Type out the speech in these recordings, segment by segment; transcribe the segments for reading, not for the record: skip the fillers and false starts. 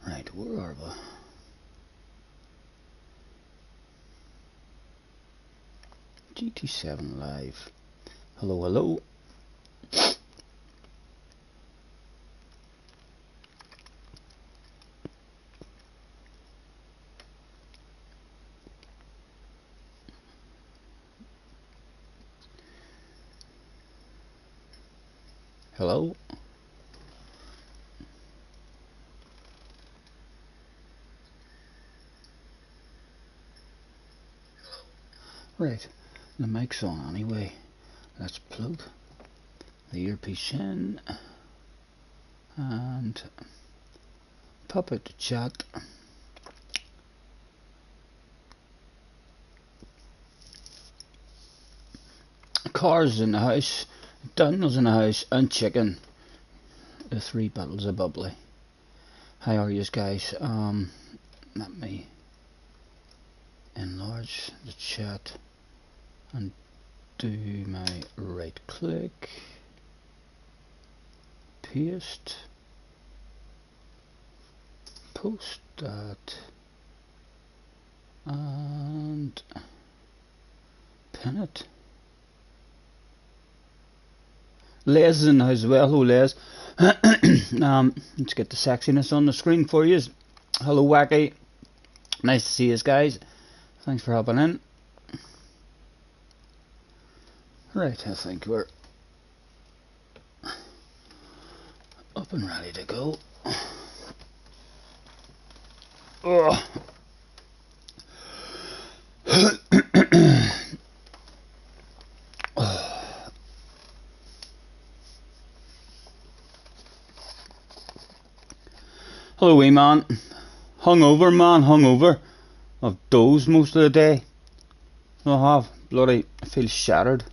Right, where are we? GT7 Live. Hello, hello. Hello. Right, the mic's on anyway. Let's plug the earpiece in and pop out the chat. Cars in the house, Daniel's in the house, and Chicken. The three bottles of bubbly. How are you guys? Let me enlarge the chat and do my right click, paste, post that, and pin it. Les is in the house as well. Hello, Les. Let's get the sexiness on the screen for you. Hello, Wacky. Nice to see you guys. Thanks for hopping in. Right, I think we're up and ready to go. Oh. Hello, wee man. Hungover, man, hungover. I've dozed most of the day. I have. Bloody, I feel shattered.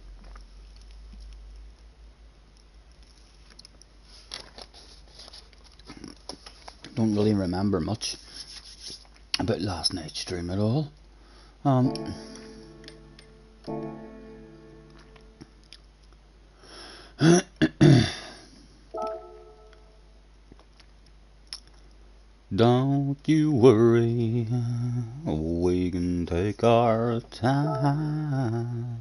Don't really remember much about last night's stream at all. Don't you worry, we can take our time.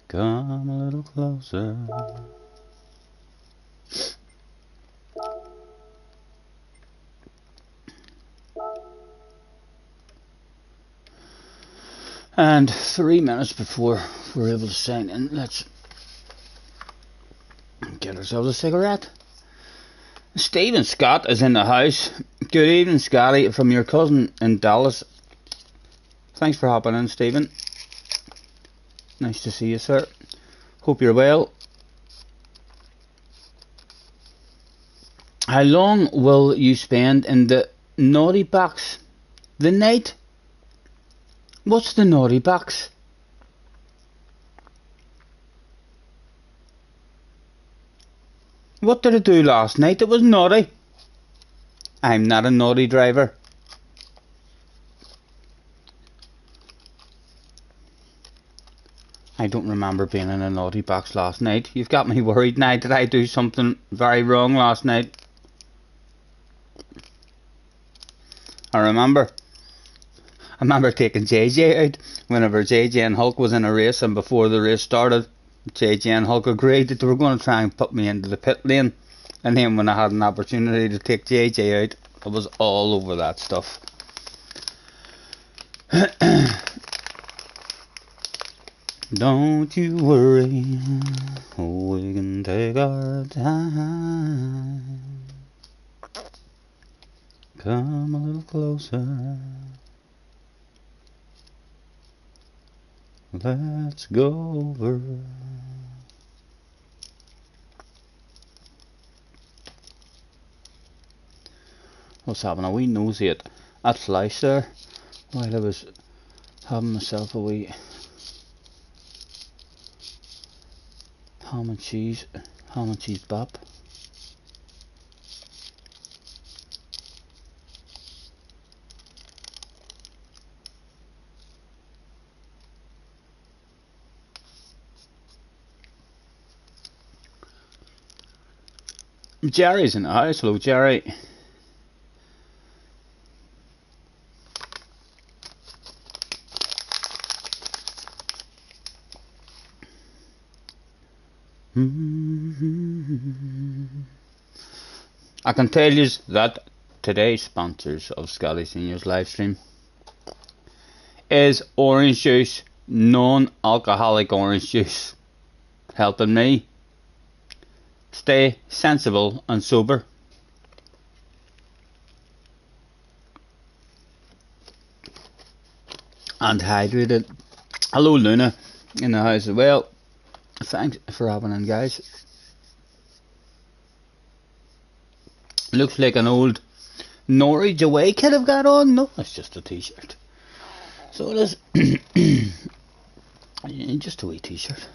Come a little closer. And 3 minutes before we're able to sign in, let's get ourselves a cigarette. Stephen Scott is in the house. Good evening, Scotty, from your cousin in Dallas. Thanks for hopping in, Stephen. Nice to see you, sir. Hope you're well. How long will you spend in the naughty box? The night? What's the naughty box? What did I do last night? It was naughty. I'm not a naughty driver. I don't remember being in a naughty box last night. You've got me worried now. Did I do something very wrong last night? I remember taking JJ out whenever JJ and Hulk was in a race, and before the race started, JJ and Hulk agreed that they were going to try and put me into the pit lane, and then when I had an opportunity to take JJ out, I was all over that stuff. Don't you worry, we can take our time. Come a little closer. Let's go over. What's happening? A wee nosy at Fleisch there, while I was having myself a wee ham and cheese bap. Jerry's in the house. Hello, Jerry. I can tell you that today's sponsors of Scotty Senior's live stream is orange juice, non-alcoholic orange juice, helping me stay sensible and sober. And hydrated. Hello, Luna in the house as well. Thanks for having in, guys. Looks like an old Norwich away kid I've got on. No, it's just a t-shirt. So it is. Just a wee t-shirt.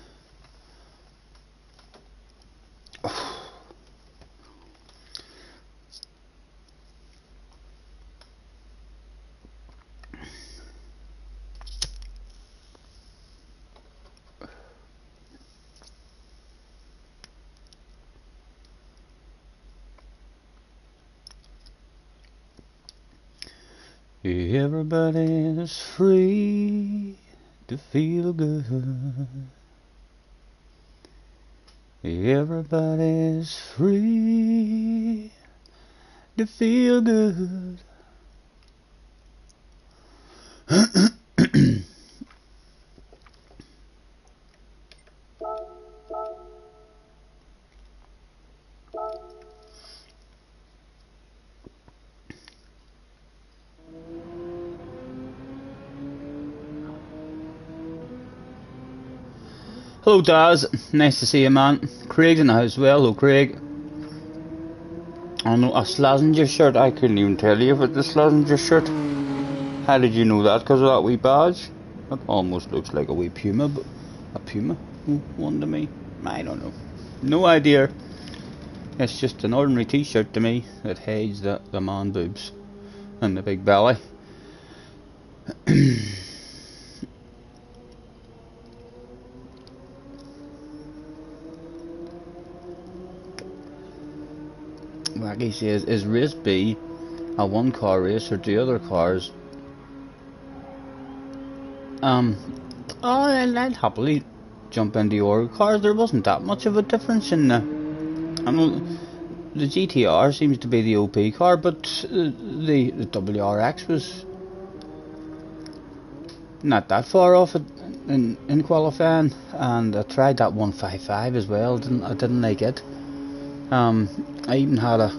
Everybody's free to feel good. Everybody's free to feel good. Hello, Daz. Nice to see you, man. Craig's in the house as well. Hello, Craig. I know a Slazenger shirt. I couldn't even tell you if it's a Slazenger shirt. How did you know that? Because of that wee badge? It almost looks like a wee puma, but a puma one to me. I don't know. No idea. It's just an ordinary t-shirt to me that hides the man boobs and the big belly. Wacky says, is race B a one car race or do other cars? I'd happily jump into your cars. There wasn't that much of a difference in the. I know the GTR seems to be the OP car, but the WRX was not that far off it in qualifying, and I tried that 155 as well. I didn't like it. I even had a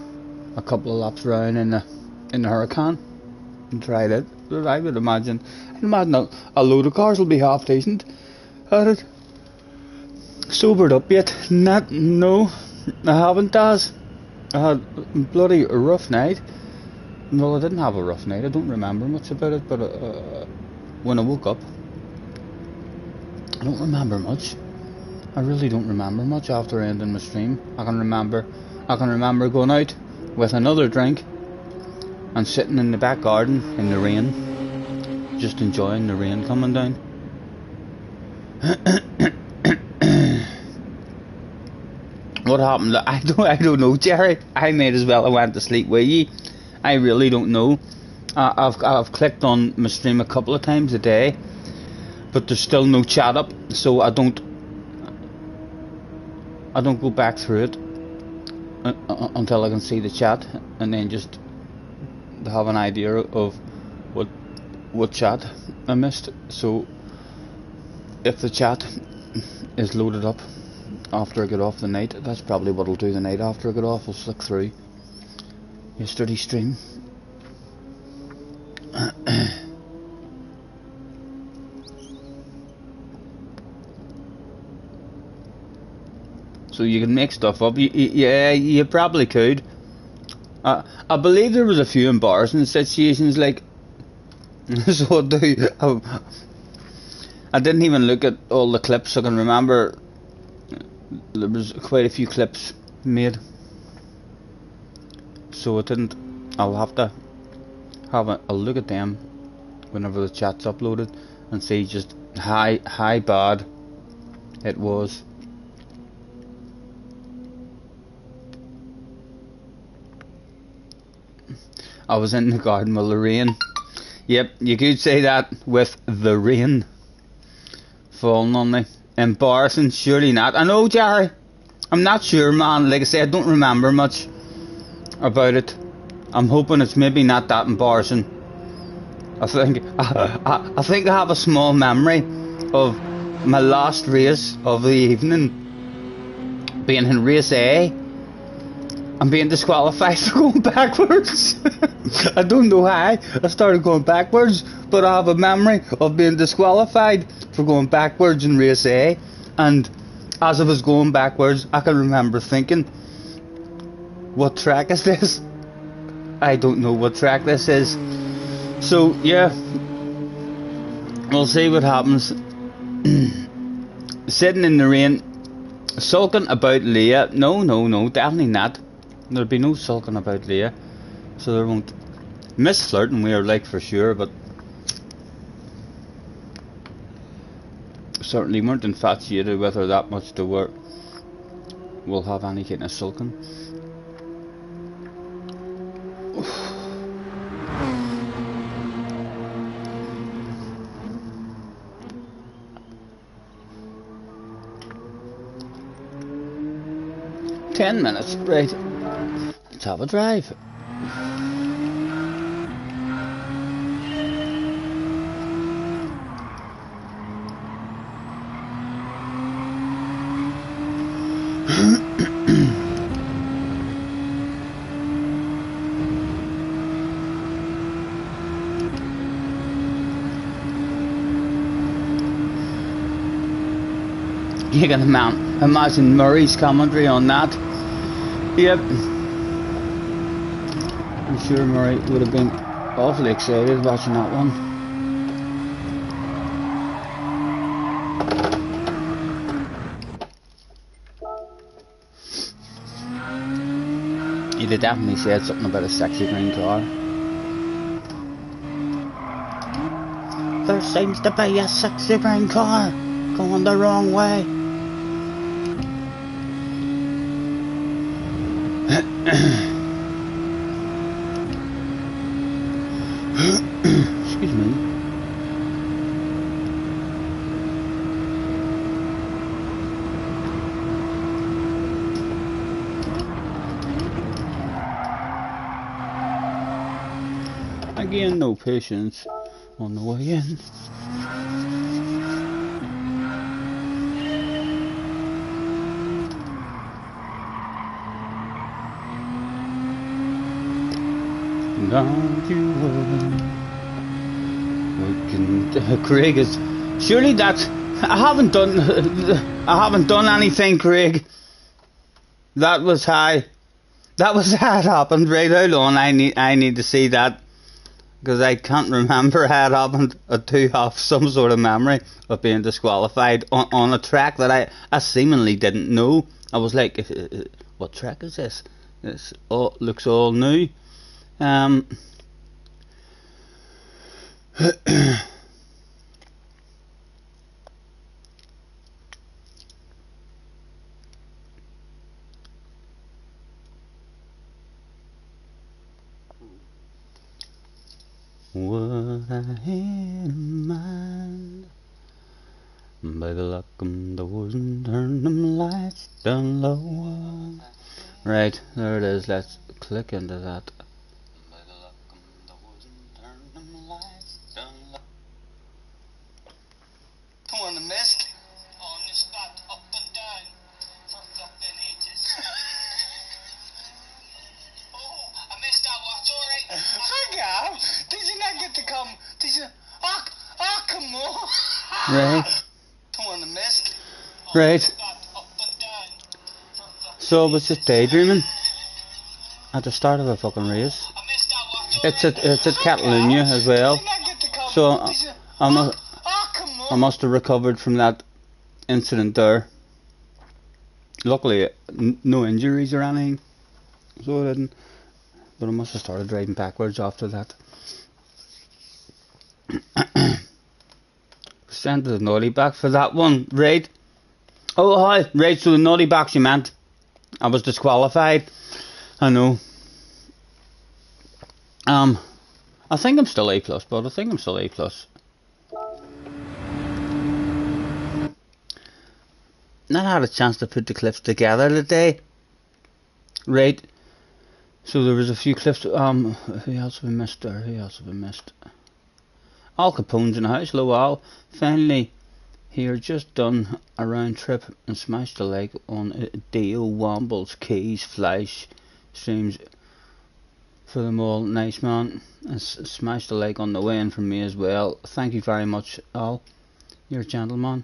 couple of laps round in the Huracan and tried it. But I would imagine a load of cars will be half decent at it. Sobered up yet? No, I haven't, Daz. I had a bloody rough night. Well, I didn't have a rough night. I don't remember much about it, but when I woke up, I don't remember much. I really don't remember much after ending my stream. I can remember going out with another drink and sitting in the back garden in the rain, just enjoying the rain coming down. What happened? I don't know, Jerry. I might as well have went to sleep with you. I really don't know. I've clicked on my stream a couple of times a day, but there's still no chat up, so I don't go back through it until I can see the chat, and then just have an idea of what chat I missed. So if the chat is loaded up after I get off the night, that's probably what I'll do the night after I get off. I'll flick through yesterday's stream. So you can make stuff up. Yeah, you probably could. I believe there was a few embarrassing situations, like so I didn't even look at all the clips. I can remember there was quite a few clips made, so I didn't. I'll have to have a look at them whenever the chat's uploaded and see just how bad it was. I was in the garden with the rain. Yep, you could say that, with the rain falling on me. Embarrassing, surely not. I know, Jerry. I'm not sure, man. Like I say, I don't remember much about it. I'm hoping it's maybe not that embarrassing. I think I think I have a small memory of my last race of the evening being in race A and being disqualified for going backwards. I don't know how I started going backwards, but I have a memory of being disqualified for going backwards in race A, and as I was going backwards, I can remember thinking, what track is this? I don't know what track this is. So yeah, we'll see what happens. Sitting in the rain, sulking about Leah. No, definitely not. There'll be no sulking about Leah, so there won't. Miss flirting we are like for sure, but certainly weren't infatuated with her that much to where we'll have any kind of sulking. 10 minutes, right. Let's have a drive. You can imagine Murray's commentary on that. Yep. I'm sure Murray would have been awfully excited watching that one. He'd have definitely said something about a sexy green car. There seems to be a sexy green car going the wrong way. Excuse me. Again, no patience on the way in. Don't you worry. Craig is surely that's. I haven't done anything, Craig. That was how. That was how it happened. Right, hold on. I need to see that, because I can't remember how it happened. I do have some sort of memory of being disqualified on a track that I seemingly didn't know. I was like, what track is this? This looks all new. What I had in mind, baby, lock them doors and turn them lights down low. Right, there it is. Let's click into that. Come on, the mist. On the spot, up and down, for fucking ages. Oh, I missed that one, sorry. Hang on, did you not get to come? Did you? Oh, come on. Right. Come on, the mist. Right. So I was just daydreaming at the start of a fucking race. It's at Catalunya as well. So I must have recovered from that incident there. Luckily, no injuries or anything, so I didn't. But I must have started driving backwards after that. Sent to the naughty back for that one, right? Oh, hi, right. So the naughty backs you meant. I was disqualified. I know. I think I'm still A plus, but I think I'm still A plus. Not had a chance to put the clips together today. Right. So there was a few clips. Who else have we missed there? Who else have we missed? Al Capone's in the house. Hello, Al. Finally, here, just done a round trip and smashed a leg on Dio, Wombles, Keys, Flash, streams for them all. Nice, man. And smashed a leg on the way in from me as well. Thank you very much, Al. You're a gentleman.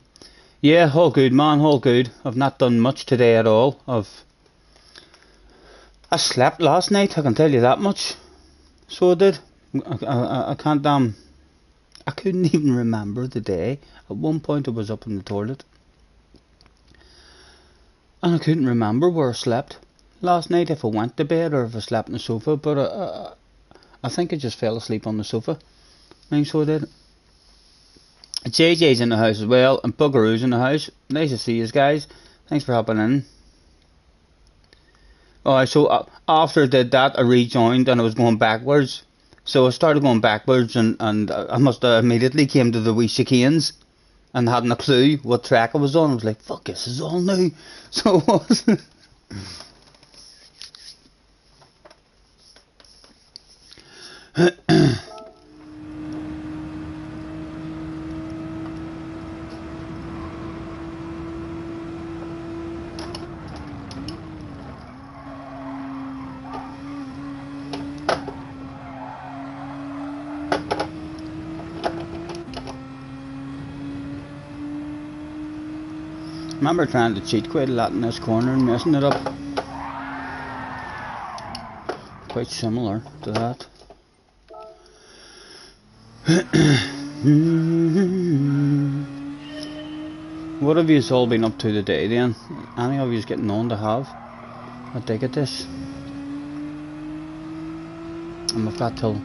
Yeah, all good, man, all good. I've not done much today at all. I slept last night, I can tell you that much. So I did. I can't I couldn't even remember the day. At one point I was up in the toilet and I couldn't remember where I slept last night, if I went to bed or if I slept on the sofa, but I think I just fell asleep on the sofa. So I did. JJ's in the house as well, and Buggeroo's in the house. Nice to see you guys. Thanks for hopping in. Alright, so after I did that, I rejoined and I was going backwards. So I started going backwards, and I must have immediately came to the wee chicanes and hadn't a clue what track I was on. I was like, fuck, this is all new. So it was. I remember trying to cheat quite a lot in this corner and messing it up. Quite similar to that. What have you all been up to today then? Any of you getting on to have a dig at this? And we've got till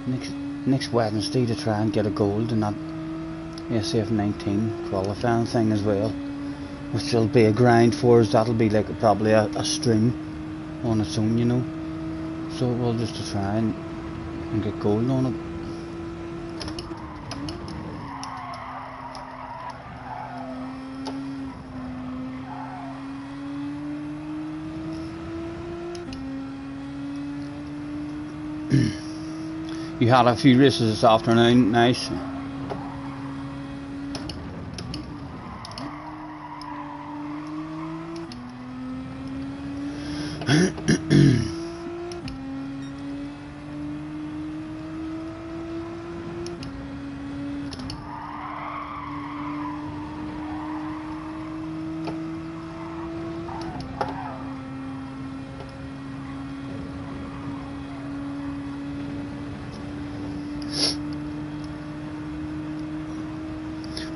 next Wednesday to try and get a gold in that SF 19 qualifying thing as well, which will be a grind for us. That'll be like probably a stream on its own, you know. So we'll just to try and get gold on it. You had a few races this afternoon, nice.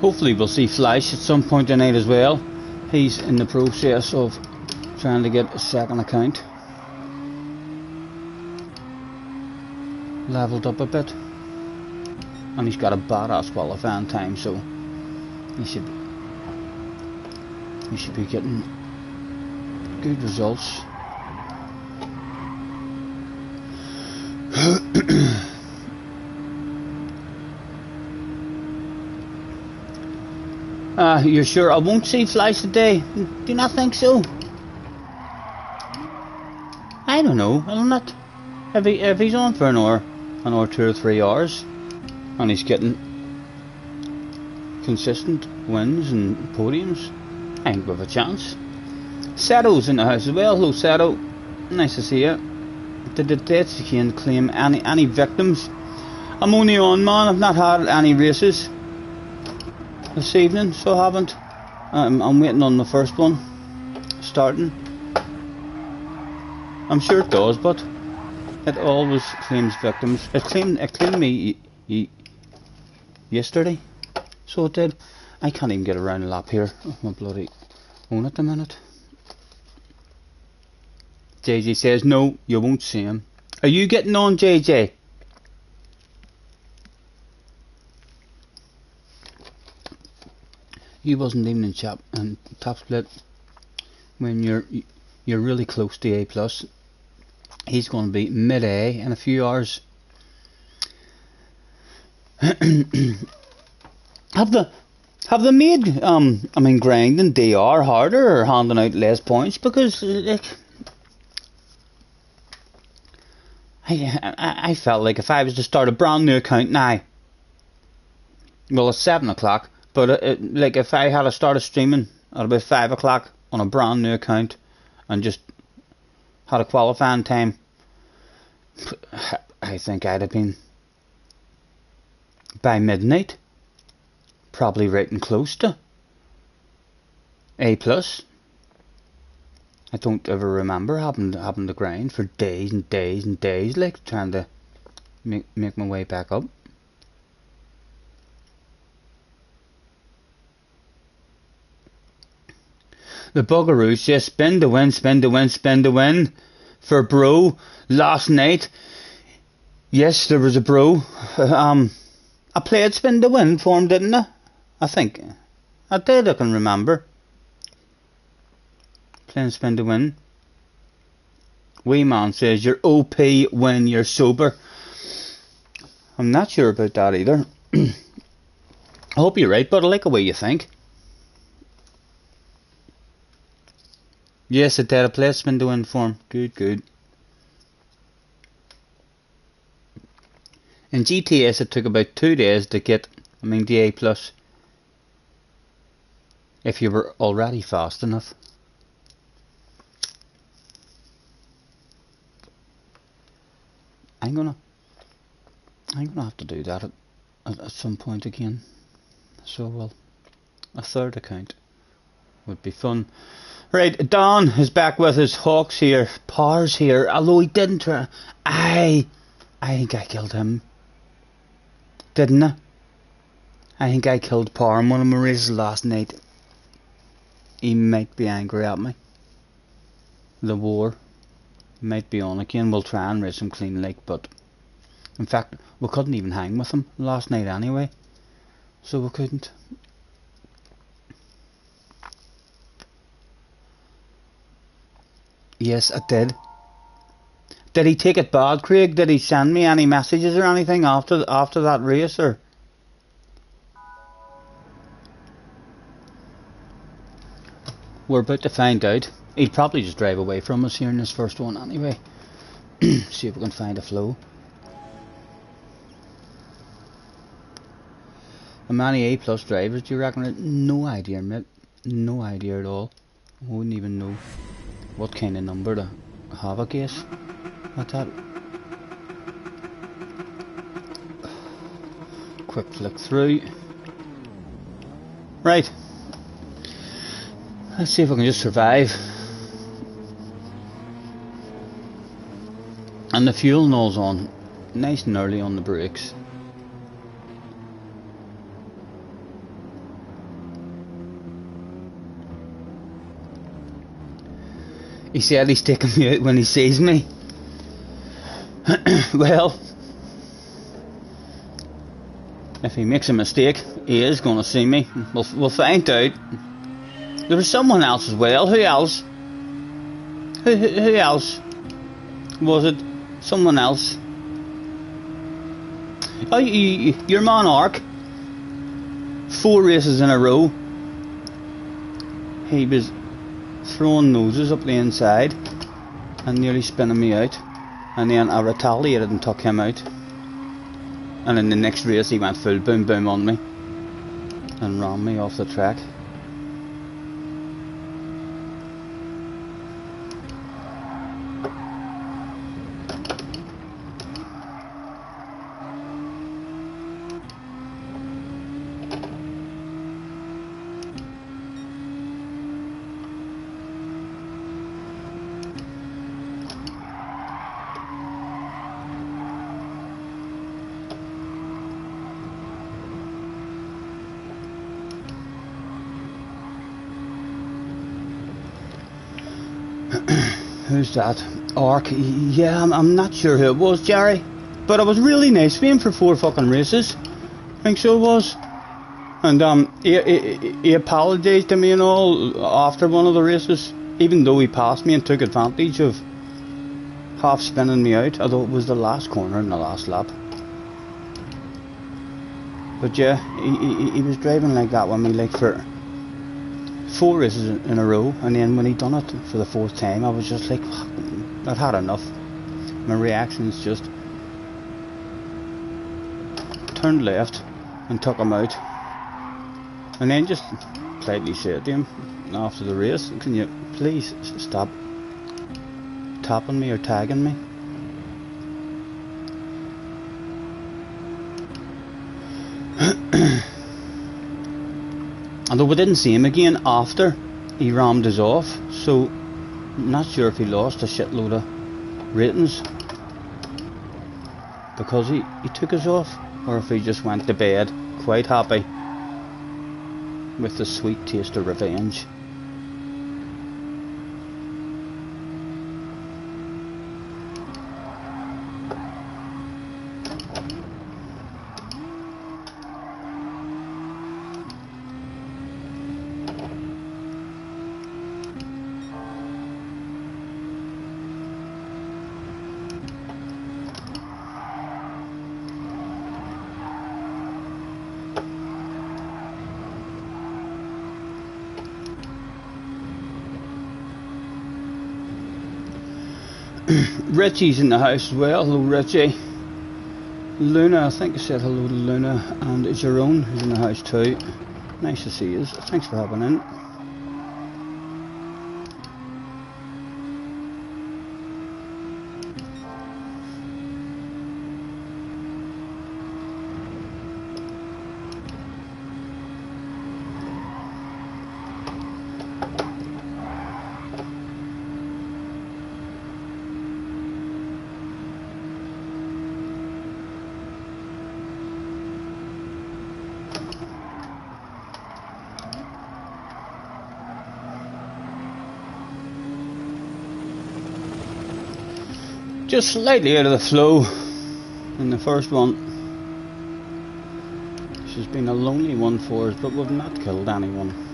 Hopefully we'll see Flash at some point tonight as well. He's in the process of trying to get a second account leveled up a bit, and he's got a badass qualifying time, so he should be getting good results. You're sure I won't see Flash today? Do you not think so? I don't know. I'm not. If he's on for an hour, 2 or 3 hours, and he's getting consistent wins and podiums, I think we have a chance. Seto's in the house as well. Hello, Seto. Nice to see you. Did the dates you can claim any victims? I'm only on, man. I've not had any races this evening, so I haven't. I'm waiting on the first one starting. I'm sure it does, but it always claims victims. It claimed me yesterday, so it did. I can't even get around a lap here. My bloody own at the minute. JJ says no, you won't see him. Are you getting on, JJ? You wasn't even in top split when you're really close to A plus. He's going to be mid A in a few hours. have they made grinding DR harder or handing out less points? Because like I felt like if I was to start a brand new account now, well it's 7 o'clock, but like if I had to start streaming at about 5 o'clock on a brand new account and just had a qualifying time, I think I'd have been by midnight probably writing close to A+. I don't ever remember having to grind for days and days and days, like trying to make my way back up. The Bugaroos, yes, spin to win, spin to win, spin to win for Bro last night. Yes, there was a Bro. I played spin to win for him, didn't I? I think I did. I can remember playing spin to win. Wee man says you're OP when you're sober. I'm not sure about that either. I hope you're right, but I like the way you think. Yes, I did. I played spin to win for him. Good, good. In GTS it took about 2 days to get, the A+. If you were already fast enough. I'm gonna have to do that at some point again. So well, a third account would be fun. Right, Don is back with his Hawks here, Pars here. Although he didn't try. I think I killed him. Didn't I? I think I killed Par in one of my races last night. He might be angry at me. The war might be on again. We'll try and race him clean like, but in fact we couldn't even hang with him last night anyway. So we couldn't. Yes, I did. Did he take it bad, Craig? Did he send me any messages or anything after that race, or? We're about to find out. He'll probably just drive away from us here in this first one anyway. See if we can find a flow. How many A+ drivers do you reckon? No idea, mate. No idea at all. I wouldn't even know what kind of number to have, I guess. At that. Quick flick through. Right. Let's see if I can just survive. And the fuel nose on nice and early on the brakes. He said he's taking me out when he sees me. Well, if he makes a mistake, he is going to see me. We'll find out. There was someone else as well. Who else? Who else? Was it someone else? Oh, your man Ark. 4 races in a row. He was throwing noses up the inside and nearly spinning me out. And then I retaliated and took him out. And in the next race he went full boom boom on me and ran me off the track. Who's that? Ark? Yeah, I'm not sure who it was, Jerry. But it was really nice for him for 4 fucking races. I think so it was. And he apologised to me and all after one of the races, even though he passed me and took advantage of half spinning me out, although it was the last corner in the last lap. But yeah, he was driving like that with me like for 4 races in a row, and then when he done it for the 4th time, I was just like, I'd had enough. My reactions just turned left and took him out, and then just politely said to him after the race, can you please stop tapping me or tagging me? Although we didn't see him again after he rammed us off, so I'm not sure if he lost a shitload of ratings because he took us off, or if he just went to bed quite happy with the sweet taste of revenge. Richie's in the house as well. Hello, Richie. Luna, I think I said hello to Luna, and Jerome who's in the house too. Nice to see you. Thanks for hopping in. Just slightly out of the flow in the first one. She's been a lonely one for us, but we've not killed anyone.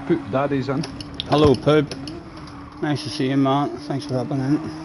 Poop Daddy's in. Hello, Poop. Nice to see you, man. Thanks for hopping in.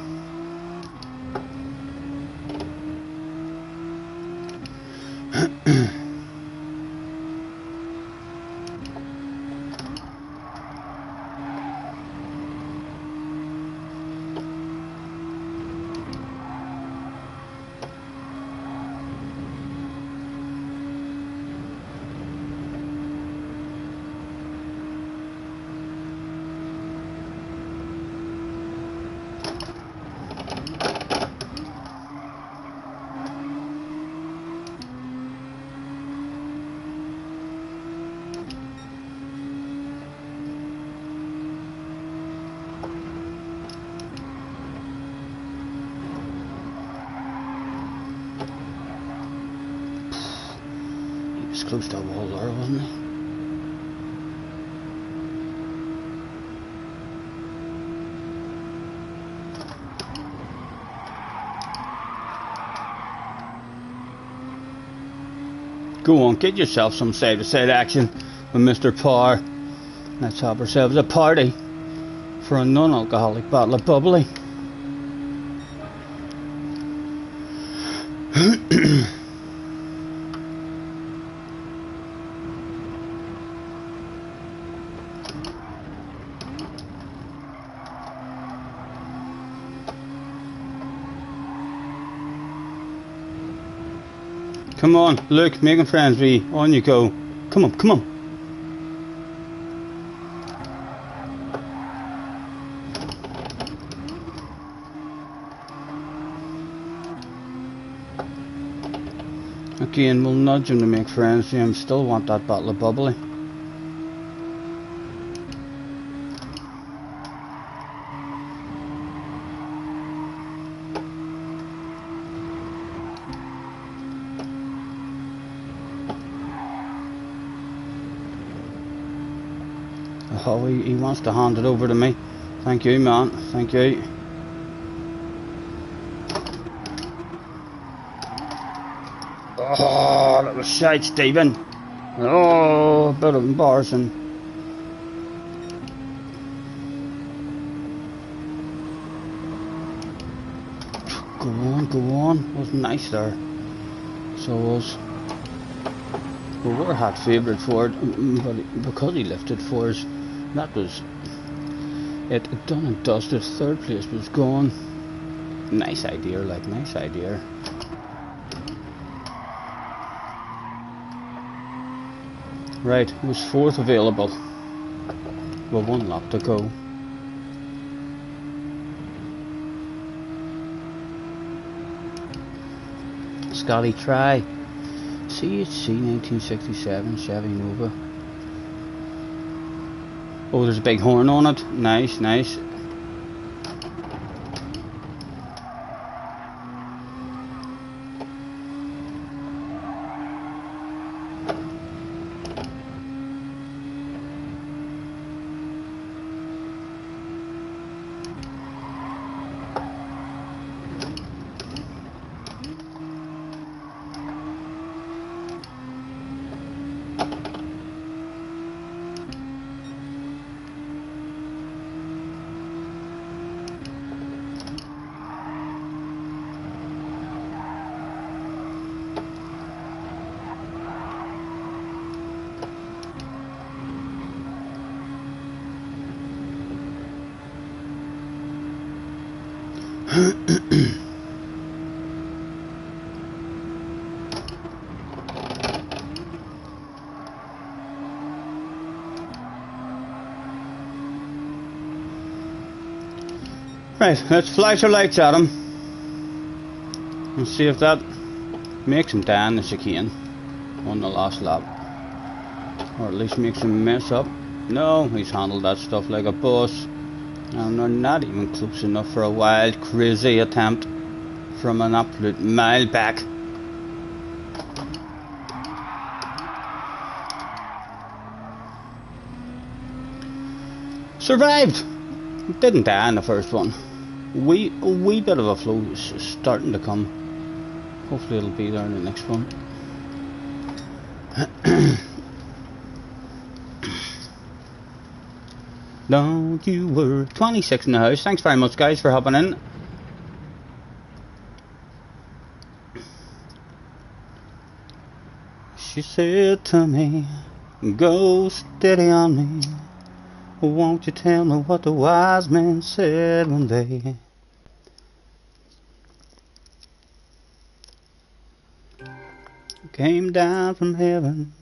Close to a wall there, wasn't he? Go on, get yourself some side-to-side action with Mr. Power. Let's have ourselves a party for a non-alcoholic bottle of bubbly. Come on, Luke, making friends with you. On you go. Come on, come on. Again, we'll nudge him to make friends with him. Still want that bottle of bubbly. Oh, he wants to hand it over to me. Thank you, man. Thank you. Oh, that was shite, Stephen. Oh, a bit of embarrassing. Go on, go on. Wasn't nice there. So it was. We were hot favourite for it, but because he lifted for us, that was it. Done and dusted. Third place was gone. Nice idea, like, nice idea. Right, it was fourth available. With one lap to go. Scotty Try. CHC 1967 Chevy Nova. Oh, there's a big horn on it. Nice, nice. Right, let's flash our lights at him and see if that makes him down the chicane on the last lap, or at least makes him mess up. No, he's handled that stuff like a boss, and they're not even close enough for a wild, crazy attempt from an absolute mile back. Survived! Didn't die in the first one. A wee bit of a flow is starting to come. Hopefully it'll be there in the next one. Don't you worry. 26 in the house. Thanks very much, guys, for hopping in. She said to me, go steady on me. Won't you tell me what the wise men said when they came down from heaven?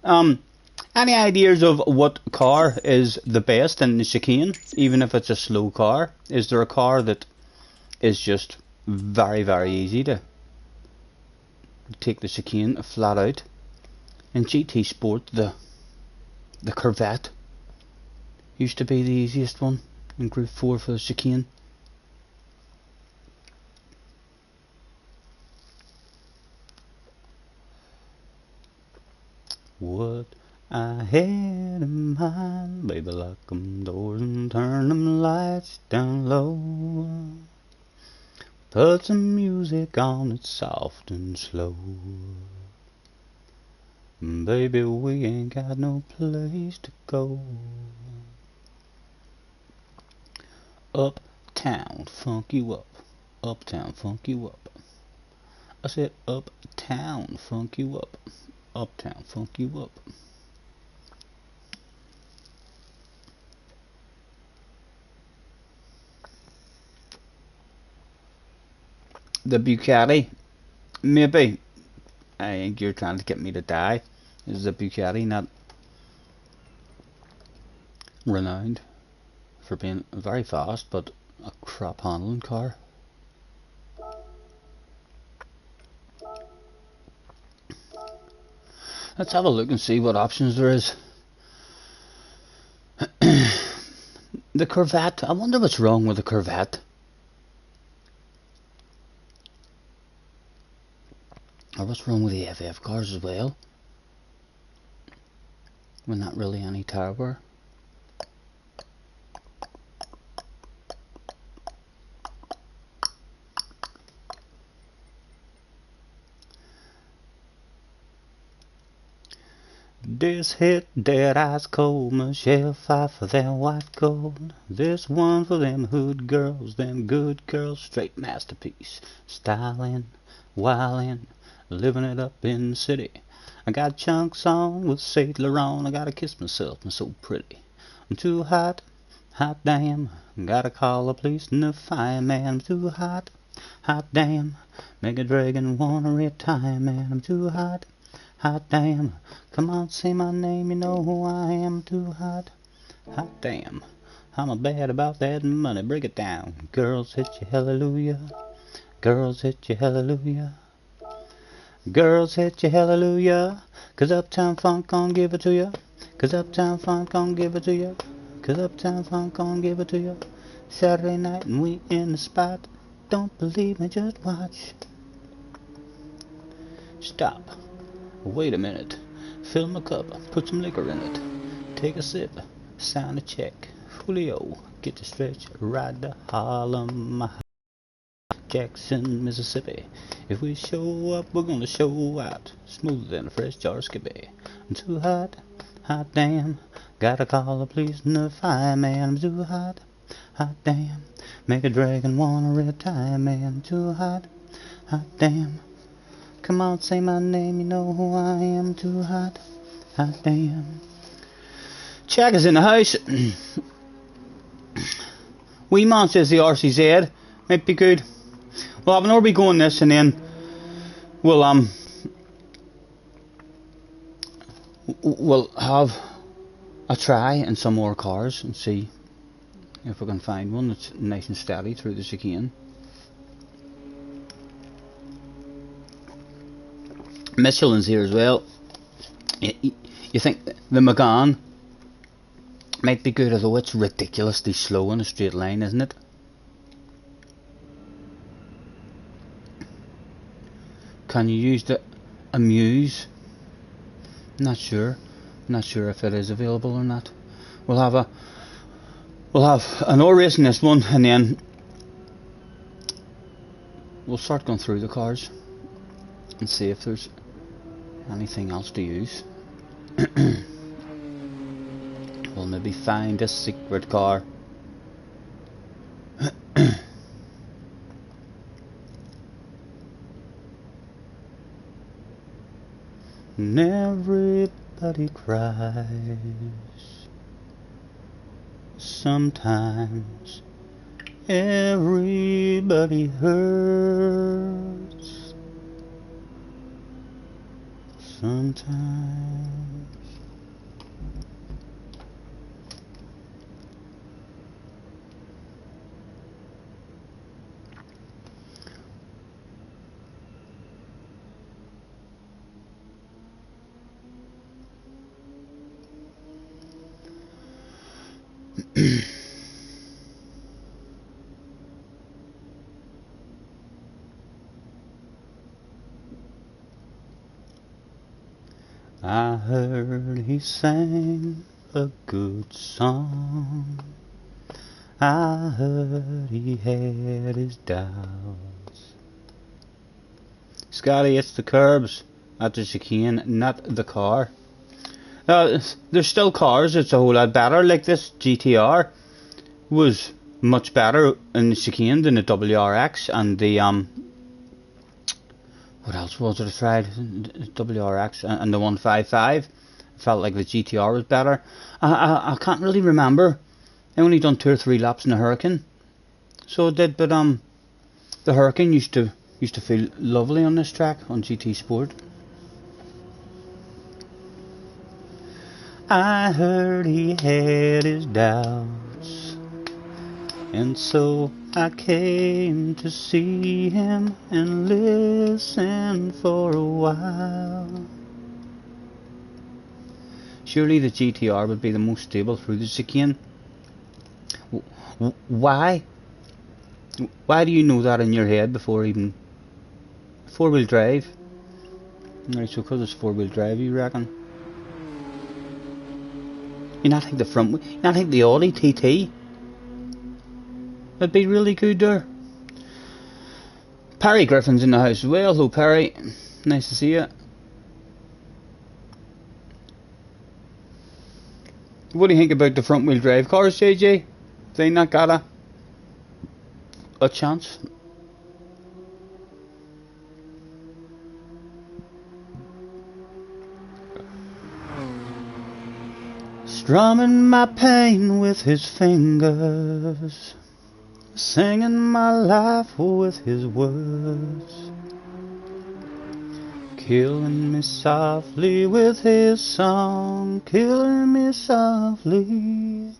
Any ideas of what car is the best in the chicane, even if it's a slow car? Is there a car that is just very, very easy to take the chicane flat out? In GT Sport, the Corvette used to be the easiest one in Group 4 for the chicane. What I had in mind, baby, lock them doors and turn them lights down low. Put some music on it soft and slow. Baby, we ain't got no place to go. Uptown, funk you up. Uptown, funk you up. I said uptown, funk you up. Uptown, funk you up. The Bucati, maybe. I think you're trying to get me to die. Is the Bucati not renowned for being very fast but a crap handling car? Let's have a look and see what options there is. The Corvette, I wonder what's wrong with the Corvette. Or what's wrong with the FF cars as well? We're not really any tower. This hit dead ice cold, Michelle Pfeiffer, that white gold. This one for them hood girls, them good girls, straight masterpiece. Styling, wildin', living it up in the city. I got chunks on with Saint Laurent, I gotta kiss myself, I'm so pretty. I'm too hot, hot damn, gotta call the police and the fireman. I'm too hot, hot damn, make a dragon wanna retire, man. I'm too hot, hot damn, come on, say my name, you know who I am. Too hot, hot damn, I'm a bad about that money, break it down. Girls hit you hallelujah, girls hit you hallelujah, girls hit you hallelujah, 'cause Uptown Funk gon' give it to you, 'cause Uptown Funk gon' give it to you, 'cause Uptown Funk gon' give it to you. Saturday night and we in the spot, don't believe me, just watch. Stop. Wait a minute. Fill my cup. Put some liquor in it. Take a sip. Sign a check. Julio. Get to stretch. Ride to Harlem. Jackson, Mississippi. If we show up, we're gonna show out. Smoother than a fresh jar of Skippy. I'm too hot. Hot damn. Gotta call the police and the fireman. I'm too hot. Hot damn. Make a dragon wanna retire, man. I'm too hot. Hot damn. Come on, say my name, you know who I am. Too hot, hot damn. Jack is in the house. Wee man says the RCZ might be good. We'll have an Orby going this, and then we'll have a try in some more cars and see if we can find one that's nice and steady through the chicane. Michelin's here as well. You think the Megane might be good, although it's ridiculously slow in a straight line, isn't it? Can you use the Amuse? Not sure. Not sure if it is available or not. We'll have an hour race in this one, and then we'll start going through the cars and see if there's anything else to use. We'll maybe find a secret car. And everybody cries. Sometimes everybody hurts. Sometimes I heard he sang a good song. I heard he had his doubts. Scotty, it's the curbs at the chicane, not the car. There's still cars, it's a whole lot better. Like this GTR was much better in the chicane than the WRX, and the what else was it I tried? WRX and the 155. I felt like the GTR was better. I can't really remember. I only done 2 or 3 laps in the Hurricane, so I did. But the Hurricane used to feel lovely on this track on GT Sport. I heard he had his doubts, and so I came to see him and listen for a while. Surely the GTR would be the most stable through the chicane. Why? Why do you know that in your head before even 4-wheel drive? Right, so because it's 4-wheel drive, you reckon? You not think the front? You not think the Audi TT? It'd be really good there. Perry Griffin's in the house as well. Hello, Perry. Nice to see you. What do you think about the front wheel drive cars, JJ? They not got a chance? Strumming my pain with his fingers, singing my life with his words, killing me softly with his song, killing me softly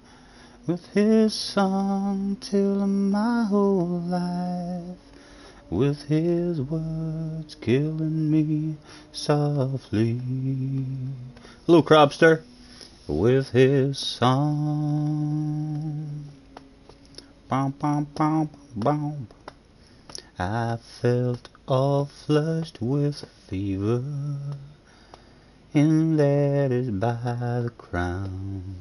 with his song, till my whole life with his words, killing me softly. Hello, Crobster. With his song. Bum, bum, bum, bum. I felt all flushed with fever, and that is by the crown.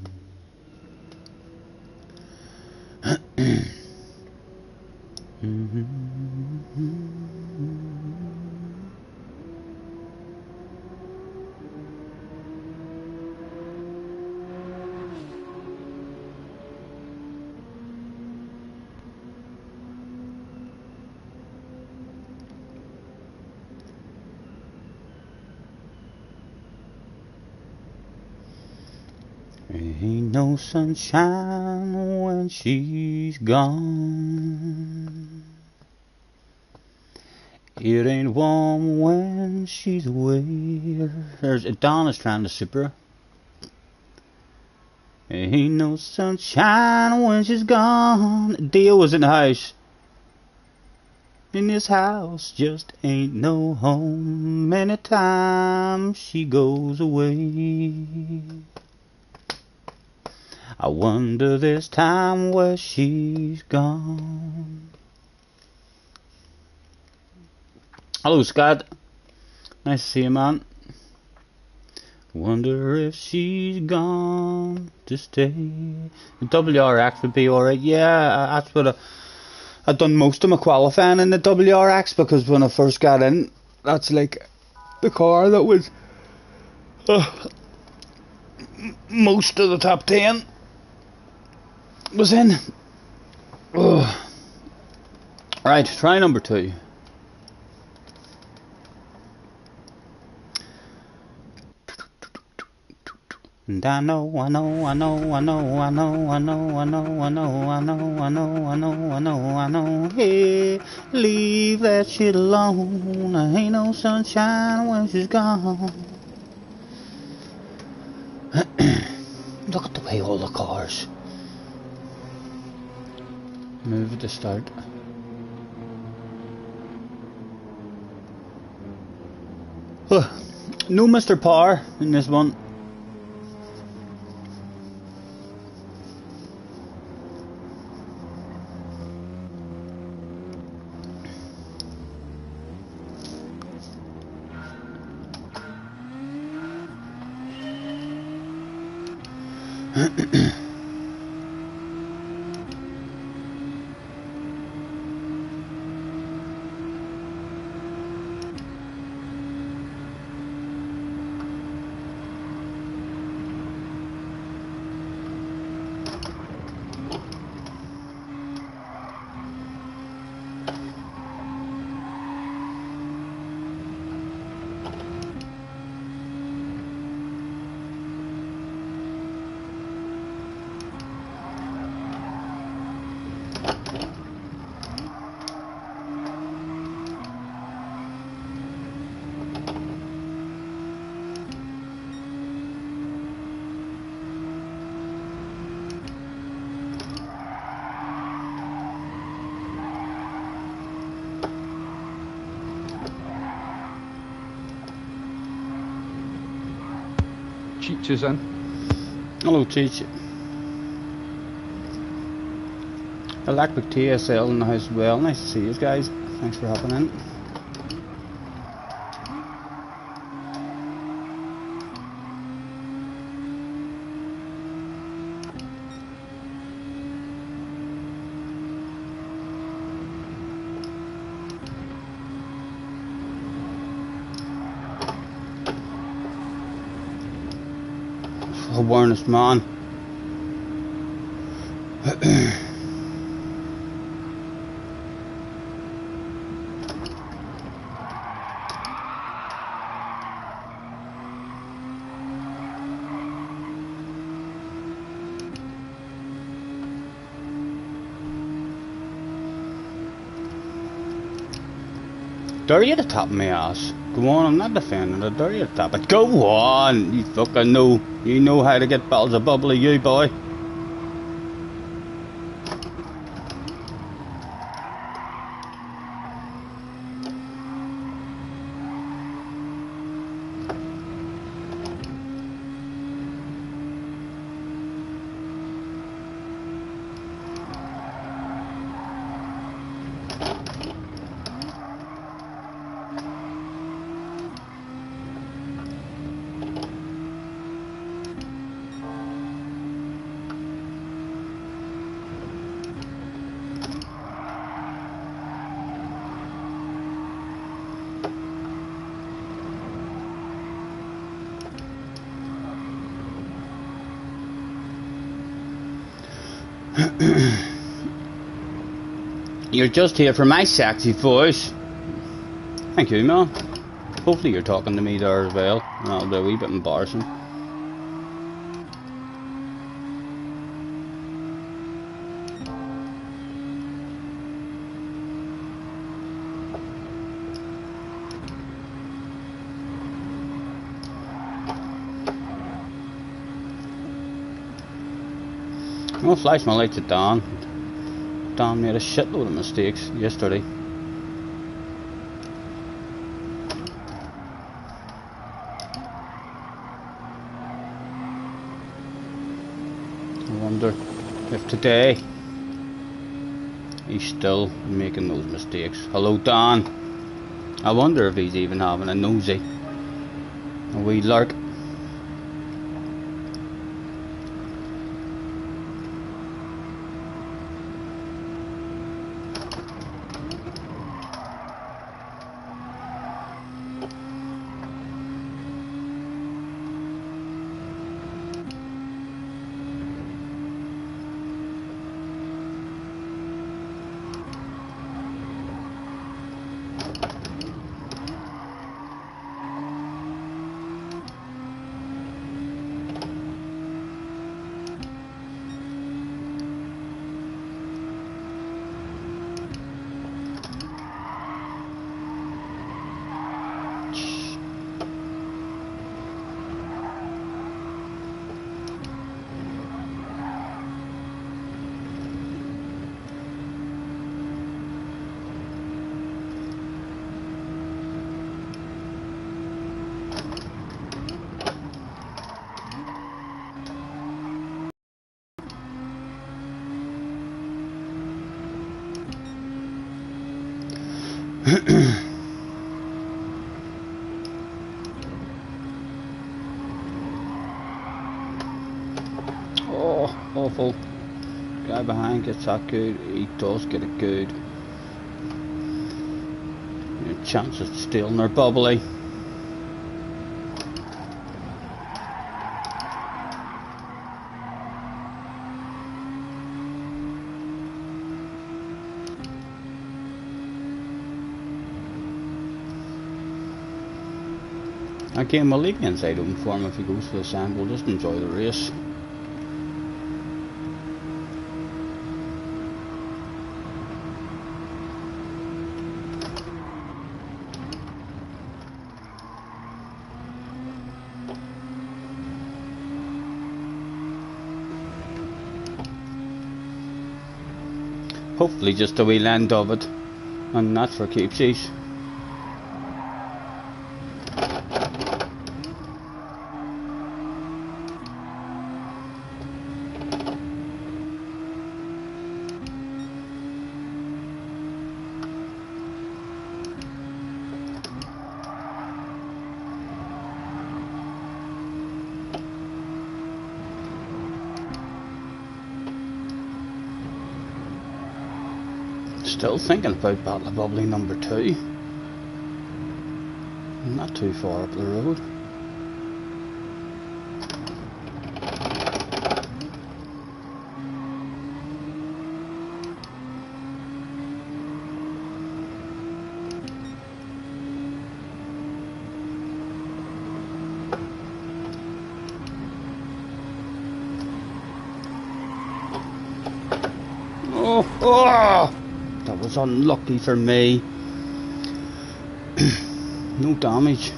Ain't no sunshine when she's gone. It ain't warm when she's away. There's Donna's trying to super. Ain't no sunshine when she's gone. Dio was in the house. In this house just ain't no home. Many times she goes away. I wonder this time where she's gone. Hello, Scott. Nice to see you, man. Wonder if she's gone to stay. The WRX would be alright. Yeah, that's what I've done most of my qualifying in the WRX, because when I first got in, that's like the car that was most of the top 10 was in. Right, try number 2. And I know, hey, leave that shit alone. Ain't no sunshine when she's gone. Look at the way all the cars move to start. No Mr. Power in this one. Cheech is in. Hello, Cheech. Electric TSL in the house as well. Nice to see you guys. Thanks for hopping in. Awareness, man. Dare you to top my ass? Go on, I'm not defending it. Dare you to top it? Go on! You fucking know. You know how to get bottles of bubbly, you boy. You're just here for my sexy voice. Thank you, man. Hopefully you're talking to me there as well. That'll be a wee bit embarrassing. I'm gonna flash my lights at Don. Don made a shitload of mistakes yesterday. I wonder if today he's still making those mistakes. Hello, Don. I wonder if he's even having a nosy. A wee lark. Oh, awful. Guy behind gets that good. He does get it good. A chance of stealing their bubbly. Again, we'll leave the inside open for him if he goes for the sand. We'll just enjoy the race. Hopefully just a wee land of it, and not for keepsies. Still thinking about Bottle of Bubbly number 2. Not too far up the road. That was unlucky for me. No damage.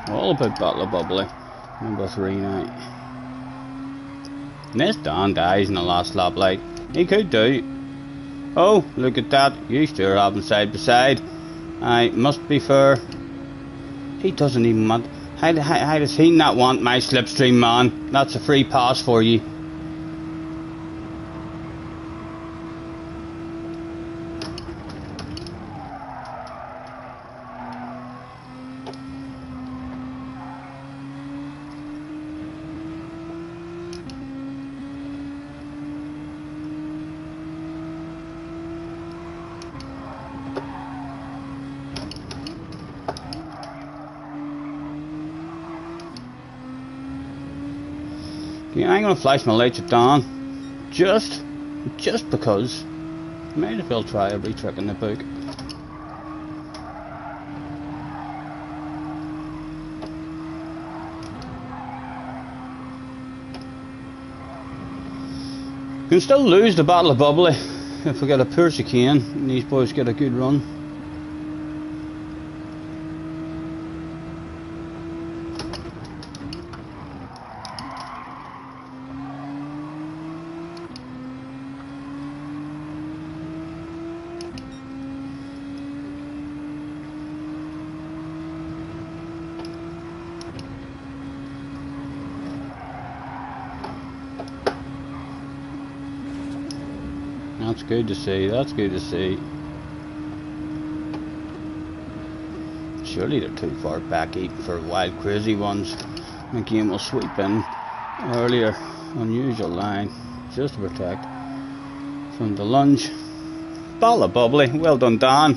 All about Battle of Bubbly. Number 3 now. Nice Dan dies in the last lap, like. He could do. Oh, look at that. Used to having side by side. I must be fair. He doesn't even want. How does he not want my slipstream, man? That's a free pass for you. Yeah, I'm gonna flash my lights at dawn, just because. Might as well try every trick in the book. Can still lose the Battle of Bubbly if we get a poor chicane and these boys get a good run. That's good to see, that's good to see. Surely they're too far back even for wild crazy ones. McGean will sweep in earlier. Unusual line, just to protect from the lunge. Battle of Bubbly, well done Dan.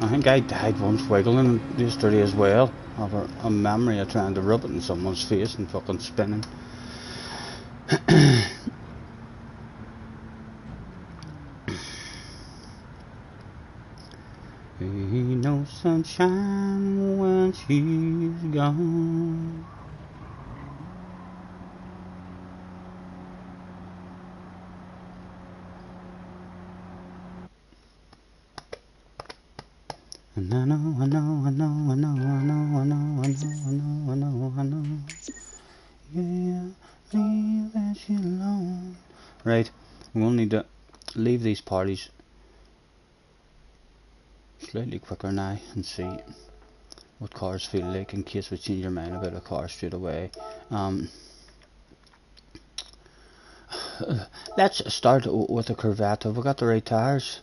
I think I died once wiggling yesterday as well. I have a memory of trying to rub it in someone's face and fucking spinning. Ain't no sunshine when she's gone. And I know. Yeah, leave that shit alone. Right, we'll need to leave these parties slightly quicker now and see what cars feel like in case we change our mind about a car straight away. Let's start with a Corvette. Have we got the right tires?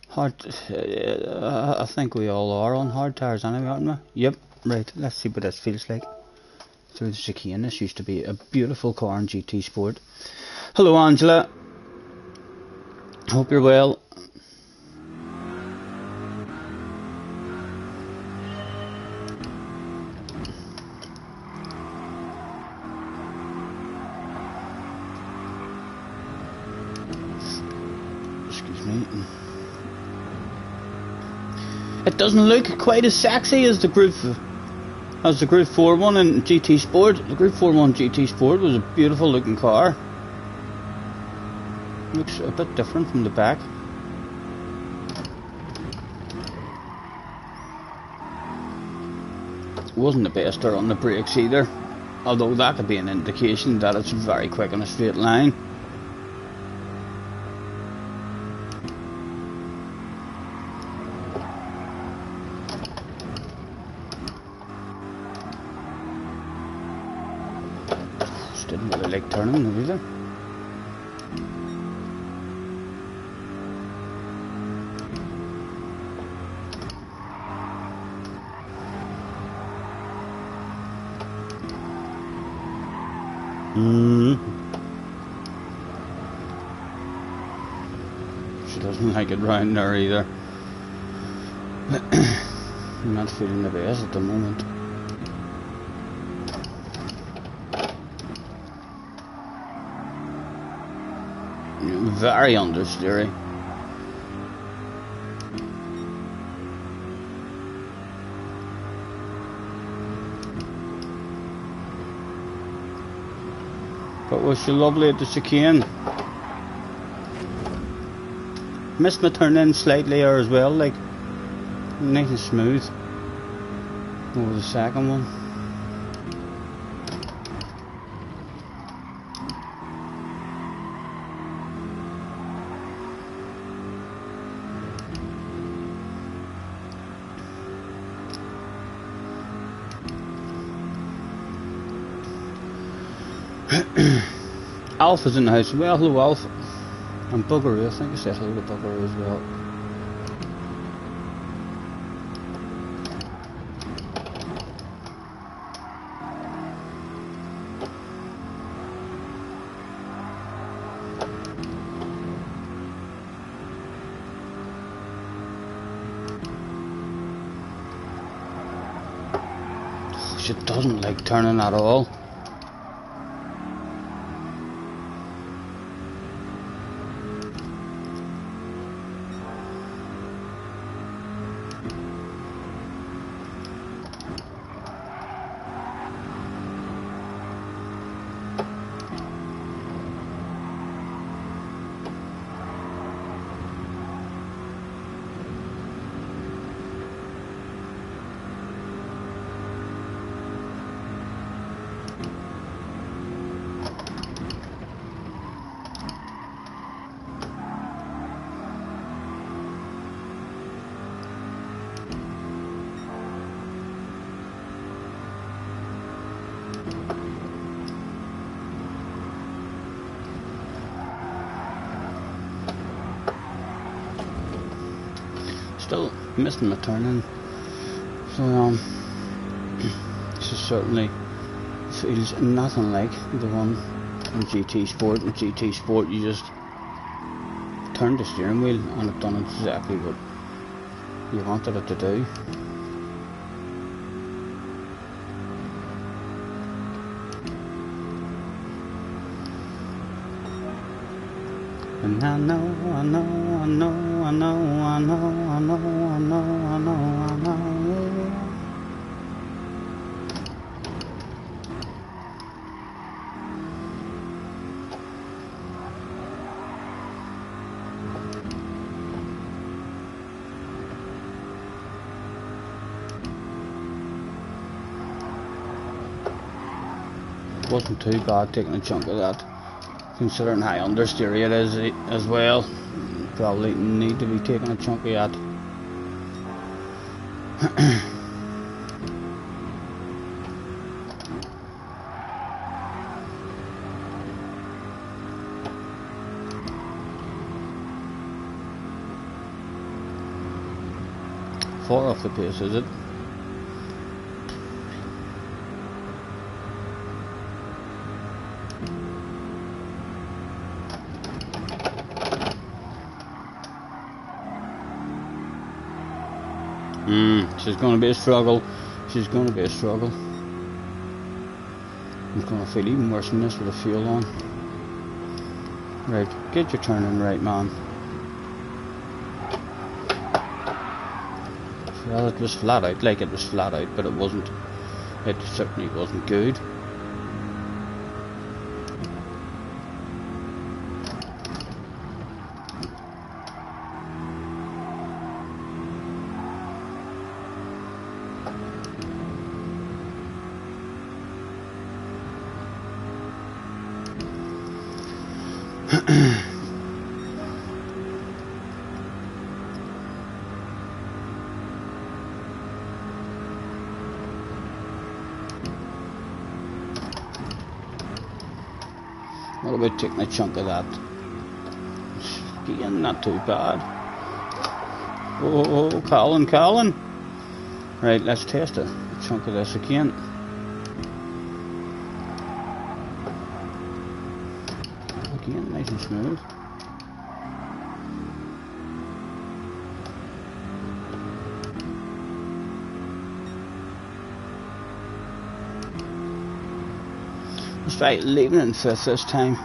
Hard. I think we all are on hard tires anyway, aren't we? Yep. Right. Let's see what this feels like. Through the chicane. This used to be a beautiful car in GT Sport. Hello, Angela. Hope you're well. Excuse me. It doesn't look quite as sexy as the Group 4 one in GT Sport. The Group 4 one GT Sport was a beautiful looking car. Looks a bit different from the back. Wasn't the best there on the brakes either, although that could be an indication that it's very quick in a straight line. Didn't really like turning them either. She doesn't like it round there either. I'm not feeling the best at the moment. Very understeery. But was she lovely at the chicane? Missed my turn in slightly there as well, like nice and smooth over the second one. Alpha's in the house. Well, hello Alpha. And Buggeroo, I think I said hello to Buggeroo as well. Oh, she doesn't like turning at all. Still missing my turning, so she certainly feels nothing like the one in GT Sport. In GT Sport you just turn the steering wheel and it done exactly what you wanted it to do. And I know, I know, I know, I know, I know, I know, I know, I know, I know. Wasn't too bad taking a chunk of that. Considering how understeer it is as well, probably need to be taking a chunk of that. Far off the pace, is it? She's going to be a struggle. She's going to be a struggle. I'm going to feel even worse than this with the fuel on. Right, get your turn in right, man. Well, it was flat out, like it was flat out, but it wasn't. It certainly wasn't good. What about taking a chunk of that? Again, not too bad. Oh, Colin. Right, let's test a chunk of this again. Again, nice and smooth. Let's try leaving it in fifth this time.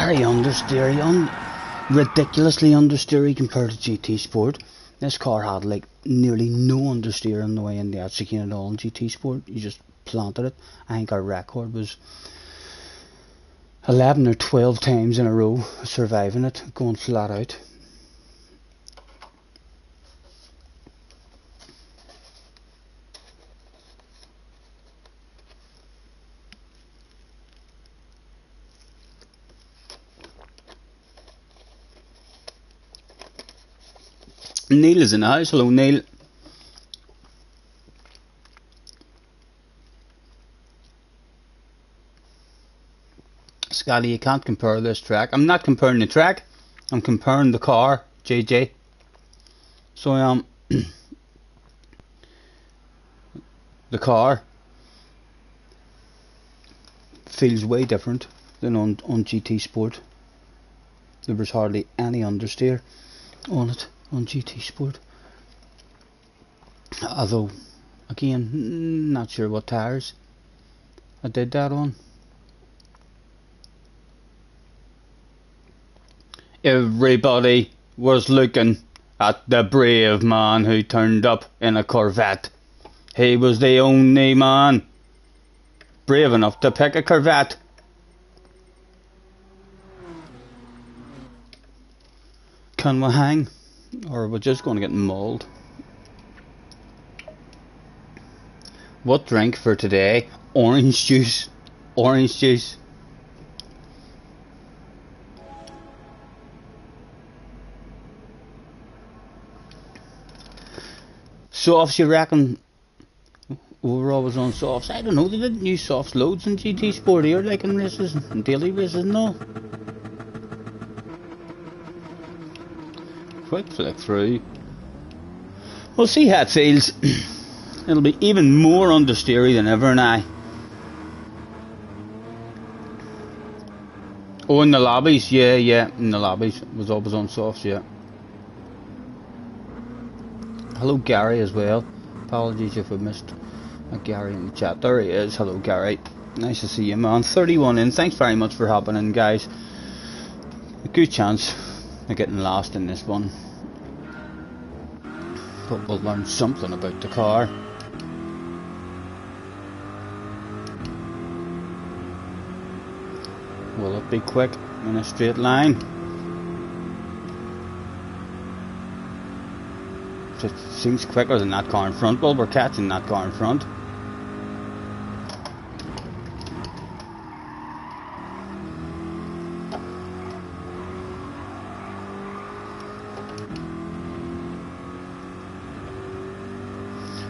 very understeery, ridiculously understeery compared to GT Sport. This car had like nearly no understeer on the way in the chicane at all in GT Sport. You just planted it. I think our record was 11 or 12 times in a row surviving it, going flat out. Neil is in the house. Hello, Neil. Scotty, you can't compare this track. I'm not comparing the track. I'm comparing the car, JJ. So the car feels way different than on GT Sport. There was hardly any understeer on it on GT Sport. Although, again, not sure what tyres I did that on. Everybody was looking at the brave man who turned up in a Corvette. He was the only man brave enough to pick a Corvette. Can we hang? Or are we just going to get mauled? What drink for today? Orange juice. Orange juice. Softs, you reckon? We're always on softs. I don't know, they didn't use softs loads in GT Sport here, like in races and daily races and all. Quick flick through. We'll see how it feels. It'll be even more understeery than ever now. Oh, in the lobbies, yeah, in the lobbies. It was always on softs, yeah. Hello, Gary, as well. Apologies if we missed Gary in the chat. There he is. Hello, Gary. Nice to see you, man. 31 in. Thanks very much for hopping in, guys. A good chance of getting lost in this one, but we'll learn something about the car. Will it be quick in a straight line? It seems quicker than that car in front. Well, we're catching that car in front.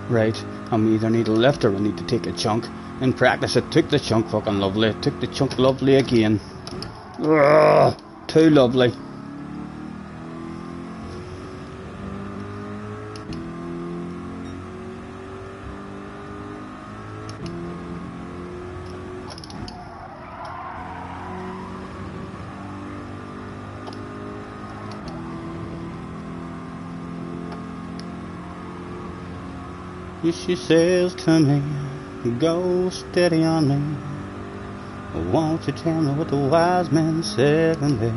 Right, we either need a lift or we need to take a chunk. In practice it took the chunk fucking lovely. It took the chunk lovely again. Ugh, too lovely. She says to me, go steady on me. Won't you tell me what the wise men said when they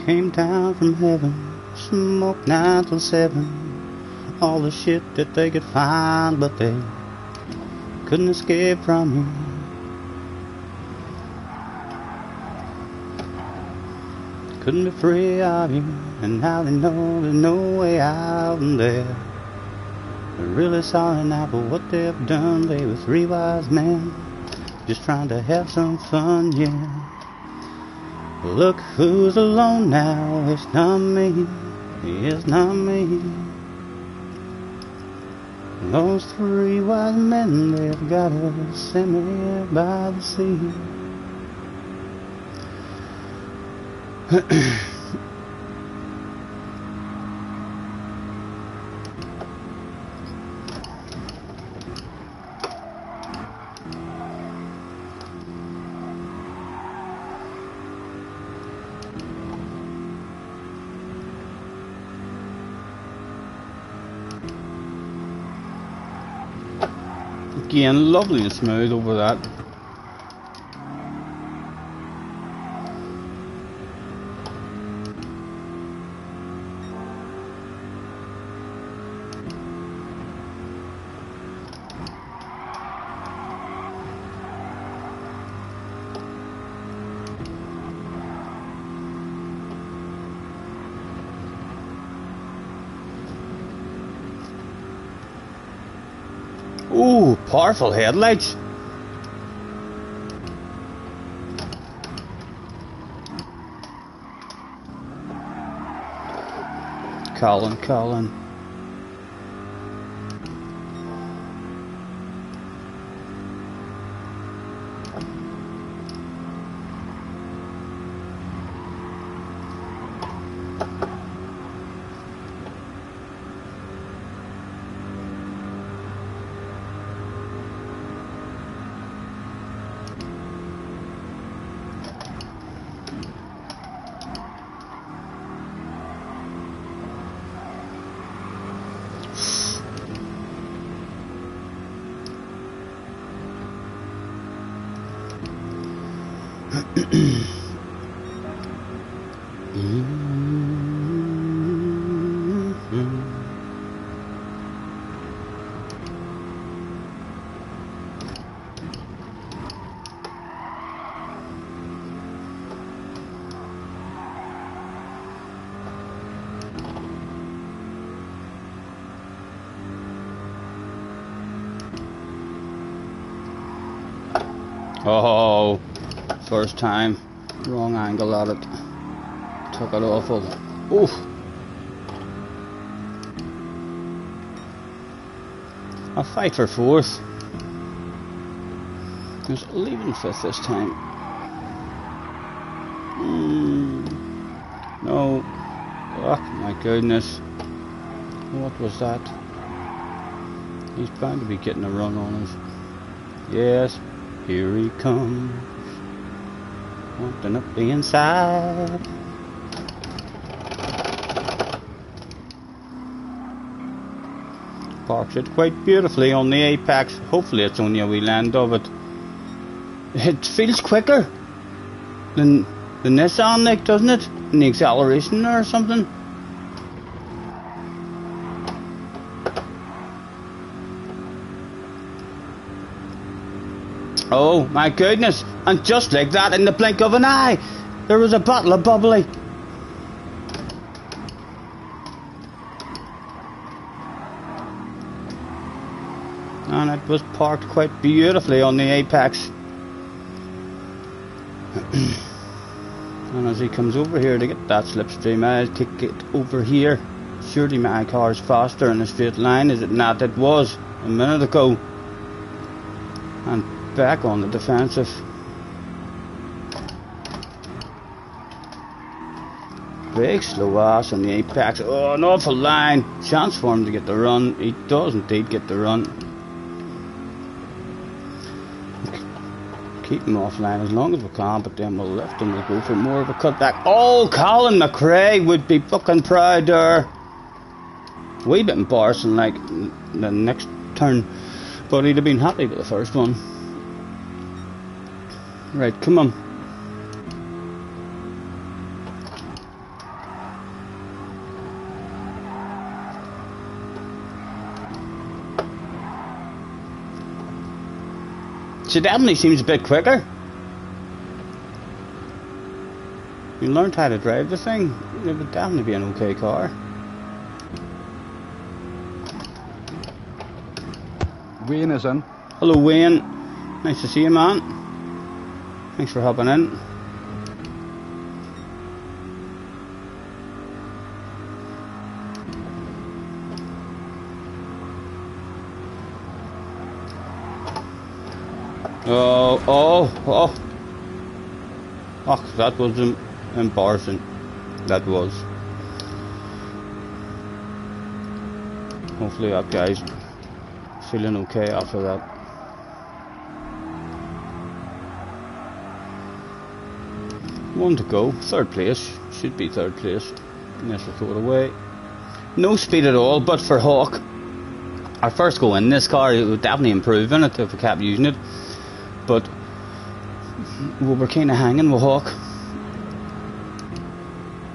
came down from heaven, smoked 9 till 7, all the shit that they could find, but they couldn't escape from you. Couldn't be free of you, and now they know there's no way out, and they're really sorry now for what they've done. They were 3 wise men, just trying to have some fun, yeah. Look who's alone now, it's not me, it's not me. Those 3 wise men, they've got a cemetery by the sea. again, lovely and smooth over that. Ooh, powerful headlights. Colin. Oh, first time, wrong angle at it, took it awful. Oof. I'll fight for fourth. Just leaving fifth this time. No. Oh my goodness. What was that? He's bound to be getting a run on us. Yes. Here he comes, wanting up the inside. Parks it quite beautifully on the apex. Hopefully it's only a wee land of it. It feels quicker than the Nissan, like, doesn't it? In the acceleration or something. Oh my goodness, and just like that, in the blink of an eye, there was a bottle of bubbly. And it was parked quite beautifully on the apex. And as he comes over here to get that slipstream, I'll kick it over here. Surely my car's faster in a straight line, is it not? It was a minute ago. And back on the defensive. Big slow ass on the apex. Oh, an awful line. Chance for him to get the run. He does indeed get the run. Keep him offline as long as we can, but then we'll lift him. We'll go for more of a cutback. Oh, Colin McRae would be fucking proud there. Wee bit embarrassing, like the next turn, but he'd have been happy with the first one. Right, come on. She definitely seems a bit quicker. You learned how to drive the thing, it would definitely be an okay car. Wayne is in. Hello Wayne, nice to see you, man. Thanks for hopping in. Oh, that was embarrassing. That was. Hopefully that guy's feeling okay after that. One to go. Third place. Should be third place. Unless we throw it away. No speed at all, but for Hawk. our first go in this car, it would definitely improve in it if we kept using it. But we were kind of hanging with Hawk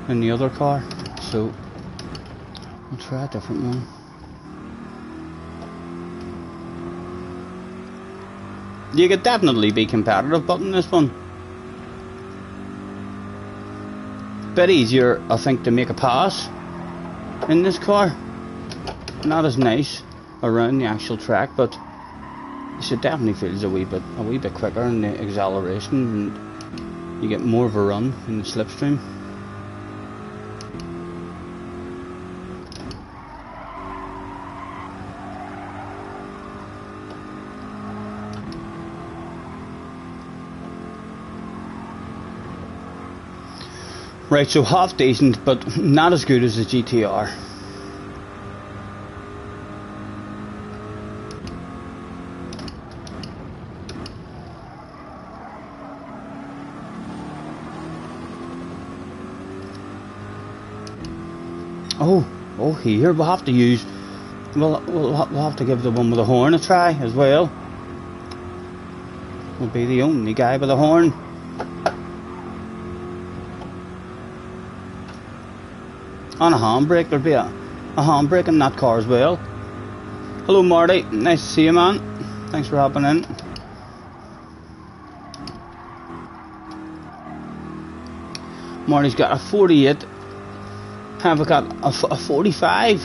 in the other car, so we'll try a different one. You could definitely be competitive, but in this one, bit easier, I think, to make a pass in this car. Not as nice around the actual track, but it definitely feels a wee bit quicker in the acceleration, and you get more of a run in the slipstream. Right, so half decent, but not as good as the GTR. Oh, here we'll have to use. We'll have to give the one with the horn a try as well. We'll be the only guy with a horn. On a handbrake, there'll be a handbrake in that car as well. Hello Marty, nice to see you, man. Thanks for hopping in. Marty's got a 48. Have got a 45.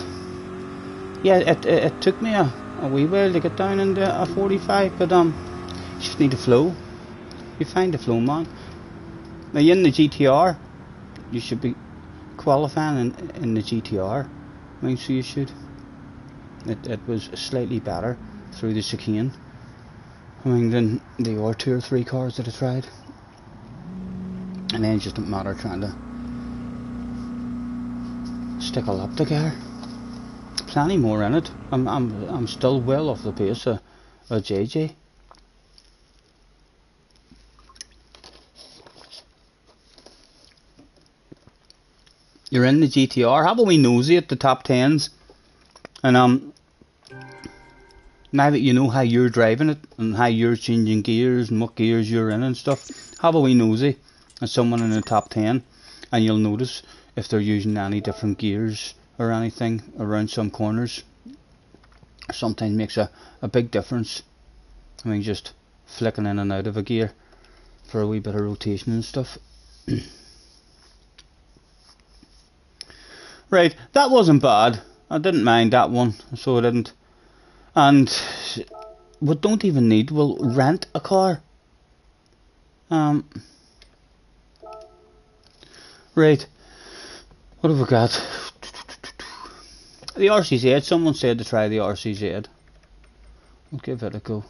Yeah, it took me a wee while to get down into a 45, but you just need a flow. You find the flow, man. Now in the GTR, you should be qualifying in the GTR. I mean, so you should. It was slightly better through the chicane, I mean, than the other 2 or 3 cars that I tried. And then it just didn't matter trying to stick a lap together. Plenty more in it. I'm still well off the pace of JJ. You're in the GTR. Have a wee nosy at the top 10s, and now that you know how you're driving it and how you're changing gears and what gears you're in and stuff, have a wee nosy at someone in the top 10, and you'll notice if they're using any different gears or anything around some corners. Sometimes makes a big difference. I mean, just flicking in and out of a gear for a wee bit of rotation and stuff. Right, that wasn't bad. I didn't mind that one, so I didn't. And we don't even need, we'll rent a car. Right, what have we got? The RCZ, someone said to try the RCZ. We'll give it a go.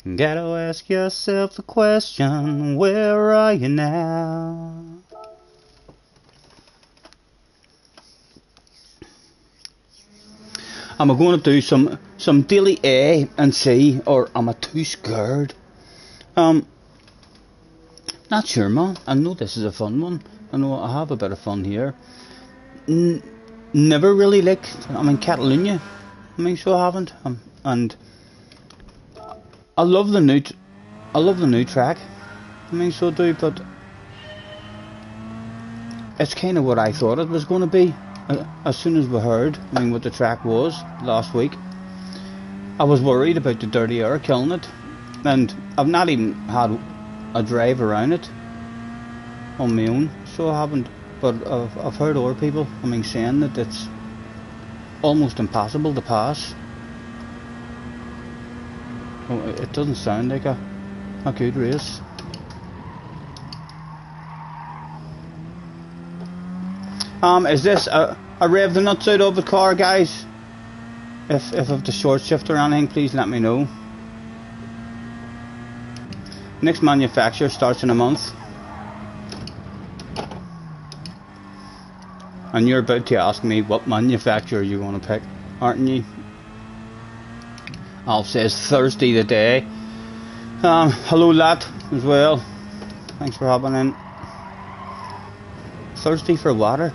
Gotta ask yourself the question, where are you now? Am I going to do some daily A and C, or am I too scared? Not sure, man. I know this is a fun one. I know I have a bit of fun here. Never really liked, I'm in Catalonia. I mean, so I haven't. And I love the new track. I mean, so I do, but it's kind of what I thought it was going to be. As soon as we heard, I mean, what the track was last week, I was worried about the dirty air killing it, and I've not even had a drive around it on my own, so I haven't. But I've heard other people, I mean, saying that it's almost impossible to pass. Oh, it doesn't sound like a good race. Is this a rev the nuts out of the car, guys? If I've the short shift or anything, please let me know. Next manufacturer starts in a month. And you're about to ask me what manufacturer you're going to pick, aren't you? Alf says Thursday the day. Hello lad as well. Thanks for hopping in. Thirsty for water?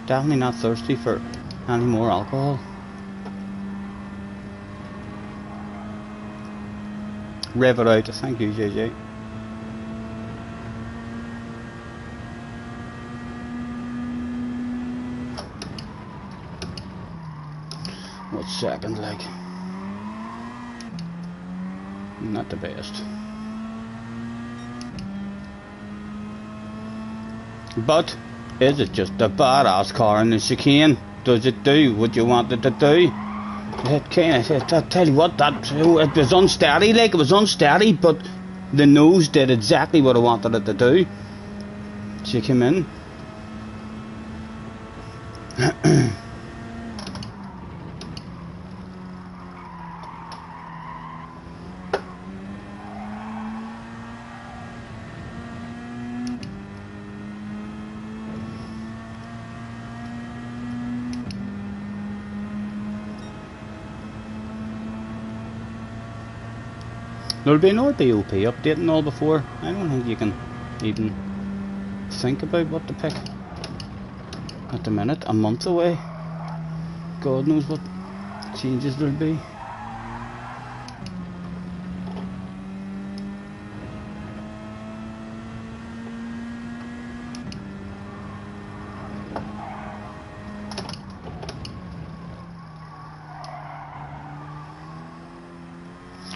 Definitely not thirsty for any more alcohol. Rev it out. Thank you, JJ. What's second like? Not the best. But is it just a badass car in the chicane? Does it do what you want it to do? It kind of, I tell you what, it was unsteady, like it was unsteady, but the nose did exactly what I wanted it to do. She came in. There'll be no BOP update and all before. I don't think you can even think about what to pick. At the minute, a month away. God knows what changes there'll be.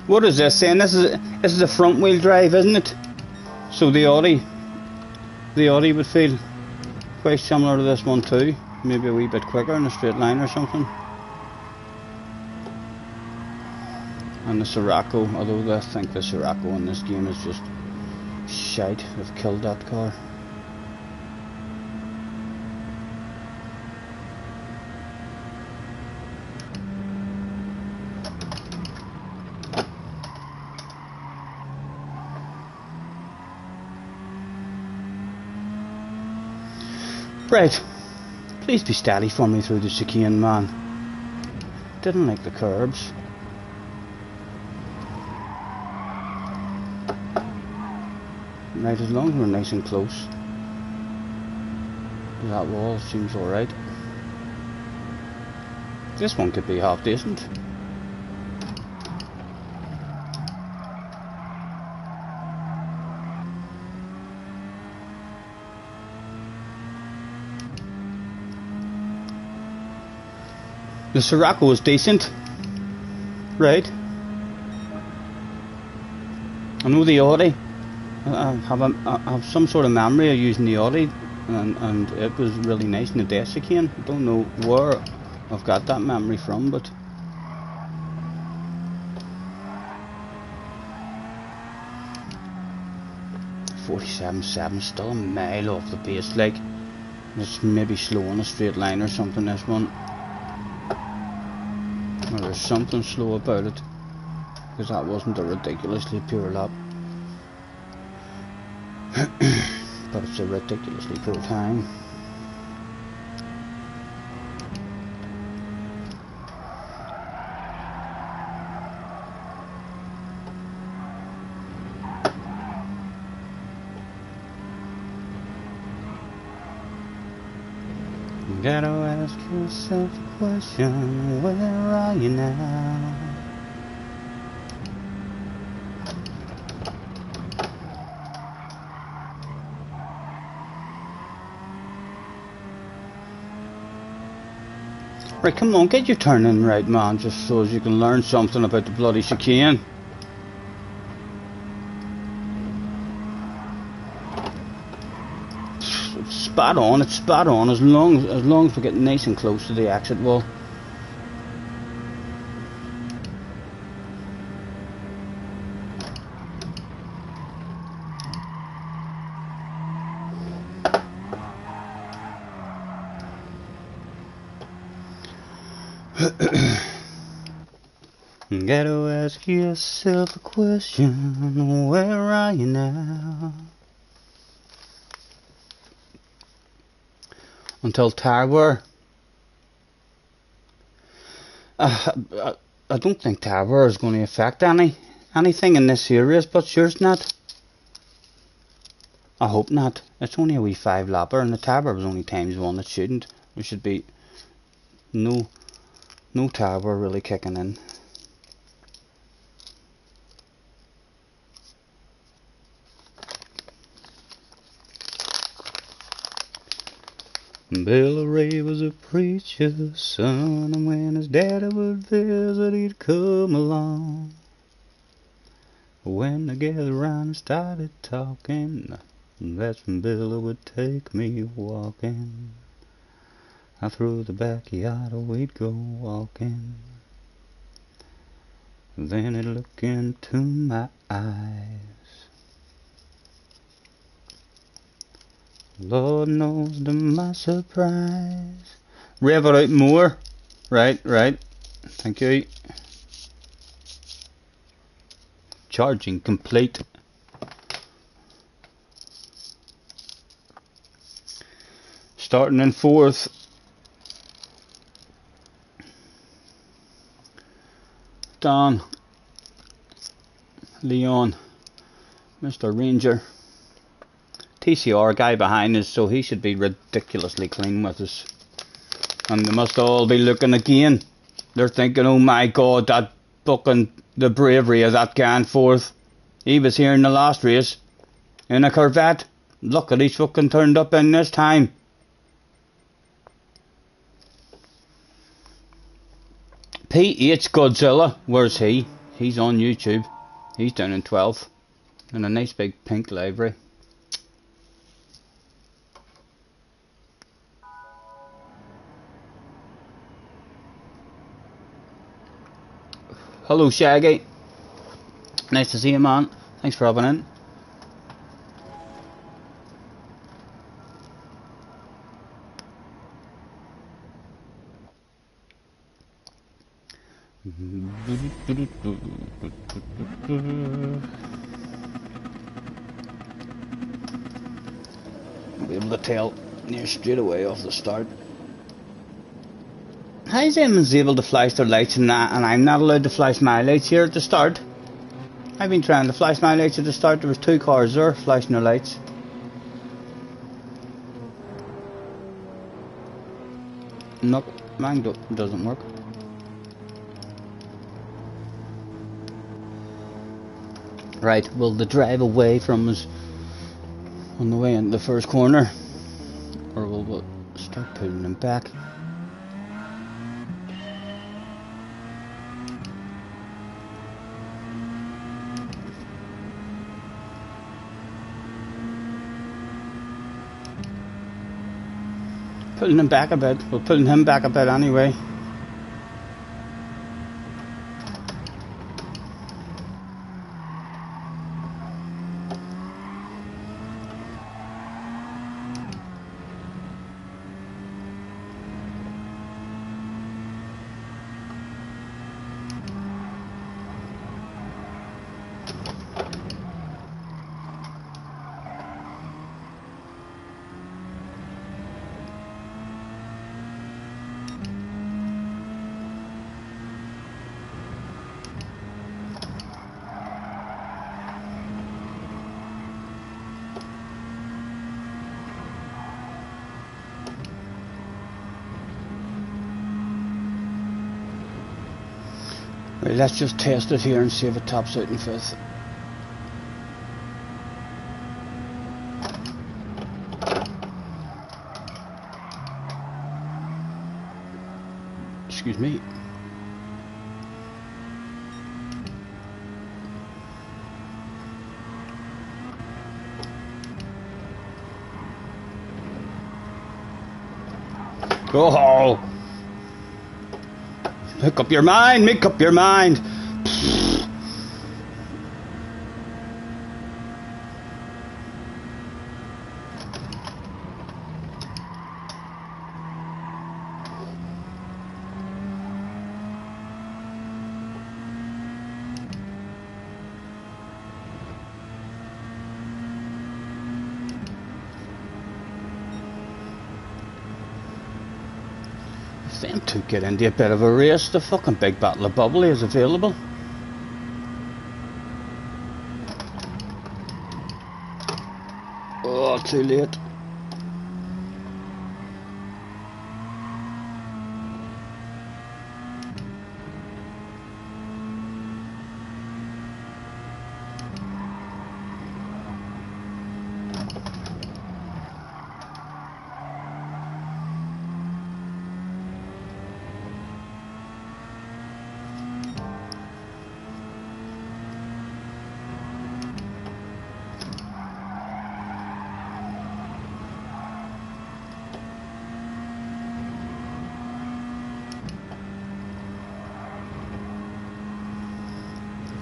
What is this saying? This is a front wheel drive, isn't it? So the Audi would feel quite similar to this one too. Maybe a wee bit quicker in a straight line or something. And the Sirocco, although I think the Sirocco in this game is just shite. They've killed that car. Right, please be steady for me through the chicane, man. Didn't like the curbs. Right, as long as we're nice and close. That wall seems alright. This one could be half decent. The Sirocco is decent, right? I know the Audi. I have some sort of memory of using the Audi, and it was really nice in the death chicane. I don't know where I've got that memory from, but 47.7, still a mile off the pace. Like it's maybe slow on a straight line or something. This one. Well, there's something slow about it, because that wasn't a ridiculously pure lap. But it's a ridiculously poor time. You gotta ask yourself a question, where are you now? Right, come on, get your turn in right, man, just so as you can learn something about the bloody chicane. It's spot on, as long as we get nice and close to the exit wall. Gotta ask yourself a question, where are you now? Until Tower. I don't think Tower is going to affect anything in this series, but sure it's not. I hope not. It's only a wee 5 lapper, and the Tower was only ×1. It shouldn't. There should be no Tower really kicking in. Billy Ray was a preacher's son, and when his daddy would visit, he'd come along. When they gathered round and started talking, that's when Billy would take me walking. Out through the backyard we'd go walking. Then he'd look into my eyes. Lord knows to my surprise. Rev it out more. Right. Thank you. Charging complete. Starting in fourth. Don. Leon. Mr. Ranger. TCR guy behind us, so he should be ridiculously clean with us. And they must all be looking again. They're thinking, oh my god, that fucking, the bravery of that guy in fourth. He was here in the last race, in a Corvette. Look at, he's fucking turned up in this time. PH Godzilla, where's he? He's on YouTube. He's down in 12th. In a nice big pink livery. Hello Shaggy. Nice to see you, man. Thanks for hopping in. I'll be able to tell near straight away off the start. How's Emmons able to flash their lights and that, and I'm not allowed to flash my lights here at the start? I've been trying to flash my lights at the start. There was 2 cars there flashing their lights. Nope, mine doesn't work. Right, will they drive away from us on the way into the first corner? Or will we start pulling them back? Pulling him back a bit. We're pulling him back a bit anyway. Right, let's just test it here and see if it tops out in 5th. Excuse me. Oh! Make up your mind, make up your mind. Them two get into a bit of a race. The fucking big battle of bubbly is available. Oh, too late.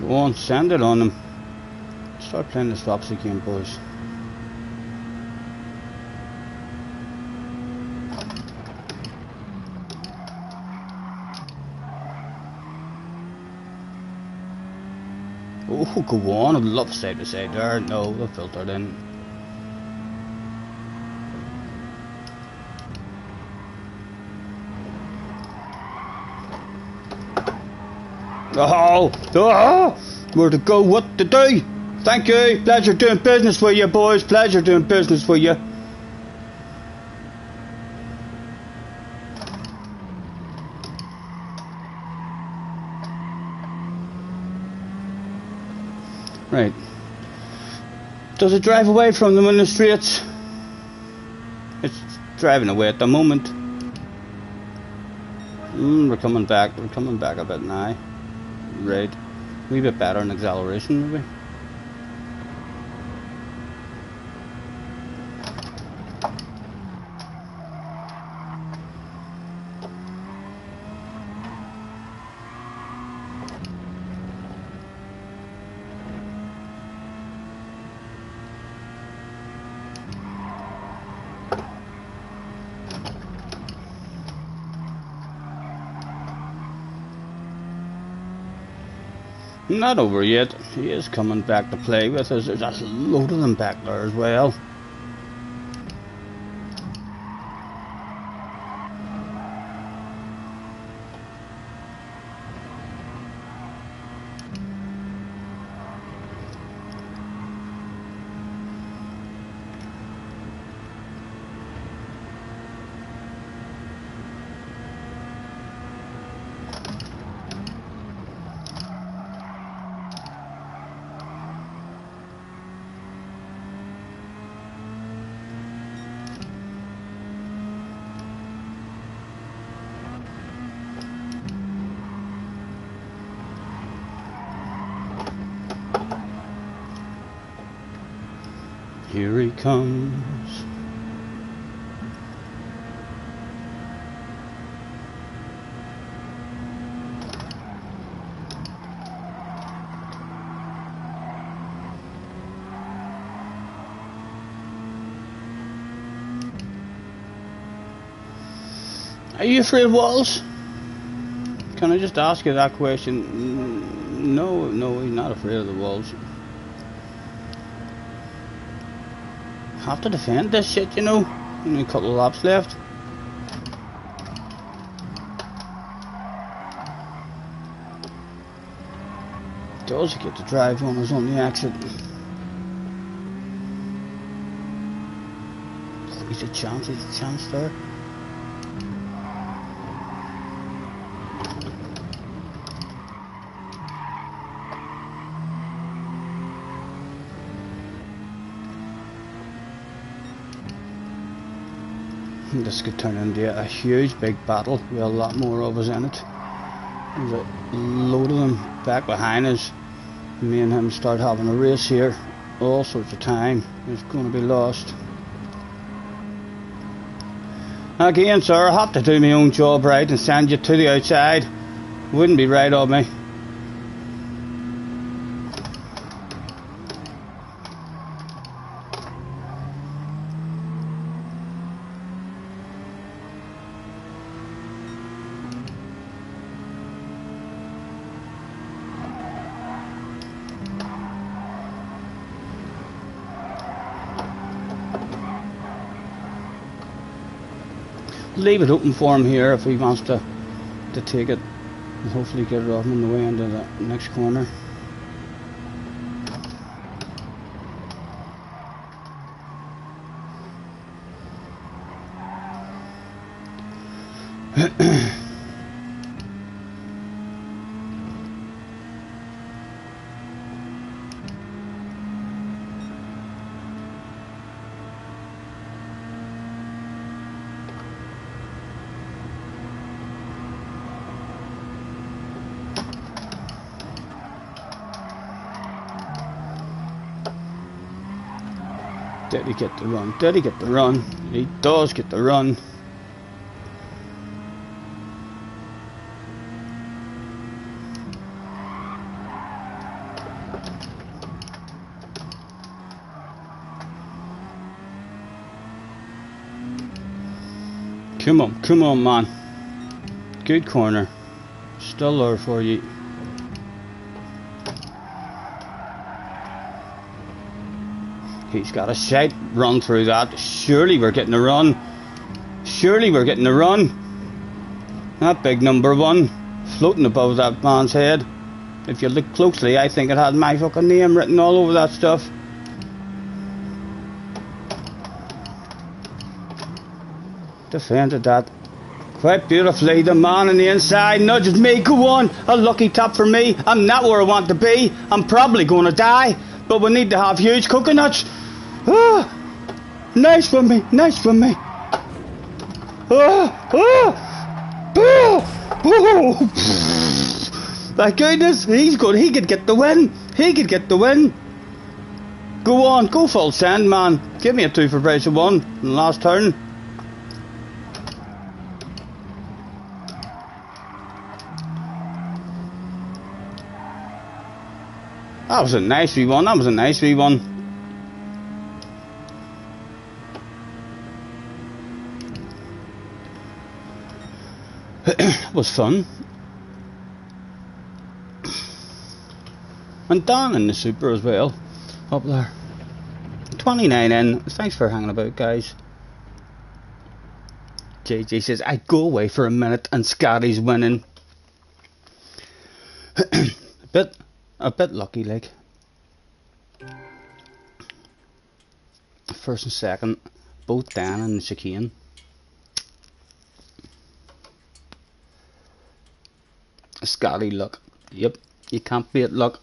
Go on, send it on them. Start playing the stops again, boys. Oh, go on, I'd love side to side there. No, they're filtered in. Oh, oh, where to go, what to do? Thank you, pleasure doing business for you, boys. Pleasure doing business for you. Right. Does it drive away from them in the streets? It's driving away at the moment. We're coming back. We're coming back a bit now. Right. A wee bit better in acceleration, maybe. Not over yet. He is coming back to play with us. There's a load of them back there as well. Here he comes. Are you afraid of walls? Can I just ask you that question? No, he's not afraid of the walls. Have to defend this shit, you know. Only a couple of laps left. Does he get to drive on us on the exit? He's a chance there. This could turn into a huge big battle with a lot more of us in it. There's a load of them back behind us. Me and him start having a race here. All sorts of time is going to be lost. Again, sir, I have to do my own job right and send you to the outside. Wouldn't be right of me. Leave it open for him here if he wants to take it and hopefully get it off him on the way into the next corner. Did he get the run? Did he get the run? He does get the run. Come on, man. Good corner. Still there for you. He's got a shite run through that. Surely we're getting a run. Surely we're getting a run. That big number 1 floating above that man's head. If you look closely, I think it had my fucking name written all over that stuff. Defended that quite beautifully. The man on the inside nudges me. Go on, a lucky tap for me. I'm not where I want to be. I'm probably going to die, but we need to have huge coconuts. Ah, nice for me, nice for me. My goodness, he's good. He could get the win. He could get the win. Go on, go full send, man. Give me a 2 for price of 1 in the last turn. That was a nice wee one. That was a nice wee one. It was fun. And Dan in the super as well. Up there. 29 in. Thanks for hanging about, guys. JJ says, I'd go away for a minute and Scotty's winning. A bit lucky, like. First and second, both Dan and Chicane. Scotty luck. Yep, you can't beat luck.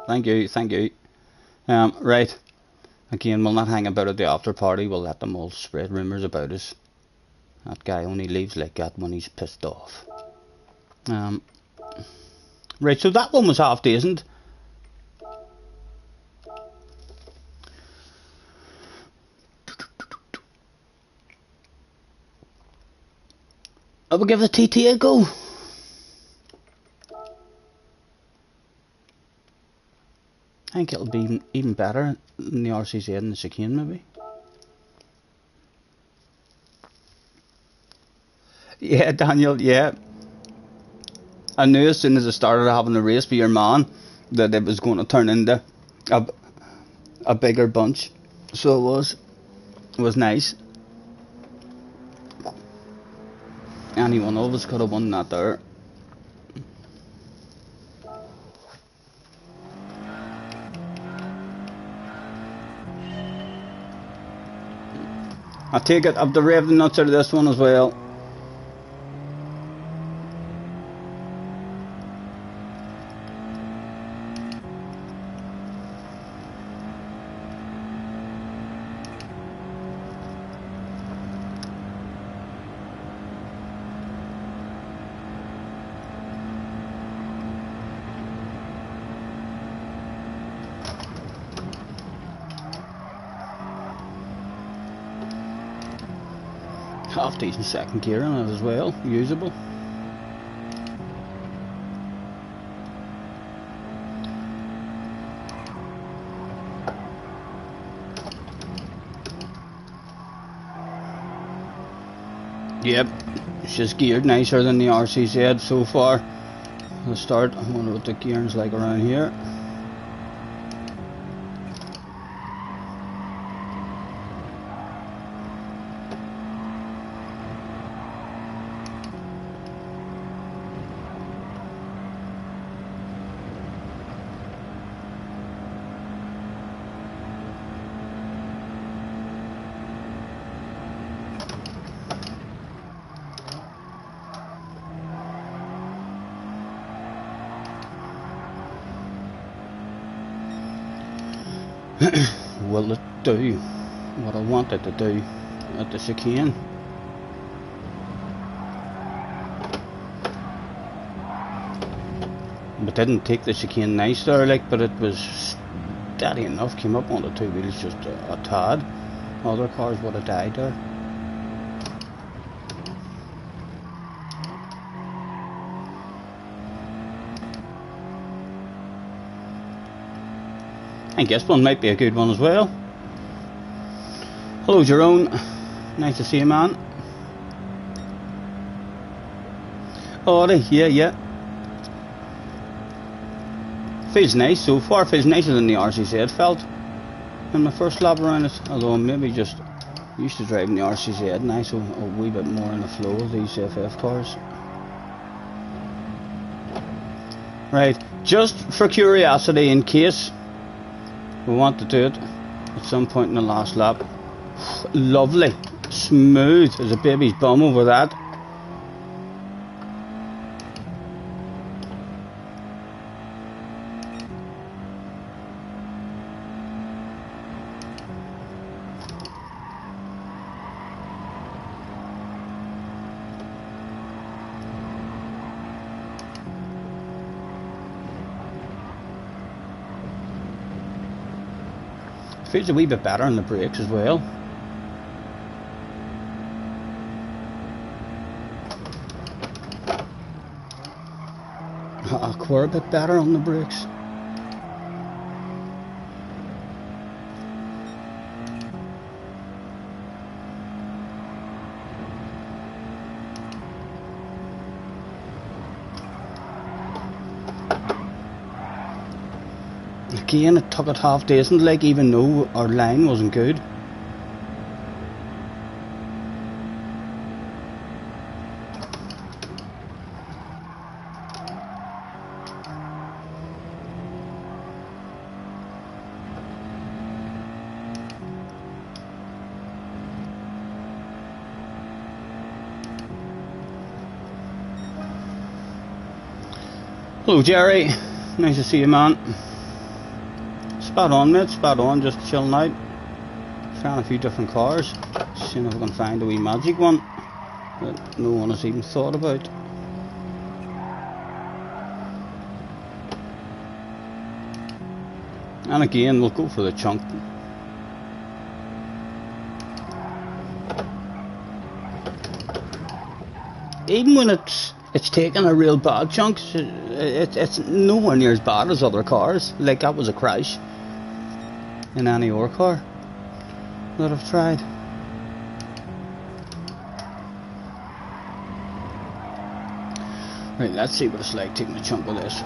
Thank you, thank you. Right. Again, we'll not hang about at the after party. We'll let them all spread rumours about us. That guy only leaves like that when he's pissed off. Right, so that one was half decent. I will give the TT a go. I think it'll be even better than the RCZ and the Chicane, maybe. Yeah, Daniel, yeah. I knew as soon as I started having a race with your man that it was going to turn into a bigger bunch. So it was. It was nice. Any one of us could have won that there. I take it, I've derived the nuts out of this one as well. Half decent second gear in it as well, usable. Yep, she's geared nicer than the RCZ so far. Let's start. I wonder what the gearing's like around here. Will it do what I wanted to do at the Chicane? But didn't take the Chicane nice there, like, but it was steady enough. Came up on the two wheels just a tad. Other cars would have died there. think this one might be a good one as well. Hello Jerome, nice to see you, man. Oh, yeah. Feels nice so far, feels nicer than the RCZ felt in my first lap around it, although I'm maybe just used to driving the RCZ now, so a wee bit more in the flow of these FF cars. Right, just for curiosity, in case we want to do it at some point in the last lap. Lovely, smooth as a baby's bum over that. Feels a wee bit better on the brakes as well. Quite a bit better on the brakes. Again, it took it half decent, like, even though our line wasn't good. Hello Jerry, nice to see you, man. Spot on, mate, spot on, just chilling out. Trying a few different cars, seeing if I can find a wee magic one that no one has even thought about. And again, we'll go for the chunk. Even when it's taken a real bad chunk, it's nowhere near as bad as other cars. Like, that was a crash in any other car that I've tried. Right, let's see what it's like taking a chunk of this.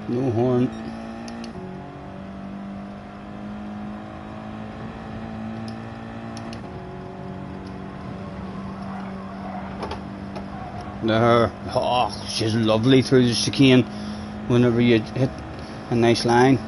No horn. There. Oh, she's lovely through the chicane whenever you hit a nice line.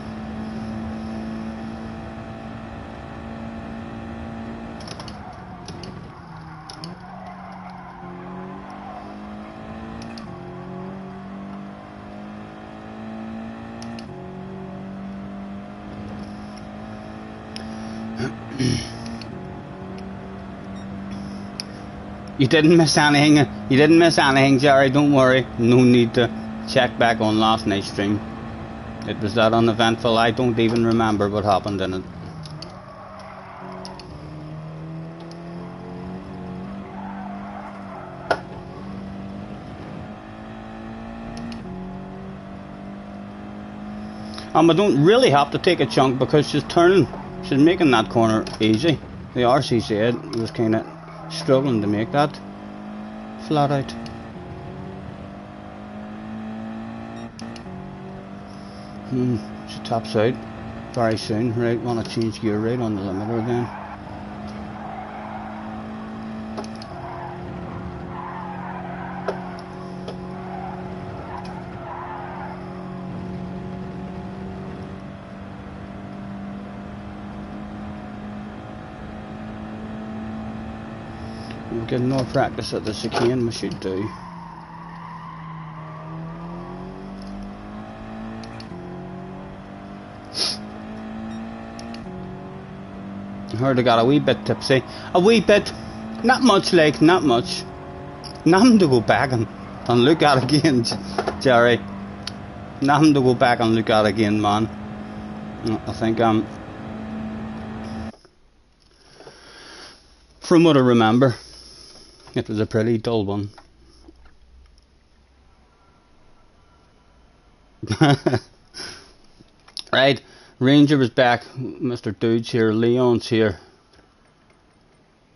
You didn't miss anything. You didn't miss anything, Jerry. Don't worry. No need to check back on last night's stream. It was that uneventful. I don't even remember what happened in it. I don't really have to take a chunk because she's turning. She's making that corner easy. The RCZ was kind of struggling to make that flat out. She tops out very soon. Right, want to change gear right on the limiter again. We'll get more practice at the chicane, we should do. I heard I got a wee bit tipsy. A wee bit. Not much, like, not much. Nothing to go back and and look at again, Jerry. Nothing to go back and look at again, man. I think from what I remember, it was a pretty dull one. Right, Ranger is back. Mr. Dude's here. Leon's here.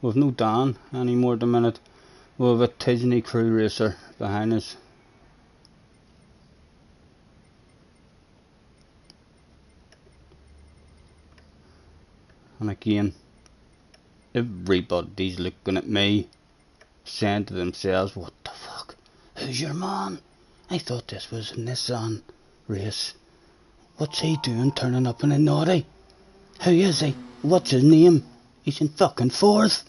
We've no Dan anymore at the minute. We have a Tisney crew racer behind us. And again, everybody's looking at me, saying to themselves, what the fuck? Who's your man? I thought this was a Nissan race. What's he doing turning up in a naughty? Who is he? What's his name? He's in fucking fourth.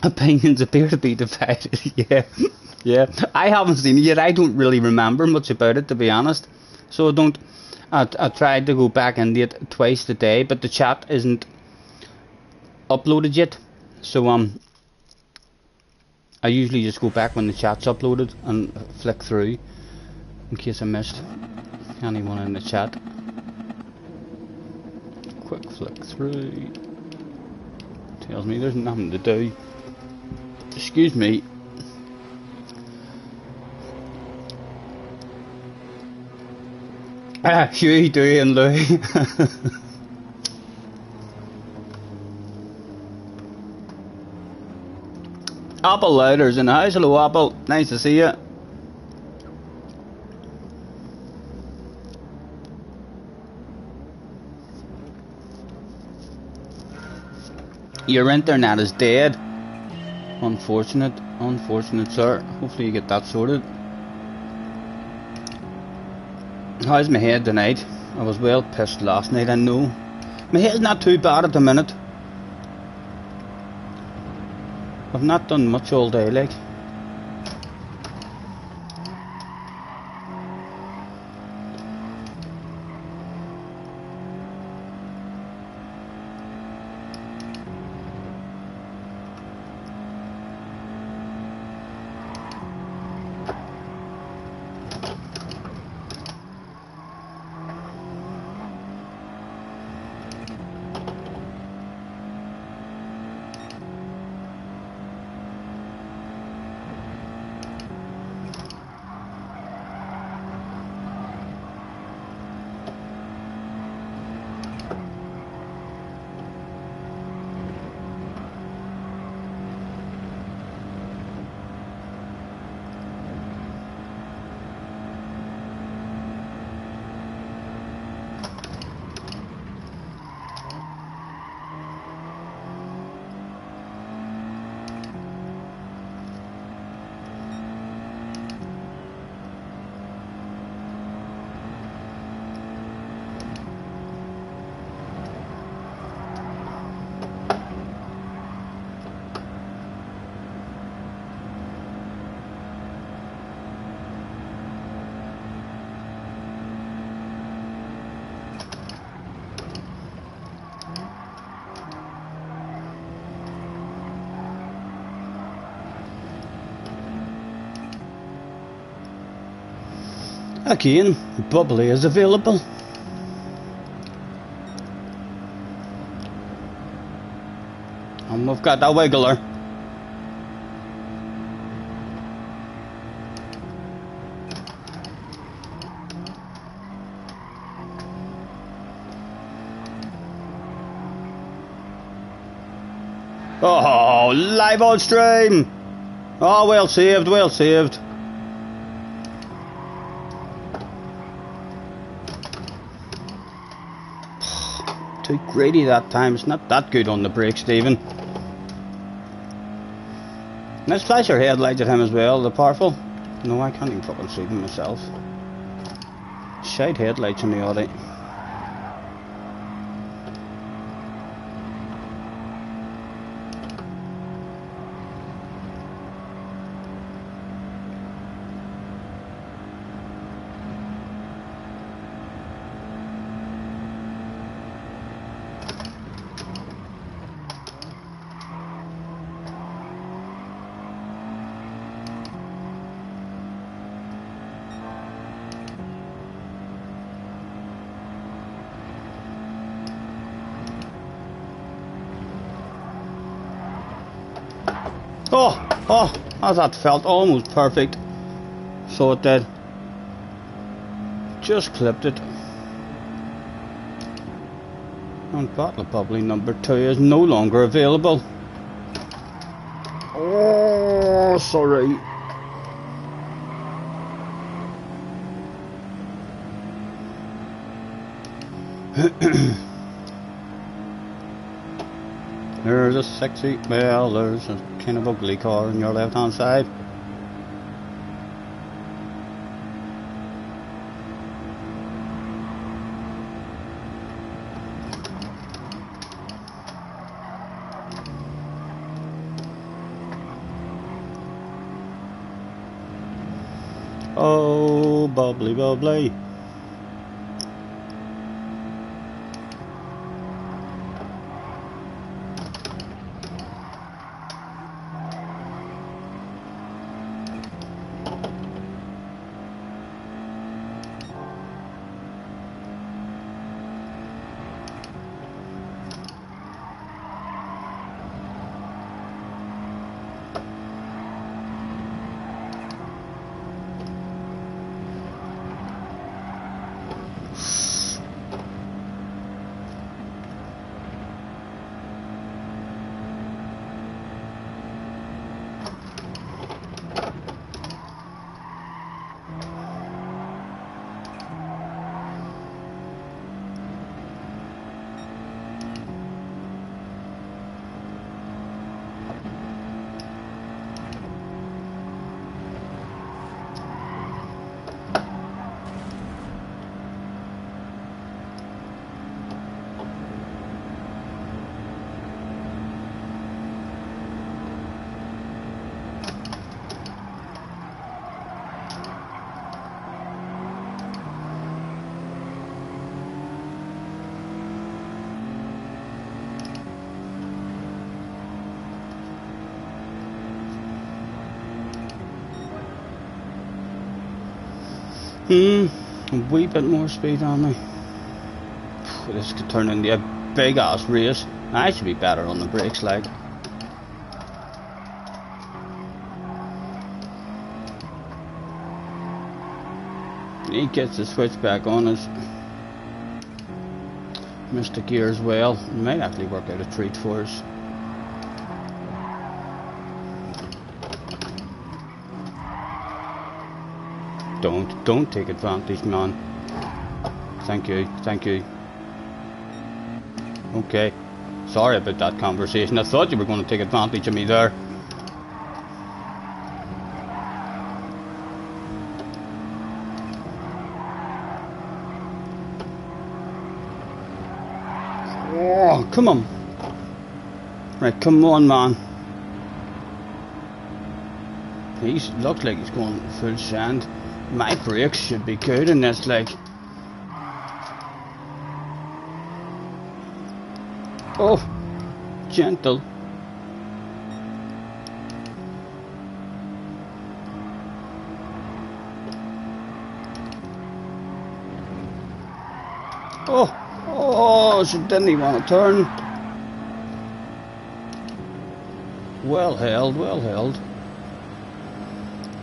Opinions appear to be divided. Yeah. I haven't seen it yet. I don't really remember much about it, to be honest. So I tried to go back and it twice today, but the chat isn't uploaded yet. So I usually just go back when the chat's uploaded and flick through in case I missed anyone in the chat. Quick flick through. Tells me there's nothing to do. Excuse me. Huey, Dewey and Louie. Apple Louders in the house. Hello Apple, nice to see you. Your internet is dead. Unfortunate sir. Hopefully you get that sorted. How's my head tonight? I was well pissed last night, I know. My head's not too bad at the minute. I've not done much all day, like. Again, bubbly is available. And we've got a wiggler. Oh, live on stream! Oh, well saved, well saved. Too greedy that time. It's not that good on the brakes, Stephen. Let's flash our headlights at him as well. The powerful. No, I can't even fucking see them myself. Shite headlights on the Audi. Oh, that felt almost perfect. So it did. Just clipped it. And bottle bubbly number 2 is no longer available. Oh, sorry. There's a sexy, well, there's a kind of ugly car on your left hand side. Oh, bubbly, bubbly. A wee bit more speed on me. This could turn into a big ass race. I should be better on the brakes, like. He gets the switch back on us. Missed the gear as well. Might actually work out a treat for us. Don't take advantage, man. Thank you. Okay. Sorry about that conversation. I thought you were going to take advantage of me there. Oh, come on. Right, come on, man. He looks like he's going full sand. My brakes should be good in this, like. Oh, gentle. Oh, she didn't even want to turn. Well held.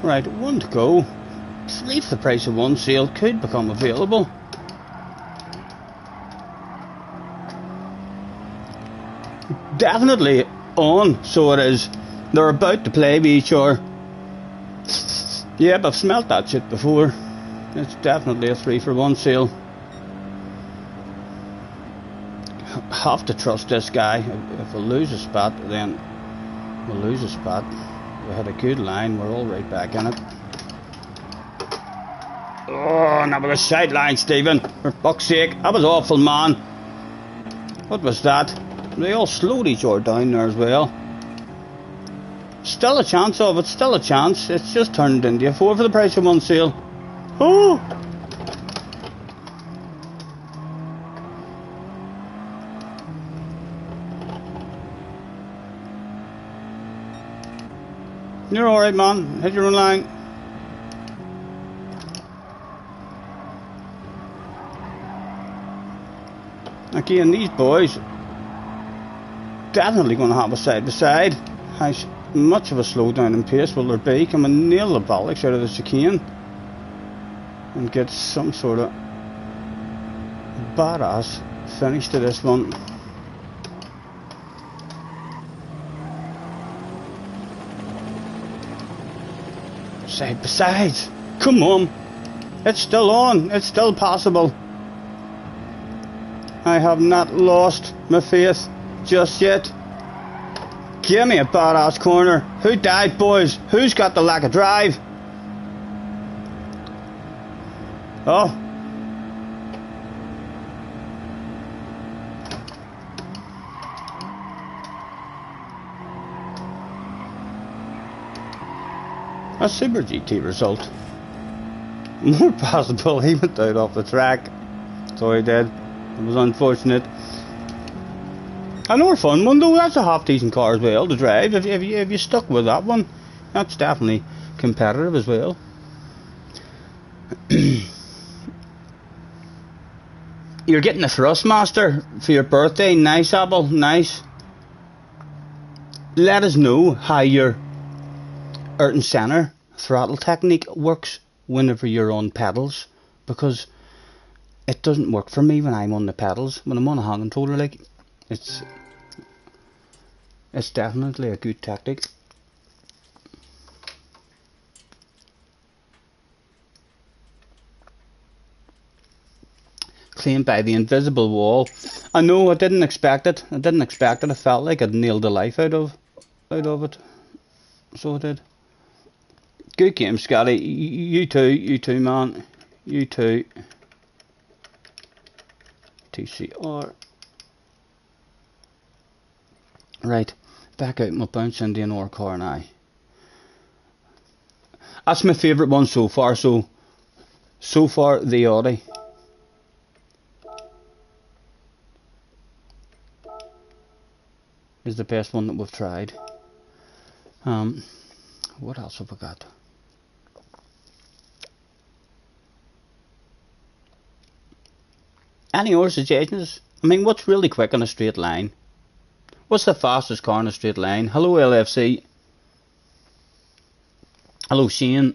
Right, 1 to go. Sleep the price of 1 sale could become available. Definitely on, so it is. They're about to play with each other. Yep, I've smelt that shit before. It's definitely a 3 for 1 sale. Have to trust this guy. If we lose a spot, then we'll lose a spot. We had a good line, we're all right back in it. Oh, now with a sideline, Stephen. For fuck's sake, that was awful, man. What was that? They all slowed each other down there as well. Still a chance of it, still a chance. It's just turned into a 4 for the price of 1 sale. Oh! You're alright, man. Hit your own line. Again, these boys definitely going to have a side by side. much of a slowdown in pace will there be? Can we nail the bollocks out of the chicane and get some sort of badass finish to this one? Besides, come on, it's still on, it's still possible. I have not lost my faith just yet. Give me a badass corner. Who died, boys? Who's got the lack of drive? Oh. A Super GT result. More possible, he went out off the track. So he did. It was unfortunate. Another fun one though, that's a half decent car as well to drive. If you stuck with that one, that's definitely competitive as well. You're getting a Thrustmaster for your birthday. Nice, Apple, nice. Let us know how your Ayrton Senna throttle technique works whenever you're on pedals, because it doesn't work for me when I'm on the pedals. When I'm on a hand controller, like, it's definitely a good tactic. Claimed by the invisible wall. I know, I didn't expect it. I felt like I'd nailed the life out of it. So I did. Good game, Scotty. You too, man. You too. TCR. Right, back out my bounce into an car now. That's my favourite one so far. So far, the Audi. Is the best one that we've tried. What else have we got? Any other suggestions? I mean, what's really quick on a straight line? What's the fastest car on a straight line? Hello, LFC. Hello, Shane.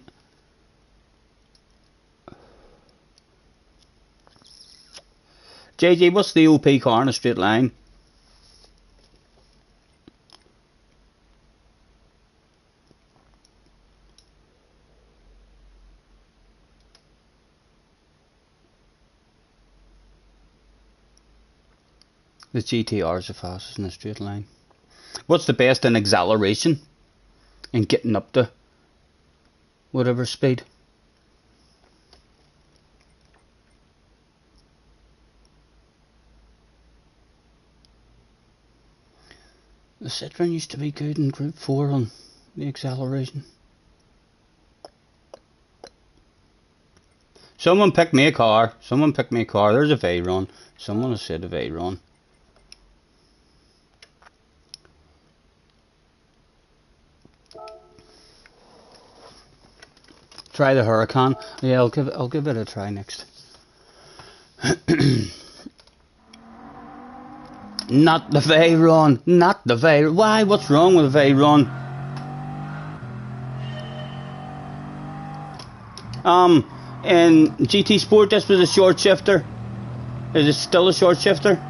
JJ, what's the OP car on a straight line? The GTR is the fastest in a straight line. What's the best in acceleration? And getting up to whatever speed? The Citroen used to be good in Group 4 on the acceleration. Someone pick me a car. There's a Veyron. Someone has said a Veyron. Try the Huracan. Yeah, I'll give it a try next. Not the Veyron. Not the Veyron. Why? What's wrong with the Veyron? In GT Sport, this was a short shifter. Is it still a short shifter?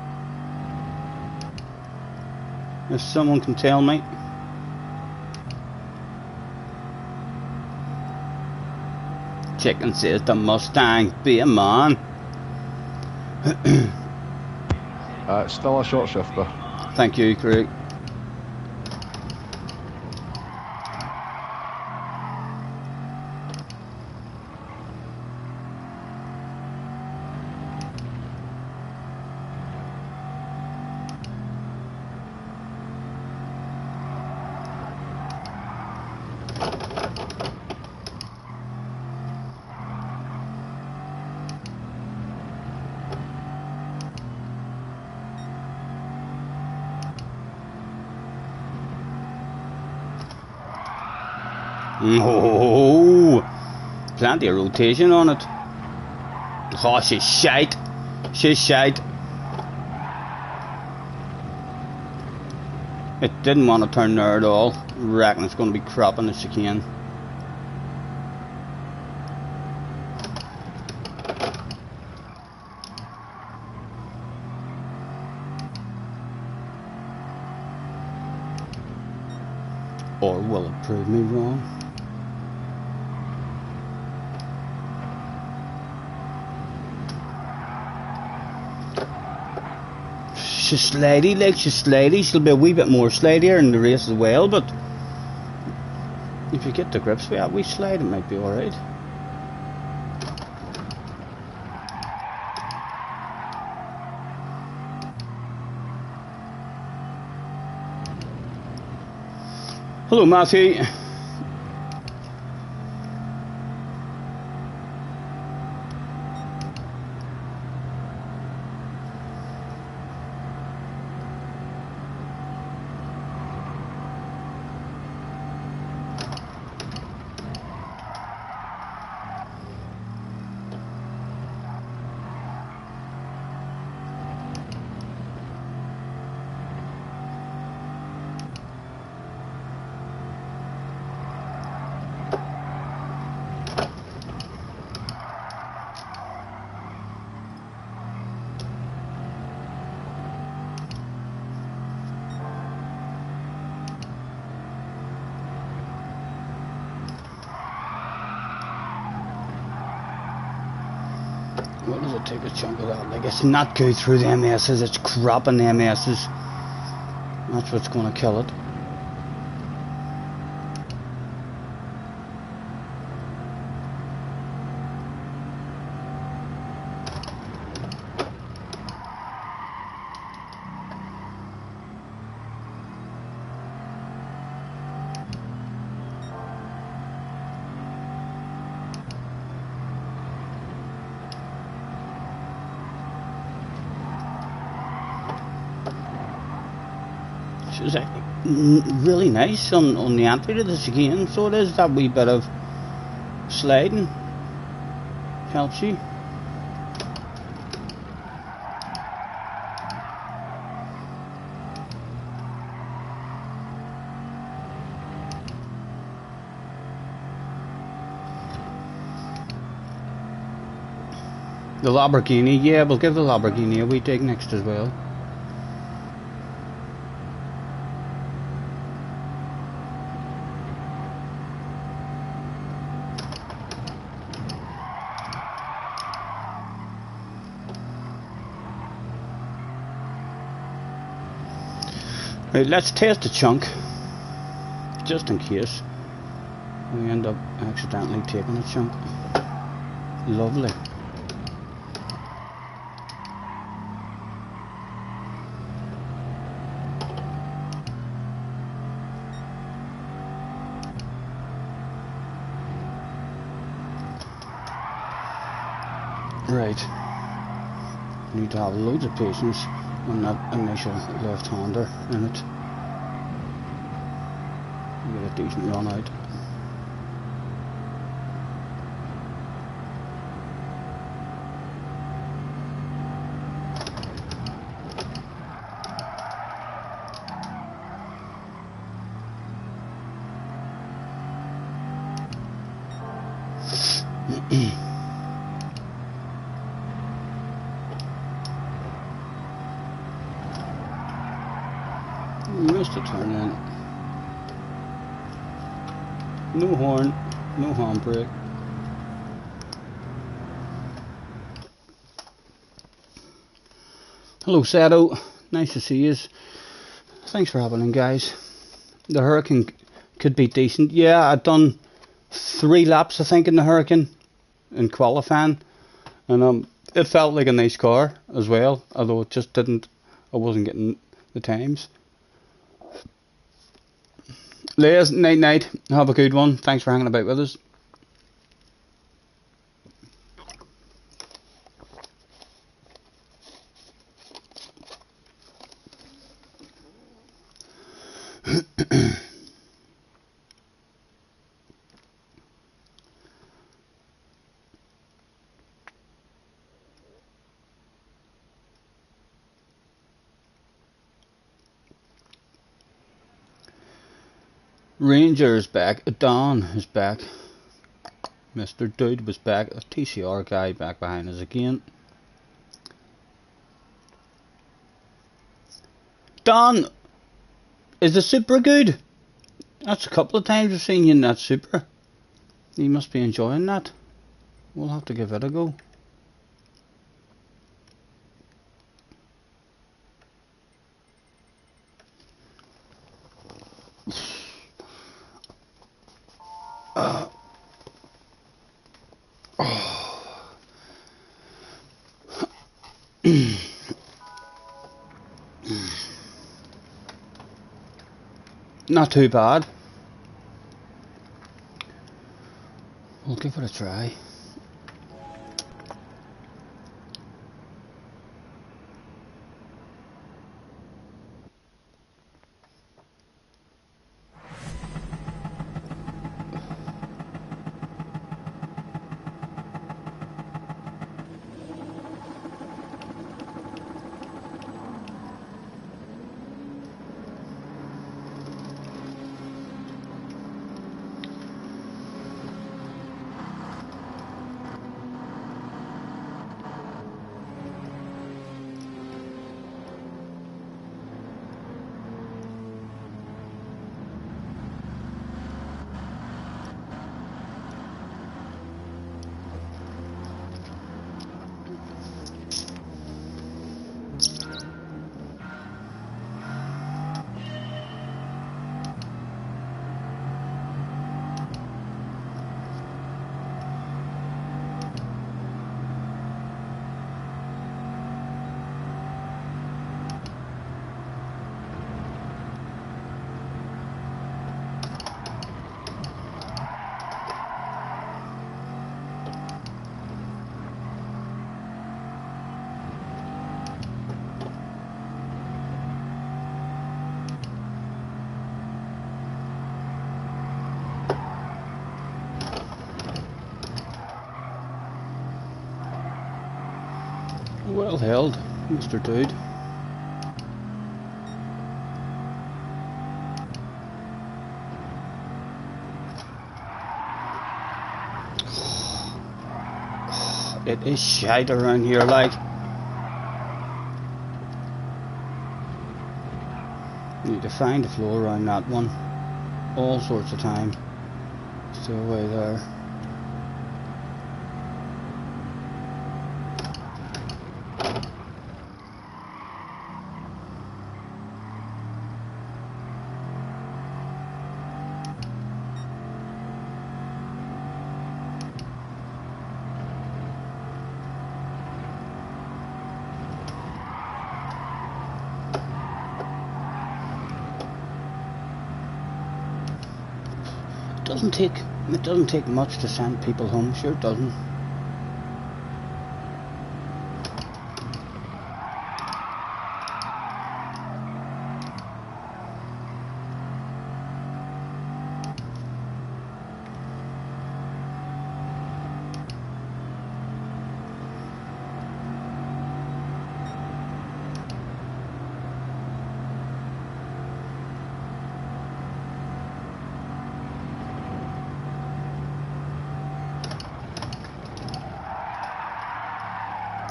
If someone can tell me. Chicken says the Mustang, be a man. It's still a short shifter. Thank you, Craig. Oh, plenty of rotation on it. Oh, she's shite. She's shite. It didn't want to turn there at all. Reckon it's going to be cropping the chicane. Or will it prove me wrong? She's slidey, like she's slidey. She'll be a wee bit more slidier in the race as well, but if you get the grips with that wee slide, it might be alright. Hello, Matthew. What does it take a chunk of that? Like, it's not good through the MSs, it's cropping the MSs. That's what's going to kill it. It's actually really nice on the entry to the chicane, so it is that wee bit of sliding helps you. The Lamborghini, yeah, we'll give the Lamborghini a wee dig next as well. Right, let's test the chunk, just in case we end up accidentally taking a chunk. Lovely. Right, need to have loads of patience on that initial left-hander in it. Get a decent run out. Missed a turn in. No horn, no handbrake. Hello Sato, nice to see you. Thanks for having in, guys. The Hurricane could be decent. Yeah, I'd done 3 laps I think in the Hurricane in qualifying, and it felt like a nice car as well, although it just didn't, I wasn't getting the times. Les, night, have a good one. Thanks for hanging about with us. Ranger is back. Don is back. Mr. Dude was back. A TCR guy back behind us again. Don, is the super good? That's a couple of times I've seen you in that super. You must be enjoying that. We'll have to give it a go. Not too bad. We'll give it a try. Well held, Mr. Dude. It is shite around here, like. Need to find the floor around that one. All sorts of time. Stay away there. It doesn't take much to send people home, sure it doesn't.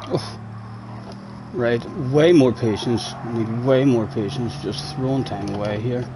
Oh, right, way more patience. Need way more patience. Just throwing time away here.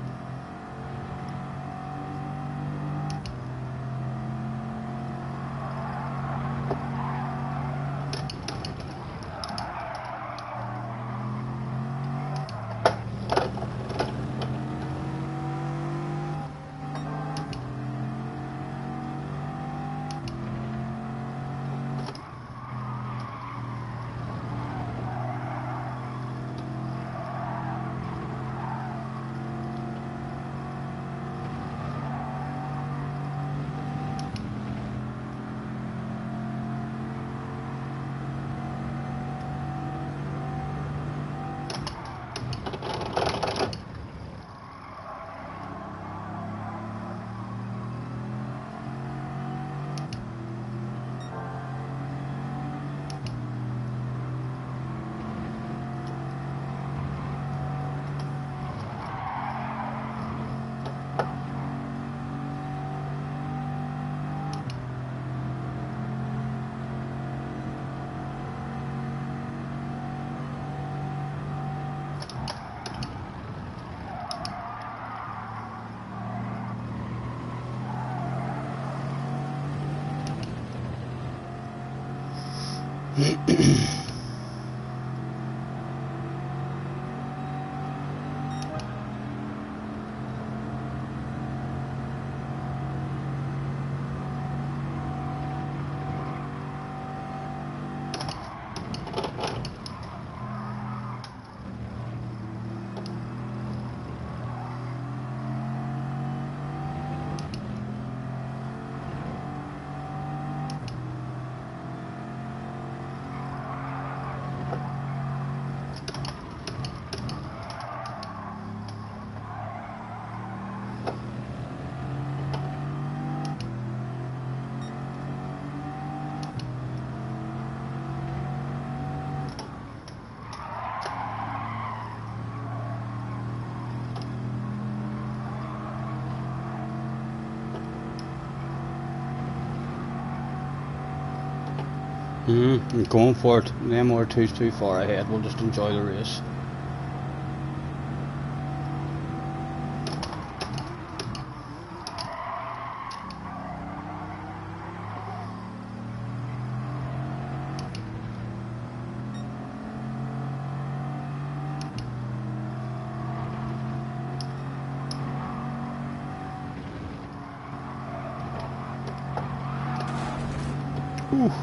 I'm going for it. The MR2's too far ahead. We'll just enjoy the race. Ooh.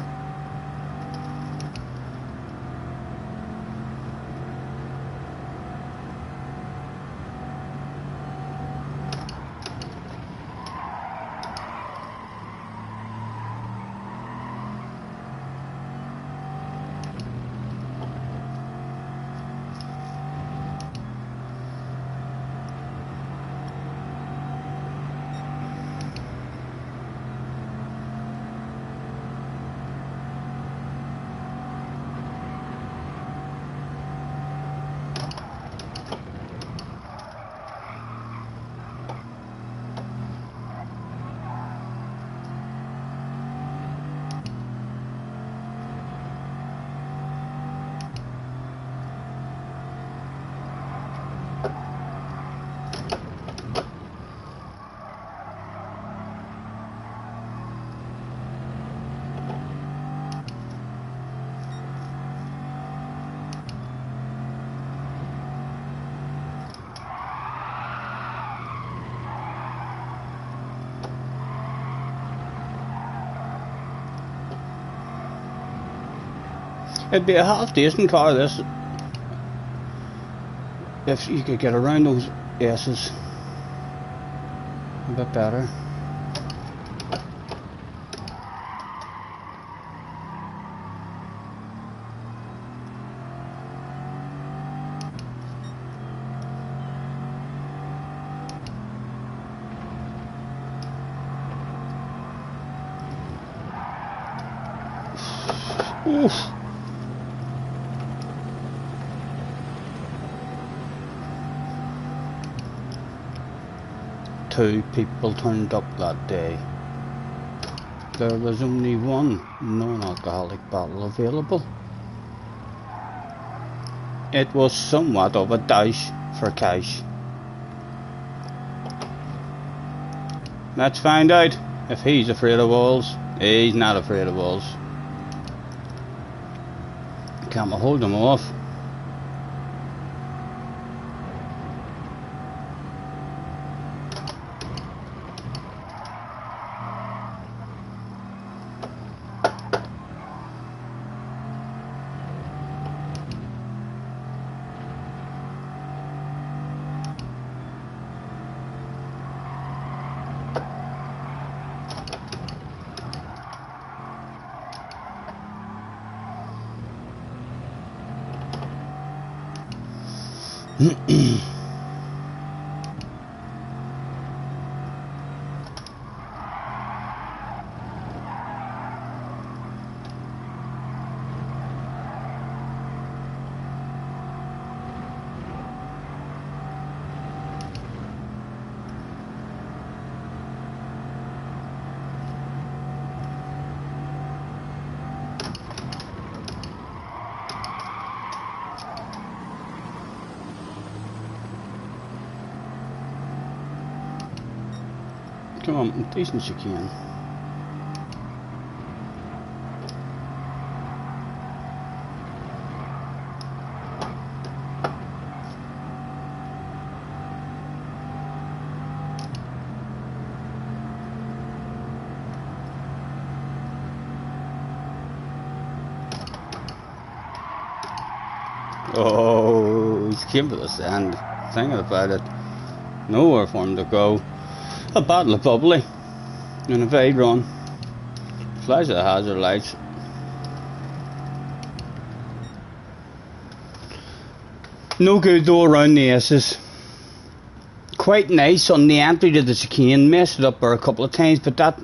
It'd be a half decent car, this, if you could get around those S's a bit better. Oof. Two people turned up that day. There was only one non-alcoholic bottle available. It was somewhat of a dash for cash. Let's find out if he's afraid of walls. He's not afraid of walls. Can't hold him off. Come on, decent as you can. Oh, he's came to the sand. Thinking about it. Nowhere for him to go. A bottle of bubbly. And a Vade run. Flash of the hazard lights. No good though around the aces. Quite nice on the entry to the chicane. Messed it up there a couple of times, but that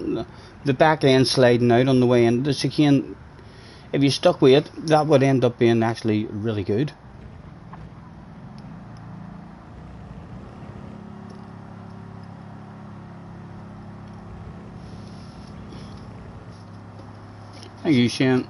the back end sliding out on the way into the chicane, if you stuck with it, that would end up being actually really good. Thank you, Shane.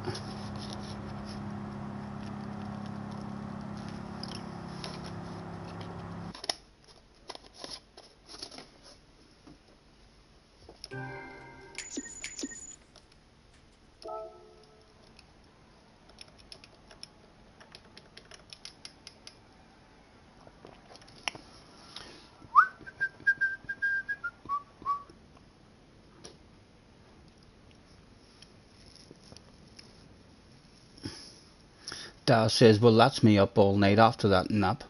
Daz says, well, that's me up all night after that nap.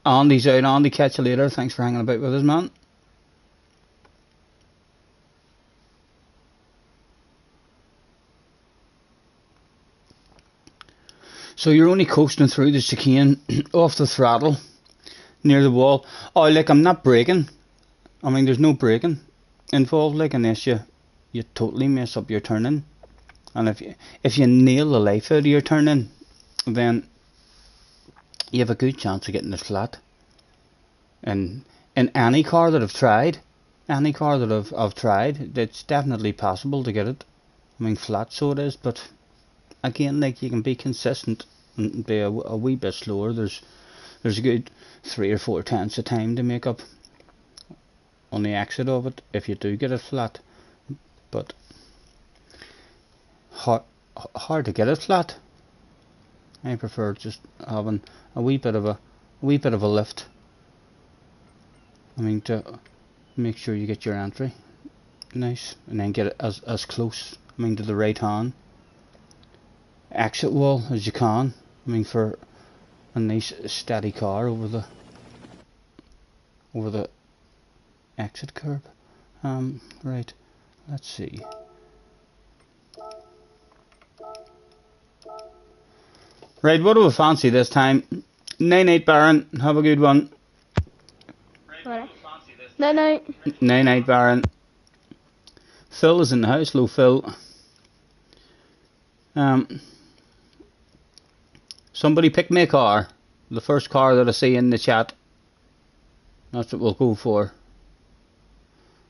Andy's out. Andy, catch you later. Thanks for hanging about with us, man. So you're only coasting through the chicane off the throttle near the wall. Oh, like, I'm not braking. I mean, there's no braking involved, like, unless you totally mess up your turning. And if you nail the life out of your turning, then you have a good chance of getting it flat. And in any car that I've tried, it's definitely possible to get it. I mean, flat, so it is, but again, like, you can be consistent and be a wee bit slower. There's a good 3 or 4 tenths of time to make up on the exit of it if you do get it flat. But hard to get it flat. I prefer just having a wee bit of a lift. I mean, to make sure you get your entry nice, and then get it as close, I mean, to the right hand exit wall as you can. I mean, for a nice steady car over the exit curb. Right, let's see. Right, what do we fancy this time? 9-8 Baron, have a good one. Right. 9-8. 9-8 Baron. Phil is in the house. Hello, Phil. Somebody pick me a car. The first car that I see in the chat. That's what we'll go for.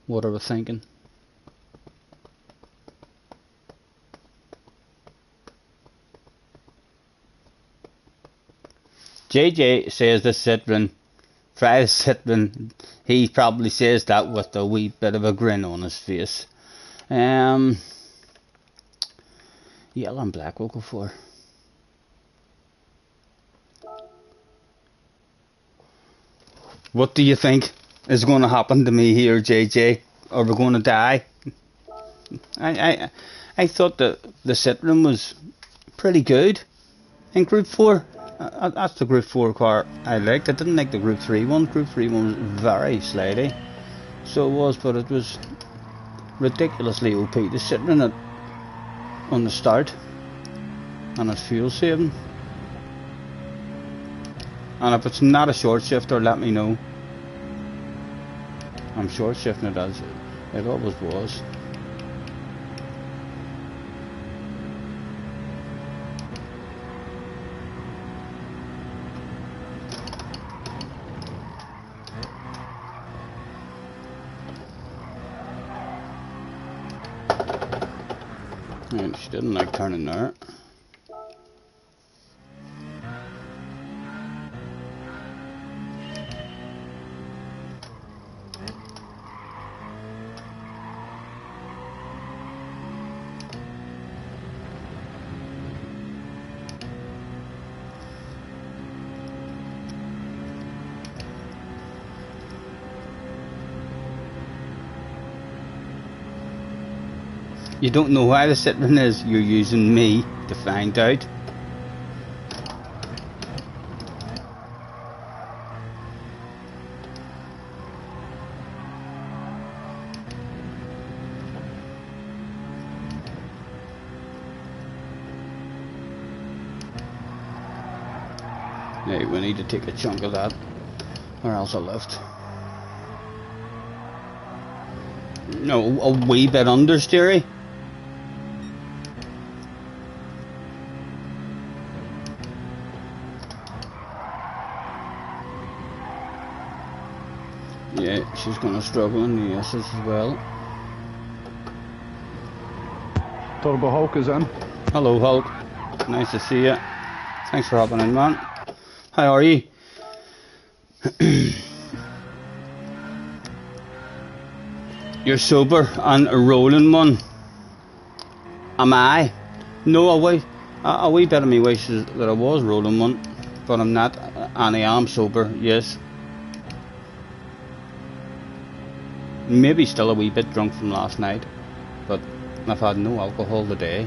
What are we thinking? JJ says the Citroen. Try the Citroen. He probably says that with a wee bit of a grin on his face. Yellow and black we'll go for. What do you think is going to happen to me here, JJ? Are we going to die? I thought the Citroen was pretty good in Group 4. That's the Group 4 car I liked. I didn't like the Group 3 one. Group 3 one was very slidey. So it was, but it was ridiculously OP. The Citroen on the start, and it's fuel saving. And if it's not a short shifter, let me know. I'm short shifting it as it always was. And she didn't like turning there. You don't know why the Citroen is, you're using me to find out. Right, we need to take a chunk of that, or else I'll lift. No, a wee bit understeery. Yeah, she's gonna struggle in the S's as well. Turbo Hulk is in. Hello, Hulk. Nice to see you. Thanks for hopping in, man. How are you? You're sober and a rolling one. Am I? No, a wee bit of me wishes that I was rolling one, but I'm not, and I am sober, yes. Maybe still a wee bit drunk from last night, but I've had no alcohol today.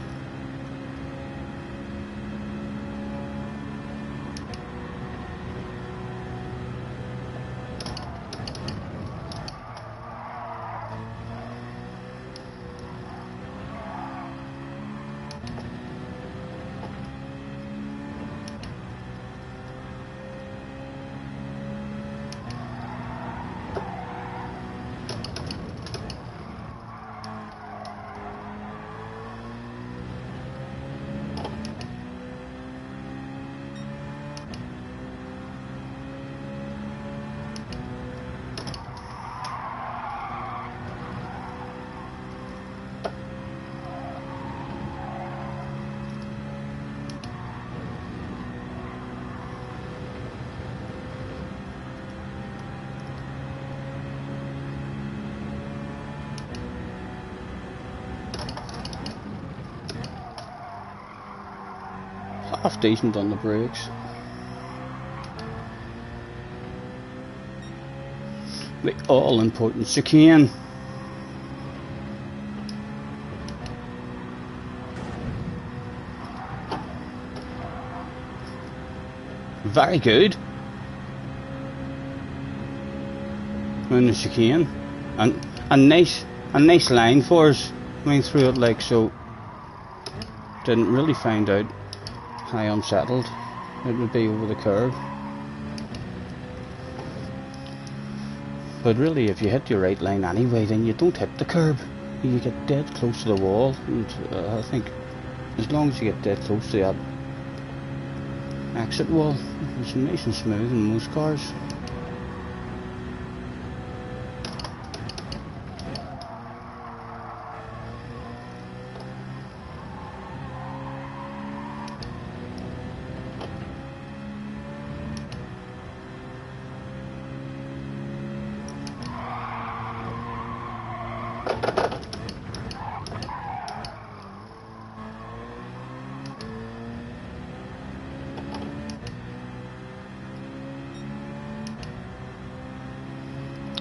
Half decent on the brakes. The all important chicane. Very good. On the chicane. And a nice line for us. Going through it like so. Didn't really find out how unsettled it would be over the curve. But really, if you hit your right line anyway, then you don't hit the curb. You get dead close to the wall. And I think as long as you get dead close to that exit wall, it's nice and smooth in most cars.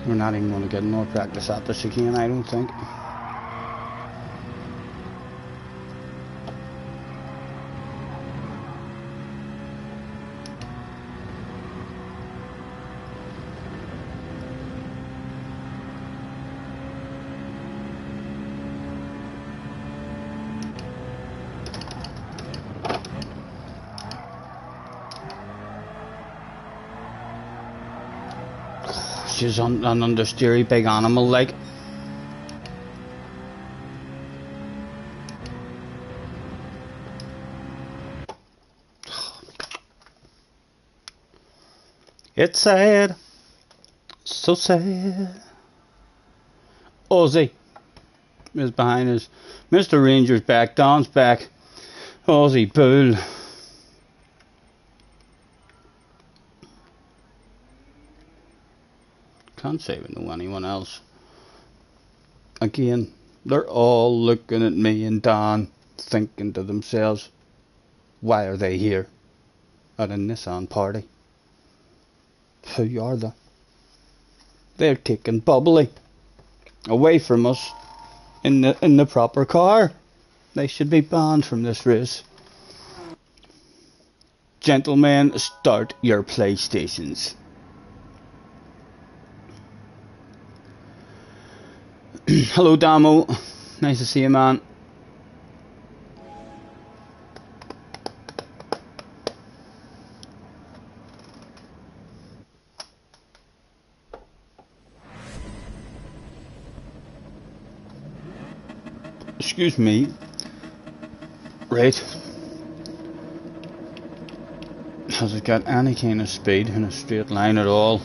We're not even going to get more practice at this again, I don't think. She's an understeery big animal like. It's sad, so sad. Ozzy is behind us. Mr. Ranger's back, Don's back. Ozzy Bull. Can't say we know anyone else. Again, they're all looking at me and Don, thinking to themselves, why are they here at a Nissan party? Who are they? They're taking Bubbly away from us in the proper car. They should be banned from this race. Gentlemen, start your PlayStations. Hello Damo, nice to see you, man. Excuse me. Right. Has it got any kind of speed in a straight line at all?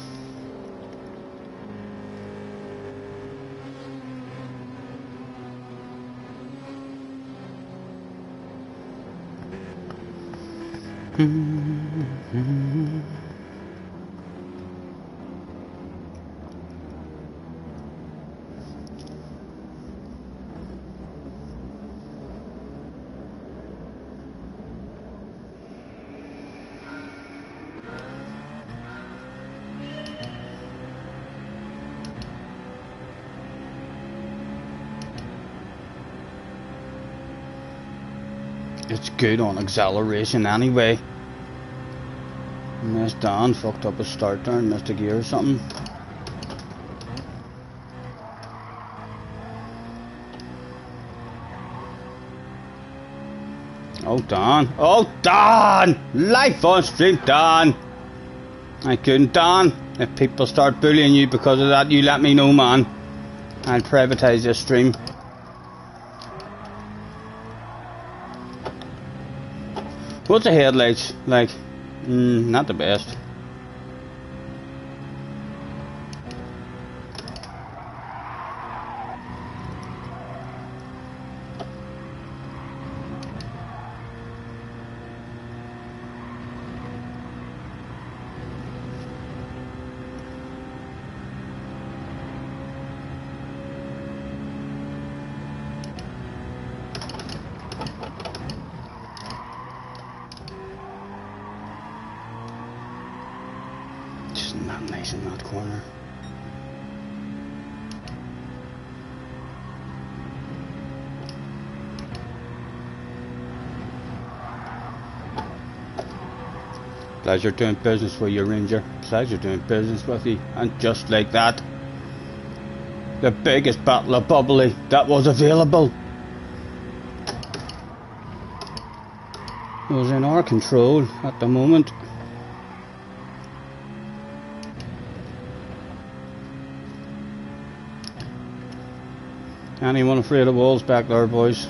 It's good on acceleration anyway. Missed Dan, fucked up a start there and missed a gear or something. Oh Dan, oh Dan! Life on stream, Dan! I couldn't, Dan. If people start bullying you because of that, you let me know, man. I'll privatise this stream. What's the headlights like? Not the best. Not nice in that corner. Pleasure doing business with you, Ranger. Pleasure doing business with you. And just like that, the biggest battle of bubbly that was available was in our control at the moment. Anyone afraid of walls back there, boys?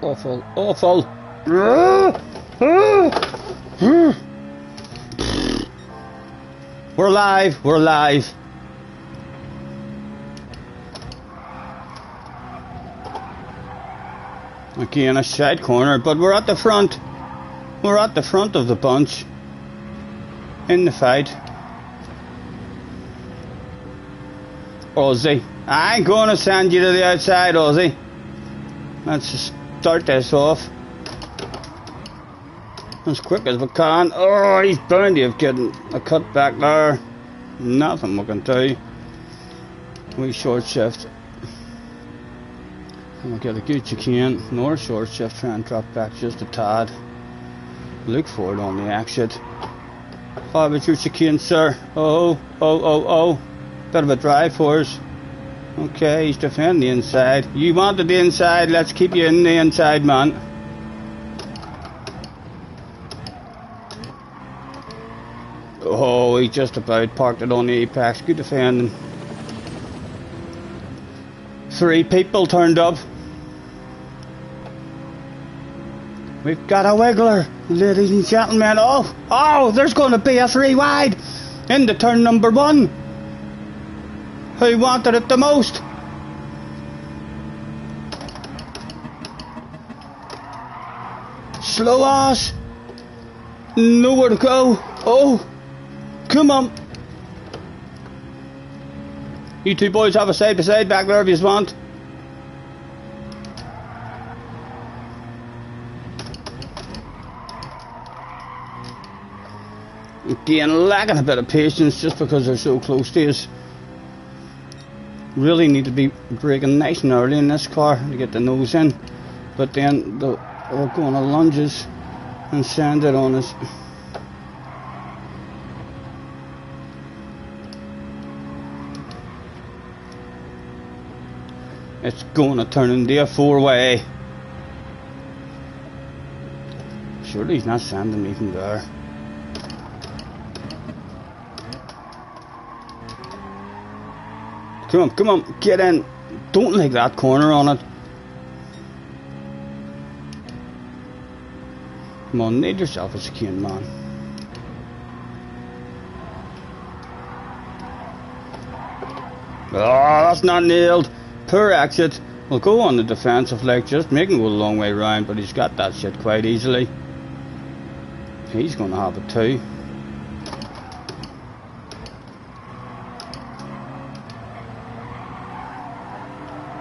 Awful, awful. We're live, we're live. Again, a side corner, but we're at the front. We're at the front of the bunch in the fight. Ozzy, I ain't going to send you to the outside, Ozzy. Let's just start this off as quick as we can. Oh, he's bound to have getting a cut back there. Nothing we can do. We short shift. And we'll get a good chicane. Nor short shift, try and drop back just a tad. Look for it on the exit. How about your chicane, sir? Oh. Bit of a drive for us. Okay, he's defending the inside. You wanted the inside, let's keep you in the inside, man. Oh, he just about parked it on the apex. Good defending. 3 people turned up. We've got a wiggler, ladies and gentlemen. Oh, there's going to be a 3 wide into turn number 1. Who wanted it the most? Slow ass. Nowhere to go. Oh, come on. You two boys have a side by side back there if you want. Again, lacking a bit of patience just because they're so close to us. really need to be braking nice and early in this car to get the nose in, but then they'll go on a lunges and send it on us. It's going to turn into a four-way. Surely he's not sending me from there. Come on, get in. Don't like that corner on it. Come on, need yourself a chicane, man. Oh, that's not nailed. Poor exit. We'll go on the defensive leg, just make him go a long way round, but he's got that shit quite easily. He's going to have it too.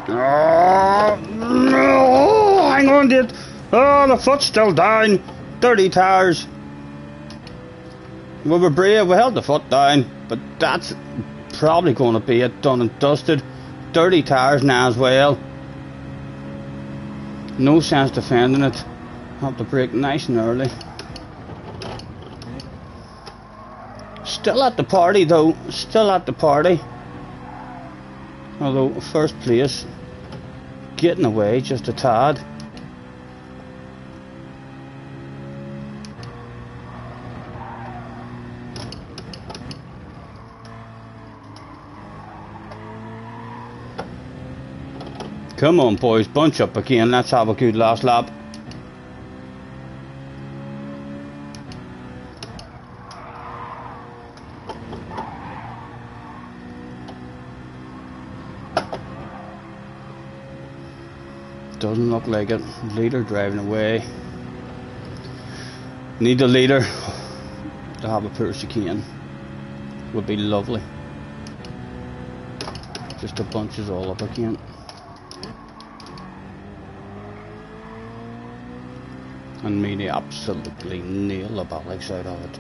Oh, no, hang on to it. Oh, the foot's still down. Dirty tires. We were brave, we held the foot down, but that's probably going to be it, done and dusted. Dirty tires now as well. No sense defending it. Have to brake nice and early. Still at the party though, still at the party. Although first place, getting away just a tad. Come on boys, bunch up again, let's have a good last lap. Doesn't look like it. Leader driving away. Need the leader to have a poor chicane. Would be lovely. Just to bunch us all up again. And me to absolutely nail the backside of it.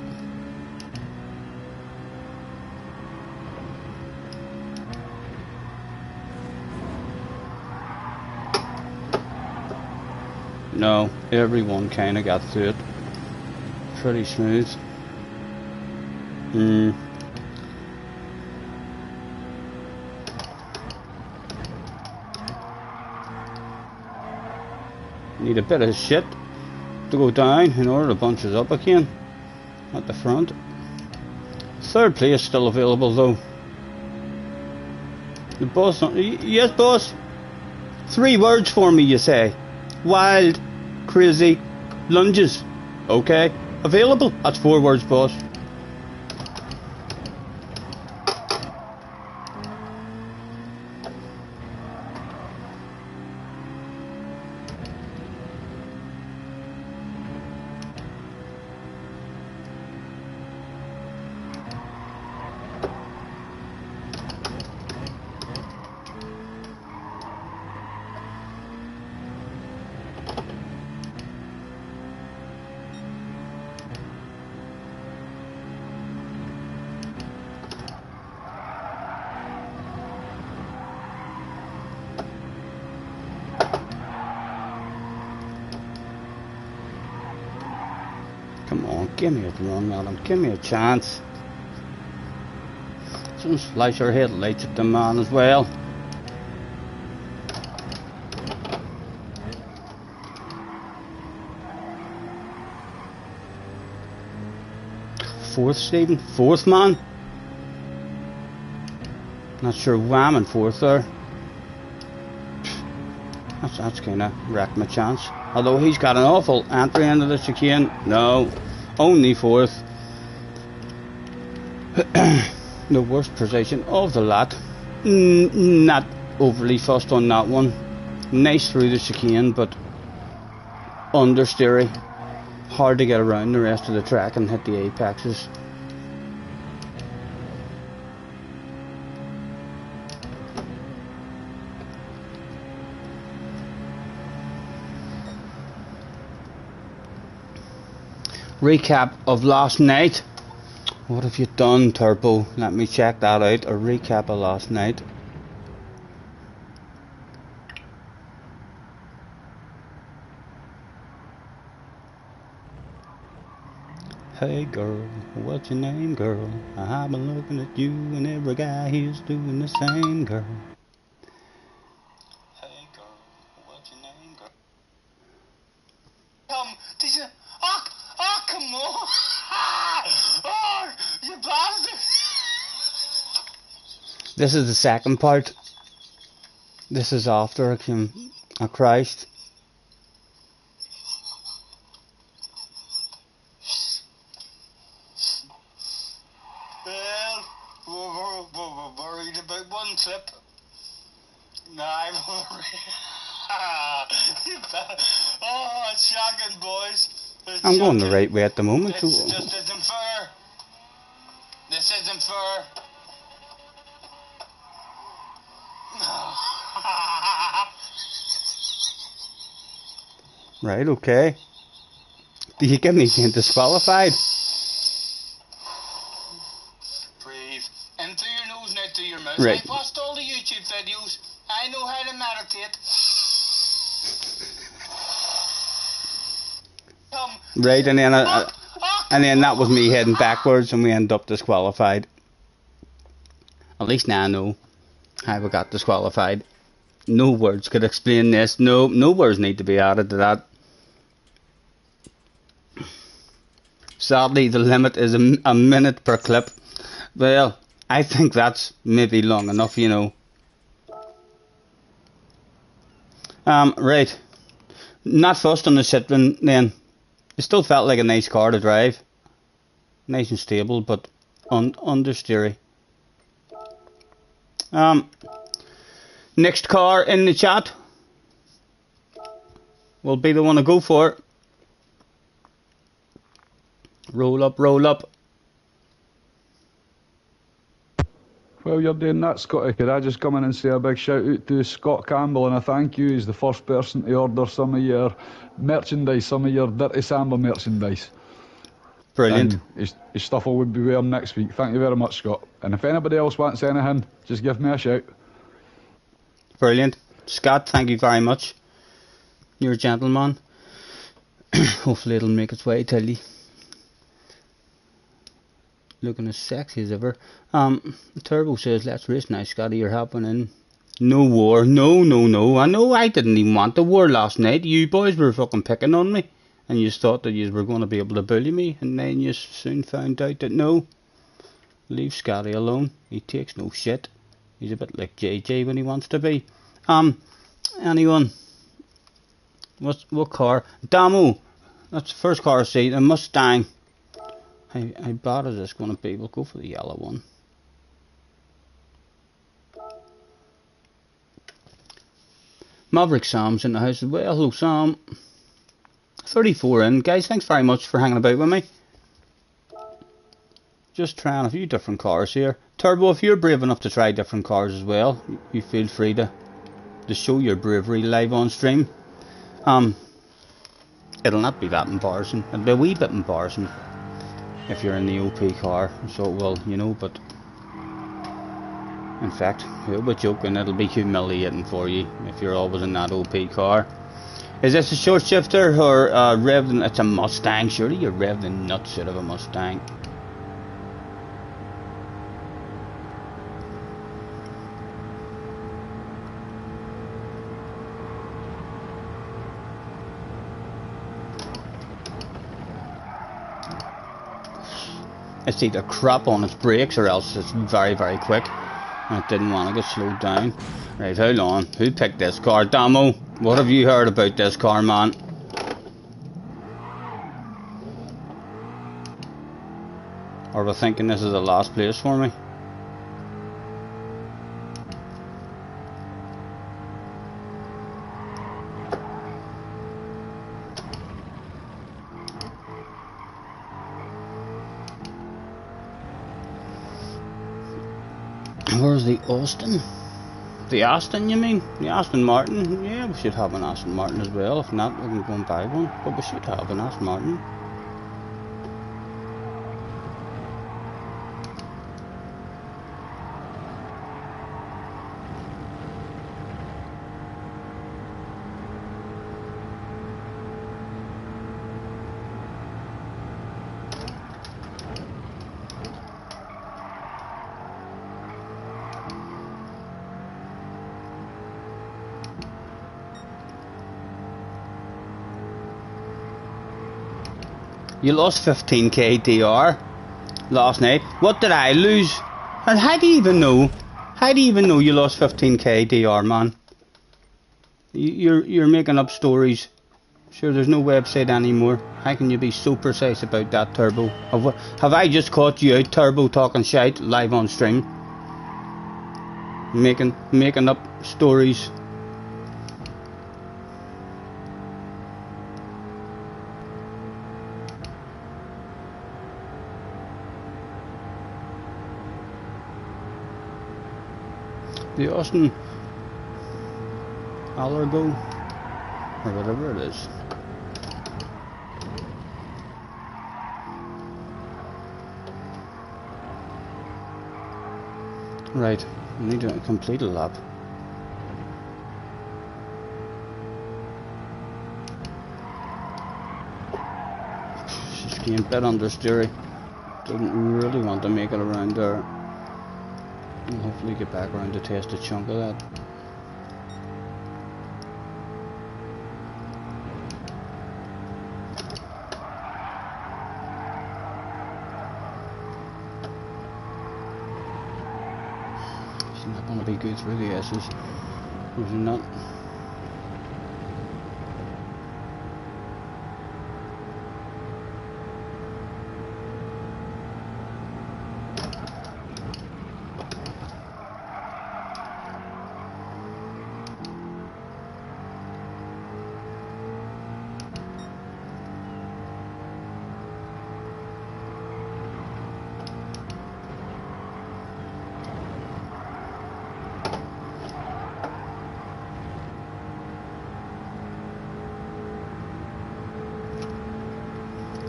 No, everyone kind of got through it pretty smooth. Need a bit of shit to go down in order to bunch us up again at the front. Third place still available though. The boss, yes boss. 3 words for me, you say. Wild, crazy, lunges. Okay, available. That's 4 words, boss. Come on, give me a run, Adam. Give me a chance. Some flash our headlights at the man as well. Fourth, Stephen? 4th, man? Not sure why I'm in 4th there. That's kind of wrecked my chance. Although he's got an awful entry into the chicane. No, only 4th. The worst position of the lot. Not overly fussed on that one. Nice through the chicane, but understeery. Hard to get around the rest of the track and hit the apexes. Recap of last night. What have you done, Turbo? Let me check that out. A recap of last night. Hey girl, what's your name, girl? I've been looking at you and every guy here's doing the same, girl. Hey girl, what's your name, girl? Did you? Oh, come on! Oh, you bastard! This is the second part. This is after I came a Christ. Well, we're worried about one clip. No, I'm worried. Oh, it's shocking, boys. It's I'm going the shocking. right way at the moment. This just isn't fair. This isn't fair. Right, okay. Do you get me getting disqualified? Breathe. In through your nose, not through your mouth. Right. I've watched all the YouTube videos. I know how to meditate. Right, and then that was me heading backwards, and we end up disqualified. At least now I know how we got disqualified. No words could explain this. No words need to be added to that. Sadly, the limit is a minute per clip. Well, I think that's maybe long enough, you know. Right. Not fussed on the Citroen then. It still felt like a nice car to drive. Nice and stable, but understeery. Next car in the chat will be the one to go for. Roll up, roll up. While you're doing that, Scotty, could I just come in and say a big shout out to Scott Campbell and a thank you. He's the first person to order some of your merchandise, some of your Dirty Samba merchandise. Brilliant. And his stuff will be wearing next week. Thank you very much, Scott. And if anybody else wants anything, just give me a shout. Brilliant. Scott, thank you very much. You're a gentleman. Hopefully it'll make its way to you. Looking as sexy as ever. Turbo says, let's race now, Scotty, you're happening. No war. No. I know I didn't even want the war last night. You boys were fucking picking on me. And you thought that you were going to be able to bully me. And then you soon found out that no. Leave Scotty alone. He takes no shit. He's a bit like JJ when he wants to be. Anyone? What car? Damo. That's the first car I see. A Mustang. How bad is this going to be? We'll go for the yellow one. Maverick Sam's in the house as well. Hello, Sam. 34 in. Guys, thanks very much for hanging about with me. Just trying a few different cars here. Turbo, if you're brave enough to try different cars as well, you feel free to show your bravery live on stream. It'll not be that embarrassing. It'll be a wee bit embarrassing if you're in the OP car, so it will, you know, but in fact, who would joking, it'll be humiliating for you if you're always in that OP car. Is this a short shifter or revved? It's a Mustang, surely you're revved the nuts out of a Mustang. It's either crap on its brakes or else it's very, very quick. And it didn't want to get slowed down. Right, hold on. Who picked this car? Damo, what have you heard about this car, man? Are we thinking this is the last place for me? Where's the Austin? The Aston, you mean? The Aston Martin? Yeah, we should have an Aston Martin as well. If not, we can go and buy one. But we should have an Aston Martin. You lost 15k DR last night. What did I lose? And how do you even know? How do you even know you lost 15k DR, man? You're making up stories. Sure, there's no website anymore. How can you be so precise about that, Turbo? Have I just caught you out, Turbo, talking shite live on stream? Making up stories. The Austin Allergo, or whatever it is. Right, I need to complete a lap. She's getting a bit understeery. Doesn't really want to make it around there. And hopefully get back around to test a chunk of that. She's not going to be good through the S's. She's not.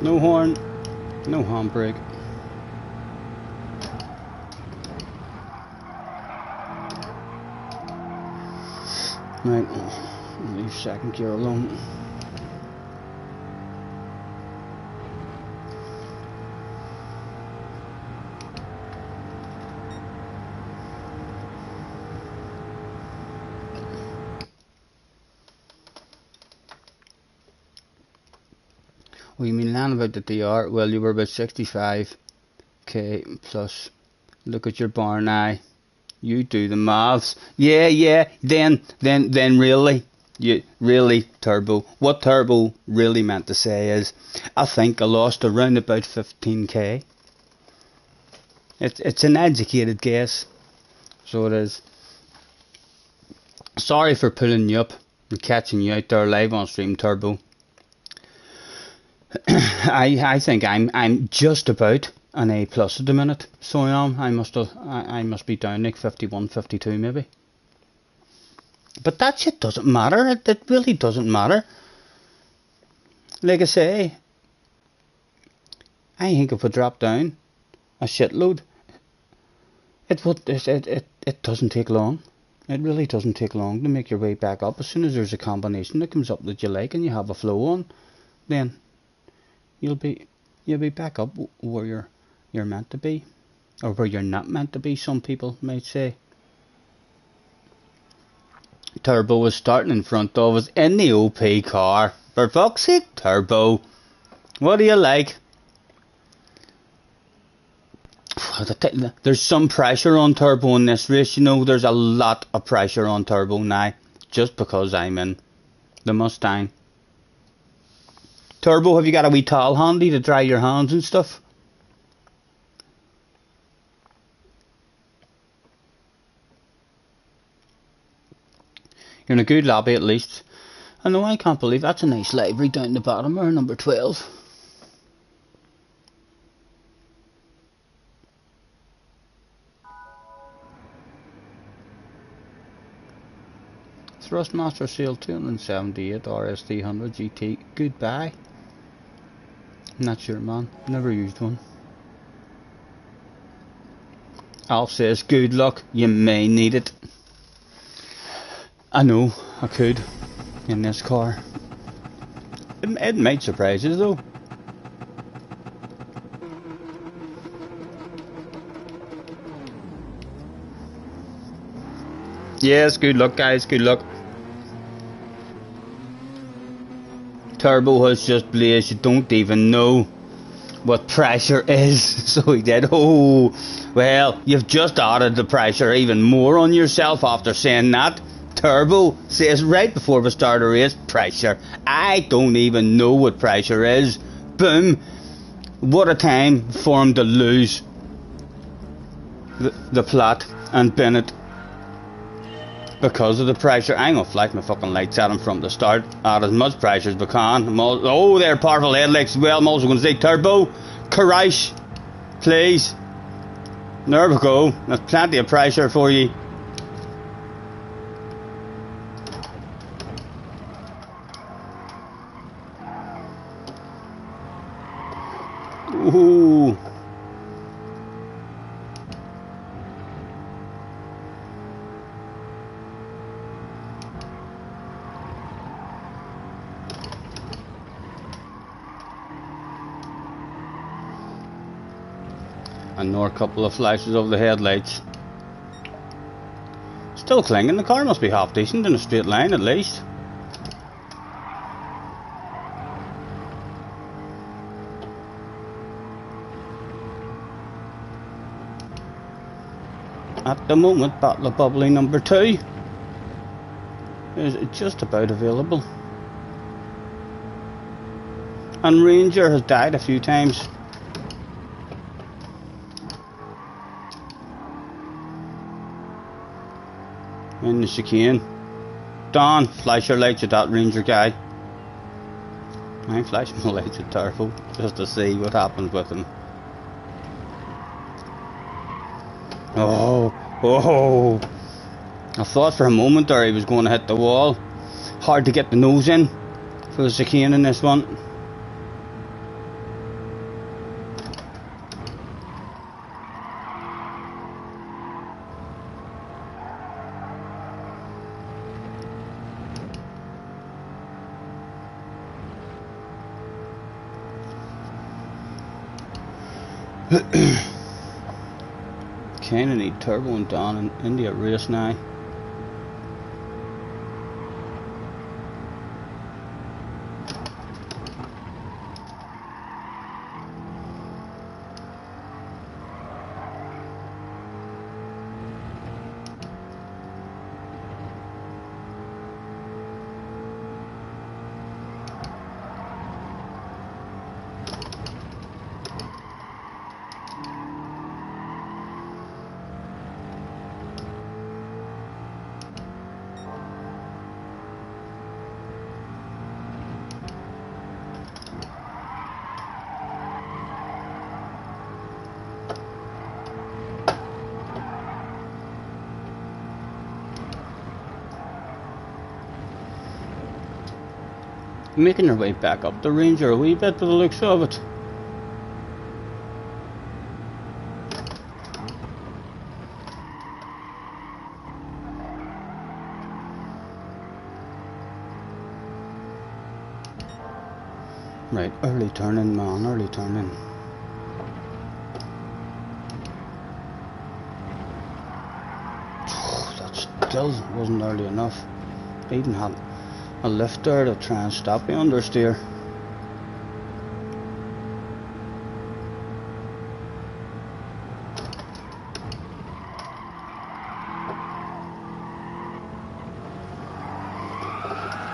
No horn, no handbrake. Right, leave second gear alone. What do you mean land about the DR? Well, you were about 65k plus. Look at your barn eye. You do the maths. Yeah. Then really, Turbo. What Turbo really meant to say is, I think I lost around about 15k. It's an educated guess, so it is. Sorry for pulling you up and catching you out there live on stream, Turbo. I think I'm just about an A plus at the minute, so I am. I must be down like 51, 52 maybe. But that shit doesn't matter. It really doesn't matter. Like I say, I think if we drop down a shitload, it doesn't take long. It really doesn't take long to make your way back up. As soon as there's a combination that comes up that you like and you have a flow on, then you'll be back up where you're meant to be, or where you're not meant to be, some people might say. Turbo was starting in front of us in the OP car. For fuck's sake, Turbo. What do you like? There's some pressure on Turbo in this race, you know. There's a lot of pressure on Turbo now, just because I'm in the Mustang. Turbo, have you got a wee towel handy to dry your hands and stuff? You're in a good lobby at least. I know, I can't believe that's a nice livery down the bottom there, number 12. Thrustmaster Sail 278 RS300 GT. Goodbye. Not sure, man. Never used one. Alf says, good luck. You may need it. I know, I could. In this car. It might surprise you though. Yes, good luck guys, good luck. Turbo has just blazed, you don't even know. what pressure is. So he did. Oh, well, you've just added the pressure even more on yourself after saying that. Turbo says right before we start a race, pressure. I don't even know what pressure is. Boom. What a time for him to lose the plot and Bennett because of the pressure. I'm gonna flash my fucking lights at him from the start. Add as much pressure as we can. Oh, they're powerful headlights as well. I'm also gonna say turbo. Courage, please. There we go. There's plenty of pressure for you. Ooh. Another couple of flashes of the headlights. Still clinging. The car must be half decent in a straight line at least. At the moment, Battle of Bubbly number 2 is just about available. And Ranger has died a few times. In the chicane. Don, flash your lights at that Ranger guy. I'm flashing my lights at Turbo just to see what happens with him. Oh, I thought for a moment there he was going to hit the wall. Hard to get the nose in for the chicane in this one. Kinda need Turbo and Don in India race now. Making her way back up the Ranger a wee bit by the looks of it. Right, early turning, man, early turning. That still wasn't early enough. They even had a lift there to try and stop the understeer.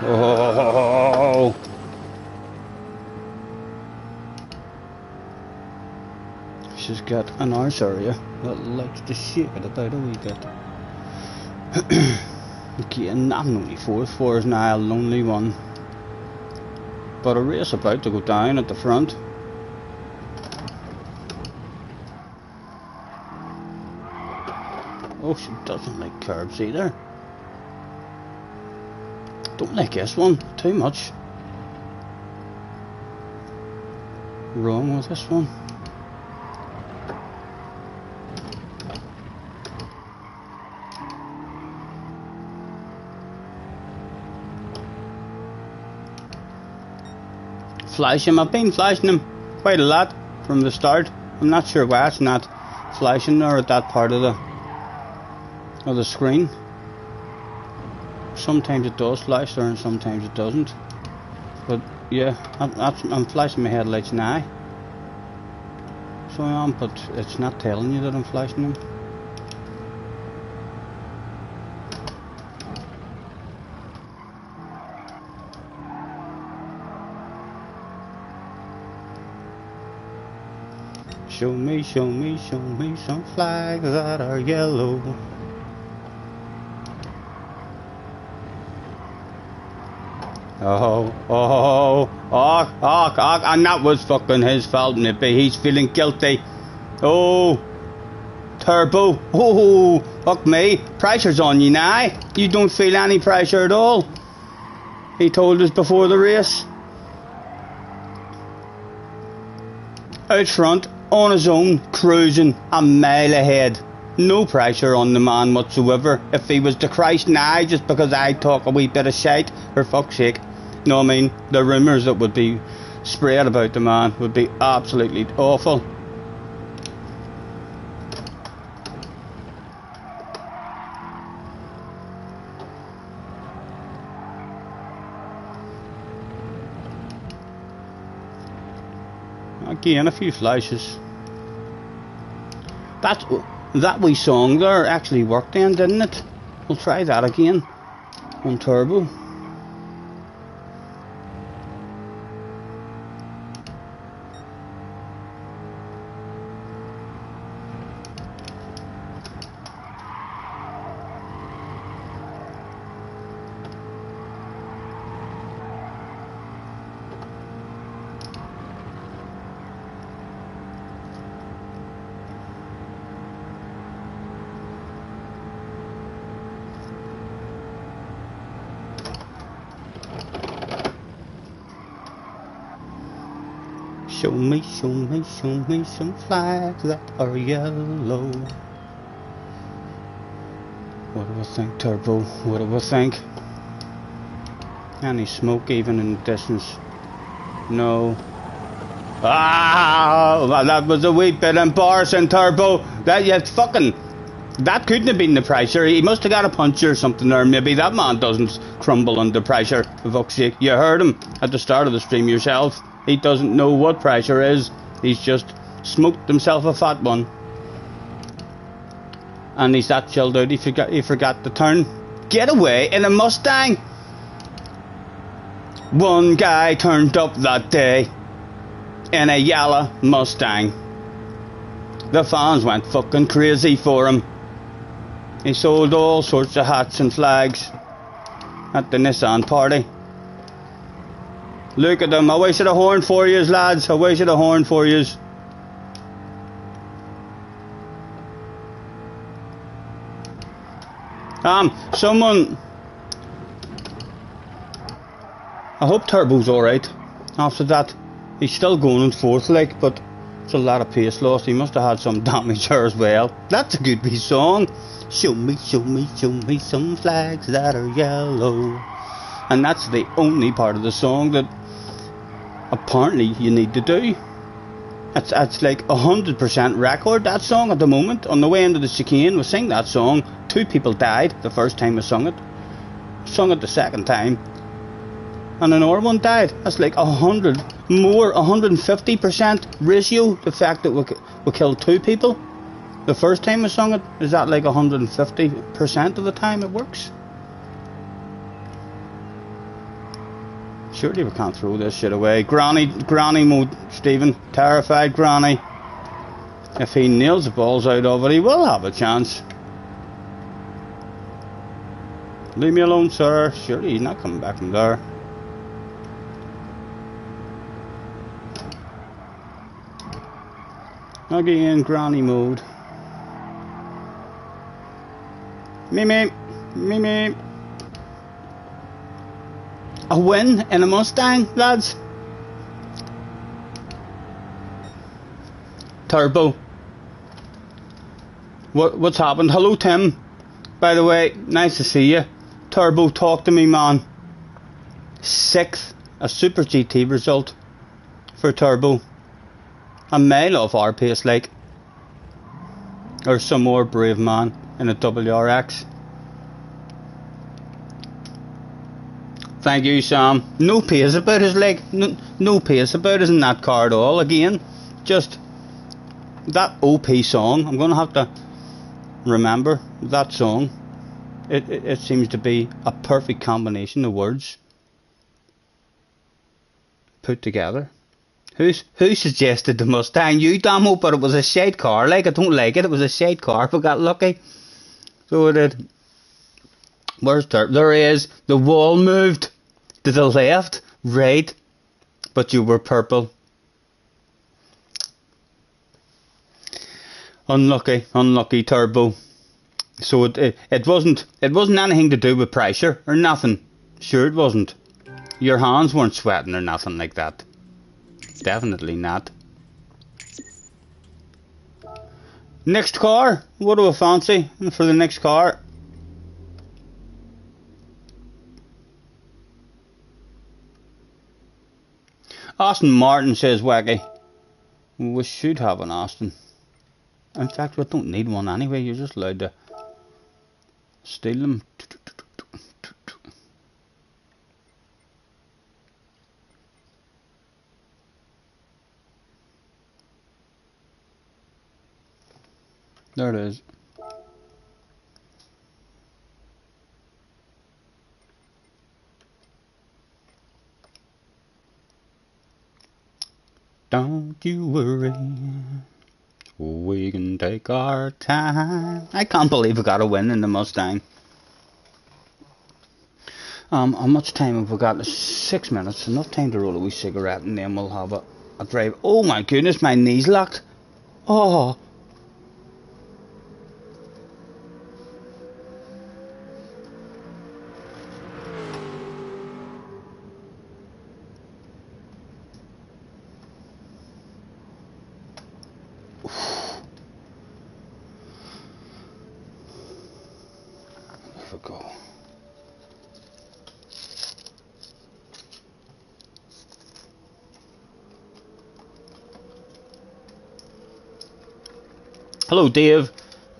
Oh! She's got an arse area that likes to shake it about a wee bit. Again, I'm only fourth. 4 is now a lonely one. But a race about to go down at the front. Oh, she doesn't like curbs either. Don't like this one. Too much. Wrong with this one. Flash him. I've been flashing him quite a lot from the start. I'm not sure why it's not flashing there at that part of the screen. Sometimes it does flash there and sometimes it doesn't. But yeah, I'm flashing my headlights now. So I am, but it's not telling you that I'm flashing them. Show me some flags that are yellow. And that was fucking his fault, Nippy. He's feeling guilty. Oh, Turbo. Oh, fuck me. Pressure's on you now. You don't feel any pressure at all. He told us before the race. Out front, on his own, cruising a mile ahead. No pressure on the man whatsoever. If he was to crash now just because I talk a wee bit of shite, for fuck's sake. No, I mean, the rumours that would be spread about the man would be absolutely awful. Again, a few flashes. That wee song there actually worked then, didn't it? We'll try that again on Turbo. Show me some flags that are yellow. What do I think, Turbo? What do I think? Any smoke even in the distance? No. Ah, that was a wee bit embarrassing, Turbo. That couldn't have been the pressure. He must have got a punch or something there. Maybe that man doesn't crumble under pressure. For fuck's sake, you heard him at the start of the stream yourself. He doesn't know what pressure is. He's just smoked himself a fat one. And he's that chilled out, he forgot to turn. Get away in a Mustang! One guy turned up that day in a yellow Mustang. The fans went fucking crazy for him. He sold all sorts of hats and flags at the Nissan party. Look at them. I wish I'd a horn for yous, lads. I wish I'd a horn for yous. Someone... I hope Turbo's alright. After that, he's still going in fourth, like, but it's a lot of pace loss. He must have had some damage there as well. That's a good wee song. Show me some flags that are yellow. And that's the only part of the song that apparently you need to do. It's like 100% record, that song at the moment. On the way into the chicane, we sang that song. 2 people died the first time we sung it. Sung it the second time, and another one died. That's like 150% ratio. The fact that we killed 2 people the first time we sung it, is that like 150% of the time it works? Surely we can't throw this shit away. Granny mode, Stephen. Terrified Granny. If he nails the balls out of it, he will have a chance. Leave me alone, sir. Surely he's not coming back from there. Again, Granny mode. Me. A win in a Mustang, lads. Turbo. What's happened? Hello, Tim. By the way, nice to see you. Turbo, talk to me, man. 6th, a Super GT result for Turbo. A mile off our pace, like. Or some more brave man in a WRX. Thank you, Sam. No pace about his leg. No pace about us in that car at all. Again, just that OP song, I'm going to have to remember that song. It seems to be a perfect combination of words put together. Who suggested the Mustang? You, Damo, but it was a shite car. Like, I don't like it. It was a shite car. We got lucky. So it did. Where's Turbo? There he is. The wall moved to the left, right, but you were purple. Unlucky Turbo. So it wasn't anything to do with pressure or nothing. Sure it wasn't. Your hands weren't sweating or nothing like that. Definitely not. Next car. What do we fancy for the next car? Aston Martin, says Wacky. We should have an Aston. In fact, we don't need one anyway. You're just allowed to steal them. There it is. Don't you worry, we can take our time. I can't believe we got a win in the Mustang. How much time have we got? 6 minutes. Enough time to roll a wee cigarette and then we'll have a drive. Oh my goodness, my knee's locked. Oh. Go. Hello Dave,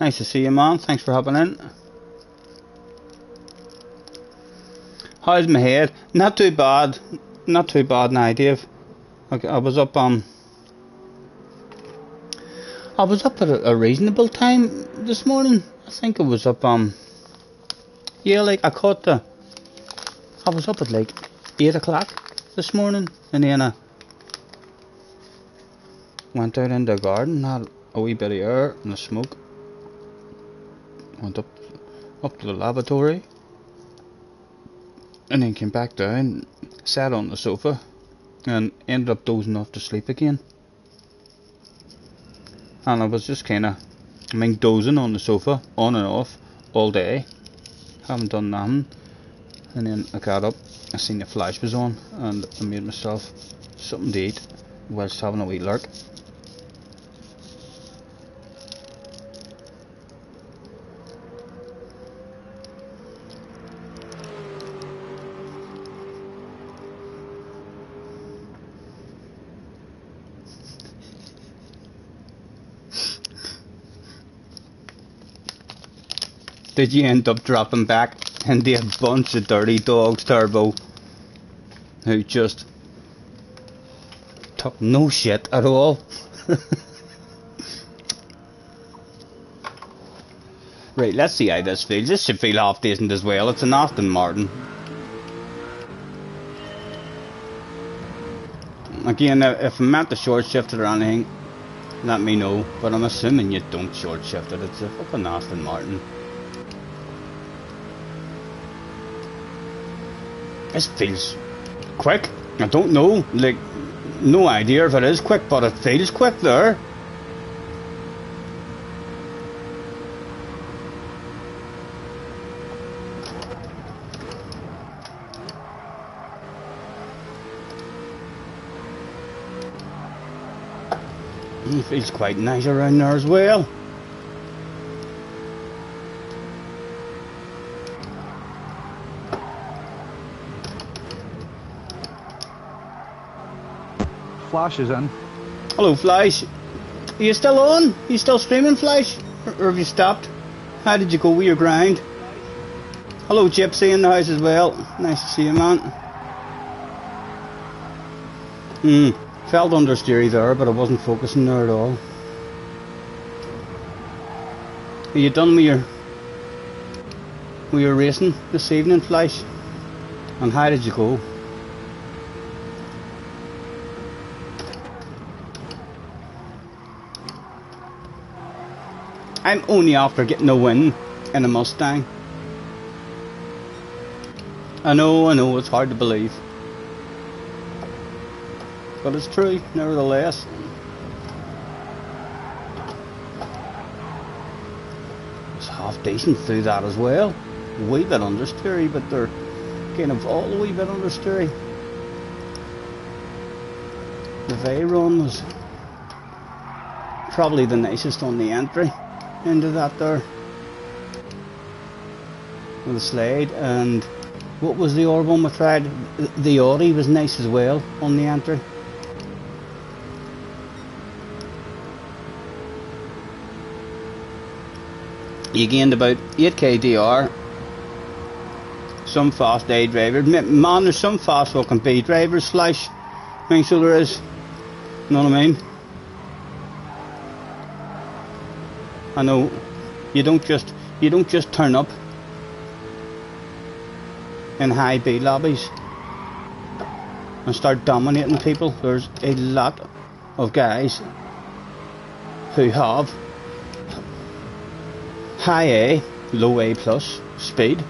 nice to see you man, thanks for hopping in. How's my head? Not too bad now Dave. Okay, I was up at a reasonable time this morning. I think it was up yeah, like I was up at like 8 o'clock this morning and then I went out in the garden, had a wee bit of air and a smoke. Went up to the lavatory and then came back down, sat on the sofa and ended up dozing off to sleep again. And I was just dozing on the sofa on and off all day. Haven't done nothing, and then I got up, I seen the flash was on and I made myself something to eat whilst having a wee lurk. Did you end up dropping back into a bunch of dirty dogs, Turbo, who just took no shit at all? Right, let's see how this feels. This should feel half decent as well. It's an Aston Martin. Again, if I'm meant to short shift it or anything, let me know. But I'm assuming you don't short shift it. It's a fucking Aston Martin. This feels quick. I don't know, like, no idea if it is quick, but it feels quick there. It feels quite nice around there as well. Flash is in. Hello Flash. Are you still on? Are you still streaming Flash? Or have you stopped? How did you go with your grind? Hello Gypsy in the house as well. Nice to see you man. Felt understeery there but I wasn't focusing there at all. Are you done with your racing this evening, Flash? And how did you go? I'm only after getting a win in a Mustang. I know, it's hard to believe. But it's true, nevertheless. It's half decent through that as well. A wee bit understeery, but they're kind of all a wee bit understeery. The Veyron was probably the nicest on the entry into that there. With the slide, and what was the other one we tried? The Audi was nice as well on the entry. You gained about 8k DR. Some fast A drivers. Man, there's some fast fucking B drivers, Flash. I mean, so there is. You know what I mean? I know. You don't just turn up in high B lobbies and start dominating people. There's a lot of guys who have high A, low A plus speed,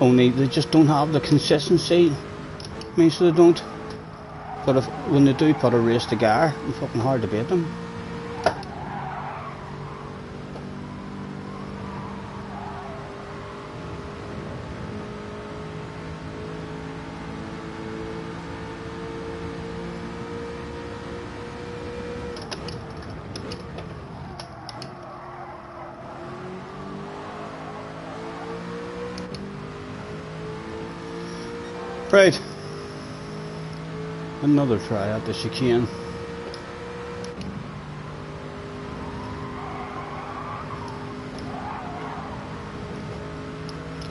only they just don't have the consistency. I mean, so they don't. But when they do put a race together, it's fucking hard to beat them. Right, another try at the chicane.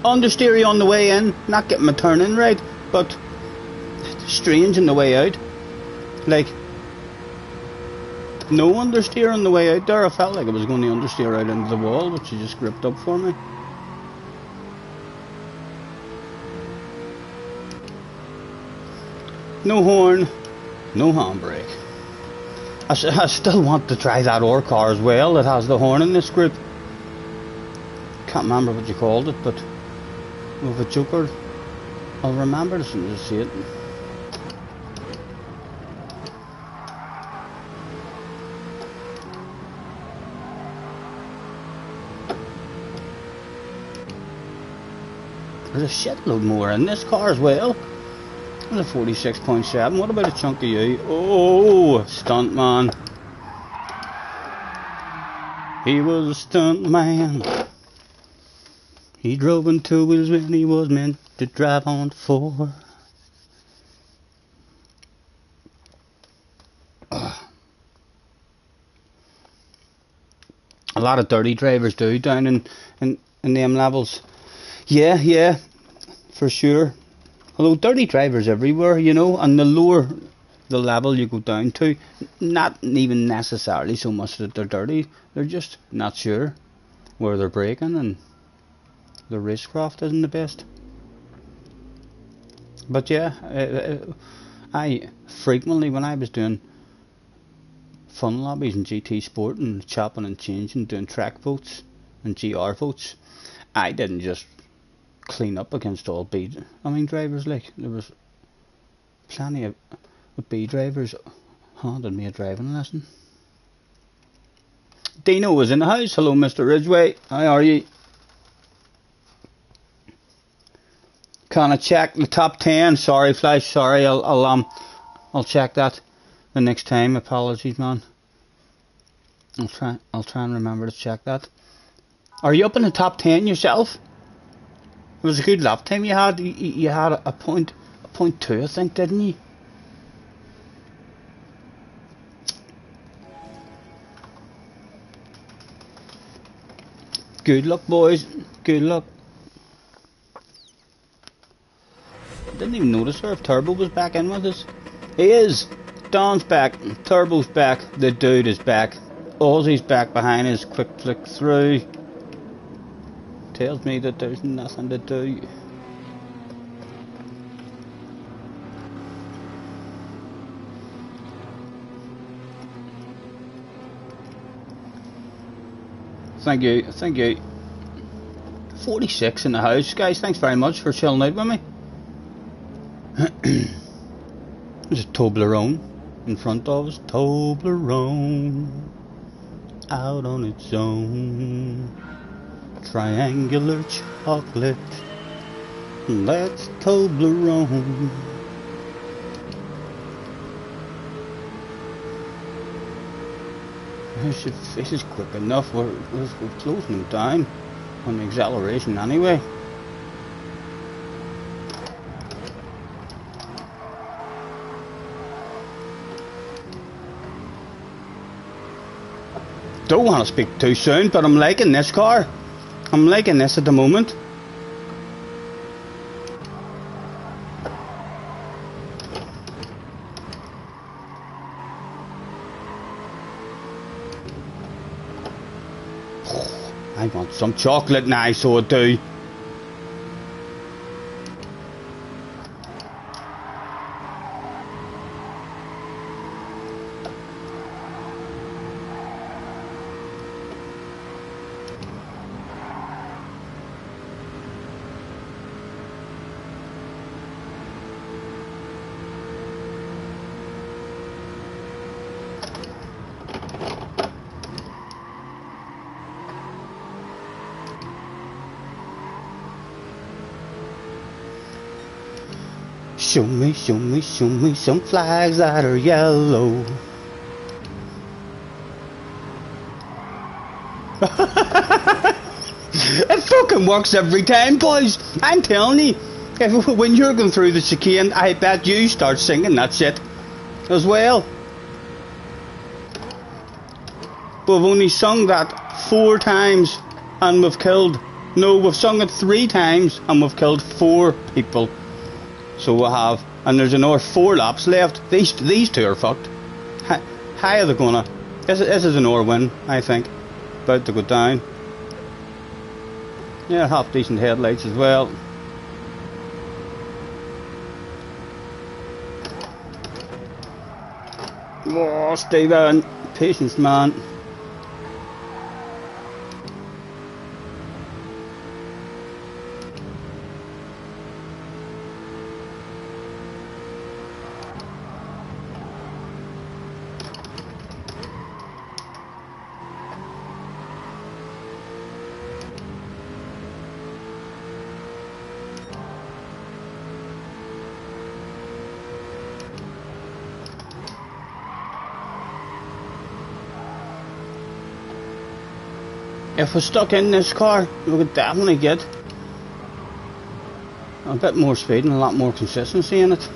Understeery on the way in, not getting my turn in right, but strange on the way out. Like, no understeer on the way out there. I felt like I was going to understeer out into the wall, but she just gripped up for me. No horn, no handbrake. I still want to try that OR car as well that has the horn in this group. Can't remember what you called it, but with a joker. I'll remember as soon as I see it. There's a shitload more in this car as well. There's a 46.7. What about a chunk of you? Oh, stunt man. He was a stunt man. He drove on 2 wheels when he was meant to drive on 4. A lot of dirty drivers do down in them levels. Yeah, for sure. Although dirty drivers everywhere, you know, and the lower the level you go down to, not even necessarily so much that they're dirty, they're just not sure where they're braking and the racecraft isn't the best. But yeah, I frequently, when I was doing fun lobbies in GT Sport and chopping and changing, doing track votes and GR votes, I didn't just clean up against all B drivers. Like, there was plenty of B drivers handed me a driving lesson. Dino was in the house. Hello, Mr. Ridgway. How are you? Can I check the top 10? Sorry, Flash. Sorry, I'll check that the next time. Apologies, man. I'll try and remember to check that. Are you up in the top 10 yourself? It was a good lap time you had. You had a point 2, I think, didn't you? Good luck, boys. Good luck. Didn't even notice her if Turbo was back in with us. He is. Don's back. Turbo's back. The dude is back. Aussie's back behind us, quick flick through. Tells me that there's nothing to do. Thank you, thank you. 46 in the house, guys. Thanks very much for chilling out with me. There's a Toblerone in front of us. Toblerone out on its own. Triangular chocolate. That's Toblerone. This is quick enough. We're closing them down on the acceleration anyway. Don't want to speak too soon, but I'm liking this car. I'm liking this at the moment. I want some chocolate now, so I do. Show me, show me, show me some flags that are yellow. It fucking works every time, boys. I'm telling you. When you're going through the chicane, I bet you start singing that shit as well. We've only sung that 4 times and we've killed... No, we've sung it 3 times and we've killed 4 people. So we have, and there's another 4 laps left. These 2 are fucked. How are they gonna? This is another win, I think. About to go down. Yeah, half decent headlights as well. Oh, Stephen, patience, man. If we're stuck in this car, we could definitely get a bit more speed and a lot more consistency in it.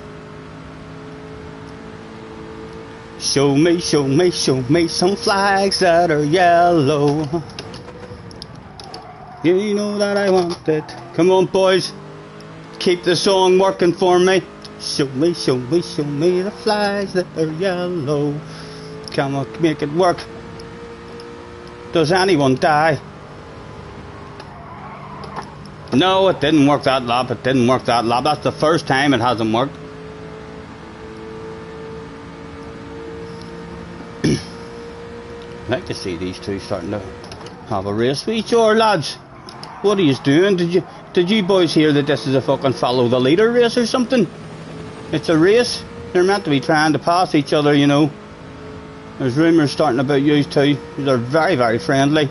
Show me, show me, show me some flags that are yellow. You know that I want it. Come on, boys. Keep the song working for me. Show me, show me, show me the flags that are yellow. Come on, make it work. Does anyone die? No, it didn't work that lap. It didn't work that lap. That's the first time it hasn't worked. I'd like to see these 2 starting to have a race with each other, lads. What are you doing? Did you boys hear that this is a fucking follow the leader race or something? It's a race. They're meant to be trying to pass each other, you know. There's rumours starting about you 2. They're very, very friendly.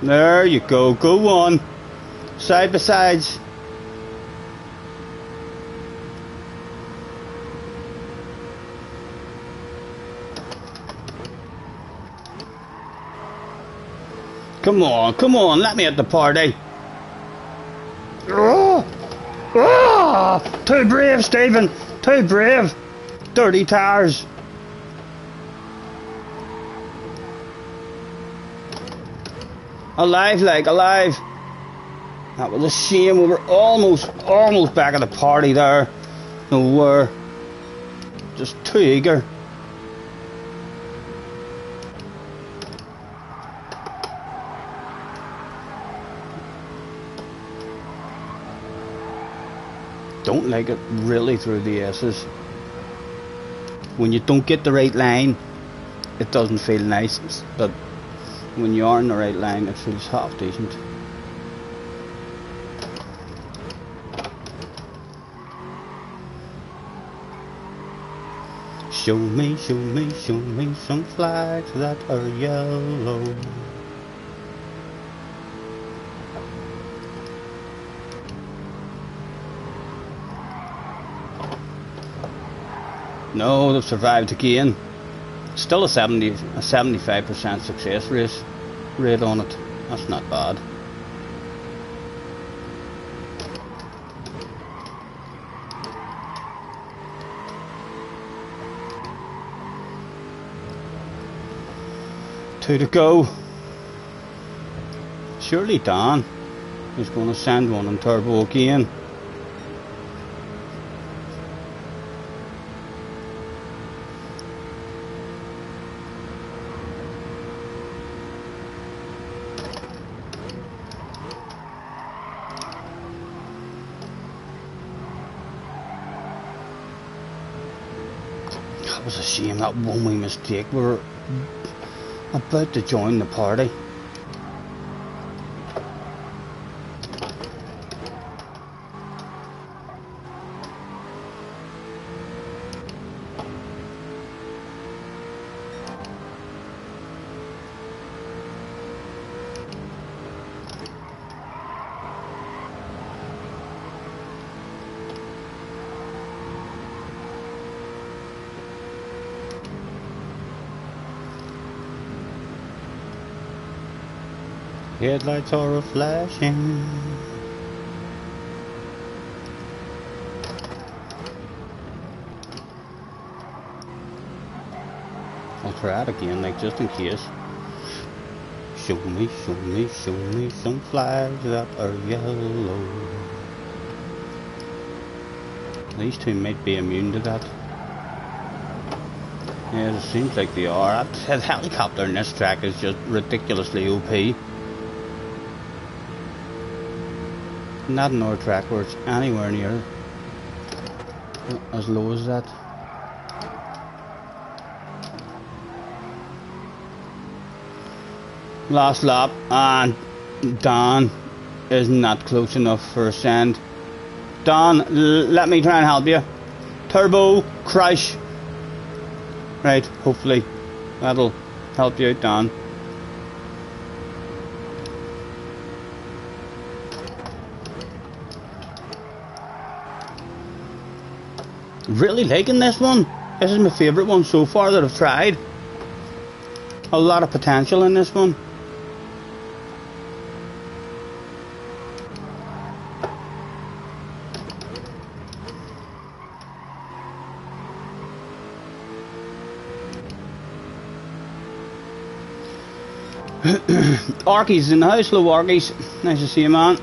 There you go. Go on. Side by sides. Come on, come on. Let me at the party. Oh, oh, too brave, Stephen. Too brave. Dirty tires. Alive, like, alive. That was a shame. We were almost back at the party there. No, we were just too eager. Don't like it really through the S's. When you don't get the right line, it doesn't feel nice, but when you are in the right line, it feels half decent. Show me, show me, show me some flags that are yellow. No, they've survived again. Still a 75% success rate on it. That's not bad. Two to go. Surely Dan is going to send one on turbo again. That was a shame, that one wee mistake. We were about to join the party. Headlights are flashing. I'll try it again, like just in case. Show me, show me, show me some flags that are yellow. These two might be immune to that. Yeah, it seems like they are. That helicopter in this track is just ridiculously OP. Not another track where it's anywhere near as low as that. Last lap, and Dan is not close enough for a send. Dan, let me try and help you. Turbo, crash. Right, hopefully that'll help you out, Dan. Really liking this one. This is my favourite one so far that I've tried. A lot of potential in this one. Arky's in the house. Hello, Arky's. Nice to see you, man.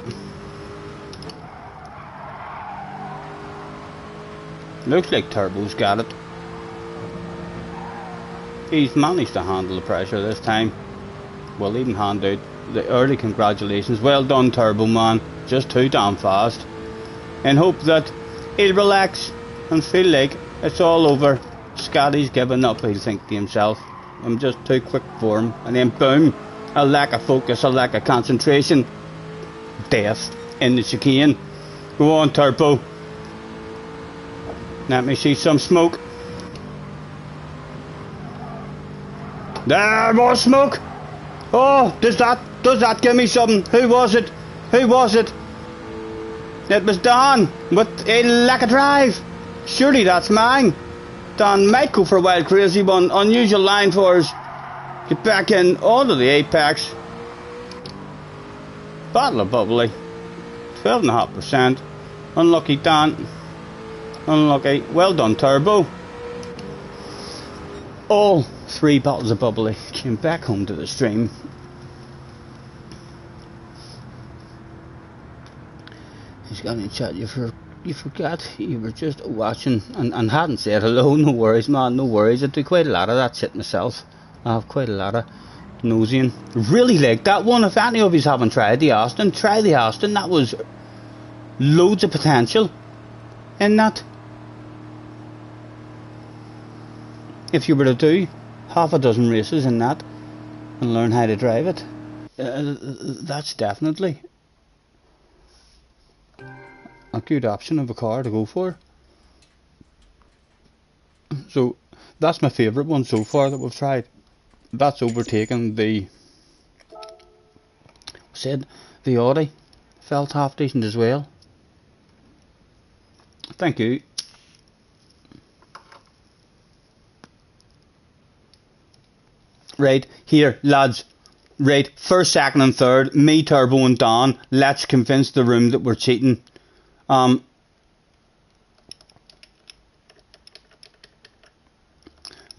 Looks like Turbo's got it. He's managed to handle the pressure this time. We'll even hand out the early congratulations. Well done, Turbo, man. Just too damn fast. In hope that he'll relax and feel like it's all over. Scotty's given up, he'll think to himself. I'm just too quick for him. And then boom, a lack of focus, a lack of concentration. Death in the chicane. Go on, Turbo. Let me see some smoke. There was smoke. Oh, does that give me something? Who was it? Who was it? It was Dan with a lack of drive. Surely that's mine. Dan might go for a wild crazy one. Unusual line for us. Get back in onto the apex. Battle of Bubbly. 12.5%. Unlucky Dan. Unlucky. Well done, Turbo. All 3 bottles of bubbly came back home to the stream. He's got in chat. You forgot you were just watching and hadn't said hello. No worries, man. No worries. I do quite a lot of that shit myself. I have quite a lot of nosing. Really like that one. If any of you haven't tried the Austin, try the Austin. That was loads of potential. in that. If you were to do half a dozen races in that and learn how to drive it, that's definitely a good option of a car to go for. So that's my favourite one so far that we've tried. That's overtaken the Audi. Felt half decent as well. Thank you. Right, here, lads. Right, first, second and third, me, Turbo and Don. Let's convince the room that we're cheating.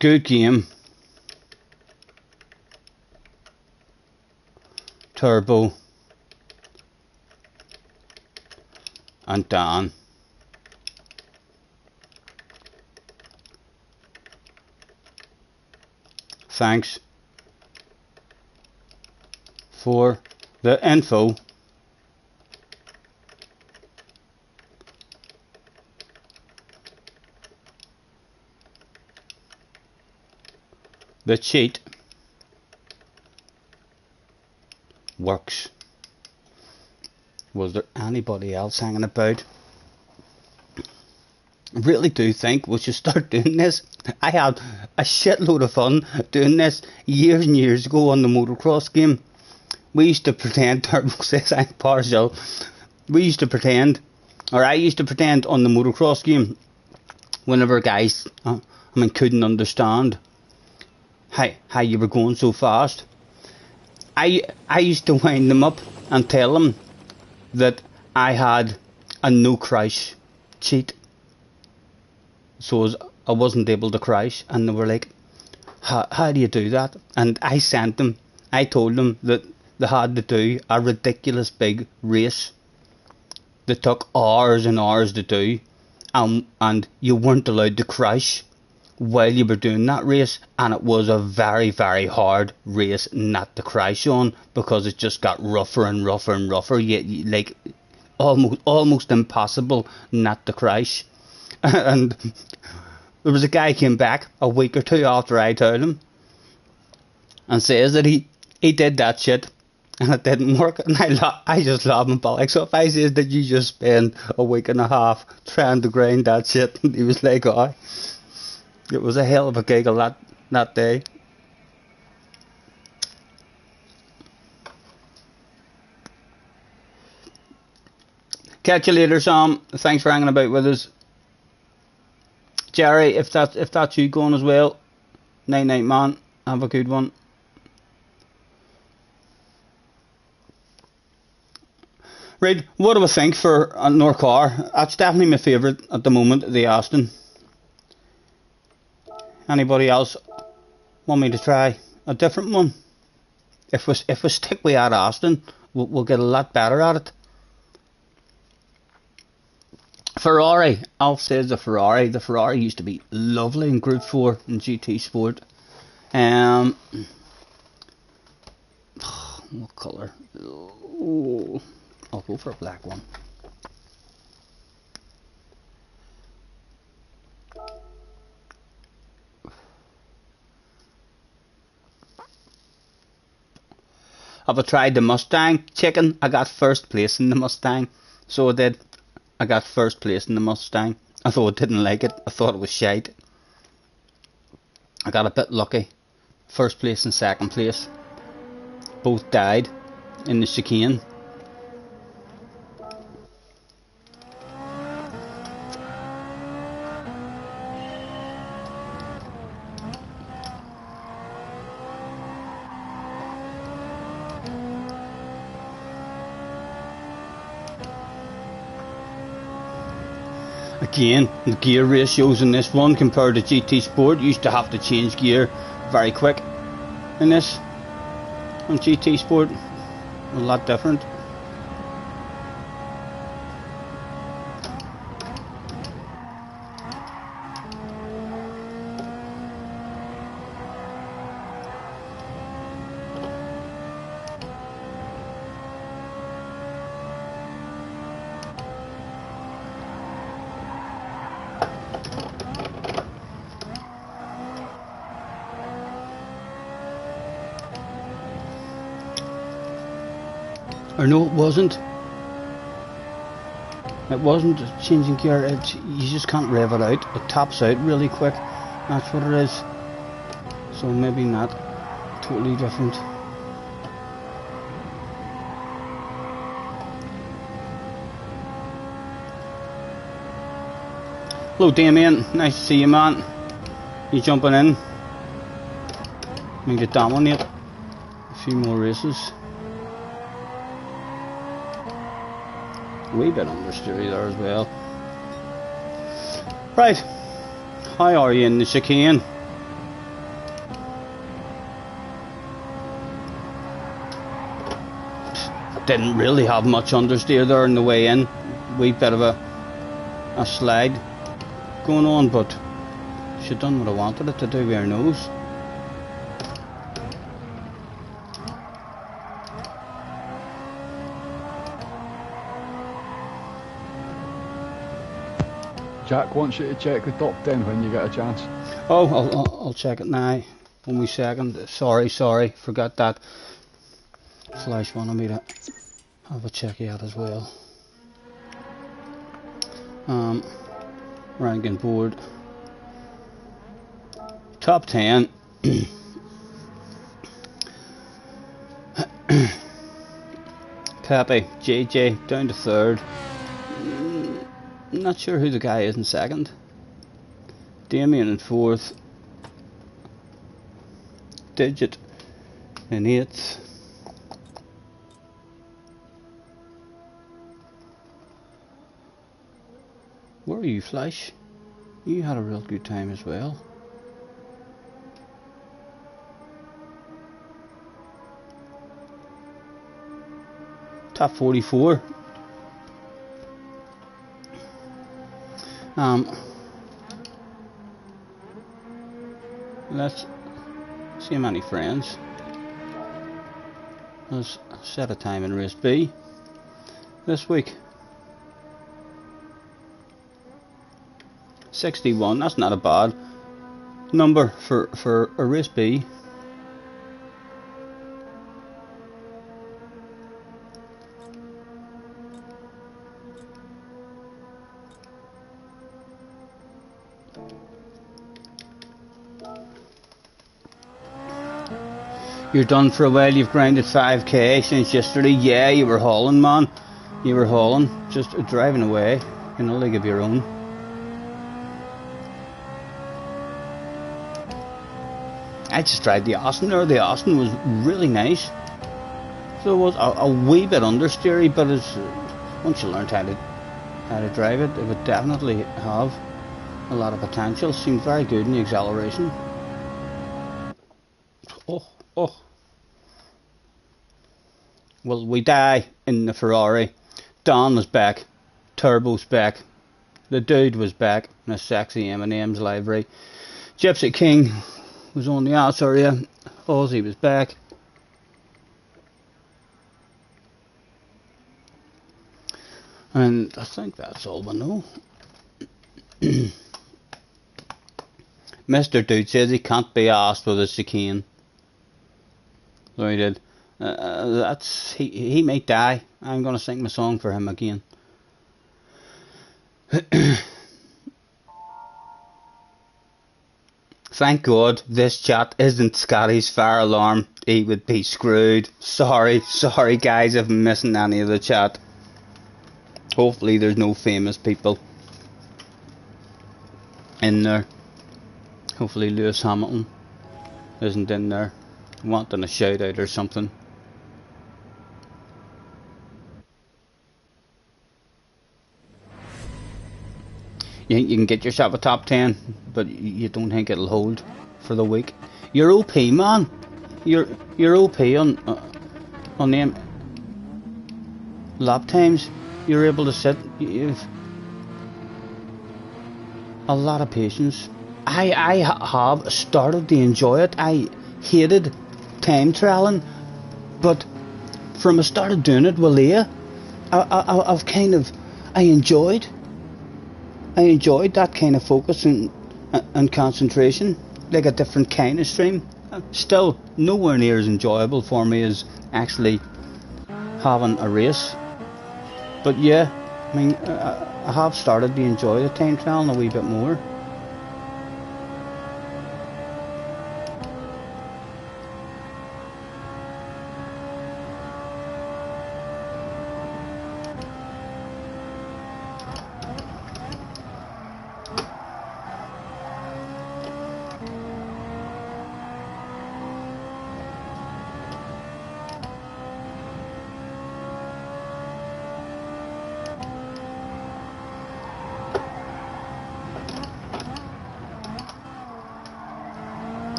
Good game. Turbo and Don. Thanks for the info. The cheat works. Was there anybody else hanging about? I really do think we should start doing this. I had a shitload of fun doing this years and years ago on the motocross game. We used to pretend, Turbo says I'm partial. We used to pretend, or I used to pretend on the motocross game, whenever guys, couldn't understand how you were going so fast. I used to wind them up and tell them that I had a no crash cheat, so I wasn't able to crash, and they were like, how do you do that? And I told them that they had to do a ridiculous big race that took hours and hours to do, and you weren't allowed to crash while you were doing that race, and it was a very, very hard race not to crash on, because it just got rougher and rougher and rougher, yet like almost impossible not to crash. And there was a guy came back a week or two after I told him and says that he did that shit and it didn't work, and I just laughed him back. Like, so if I says that you just spend a week and a half trying to grind that shit, and he was like, oh, it was a hell of a giggle that day. Catch you later, Sam. Thanks for hanging about with us. Jerry, if that's you going as well, night night man, have a good one. Right, what do I think for another car? That's definitely my favourite at the moment, the Aston. Anybody else want me to try a different one? If we stick with that Aston, we'll get a lot better at it. Ferrari, Alf says the Ferrari. The Ferrari used to be lovely in Group 4 in GT Sport. What colour? Oh, I'll go for a black one. Have I tried the Mustang? Chicken, I got first place in the Mustang. So I did. I got first place in the Mustang. I thought I didn't like it. I thought it was shite. I got a bit lucky. First place and second place both died in the chicane. Again, the gear ratios in this one compared to GT Sport, you used to have to change gear very quick in this. On GT Sport, a lot different. Or no, it wasn't. It wasn't changing gear. You just can't rev it out. It taps out really quick. That's what it is. So maybe not totally different. Hello Damien, nice to see you, man. You jumping in? We can dominate a few more races. A wee bit understeery there as well. Right, how are you in the chicane? Didn't really have much understeer there on the way in. Wee bit of a slide going on, but she done what I wanted it to do with her nose. Jack wants you to check the top 10 when you get a chance. Oh, I'll check it now. 1 wee second. Sorry, forgot that. Flash wanted me to have a check out as well. Ranking board. Top 10. Pepe, JJ down to third. Not sure who the guy is in second. Damien in fourth. Digit in eighth. Where are you, Flash? You had a real good time as well. Top 44. Let's see how many friends. Let's set a time in race B this week. 61, that's not a bad number for a race B. You're done for a while, you've grinded 5k since yesterday. Yeah, you were hauling, man. You were hauling, just driving away in a league of your own. I just tried the Austin there. The Austin was really nice. So it was a wee bit understeery, but it's, once you learned how to drive it, it would definitely have a lot of potential. Seemed very good in the acceleration. Oh. Well, we die in the Ferrari. Don was back. Turbo's back. The dude was back in a sexy M&M's livery. Gypsy King was on the ass area. Ozzy was back. And I think that's all we know. Mr. Dude says he can't be asked with a chicane. So he did. He might die. I'm gonna sing my song for him again. Thank God this chat isn't Scotty's fire alarm. He would be screwed. Sorry guys if I'm missing any of the chat. Hopefully there's no famous people in there. Hopefully Lewis Hamilton isn't in there wanting a shout out or something. You think you can get yourself a top 10, but you don't think it'll hold for the week. You're OP, man. You're OP on them lap times. You're able to sit. You've a lot of patience. I have started to enjoy it. I hated time trialing, but from I started doing it with Leah, I've kind of I enjoyed that kind of focus and concentration, like a different kind of stream. Still nowhere near as enjoyable for me as actually having a race. But yeah, I mean, I have started to enjoy the time trialing a wee bit more.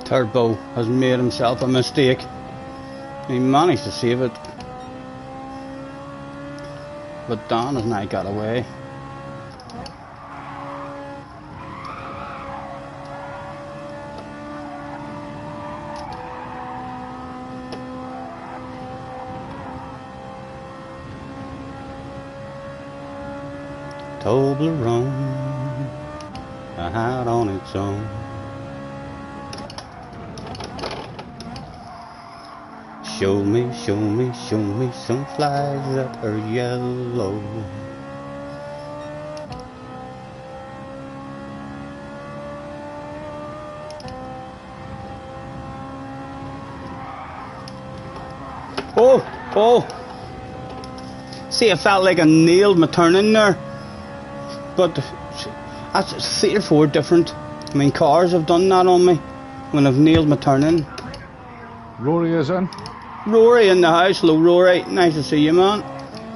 Turbo has made himself a mistake. He managed to save it, but Don has now got away. Toblerone, a hat on its own. Show me, show me, show me some flies that are yellow. Oh! See, I felt like I nailed my turn in there. But that's 3 or 4 different. I mean, cars have done that on me when I've nailed my turn in. Rory is in. Rory in the house. Hello, Rory. Nice to see you, man.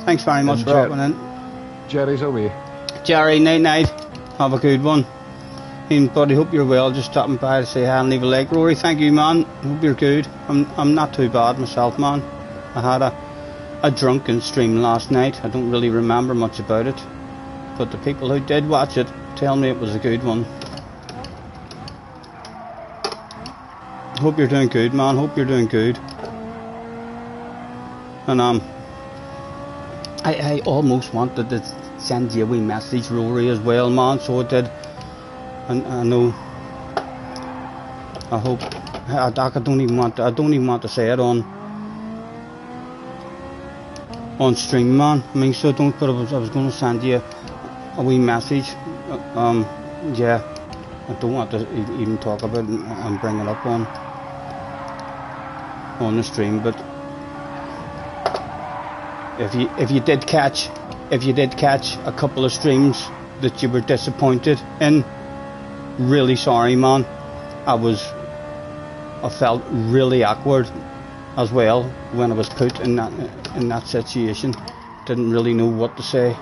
Thanks very much for hopping in. Jerry's away. Jerry, night. Have a good one. And buddy, hope you're well. Just stopping by to say hi and leave a like. Rory, thank you, man. Hope you're good. I'm not too bad myself, man. I had a drunken stream last night. I don't really remember much about it, but the people who did watch it tell me it was a good one. Hope you're doing good, man. Hope you're doing good. And I almost wanted to send you a wee message, Rory, as well, man. So I did. And I know. I hope. I don't even want to say it on stream, man. I mean, so don't. But I was going to send you a wee message. Yeah. I don't want to even talk about it and bring it up on the stream, but. If you did catch a couple of streams that you were disappointed in, really sorry, man. I felt really awkward as well when I was put in that situation. Didn't really know what to say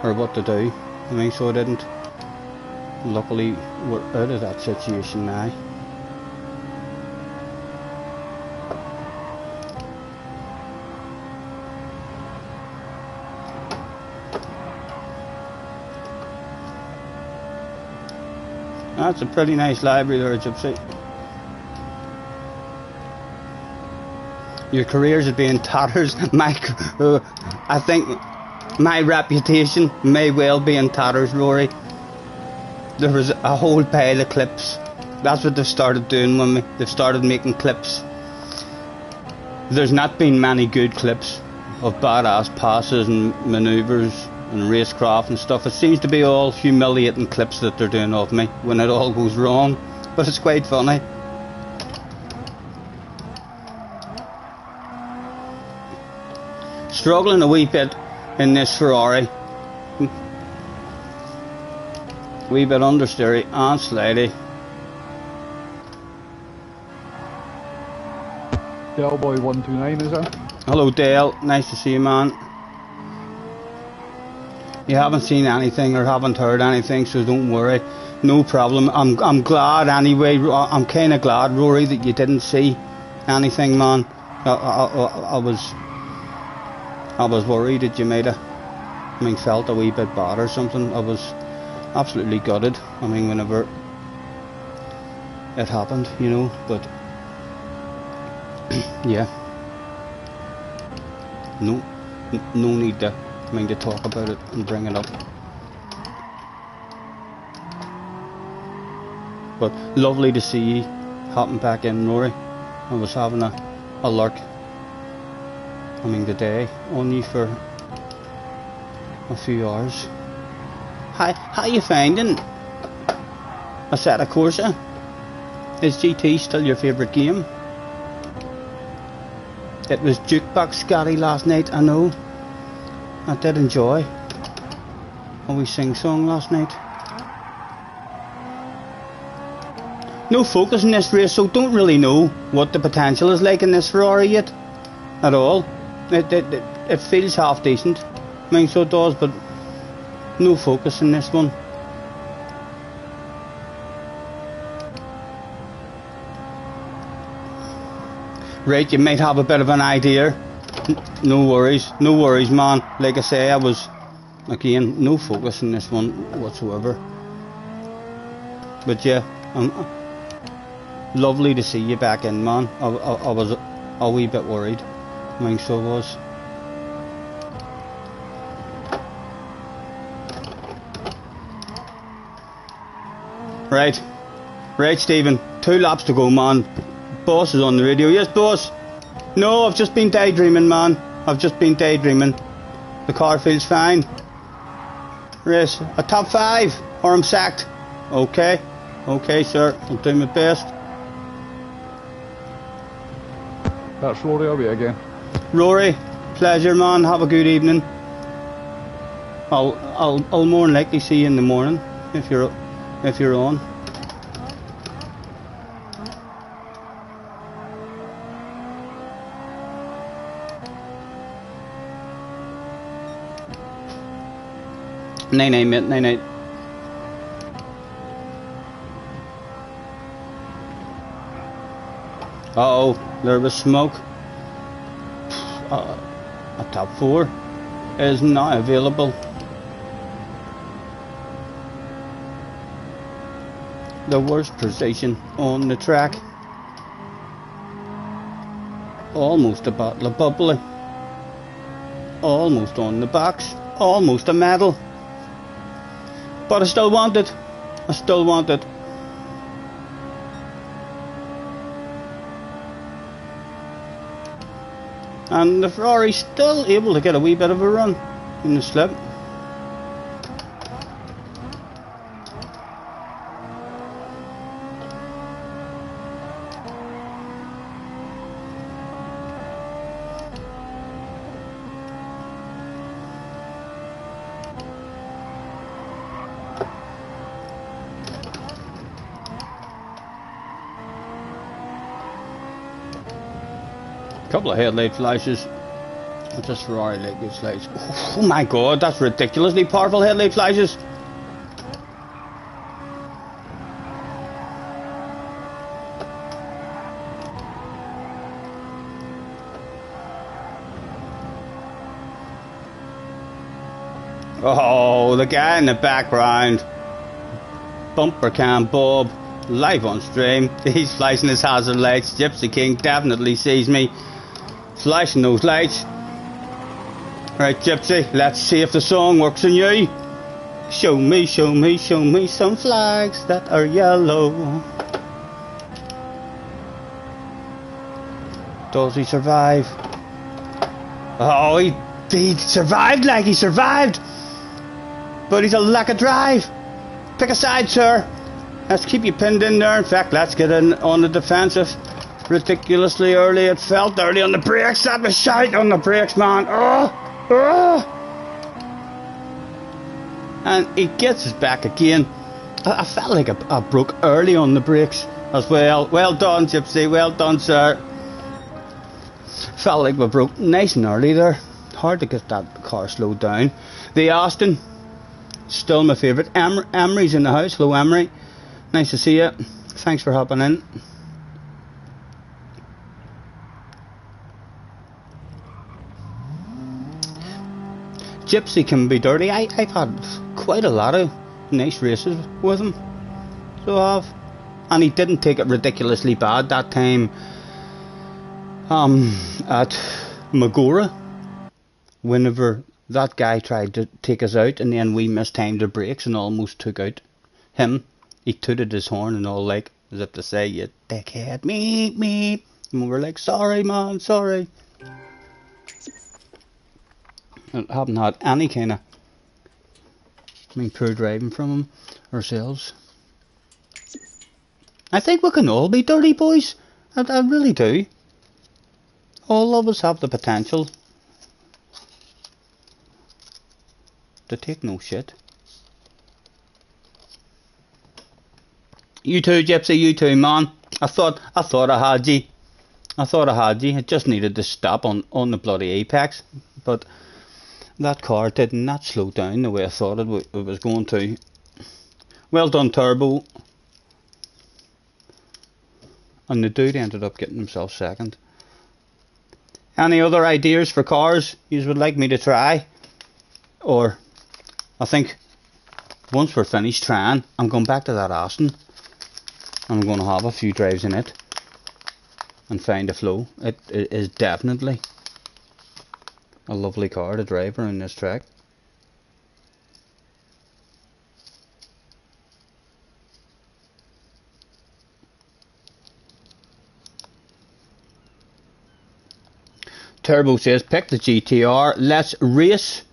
or what to do. I mean, so I didn't. Luckily, we're out of that situation now. That's a pretty nice library there, Gypsy. Your careers would be in tatters. I think my reputation may well be in tatters, Rory. There was a whole pile of clips. That's what they've started doing with me. They've started making clips. There's not been many good clips of badass passes and manoeuvres and racecraft and stuff. It seems to be all humiliating clips that they're doing of me when it all goes wrong, but it's quite funny. Struggling a wee bit in this Ferrari. Wee bit understeery and slidey. Dale Boy 129 is it? Hello Dale, nice to see you, man. You haven't seen anything or haven't heard anything, so don't worry. No problem. I'm glad anyway. I'm kind of glad, Rory, that you didn't see anything, man. I was worried that you might have, felt a wee bit bad or something. I was absolutely gutted. I mean, whenever it happened, you know. But yeah, no need to. To talk about it and bring it up. But lovely to see you hopping back in, Rory. I was having a lurk I mean the day, only for a few hours. How you finding Assetto Corsa? Is GT still your favourite game? It was Jukebox Scotty last night, I know. I did enjoy a wee sing-song last night. No focus in this race, so don't really know what the potential is like in this Ferrari yet. At all. It feels half decent. I mean, so it does, but no focus in this one. Right, you might have a bit of an idea. No worries, man. Like I say, I was, again, no focus in this one whatsoever. But yeah, lovely to see you back in, man. I was a wee bit worried. I mean, so was. Right, Stephen. 2 laps to go, man. Boss is on the radio. Yes, boss. No, I've just been daydreaming, man. I've just been daydreaming. The car feels fine. Race a top 5, or I'm sacked. Okay, sir. I'll do my best. That's Rory away again. Rory, pleasure, man. Have a good evening. I'll more than likely see you in the morning if you're on. Night, mate. Night. Uh-oh, there was smoke. A top 4 is not available. The worst position on the track. Almost a bottle of bubbly. Almost on the box. Almost a medal. But I still want it. And the Ferrari's still able to get a wee bit of a run in the slip. Couple of headlight flashes. What's this Ferrari like these lights? Oh my god, that's ridiculously powerful headlight flashes. Oh, the guy in the background. Bumper cam Bob, live on stream. He's flashing his hazard lights. Gypsy King definitely sees me flashing those lights. Right, Gypsy, let's see if the song works on you. Show me some flags that are yellow. Does he survive? Oh, he survived, like he survived. But he's a lack of drive. Pick a side, sir. Let's keep you pinned in there. In fact, let's get in on the defensive. Ridiculously early. It felt early on the brakes. That was shite on the brakes, man. And he gets us back again. I felt like I broke early on the brakes as well. Well done, Gypsy. Well done, sir. Felt like we broke nice and early there. Hard to get that car slowed down. The Austin, still my favourite. Emery's in the house. Hello, Emery. Nice to see you. Thanks for hopping in. Gypsy can be dirty. I've had quite a lot of nice races with him. So I have. And he didn't take it ridiculously bad that time at Magora. Whenever that guy tried to take us out and then we mistimed the brakes and almost took out him. He tooted his horn and all, like, as if to say, you dickhead, meep. And we were like, sorry man, sorry. haven't had any kind of, poor driving from him ourselves. I think we can all be dirty, boys. I really do. All of us have the potential to take no shit. You too, Gypsy, you too, man. I thought I had you. I thought I had you. It just needed to stop on the bloody apex. But that car did not slow down the way I thought it was going to. Well done, Turbo. And the dude ended up getting himself second. Any other ideas for cars you would like me to try? Or, I think, once we're finished trying, I'm going back to that Aston. I'm going to have a few drives in it and find a flow. It is definitely a lovely car to drive around this track. Turbo says, pick the GTR, let's race.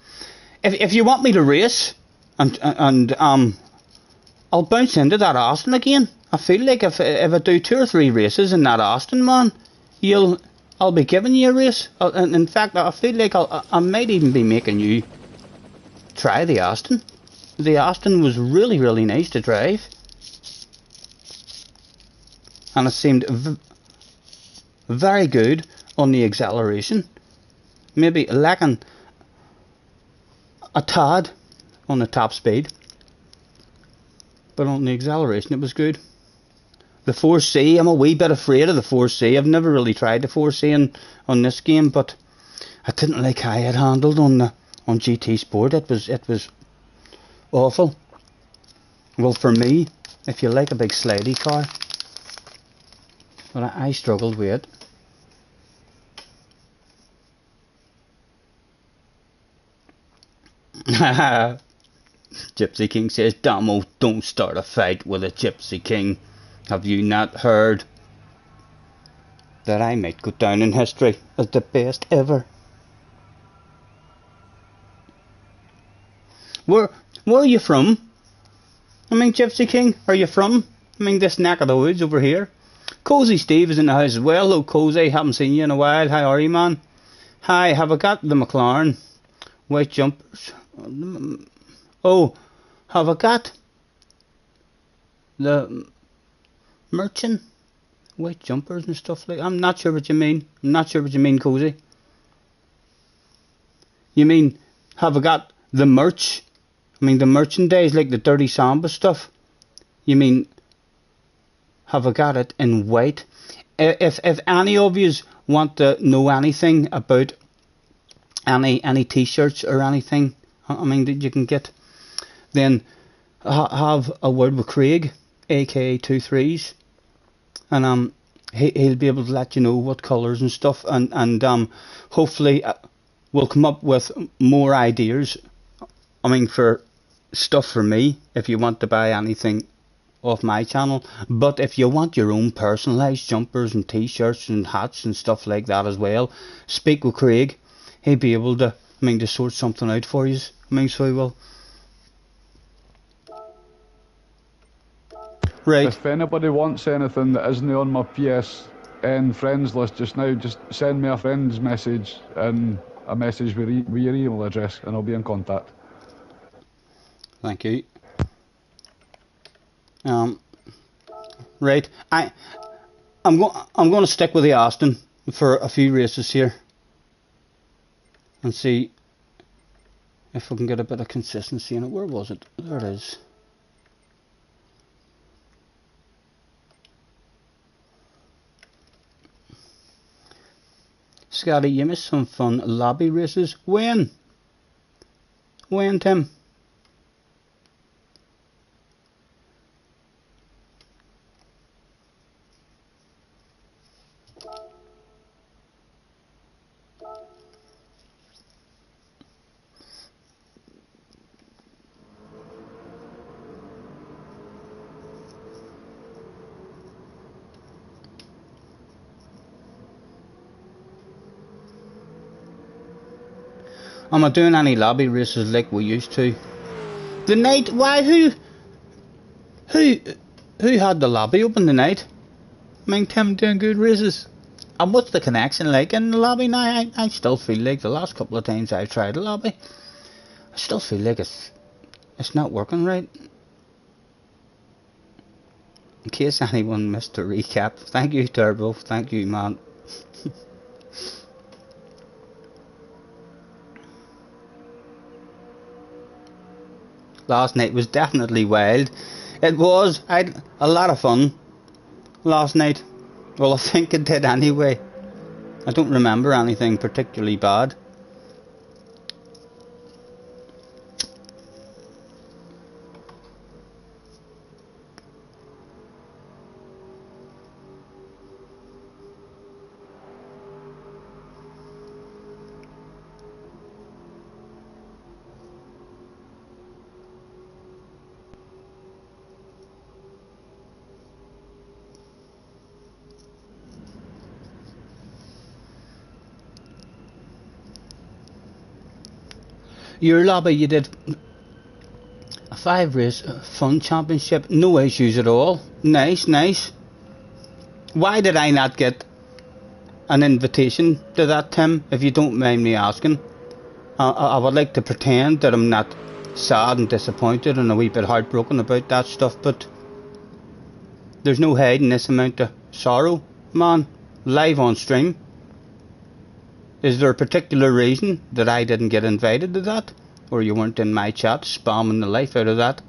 If you want me to race, and I'll bounce into that Aston again. I feel like if I do 2 or 3 races in that Aston, man, I'll be giving you a race. And in fact, I feel like I might even be making you try the Aston. The Aston was really, really nice to drive, and it seemed very good on the acceleration. Maybe lacking a tad on the top speed, but on the acceleration it was good. The 4C, I'm a wee bit afraid of the 4C. I've never really tried the 4C on this game, but I didn't like how it handled on GT Sport. It was awful. Well, for me, if you like a big slidey car, but I struggled with it. Gypsy King says, Damo, don't start a fight with a Gypsy King. Have you not heard that I might go down in history as the best ever? Where are you from? Gypsy King, are you from? This neck of the woods over here. Cozy Steve is in the house as well. Hello, Cozy, haven't seen you in a while. How are you, man? Hi, have I got the McLaren? White jumpers. Oh, have I got the merchant white jumpers and stuff like that? I'm not sure what you mean. I'm not sure what you mean, Cozy. You mean, have I got the merch? The merchandise, like the Dirty Samba stuff. You mean, have I got it in white? If any of you want to know anything about any t-shirts or anything, that you can get, then have a word with Craig, aka 23s, and he'll be able to let you know what colours and stuff, and hopefully we'll come up with more ideas. For stuff for me, if you want to buy anything off my channel. But if you want your own personalised jumpers and t-shirts and hats and stuff like that as well, speak with Craig. He'll be able to to sort something out for you. So he will. Right. If anybody wants anything that isn't on my PSN friends list just now, just send me a friend's message and a message with your email address, and I'll be in contact. Thank you. Right. I'm going to stick with the Aston for a few races here and see if we can get a bit of consistency in it. Where was it? There it is. Scotty, you missed some fun lobby races. When, Tim? Am I doing any lobby races like we used to? The night, why, who had the lobby open tonight? I mean, Tim doing good races. And what's the connection like in the lobby now? I still feel like the last couple of times I've tried the lobby, I still feel like it's not working right. In case anyone missed the recap, thank you Turbo, thank you man. Last night was definitely wild. It was. I had a lot of fun last night. Well, I think it did anyway. I don't remember anything particularly bad. Your lobby, you did a 5 race fun championship, no issues at all. Nice, nice. Why did I not get an invitation to that, Tim, if you don't mind me asking? I would like to pretend that I'm not sad and disappointed and a wee bit heartbroken about that stuff, but there's no hiding this amount of sorrow, man, live on stream. Is there a particular reason that I didn't get invited to that? Or you weren't in my chat spamming the life out of that?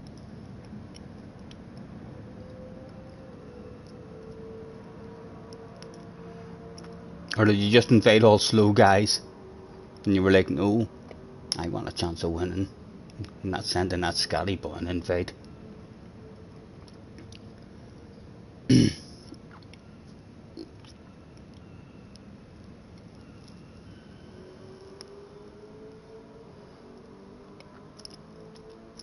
Or did you just invite all slow guys? And you were like, no, I want a chance of winning. I'm not sending that Scotty boy an invite.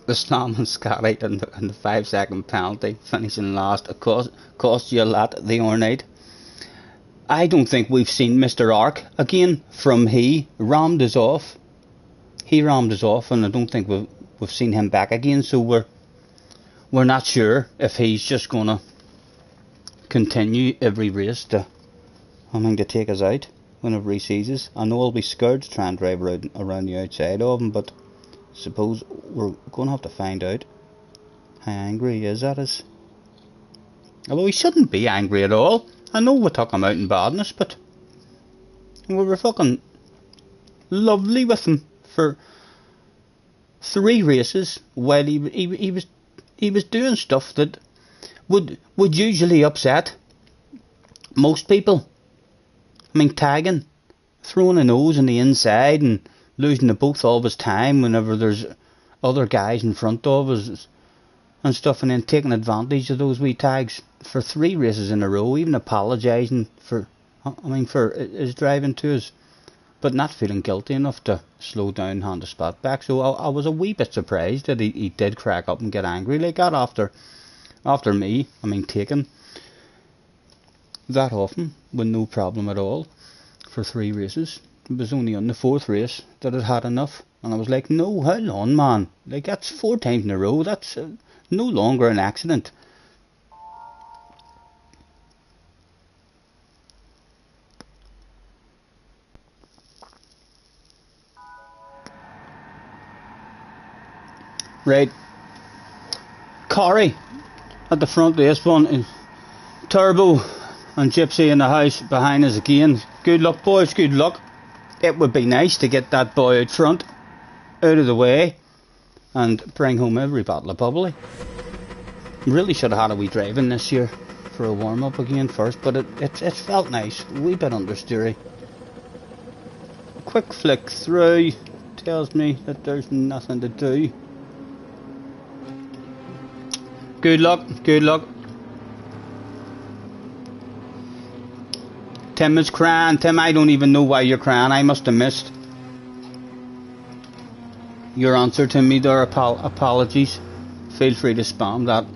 The slam on Scotty and the 5-second penalty, finishing last, it cost you a lot the other night. I don't think we've seen Mr. Ark again from he rammed us off. He rammed us off, and I don't think we've seen him back again. So we're not sure if he's just gonna continue every race to take us out whenever he sees us. I know I'll be scared to try and drive around the outside of him, but I suppose we're gonna have to find out how angry he is at us. Although he shouldn't be angry at all. I know we took him out in badness, but we were fucking lovely with him for 3 races while he was doing stuff that would usually upset most people. I mean, tagging, throwing a nose on the inside and losing the both of his time whenever there's other guys in front of us and stuff, and then taking advantage of those wee tags for 3 races in a row, even apologising for his driving to us, but not feeling guilty enough to slow down and hand the spot back. So I was a wee bit surprised that he did crack up and get angry like that after me, taking that off him with no problem at all for 3 races. It was only on the 4th race that it had enough, and I was like, no, hold on, man, like that's 4 times in a row, that's no longer an accident. Right, Corey at the front of this one, and Turbo and Gypsy in the house behind us again. Good luck, boys, good luck. It would be nice to get that boy out front, out of the way, and bring home every bottle of bubbly. Really should have had a wee driving this year for a warm up again first, but it felt nice, a wee bit understeery. Quick flick through tells me that there's nothing to do. Good luck, good luck. Tim is crying. Tim, I don't even know why you're crying. I must have missed your answer to me there. Apologies. Feel free to spam that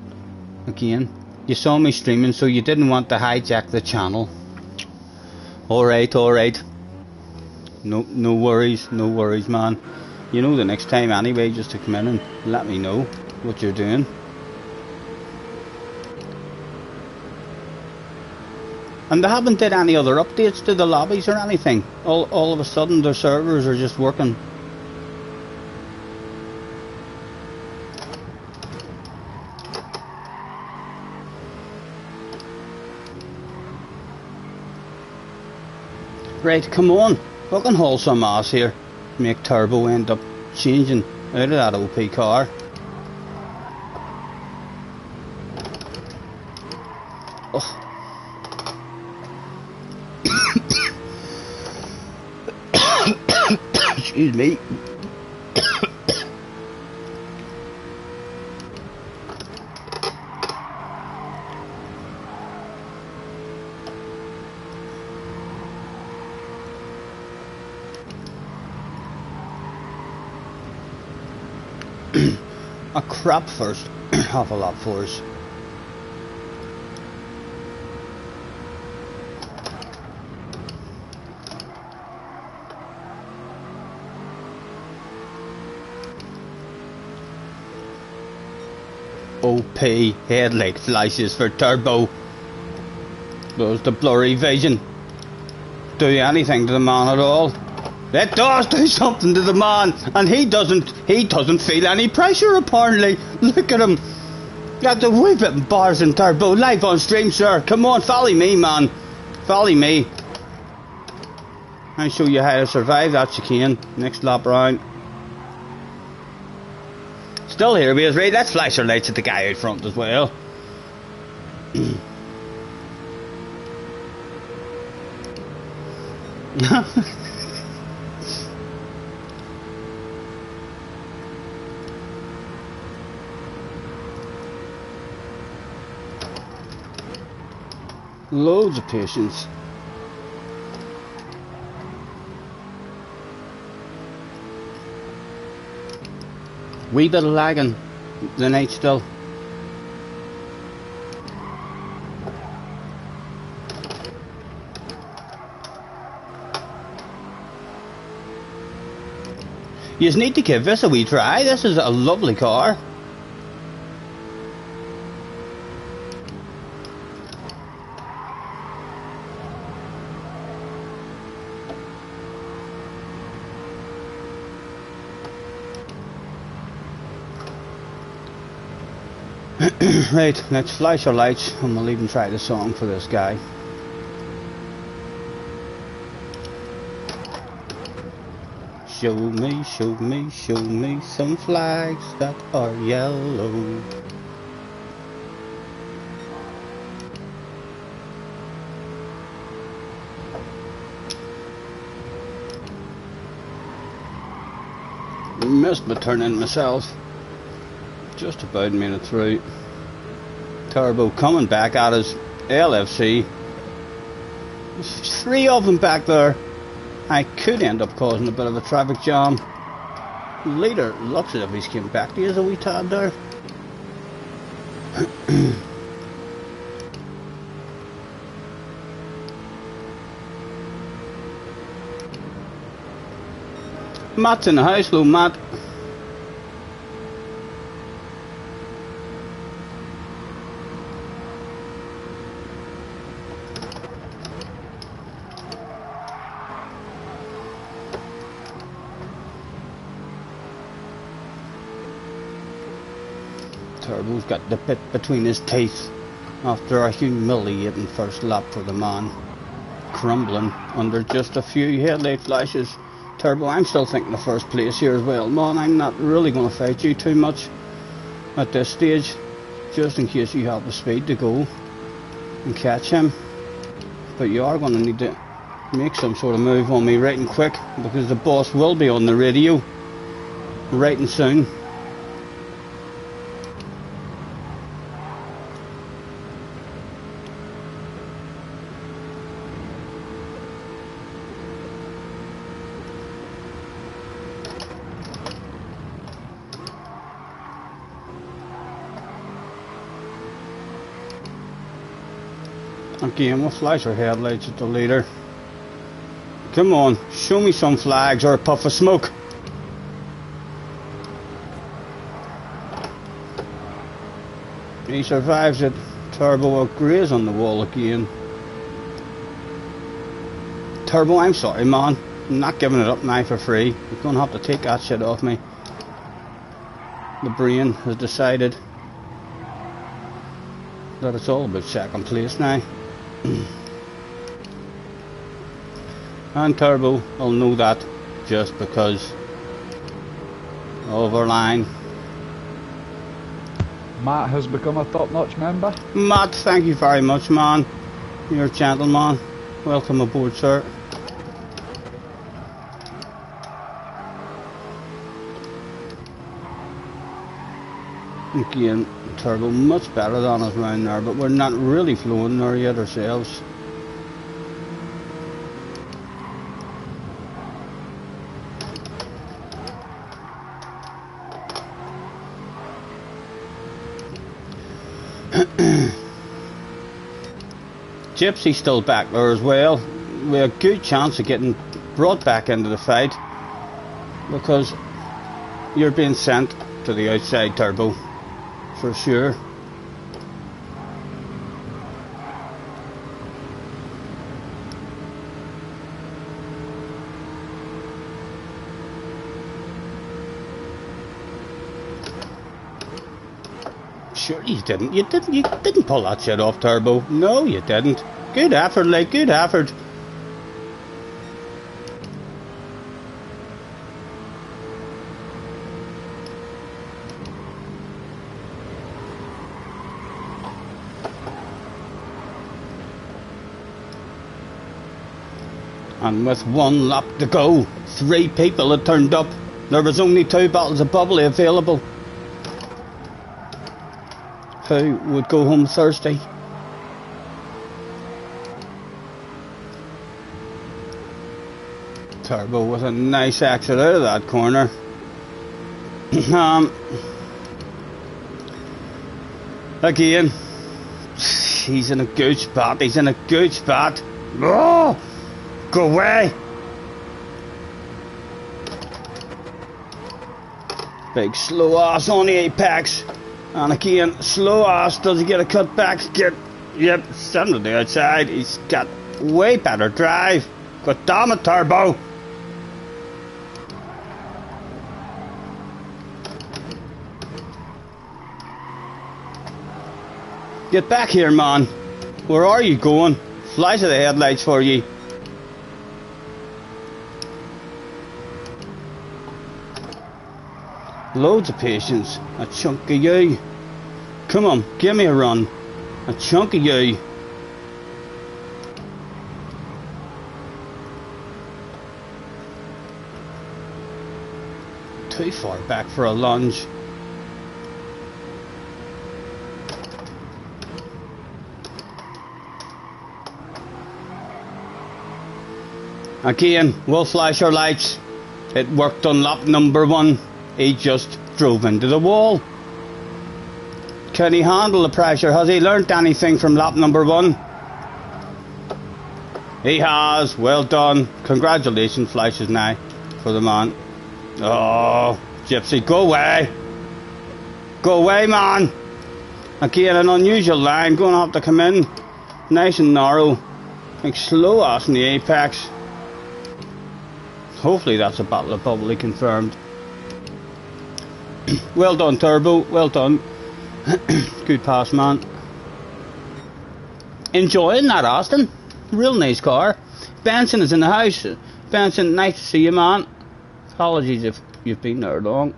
again. You saw me streaming, so you didn't want to hijack the channel. Alright, alright. No worries, man. You know the next time anyway, just to come in and let me know what you're doing. And they haven't did any other updates to the lobbies or anything. All of a sudden their servers are just working. Right, come on. Fucking haul some ass here. Make Turbo end up changing out of that OP car. Oh. Excuse me. A crap first half a lap for us. OP headlight flashes for Turbo. Does the blurry vision do anything to the man at all? It does do something to the man, and he doesn't feel any pressure apparently. Look at him. Got the wee bit of bars in Turbo live on stream, sir. Come on, follow me, man. Follow me. I'll show you how to survive that chicane. Next lap round. Still here, we is right. Let's flash our lights at the guy out front as well. Loads of patience. Wee bit of lagging the night still. You just need to give this a wee try. This is a lovely car. Right, let's flash our lights and we'll even try the song for this guy. Show me, show me, show me some flags that are yellow. Missed my turn in myself. Just about made it through. Turbo coming back at us. LFC. There's 3 of them back there. I could end up causing a bit of a traffic jam. Later, looks as if he's came back to us a wee tad there. Matt's in the house, hello Matt. Turbo's got the bit between his teeth after a humiliating first lap for the man. Crumbling under just a few headlight flashes. Turbo, I'm still thinking of first place here as well. Man, I'm not really going to fight you too much at this stage, just in case you have the speed to go and catch him. But you are going to need to make some sort of move on me right and quick, because the boss will be on the radio right and soon. Again, we'll flash our headlights at the leader. Come on, show me some flags or a puff of smoke. He survives it. Turbo will graze on the wall again. Turbo, I'm sorry, man. I'm not giving it up now for free. You're going to have to take that shit off me. The brain has decided that it's all about second place now. And Turbo will know that just because of our line. Matt has become a top-notch member. Matt, thank you very much, man. You're a gentleman. Welcome aboard, sir. Again, Turbo much better than us round there, but we're not really flowing there yet ourselves. Gypsy's still back there as well. We have a good chance of getting brought back into the fight because you're being sent to the outside, Turbo, for sure. Sure you didn't. You didn't pull that shit off, Turbo. No, you didn't. Good effort, like, good effort. And with one lap to go, 3 people had turned up. There was only 2 bottles of bubbly available. Who would go home thirsty? Turbo with a nice exit out of that corner. Again, he's in a good spot. He's in a good spot. Oh, go away! Big slow ass on the apex. And again, slow ass, does he get a cut back? Yep, send him to the outside. He's got way better drive. God damn it, Turbo. Get back here, man. Where are you going? Fly to the headlights for you. Loads of patience. A chunk of you. Come on, give me a run. A chunk of you. Too far back for a lunge. Again, we'll flash our lights. It worked on lap number 1. He just drove into the wall. Can he handle the pressure? Has he learnt anything from lap number 1? He has. Well done. Congratulations, flashes now for the man. Oh, Gypsy, go away. Go away, man. Again, an unusual line. Going to have to come in nice and narrow. Like slow ass in the apex. Hopefully that's a battle of bubbly confirmed. Well done, Turbo. Well done. Good pass, man. Enjoying that, Austin. Real nice car. Benson is in the house. Benson, nice to see you, man. Apologies if you've been there long.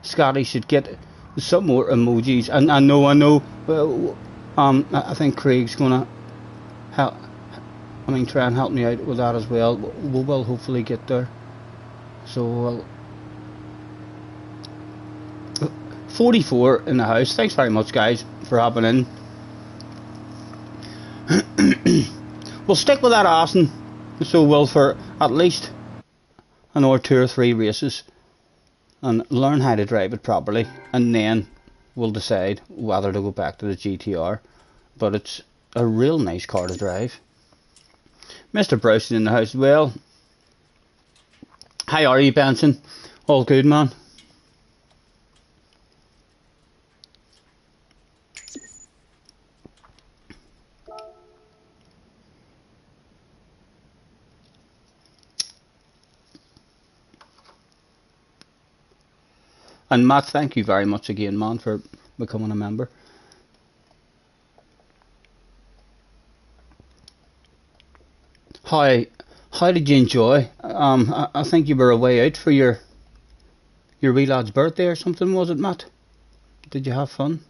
Scotty should get some more emojis. And I know. I think Craig's gonna help. Try and help me out with that as well. We will hopefully get there. So, 44 in the house. Thanks very much, guys, for hopping in. We'll stick with that Austin. So we'll for at least another 2 or 3 races and learn how to drive it properly, and then will decide whether to go back to the GTR. But it's a real nice car to drive. Mr. Browson in the house. Well, how are you, Benson? All good, man? And Matt, thank you very much again, man, for becoming a member. How did you enjoy? I think you were away out for your wee lad's birthday or something, was it, Matt? Did you have fun?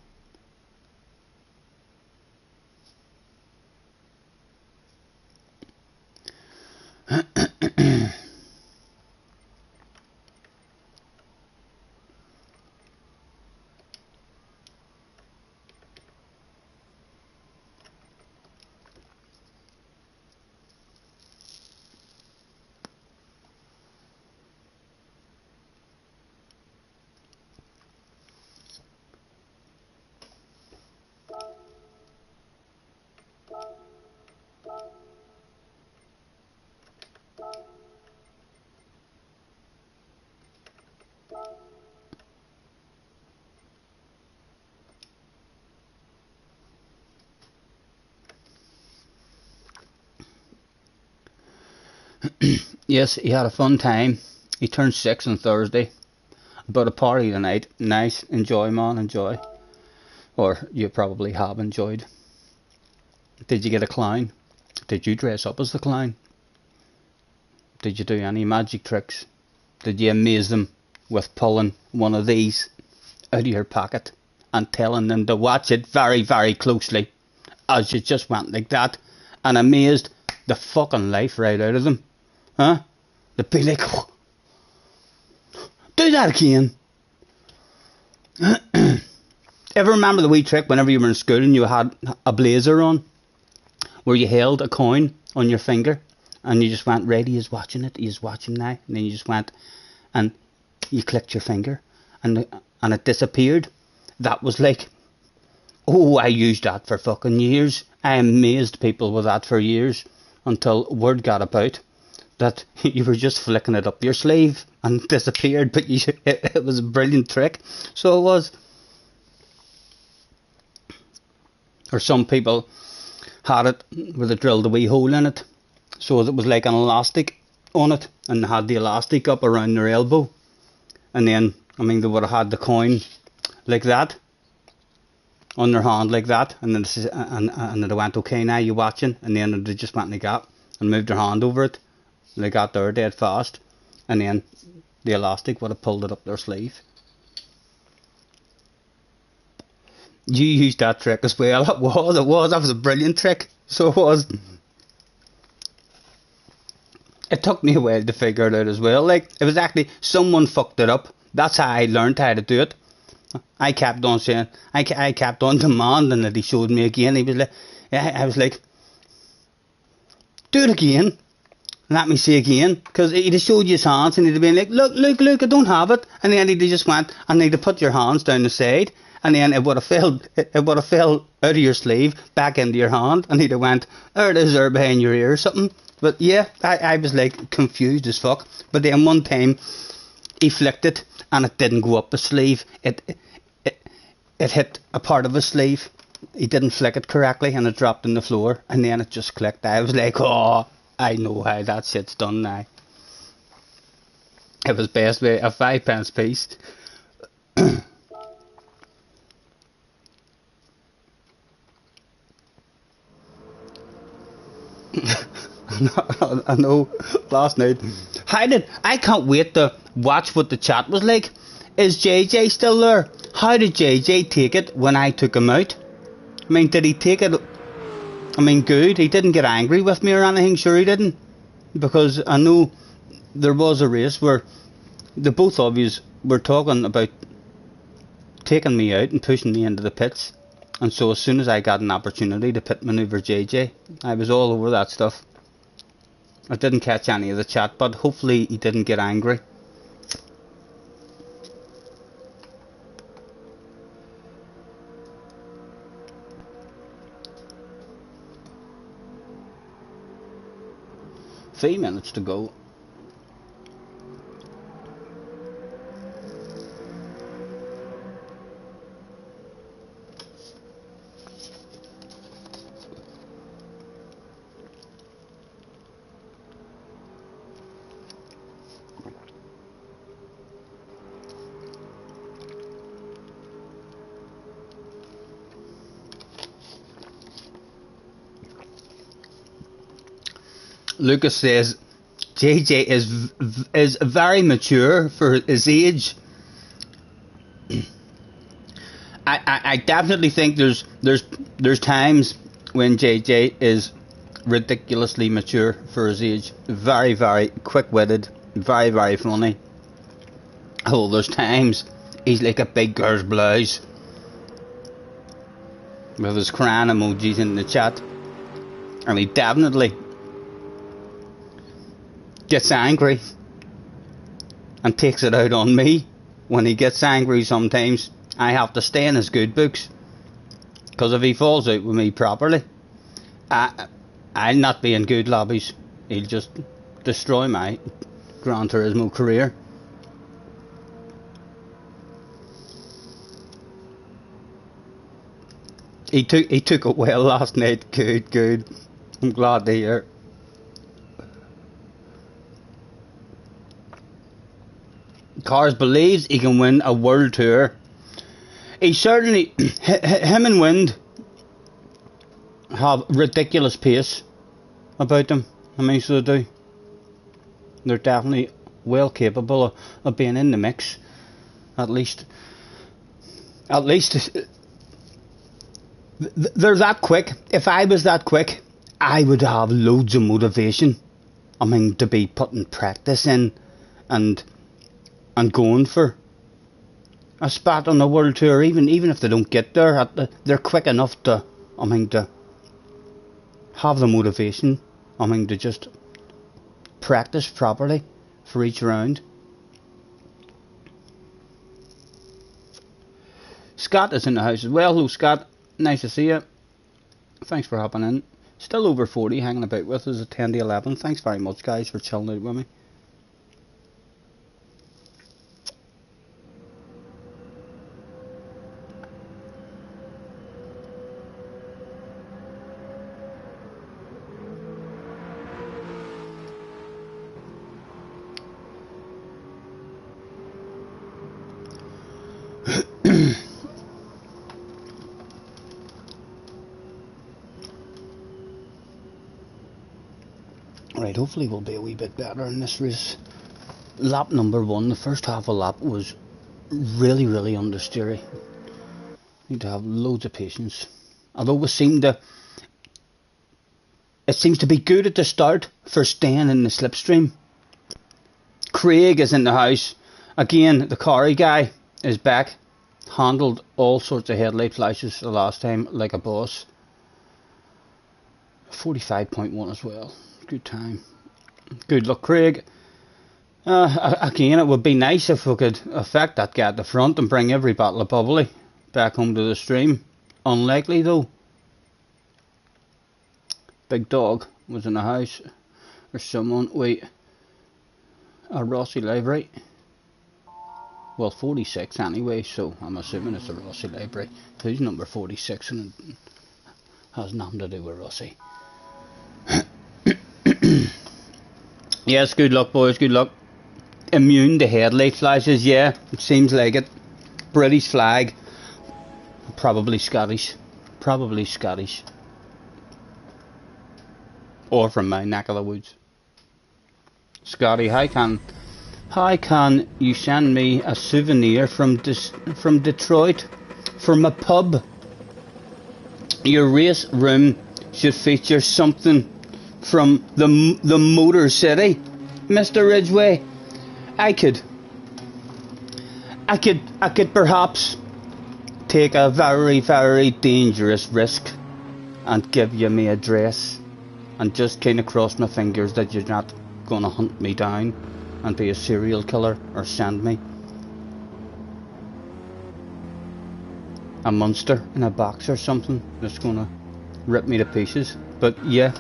Yes, he had a fun time. He turned 6 on Thursday. But a party tonight. Nice. Enjoy, man. Enjoy. Or you probably have enjoyed. Did you get a clown? Did you dress up as the clown? Did you do any magic tricks? Did you amaze them with pulling one of these out of your pocket and telling them to watch it very, very closely as you just went like that and amazed the fucking life right out of them? Huh? They'd be like, do that again. Ever remember the wee trick whenever you were in school and you had a blazer on, where you held a coin on your finger and you just went, right, he's watching it, he's watching now, and then you just went and you clicked your finger and it disappeared? That was like, oh, I used that for fucking years. I amazed people with that for years until word got about that you were just flicking it up your sleeve and it disappeared, but it was a brilliant trick. So it was. Or some people had it where they drilled a wee hole in it, so it was like an elastic on it, and they had the elastic up around their elbow, and then, I mean, they would have had the coin like that on their hand like that, and then and they went, okay, now you're watching, and then they just went like that and moved their hand over it. They got there dead fast, and then the elastic would have pulled it up their sleeve. You used that trick as well. That was a brilliant trick. So it was. It took me a while to figure it out as well. Like, it was actually someone fucked it up. That's how I learned how to do it. I kept on saying, I kept on demanding that he showed me again. He was like, I was like, do it again. Let me see again, because he'd have showed you his hands and he'd have been like, look, I don't have it, and then he'd have just went and he'd have put your hands down the side, and then it would have fell out of your sleeve back into your hand, and he'd have went, there it is, there behind your ear or something. But yeah, I was like confused as fuck. But then one time he flicked it and it didn't go up his sleeve. It hit a part of his sleeve. He didn't flick it correctly and it dropped on the floor, and then it just clicked. I was like, oh, I know how that shit's done now. It was basically a 5-pence piece. I know, last night. I can't wait to watch what the chat was like. Is JJ still there? How did JJ take it when I took him out? I mean, did he take it? I mean, good. He didn't get angry with me or anything. Sure he didn't. Because I know there was a race where the both of you were talking about taking me out and pushing me into the pits. And so as soon as I got an opportunity to pit manoeuvre JJ, I was all over that stuff. I didn't catch any of the chat, but hopefully he didn't get angry. 3 minutes to go. Lucas says JJ is very mature for his age. I definitely think there's times when JJ is ridiculously mature for his age. Very, very quick-witted, very, very funny. Oh, there's times he's like a big girl's blouse with his crying emojis in the chat, and he definitely gets angry and takes it out on me. When he gets angry, sometimes I have to stay in his good books, because if he falls out with me properly, I'll not be in good lobbies. He'll just destroy my Gran Turismo career. He took it well last night. Good. I'm glad to hear. Cars believes he can win a world tour. He certainly, him and Wind have ridiculous pace about them. I mean, so they do. They're definitely well capable of being in the mix. At least they're that quick. If I was that quick, I would have loads of motivation. I mean, to be putting practice in and going for a spot on the world tour, even if they don't get there, they're quick enough to have the motivation. To just practice properly for each round. Scott is in the house as well. Hello, Scott. Nice to see you. Thanks for hopping in. Still over 40 hanging about with us at 10 to 11. Thanks very much, guys, for chilling out with me. Right, hopefully we'll be a wee bit better in this race. Lap number 1, the first half of lap was really understeery. Need to have loads of patience. Although it seems to be good at the start for staying in the slipstream. Craig is in the house. Again, the Corrie guy is back. Handled all sorts of headlight flashes the last time like a boss. 45.1 as well. Good time. Good luck, Craig. Again, it would be nice if we could affect that guy at the front and bring every bottle of bubbly back home to the stream. Unlikely though. Big Dog was in the house. There's someone. Wait. A Rossi livery. Well, 46 anyway, so I'm assuming it's a Rossi livery. Who's number 46 and it has nothing to do with Rossi. Yes, good luck, boys, good luck. Immune to headlight flashes, yeah, it seems like it. British flag. Probably Scottish. Or from my neck of the woods. Scotty, how can you send me a souvenir from Detroit from a pub? Your race room should feature something from the Motor City, Mr. Ridgway. I could perhaps take a very dangerous risk and give you my address and just kind of cross my fingers that you're not gonna hunt me down and be a serial killer or send me a monster in a box or something that's gonna rip me to pieces. But yeah,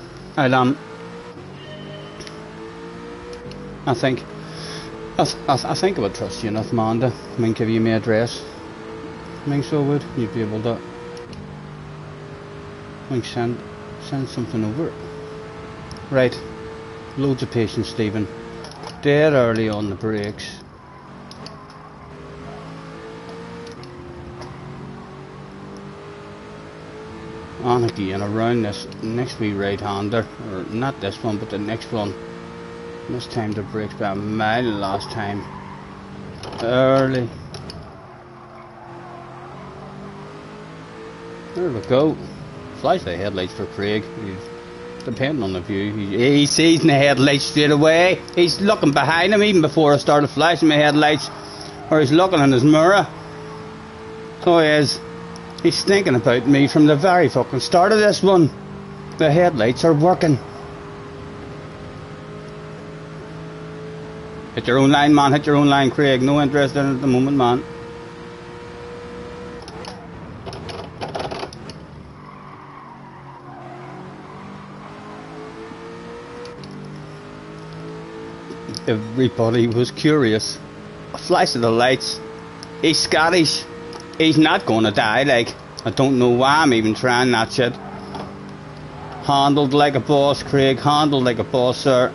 I think I think I would trust you enough, Amanda. I mean, give you my address. I think so would. You'd be able to. I think send something over. Right. Loads of patience, Stephen. Dead early on the brakes. On again around this next wee right-hander, or not this one, but the next one. This time the brakes by a mile last time. Early. There we go. Flash the headlights for Craig. Depending on the view, he sees the headlights straight away. He's looking behind him even before I started flashing my headlights, or he's looking in his mirror. So he is. He's thinking about me from the very fucking start of this one. The headlights are working. Hit your own line, man. Hit your own line, Craig. No interest in it at the moment, man. Everybody was curious. A flash of the lights. He's Scottish. He's not gonna die, like. I don't know why I'm even trying that shit. Handled like a boss, Craig. Handled like a boss, sir.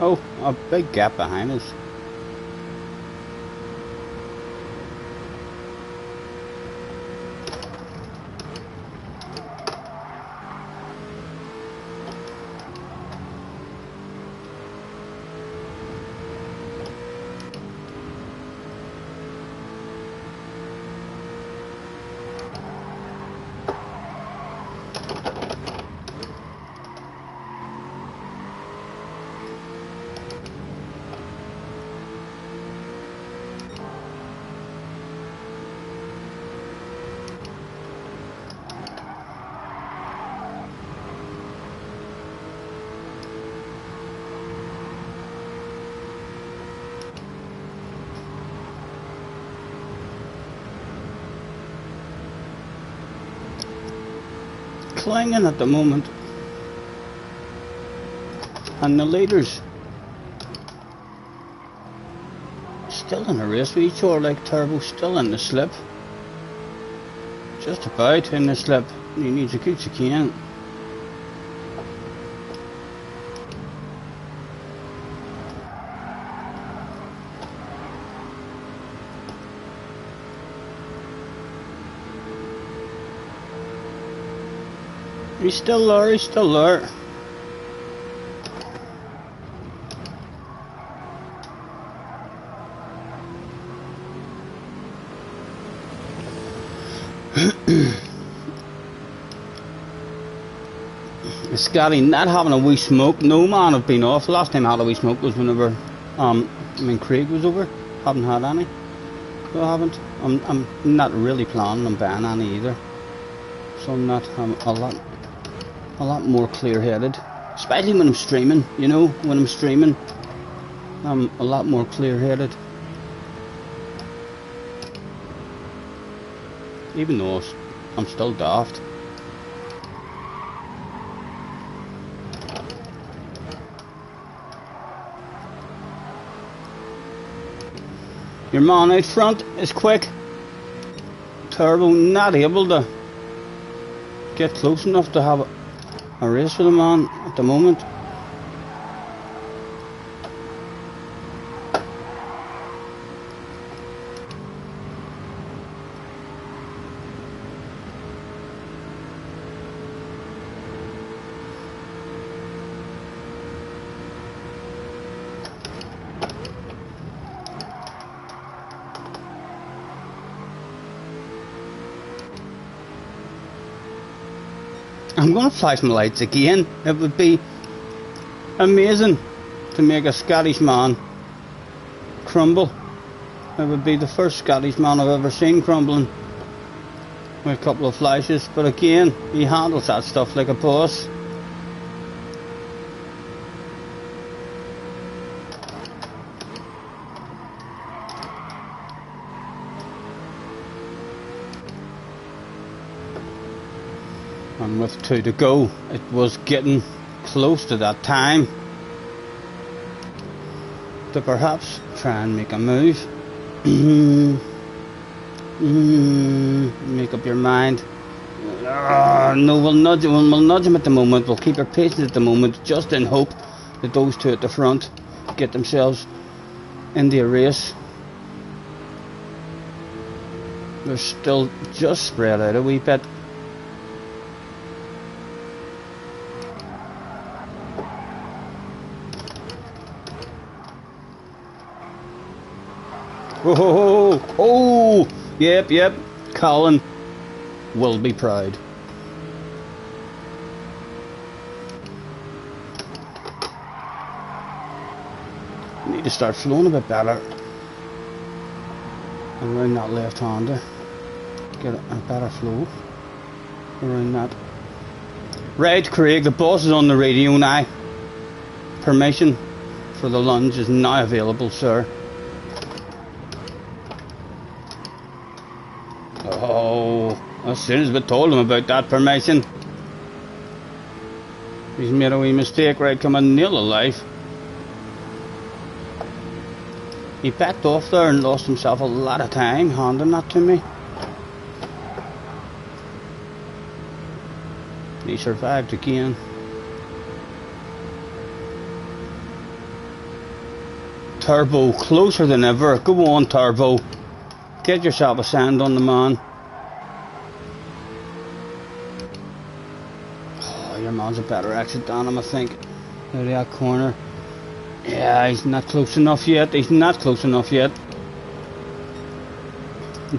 Oh, a big gap behind us. Clinging at the moment, and the leaders still in a race with each other, like Turbo, still in the slip, just about in the slip. He needs a good chicane. He's still there, he's still there. Scotty not having a wee smoke. No, man, I've been off. Last time I had a wee smoke was whenever Craig was over. Haven't had any. No, I haven't. I'm not really planning on buying any either. So I'm not a lot more clear-headed, especially when I'm streaming. You know, when I'm streaming, I'm a lot more clear-headed. Even though I'm still daft. Your man out front is quick. Turbo not able to get close enough to have a race with him on at the moment. I'm going to flash my lights again. It would be amazing to make a Scottish man crumble It would be the first Scottish man I've ever seen crumbling with a couple of flashes, but again, he handles that stuff like a boss. And with 2 to go, it was getting close to that time to perhaps try and make a move. Make up your mind. No, we'll nudge him at the moment. We'll keep our patience at the moment, just in hope that those two at the front get themselves into a race. They're still just spread out a wee bit. Oh, yep, Colin will be proud. Need to start flowing a bit better around that left-hander. Get a better flow around that. Right, Craig, the boss is on the radio now. Permission for the lunge is now available, sir. Oh, as soon as we told him about that permission, he's made a wee mistake right coming near alive. He backed off there and lost himself a lot of time handing that to me. He survived again. Turbo, closer than ever. Go on, Turbo. Get yourself a sand on the man. Oh, your man's a better exit than him, I think. Out of that corner. Yeah, he's not close enough yet.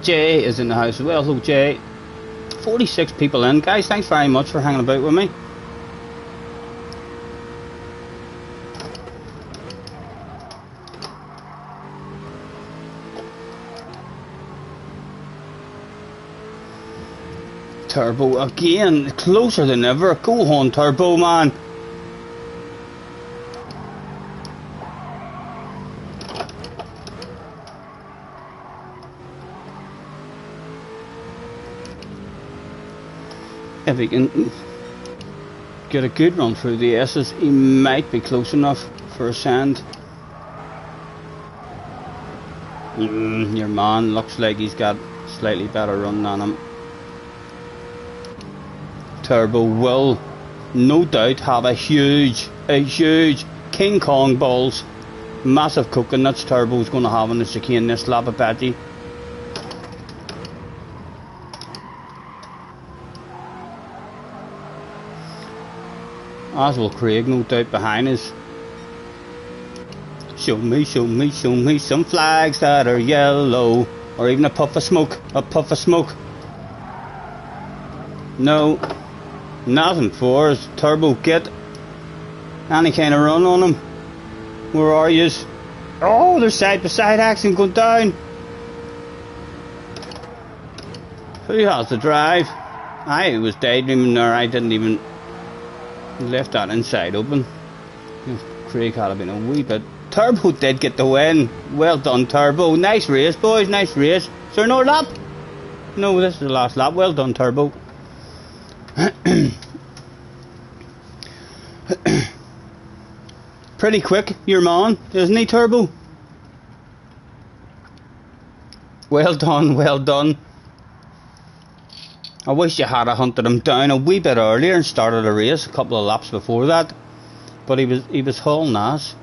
Jay is in the house as well. Hello, Jay. 46 people in. Guys, thanks very much for hanging about with me. Turbo again, closer than ever. Go on, Turbo, man. If he can get a good run through the S's, he might be close enough for a sand. Your man looks like he's got a slightly better run than him. Turbo will no doubt have a huge King Kong balls, massive coconuts Turbo's going to have on the chicane this lap of Patty. As will Craig, no doubt, behind us. Show me some flags that are yellow, or even a puff of smoke, No, nothing for us. Turbo, get any kind of run on him. Where are yous? Oh, there's side by side action going down. Who has the drive? I was daydreaming there. I didn't even left that inside open. Craig had been a wee bit. Turbo did get the win. Well done, Turbo. Nice race, boys. Nice race. Is there no lap? No, this is the last lap. Well done, Turbo. Pretty quick, your man, isn't he, Turbo? Well done, well done. I wish you had hunted him down a wee bit earlier and started a race a couple of laps before that, but he was hauling ass.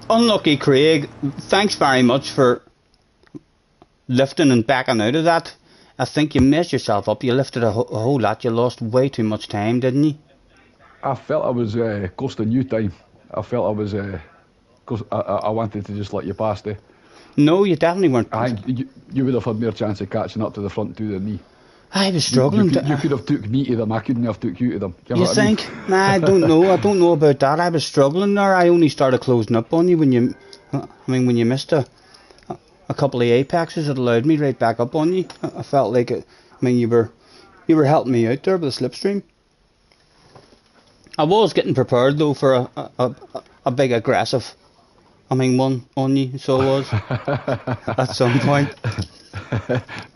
Unlucky Craig, thanks very much for lifting and backing out of that. I think you messed yourself up. You lifted a whole lot. You lost way too much time, didn't you? I felt I was costing you time. I felt I was I wanted to just let you pass there. No, you definitely weren't. You would have had more chance of catching up to the front two than me. I was struggling. You could have took me to them. I couldn't have took you to them. You think? Nah, I don't know. I don't know about that. I was struggling there. I only started closing up on you when you. When you missed a couple of apexes, it allowed me right back up on you. I felt like it. You were helping me out there with the slipstream. I was getting prepared though for a big aggressive. One on you, so I was at some point.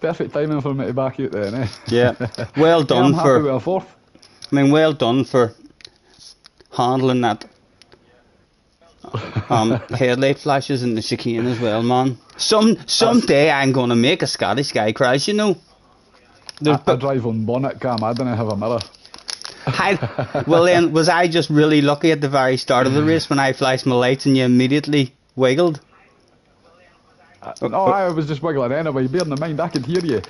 Perfect timing for me to back out then, eh? Yeah, well done I'm for. happy with a fourth. Well done for handling that headlight flashes in the chicane as well, man. Someday I'm gonna make a Scottish guy crash, you know. I drive on bonnet cam. I don't have a mirror. Well then, was I just really lucky at the very start of the race when I flashed my lights and you immediately wiggled? No, I was just wiggling anyway. Bearing in mind, I could hear you.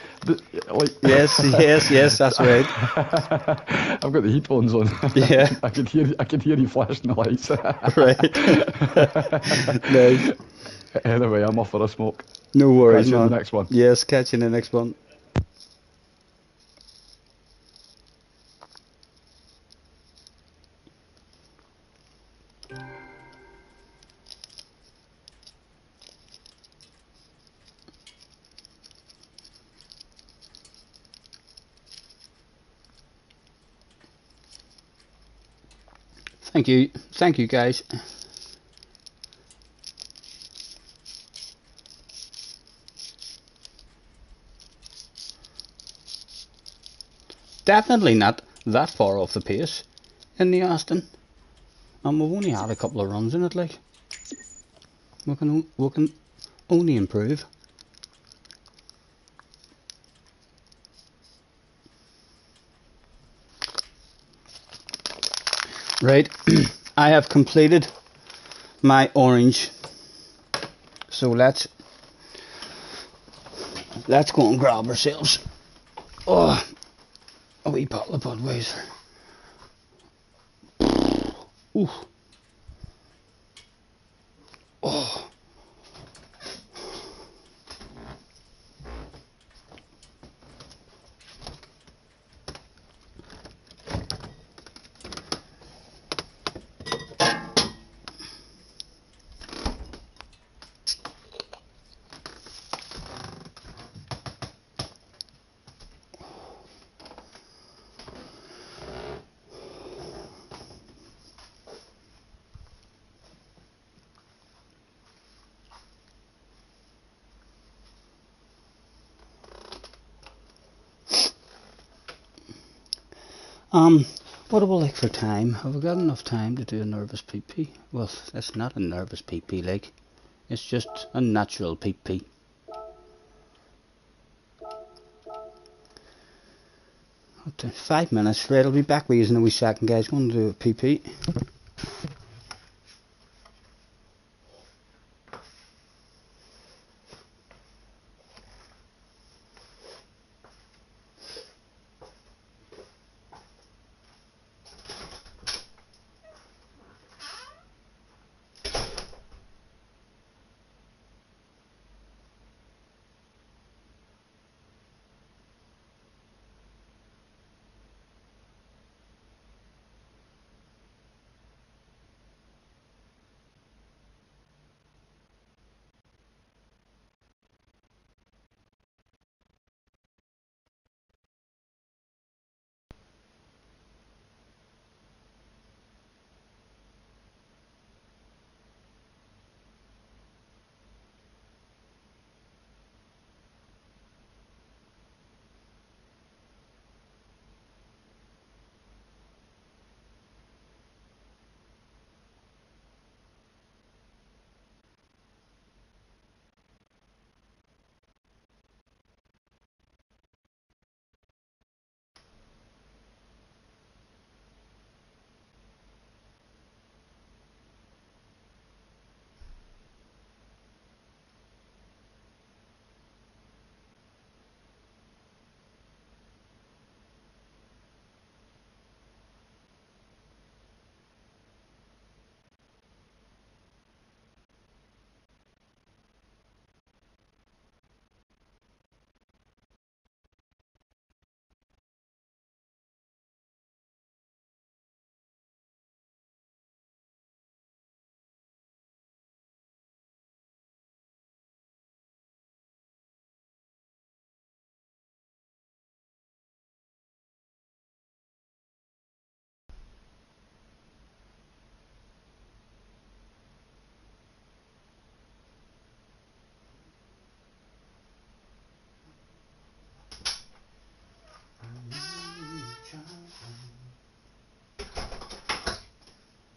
Yes, that's right. I've got the headphones on. Yeah. I could hear you flashing the lights. Right. Nice. Anyway, I'm off for a smoke. No worries, Catch you man. in the next one. Yes, catch you in the next one. Thank you guys. Definitely not that far off the pace in the Aston. We've only had a couple of runs in it, like. We can only improve. Right, I have completed my orange, so let's go and grab ourselves a wee bottle of Budweiser. Ooh. Oh. What do we like for time? Have we got enough time to do a nervous PP? Well, it's not a nervous PP, like. It's just a natural PP. Okay, 5 minutes. Right, I'll be back with you in a wee second, guys. Going to do a PP.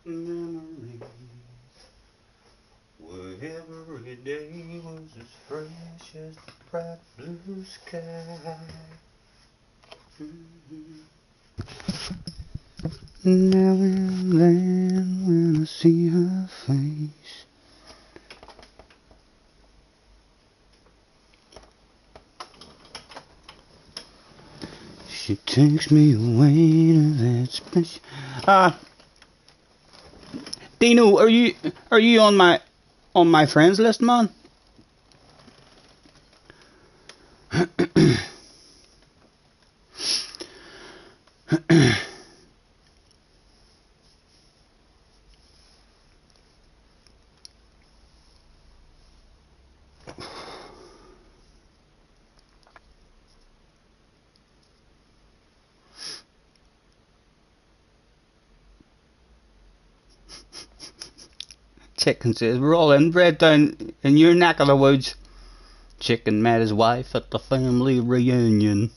memories where every day was as fresh as the bright blue sky. Now and then when I see her face, she takes me away to that special. Dino, are you on my friends list, man? Chicken says, we're all inbred down in your neck of the woods. Chicken met his wife at the family reunion.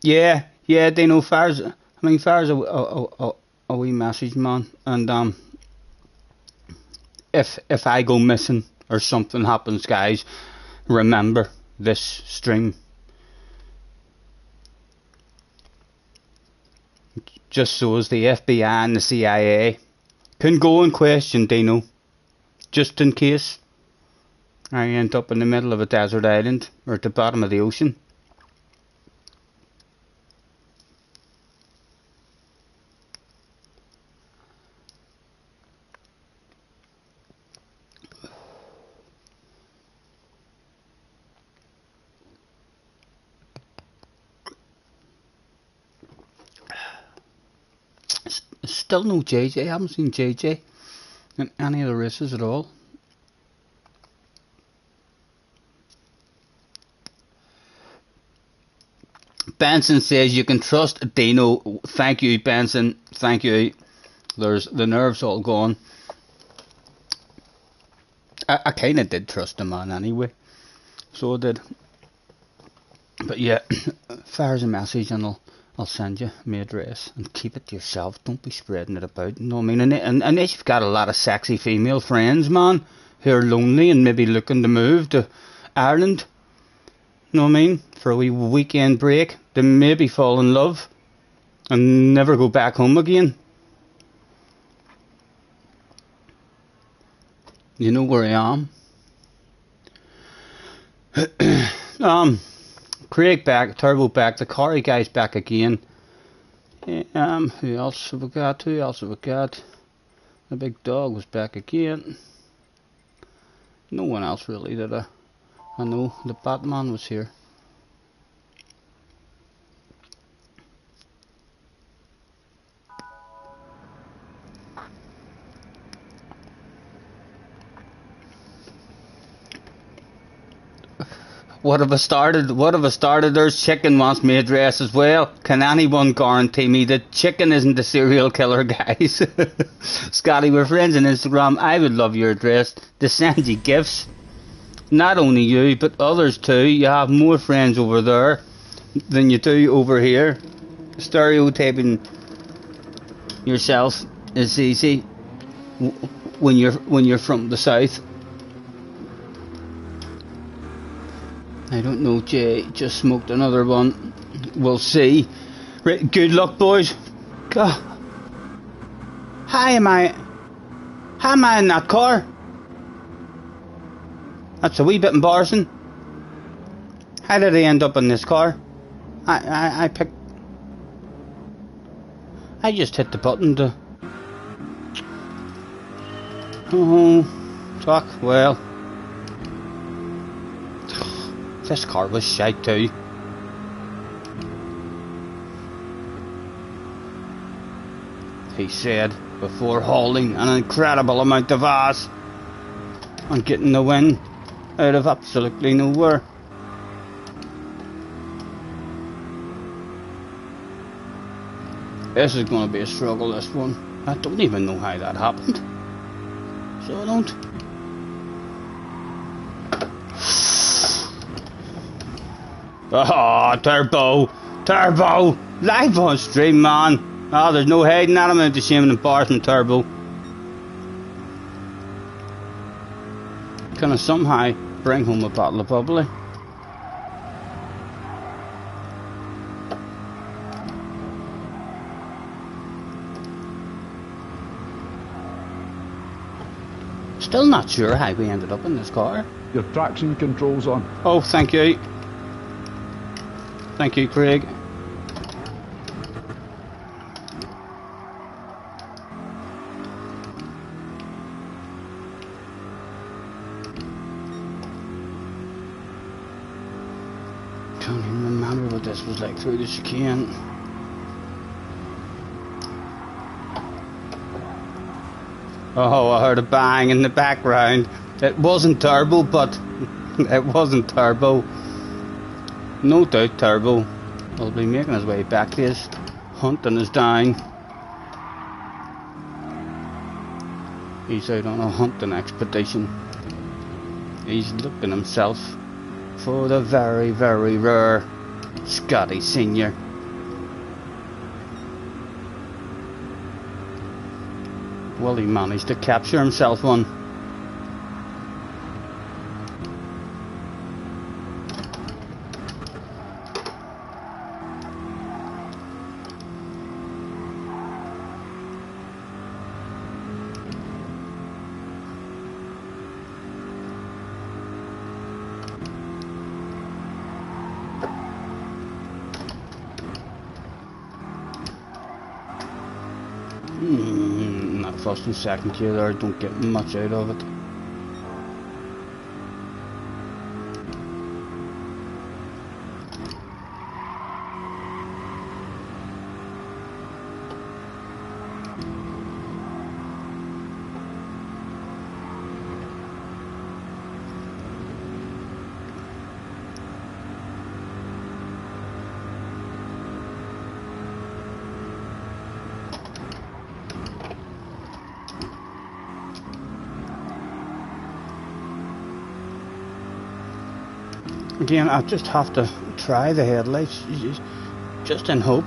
Yeah, Dino, fires a wee message, man, and if I go missing or something happens, guys, remember this stream. Just so as the FBI and the CIA can go and question Dino, just in case I end up in the middle of a desert island or at the bottom of the ocean. Still no JJ. I haven't seen JJ in any of the races at all. Benson says you can trust Dino. Thank you, Benson. Thank you. There's the nerves all gone. I kind of did trust the man anyway, so I did. But yeah, fires a message and I'll send you my address and keep it to yourself. Don't be spreading it about. You know what I mean? And unless you've got a lot of sexy female friends, man, who are lonely and maybe looking to move to Ireland. You know what I mean? For a wee weekend break, they maybe fall in love and never go back home again. You know where I am. Craig back, Turbo back, the Corey guy's back again. Who else have we got? The big dog was back again. No one else really that I know. The Batman was here. What have I started? There's Chicken wants my address as well. Can anyone guarantee me that Chicken isn't a serial killer, guys? Scotty, we're friends on Instagram. I would love your address to send you gifts. Not only you, but others too. You have more friends over there than you do over here. Stereotyping yourself is easy when you're from the south. I don't know, Jay. Just smoked another one. We'll see. Right, good luck, boys. God. How am I in that car? That's a wee bit embarrassing. How did I end up in this car? I just hit the button to... Oh, fuck, well... This car was shite too. He said before hauling an incredible amount of ass and getting the win out of absolutely nowhere. This is going to be a struggle, this one. I don't even know how that happened. So I don't. Oh, Turbo! Turbo! Live on stream, man! Oh, there's no hiding at him out the shame and embarrassment, Turbo. Can I somehow bring home a bottle of bubbly? Still not sure how we ended up in this car. Your traction control's on. Oh, thank you. Thank you, Craig. Can't even remember what this was like through the chicane. Oh, I heard a bang in the background. It wasn't Turbo, but it wasn't Turbo. No doubt Turbo will be making his way back to us, hunting us down. He's out on a hunting expedition. He's looking himself for the very, very rare Scotty Senior. Well, he managed to capture himself one. Not first and second gear there, don't get much out of it. Again, I just have to try the headlights, just in hope.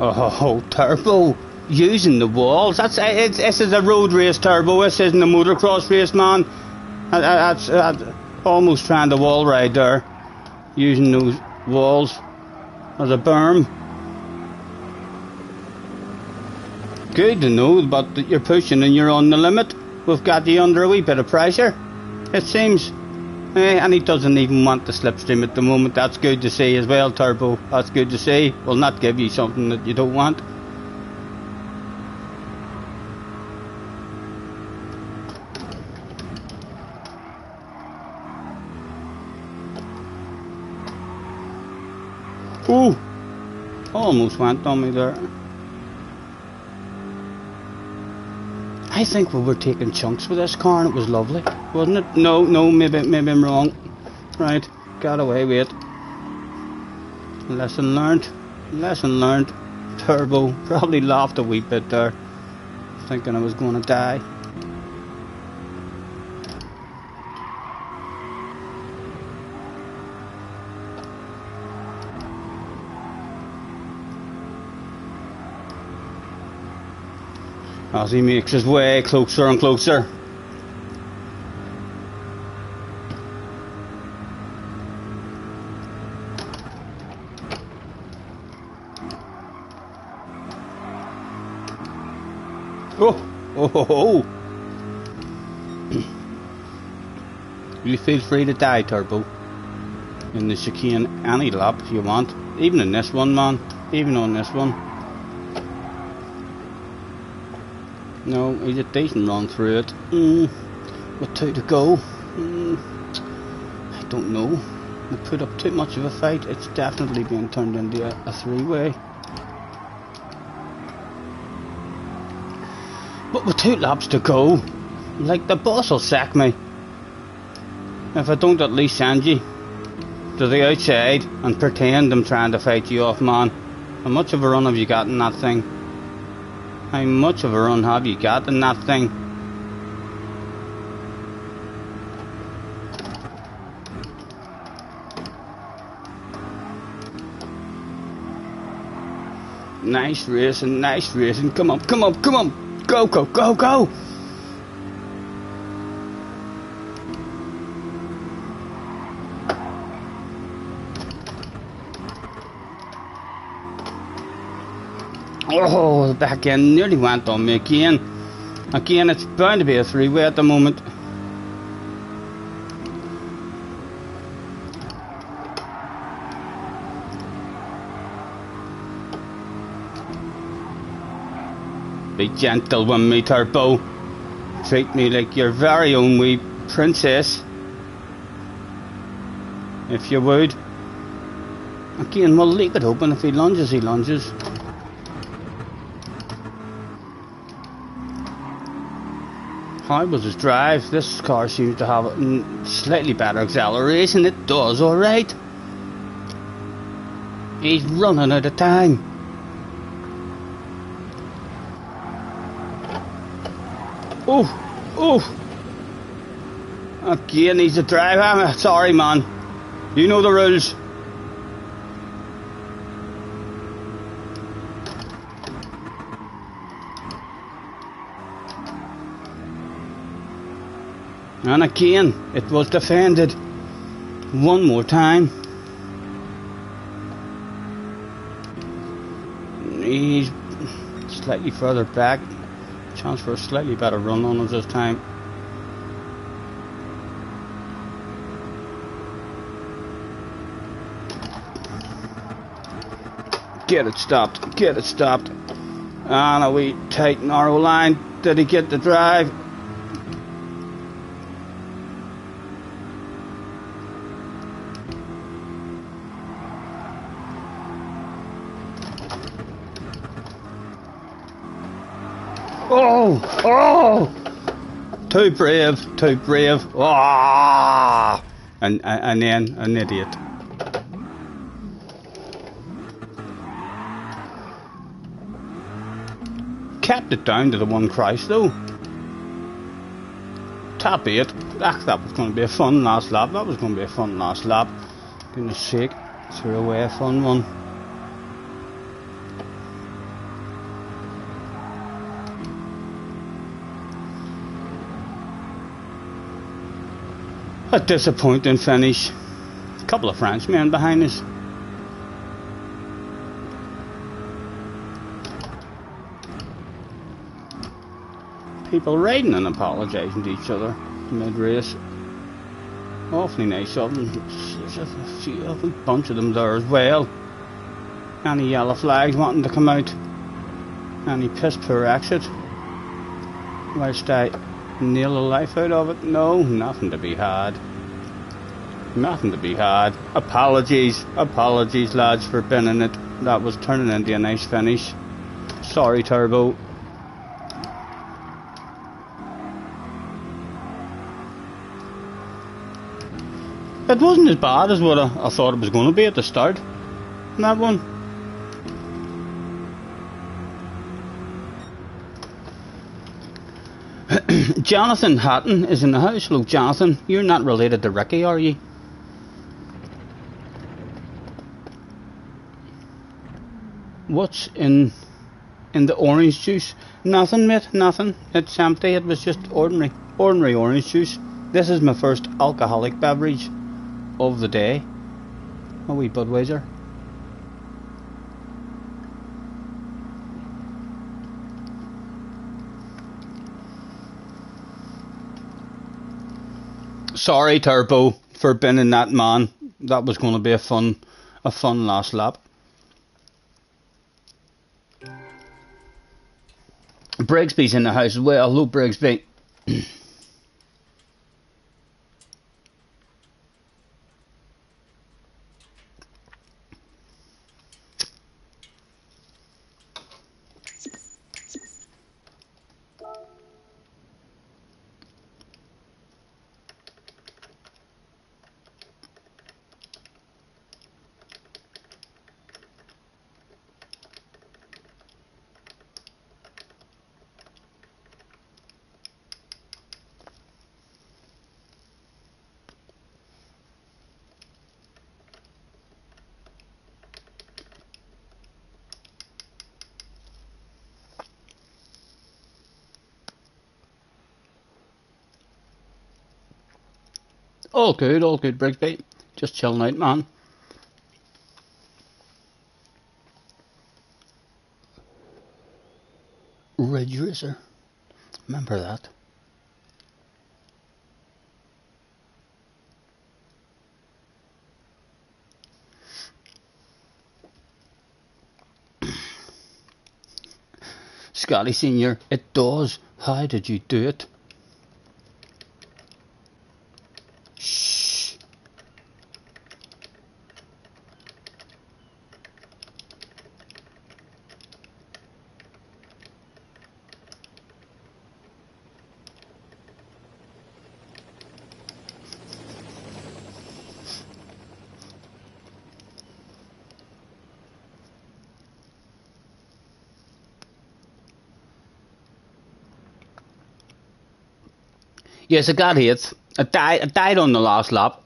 Oh, Turbo, using the walls. This is a road race, Turbo. This isn't a motocross race, man. That's almost trying to wall ride there, using those walls as a berm. Good to know, but you're pushing and you're on the limit. We've got you under a wee bit of pressure, it seems. And he doesn't even want the slipstream at the moment. That's good to see as well, Turbo. That's good to see. We'll not give you something that you don't want. Ooh! Almost went on me there. I think we were taking chunks with this car and it was lovely, wasn't it? No, maybe I'm wrong. Right, got away with it. Lesson learned. Lesson learned. Turbo probably laughed a wee bit there, thinking I was going to die. As he makes his way closer and closer. Oh. You feel free to die, Turbo. In the chicane any lap you want. Even in this one, man. Even on this one. No, he's a decent run through it. With 2 to go. I don't know. We put up too much of a fight. It's definitely being turned into a three-way. But with 2 laps to go, like the boss will sack me. If I don't at least send you to the outside and pretend I'm trying to fight you off, man. How much of a run have you got in that thing? How much of a run have you got in that thing? Nice racing, nice racing. Come on, come on, come on. Go, go, go, go. Oh, the back end nearly went on me again. Again, it's bound to be a three-way at the moment. Be gentle with me, Turbo. Treat me like your very own wee princess. If you would. Again, we'll leave it open. If he lunges, he lunges. How was his drive? This car seems to have slightly better acceleration. It does, alright. He's running out of time. Oh, oh. Again, he's a drive. I'm sorry, man. You know the rules. And again, it was defended. One more time. He's slightly further back. Chance for a slightly better run on us this time. Get it stopped. Get it stopped. And a wee tight narrow line. Did he get the drive? Oh! Oh! Too brave, too brave. Ah! And then an idiot. Kept it down to the one crash though. Top 8. That was going to be a fun last lap. That was going to be a fun last lap. Goodness sake, threw away a fun one. A disappointing finish. A couple of Frenchmen behind us. People riding and apologising to each other mid-race. Awfully nice of them. There's a bunch of them there as well. Any yellow flags wanting to come out. Any piss poor exit. Whilst I nail the life out of it? No, nothing to be had. Nothing to be had. Apologies, apologies lads for binning it. That was turning into a nice finish. Sorry, Turbo. It wasn't as bad as what I thought it was going to be at the start. That one. Jonathan Hatton is in the house. Hello, Jonathan. You're not related to Ricky, are you? What's in the orange juice? Nothing, mate. Nothing. It's empty. It was just ordinary orange juice. This is my first alcoholic beverage of the day. A wee Budweiser. Sorry, Turbo, for binning that man. That was going to be a fun last lap. Brigsby's in the house as well. Hello, Brigsby. all good, Brigsby. Just chilling out, man. Ridge Racer. Remember that? Scotty Senior, it does. How did you do it? Shh. Yes, I got hit. I died on the last lap,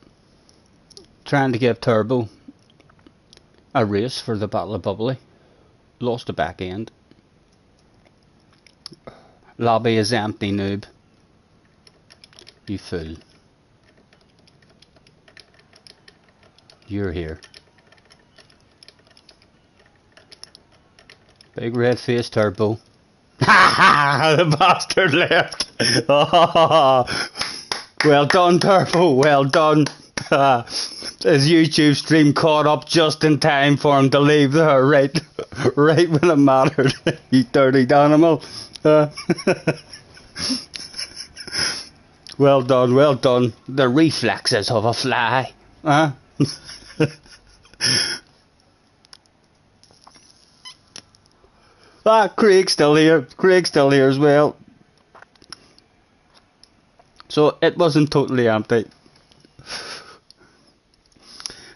trying to give Turbo a race for the Battle of Bubbly. Lost the back end. Lobby is empty, noob. You fool. You're here. Big red face Turbo. Ha ha! The bastard left. Oh, well done, Turbo. Well done. His YouTube stream caught up just in time for him to leave there, right when it mattered. You dirty animal. Well done, well done. The reflexes of a fly. Craig's still here. Craig's still here as well. So it wasn't totally empty.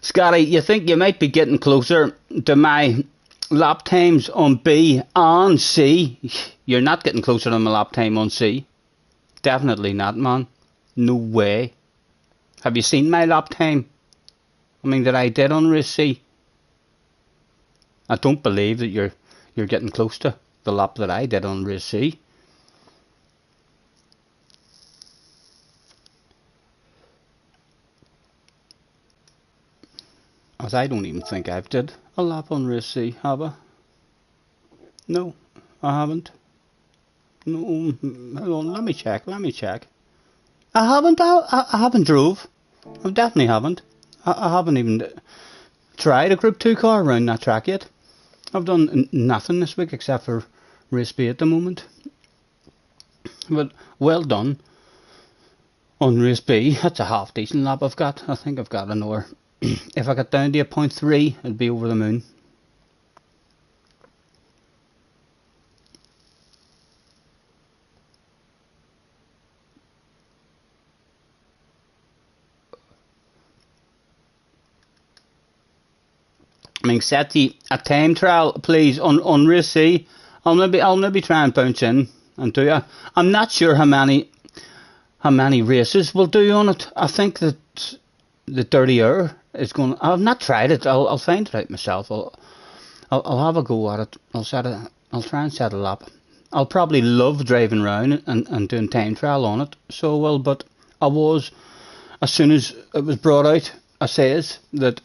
Scotty, you think you might be getting closer to my lap times on B and C? You're not getting closer to my lap time on C. Definitely not, man. No way. Have you seen my lap time? I mean, that I did on race C. I don't believe that you're getting close to the lap that I did on race C. As I don't even think I've did a lap on race C, have I? No, I haven't. No, hold on, let me check. I haven't drove. I definitely haven't. I haven't even tried a Group 2 car around that track yet. I've done nothing this week except for race B at the moment. But well done on race B. That's a half decent lap I've got. I think I've got another. If I got down to a 0.3, it'd be over the moon. I mean, Seti, a time trial, please, on race C. I'll maybe try and bounce in and do it. I'm not sure how many races we'll do on it. I think that the Dirty Hour is going. I've not tried it. I'll find it out myself. I'll have a go at it. I'll try and set a lap. I'll probably love driving around and doing time trial on it. So well, but I was, as soon as it was brought out, I says that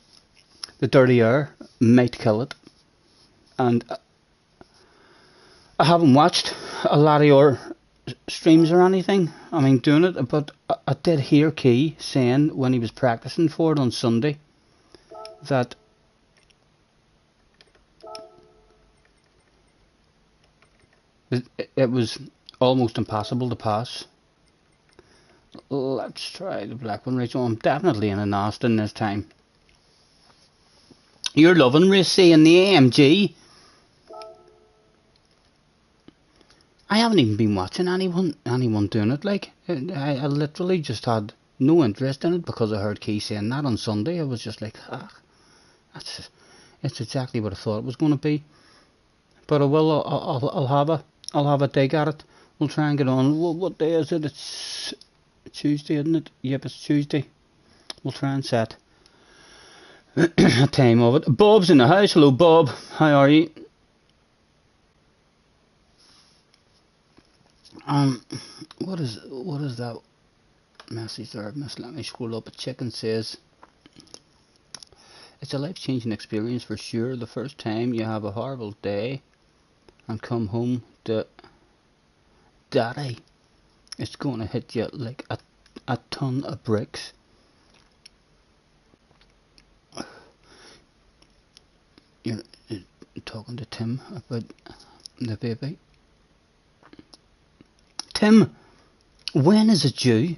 the Dirty Hour might kill it, and I haven't watched a lot of your streams or anything. I mean, doing it, but I did hear Key saying when he was practicing for it on Sunday that it was almost impossible to pass. Let's try the black one, Rachel. I'm definitely in an Austin this time. You're loving race C in the AMG. I haven't even been watching anyone doing it. Like, I literally just had no interest in it because I heard Key saying that on Sunday. I was just like, it's exactly what I thought it was going to be. But I will. I'll have a dig at it. We'll try and get on. What day is it? It's Tuesday, isn't it? Yep, it's Tuesday. We'll try and set a time of it. Bob's in the house. Hello, Bob. How are you? What is that? message there I've missed. Let me scroll up. A chicken says, it's a life-changing experience for sure. The first time you have a horrible day and come home to daddy, it's going to hit you like a ton of bricks. You're talking to Tim about the baby. Tim, when is it due?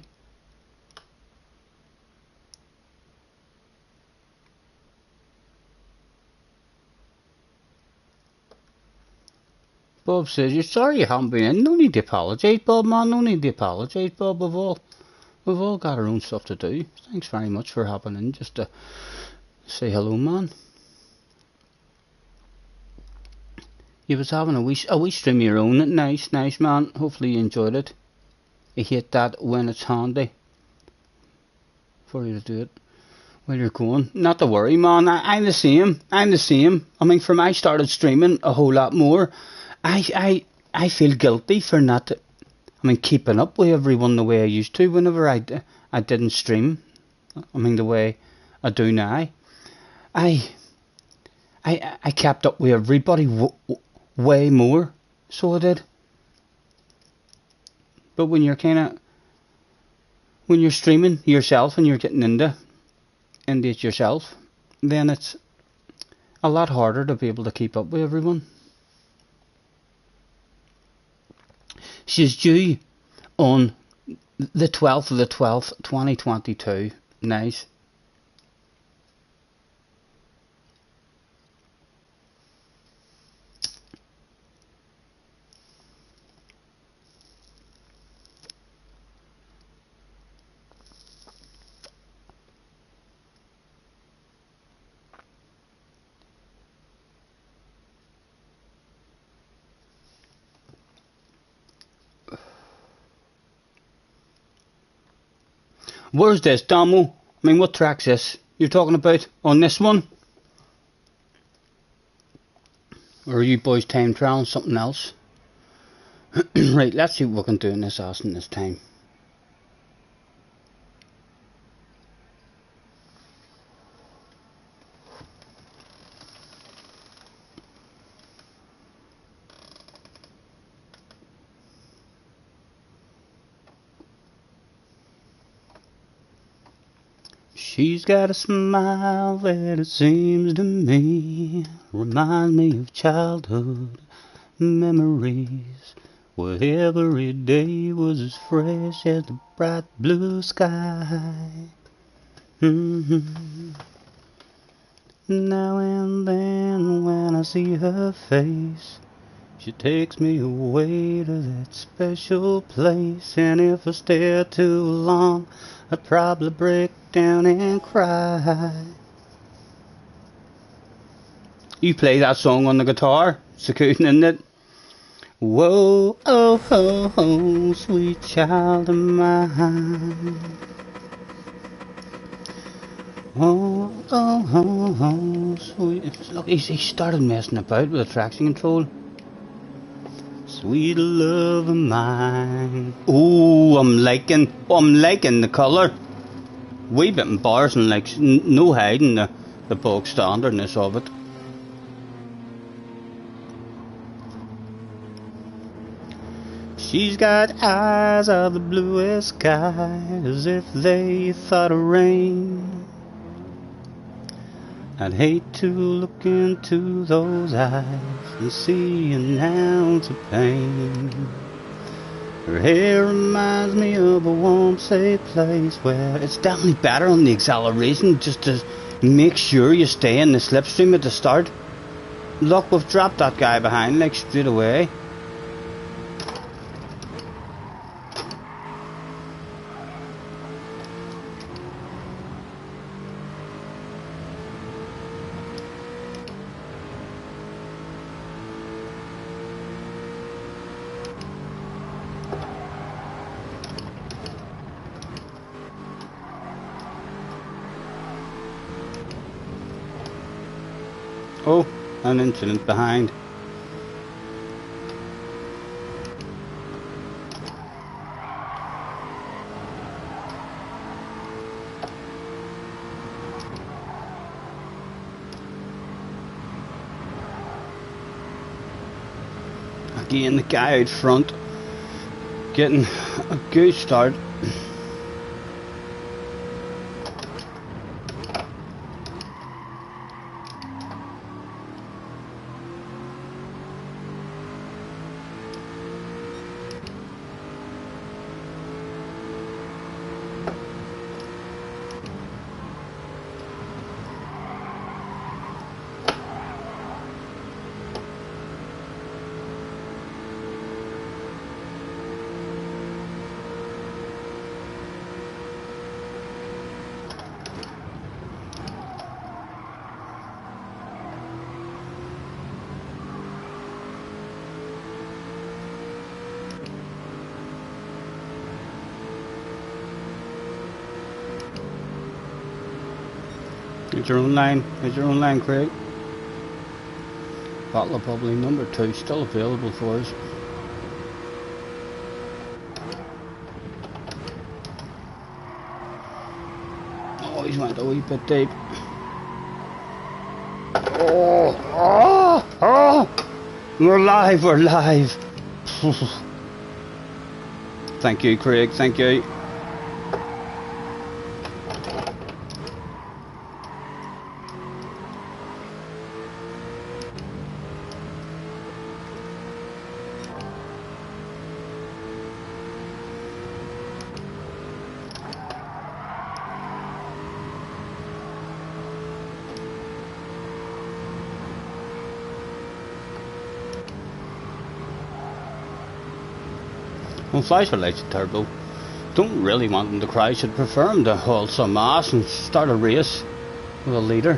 Bob says, you're sorry you haven't been in. No need to apologise, Bob, man. No need to apologise, Bob. We've all got our own stuff to do. Thanks very much for hopping in just to say hello, man. You was having a wee stream of your own. Nice, man. Hopefully you enjoyed it. You hate that when it's handy for you to do it while you're going. Not to worry, man. I'm the same. I mean, from I started streaming a whole lot more, I feel guilty for not, keeping up with everyone the way I used to whenever I didn't stream. I mean, the way I do now. I kept up with everybody way more, so I did. But when you're streaming yourself and you're getting into it yourself, then it's a lot harder to be able to keep up with everyone. She's due on the 12th of the 12th, 2022. Nice. Where's this, Damo? What track's this you're talking about on this one? Or are you boys time trialing something else? Right, let's see what we can do in this Austin this time. She's got a smile that it seems to me reminds me of childhood memories, where every day was as fresh as the bright blue sky. Now and then when I see her face, she takes me away to that special place, and if I stare too long, I'd probably break down and cry. You play that song on the guitar, Sakootin, isn't it? Whoa, oh, oh, oh, sweet child of mine. Oh, oh, oh, oh, sweet. Look, he started messing about with the traction control. Sweet love of mine. Oh, I'm liking the colour. Wee bit embarrassing, like no hiding the bog standardness of it. She's got eyes of the bluest sky, as if they thought of rain. I'd hate to look into those eyes and see an ounce of pain. Her hair reminds me of a warm, safe place where it's definitely better on the acceleration, just to make sure you stay in the slipstream at the start. Look, we've dropped that guy behind, like, straight away. Oh, an incident behind. again, the guy out front getting a good start. It's your own line. It's your own line, Craig. Bottle of bubbly number 2 still available for us. Oh, he's went a wee bit deep. Oh! We're live, we're live. Thank you, Craig, thank you. Well, Flash likes a turbo. Don't really want him to crash. I'd prefer him to haul some ass and start a race with a leader.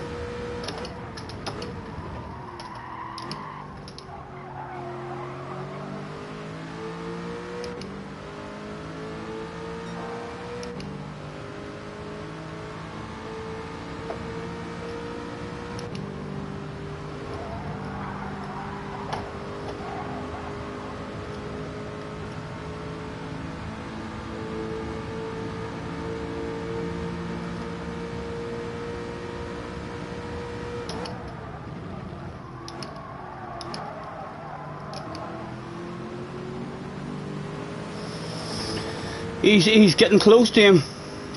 He's getting close to him.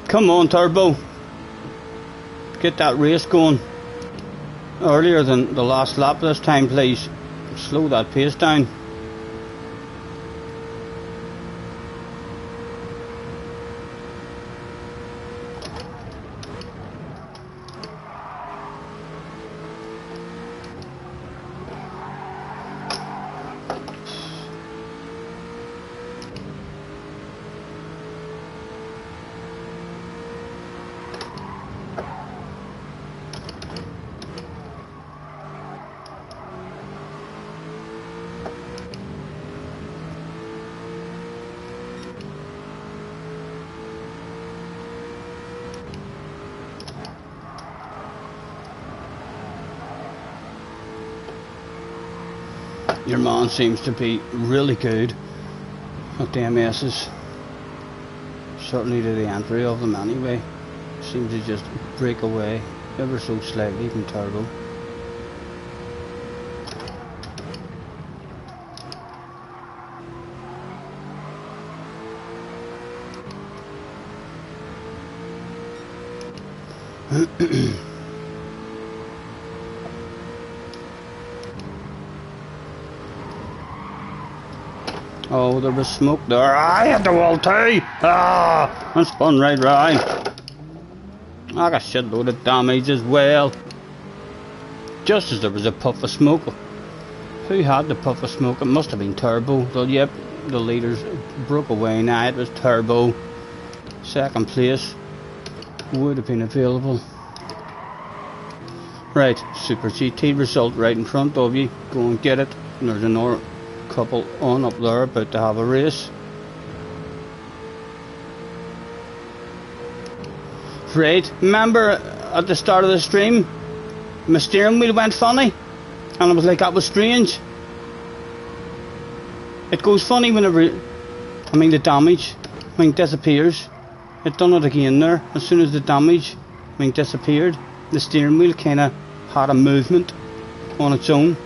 Come on, Turbo. Get that race going earlier than the last lap this time, please. Slow that pace down. Your man seems to be really good at the MS's. Certainly to the entry of them anyway. Seems to just break away ever so slightly from Turbo. Oh, there was smoke there. I hit the wall too! Ah! And spun right round. I got a shitload of damage as well. Just as there was a puff of smoke. Who had the puff of smoke? It must have been Turbo. So, yep, the leaders broke away now. It was Turbo. Second place would have been available. Right, Super GT result right in front of you. Go and get it. And there's another couple on up there about to have a race. Right, remember at the start of the stream my steering wheel went funny and I was like, that was strange. It goes funny whenever the damage disappears. It done it again there. As soon as the damage disappeared, the steering wheel kinda had a movement on its own.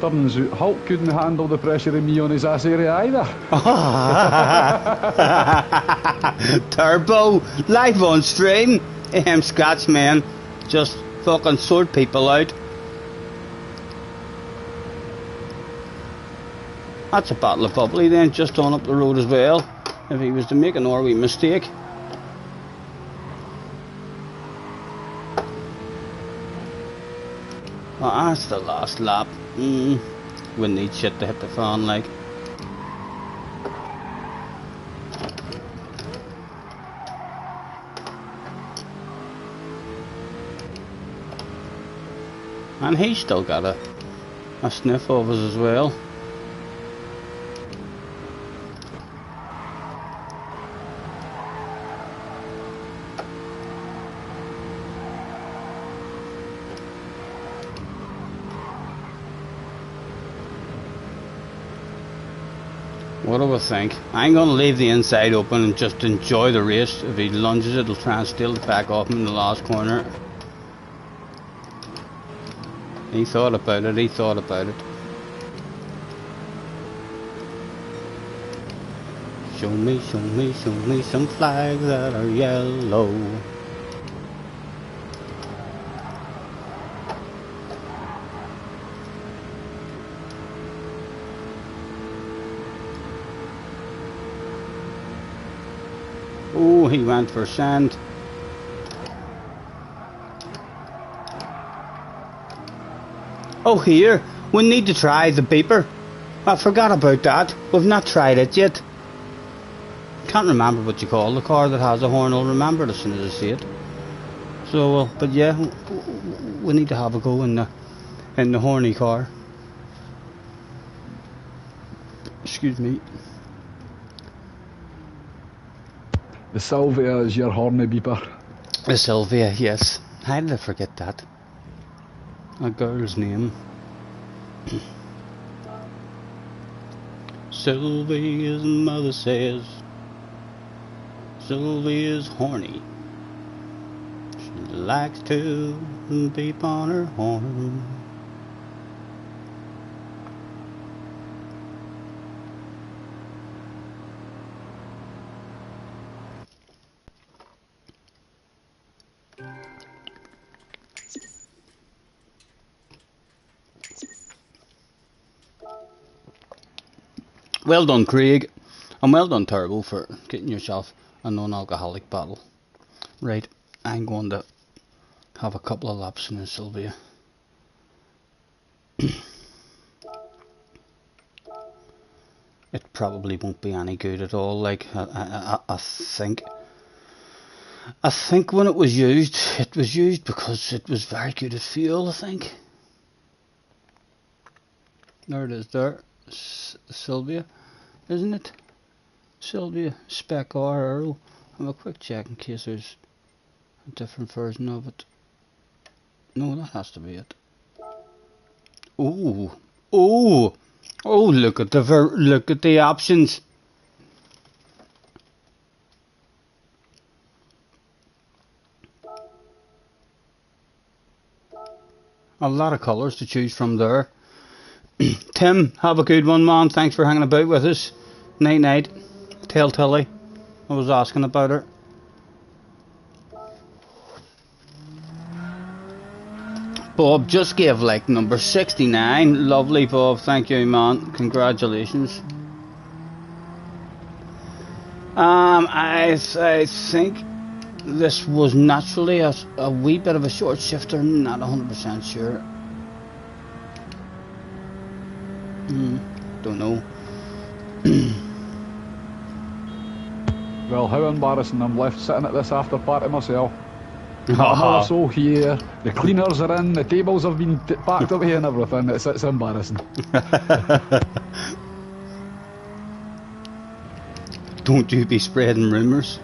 Turns out Hulk couldn't handle the pressure of me on his ass area either. Turbo, live on stream. Scotsman just fucking sort people out. That's a bottle of bubbly then, just on up the road as well. If he was to make an wee mistake. Oh, that's the last lap. We need shit to hit the fan like. And he's still got a sniff of us as well. What do I think? I'm going to leave the inside open and just enjoy the race. If he lunges it, he'll try and steal the pack off him in the last corner. He thought about it, he thought about it. Show me, show me, show me some flags that are yellow. Oh, he went for sand. Oh, here, we need to try the beeper. I forgot about that. We've not tried it yet. Can't remember what you call the car that has a horn. I'll remember it as soon as I see it. So, but yeah, we need to have a go in the horny car. Excuse me. The Sylvia is your horny beeper. The Sylvia, yes. How did I forget that? A girl's name. Sylvia's mother says Sylvia's horny. She likes to beep on her horn. Well done, Craig, and well done, Turbo, for getting yourself a non-alcoholic bottle. Right, I'm going to have a couple of laps in the Sylvia. It probably won't be any good at all. Like I think when it was used because it was very good at fuel. I think. There it is. There. Sylvia, isn't it? Sylvia Spec R Earl. Have a quick check in case there's a different version of it. No, that has to be it. Oh, oh, oh! Look at the options. A lot of colours to choose from there. Tim, have a good one, man. Thanks for hanging about with us. Night night. Tell Tilly I was asking about her. Bob just gave like number 69. Lovely, Bob. Thank you, man. Congratulations. I think this was naturally a wee bit of a short shifter. Not 100% sure. Don't know. Well, how embarrassing, I'm left sitting at this after party myself. I'm Oh, also here, the cleaners are in, the tables have been packed up here and everything, it's embarrassing. don't you be spreading rumours.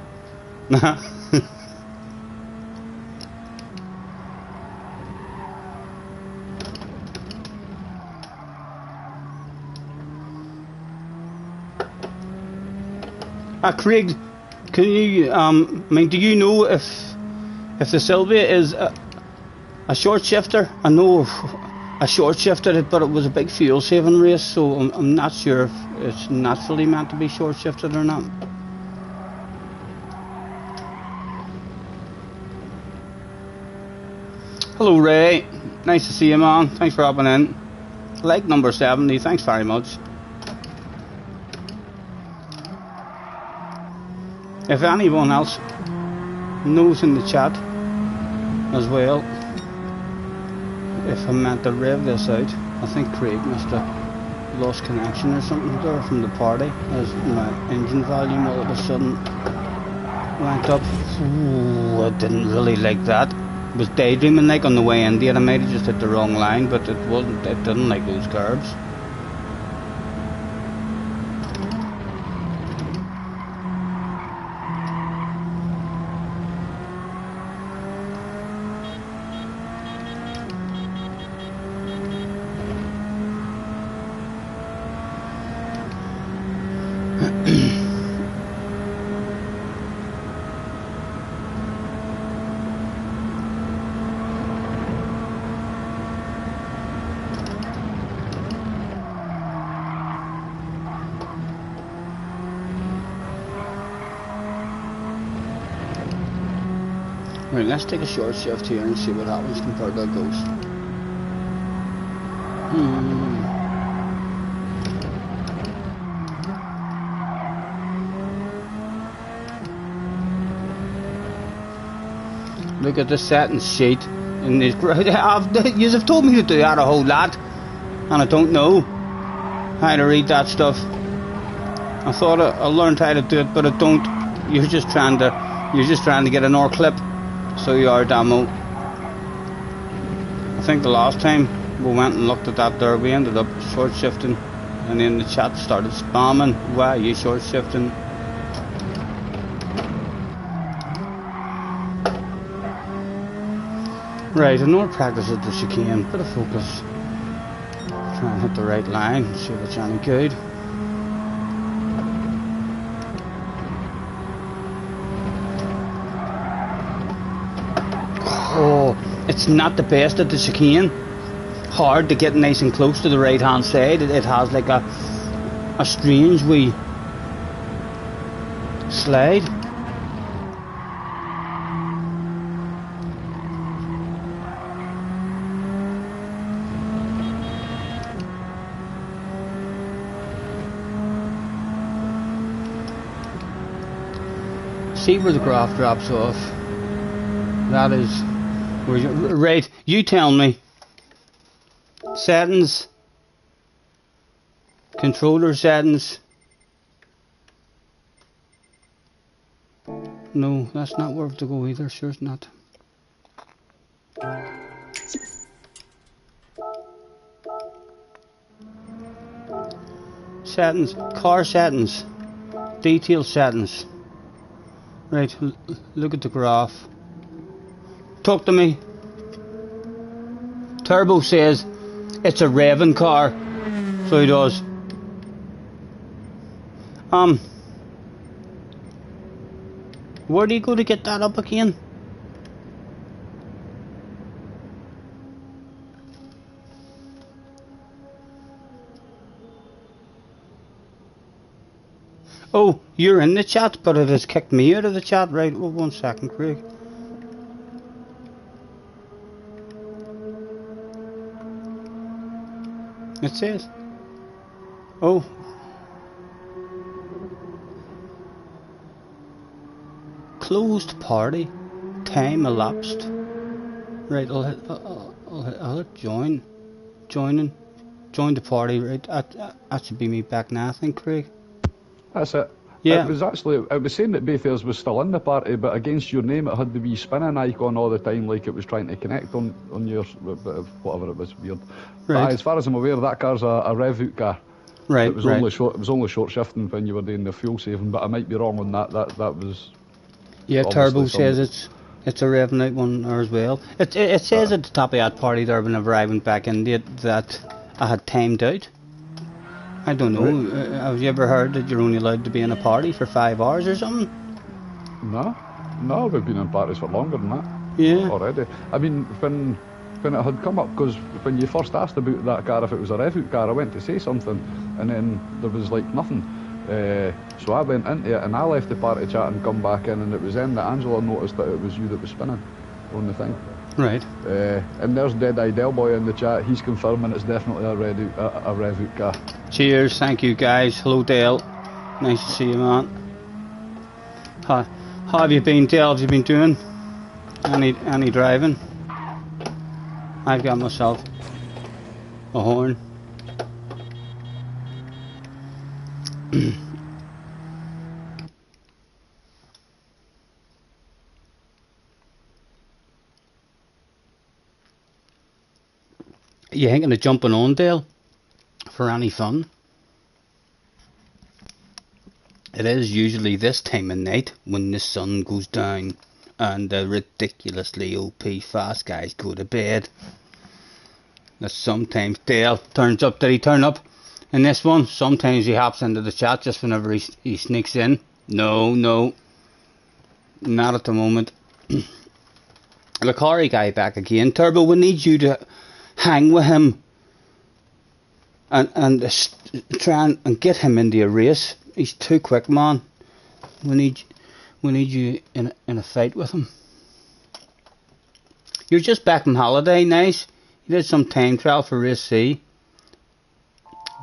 Craig, can you, I mean, do you know if the Sylvia is a short shifter? I know I short shifted it, but it was a big fuel saving race, so I'm not sure if it's naturally meant to be short shifted or not. Hello Ray, nice to see you man, thanks for hopping in. Like number 70, thanks very much. If anyone else knows in the chat as well, if I'm meant to rev this out, I think Craig must have lost connection or something there from the party as my engine volume all of a sudden went up. Ooh, I didn't really like that. I was daydreaming like on the way in there. I might have just hit the wrong line, but it didn't like those curves. Right, let's take a short shift here and see what happens compared to a ghost. Look at the settings sheet in this. You have told me to do that a whole lot, and I don't know how to read that stuff. I thought I learned how to do it, but I don't. You're just trying to get an OR clip. So you are, Damo. I think the last time we went and looked at that there, we ended up short shifting, and then the chat started spamming. Why are you short shifting? Right, and more practice at the chicane, bit of focus. Try and hit the right line, see if it's any good. Oh, it's not the best at the chicane. Hard to get nice and close to the right hand side. It has like a strange wee slide. See where the graph drops off. That is right. You tell me. Settings. Controller settings. No, that's not where to go either. Sure it's not. Settings. Car settings. Detail settings. Right, look at the graph. Talk to me. Turbo says it's a revving car. So he does. Where do you go to get that up again? Oh, you're in the chat, but it has kicked me out of the chat. Right, well, 1 second, Craig. It says. Oh. Closed party. Time elapsed. Right, I'll hit join. Joining. Join the party, right? That should be me back now, I think, Craig. That's it. Yeah. It was saying that both of us was still in the party, but against your name it had the wee spinning icon all the time, like it was trying to connect on yours, whatever it was, weird. Right. But as far as I'm aware, that car's a Revolut car. Right, It was right. only short shifting when you were doing the fuel saving, but I might be wrong on that. That was. Yeah, obviously Turbo says something. it's a Revenant one as well. It says at the top of that party there whenever I went back in it that I had timed out. I don't know. Have you ever heard that you're only allowed to be in a party for 5 hours or something? No, we've been in parties for longer than that. Yeah. Already. I mean, when it had come up, because when you first asked about that car, if it was a Revolut car, I went to say something, and then there was like nothing. So I went into it and I left the party chat and come back in, and it was then that Angela noticed that it was you that was spinning on the thing. Right. And there's Dead Eye Del Boy in the chat. He's confirming it's definitely a Revolut car. Cheers, thank you guys. Hello Dale. Nice to see you, man. How have you been, Dale? Have you been doing any driving? I've got myself a horn. You thinking of jumping on, Dale, for any fun? It is usually this time of night when the sun goes down and the ridiculously OP fast guys go to bed. That sometimes Dale turns up. Did he turn up in this one? Sometimes he hops into the chat just whenever he sneaks in. No, not at the moment. The Corey guy back again. Turbo, we need you to hang with him and try and get him into a race. He's too quick, man. We need you in a fight with him. You're just back from holiday, nice. You did some time trial for race C,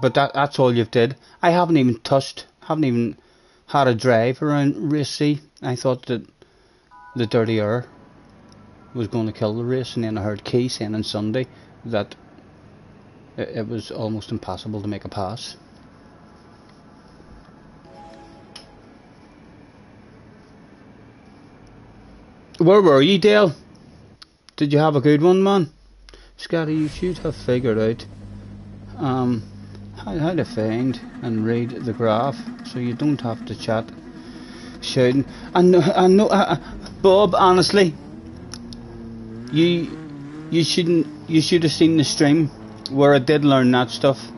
but that's all you've did. I haven't even had a drive around race C. I thought that the dirty air was going to kill the race, and then I heard Key saying on Sunday that it was almost impossible to make a pass. Where were you, Dale? Did you have a good one, man? Scotty, you should have figured out how to find and read the graph, so you don't have to chat shouting. I know, Bob. Honestly, you should have seen the stream where I did learn that stuff,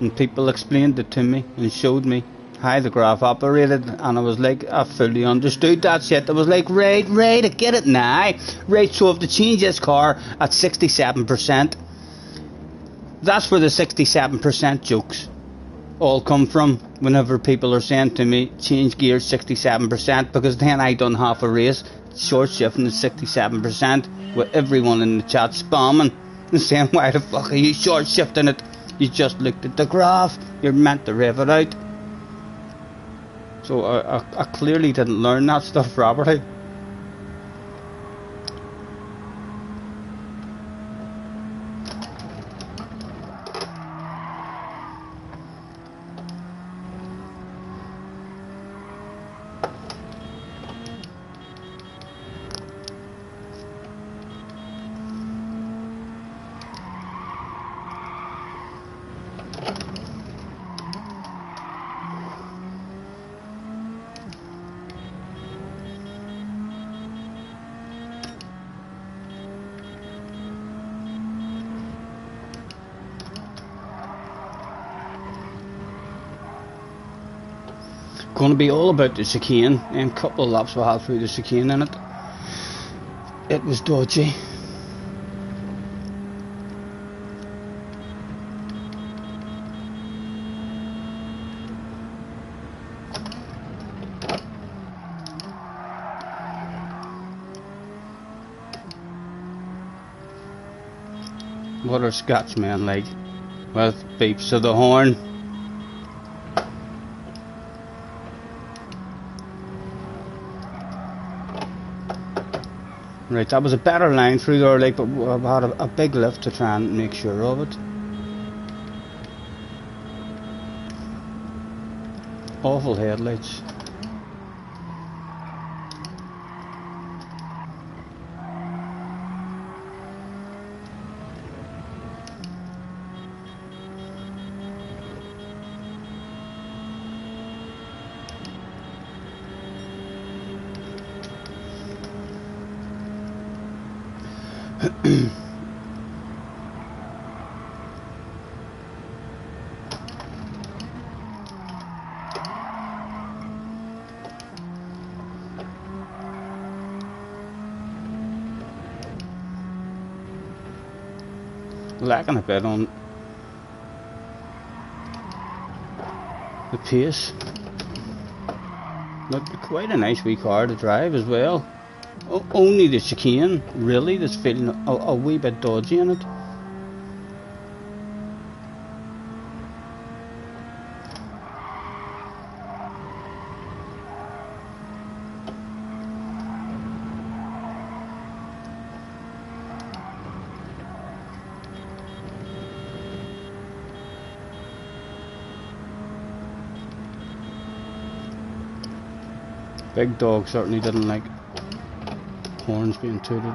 and people explained it to me and showed me how the graph operated, and I was like, I fully understood that shit. I was like, right, I get it now. Right, so if to change this car at 67%, that's where the 67% jokes all come from. Whenever people are saying to me, change gears 67%, because then I done half a race short shifting at 67%, with everyone in the chat spamming and saying, why the fuck are you short shifting it? You just looked at the graph, you're meant to rev it out. So I clearly didn't learn that stuff properly. Going to be all about the chicane, and couple of laps we had through the chicane in it. It was dodgy. What are Scotsmen like? With beeps of the horn. Right, that was a better line through there, like, but we had a big lift to try and make sure of it. Awful headlights. Lacking a bit on the pace. But quite a nice wee car to drive as well. Only the chicane, really, that's feeling a wee bit dodgy in it. Big Dog certainly didn't like horns being tooted.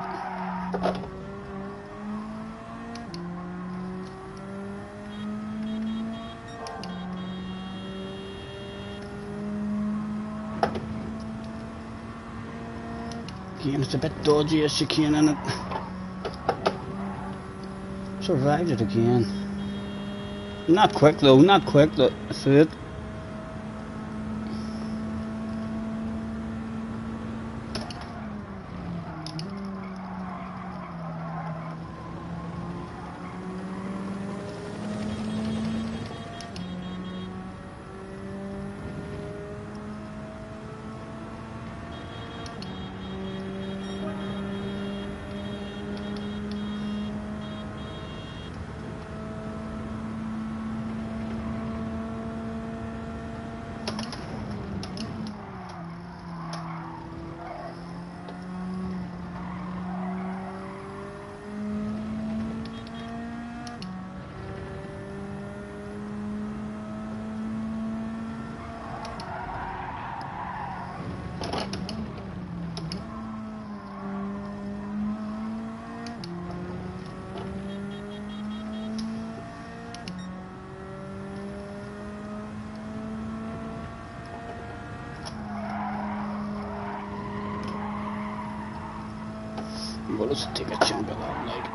Again, it's a bit dodgy as chicane in it. Survived it again. Not quick though, not quick though. That's it. Well, let's take a chimble out, like.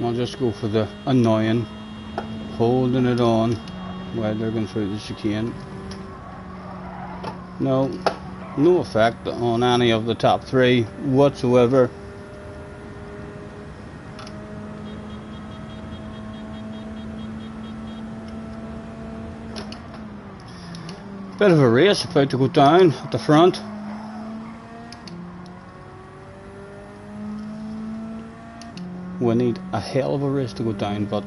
I'll just go for the annoying, holding it on while they're going through the chicane. No effect on any of the top three whatsoever. Bit of a race about to go down at the front. We need a hell of a race to go down, but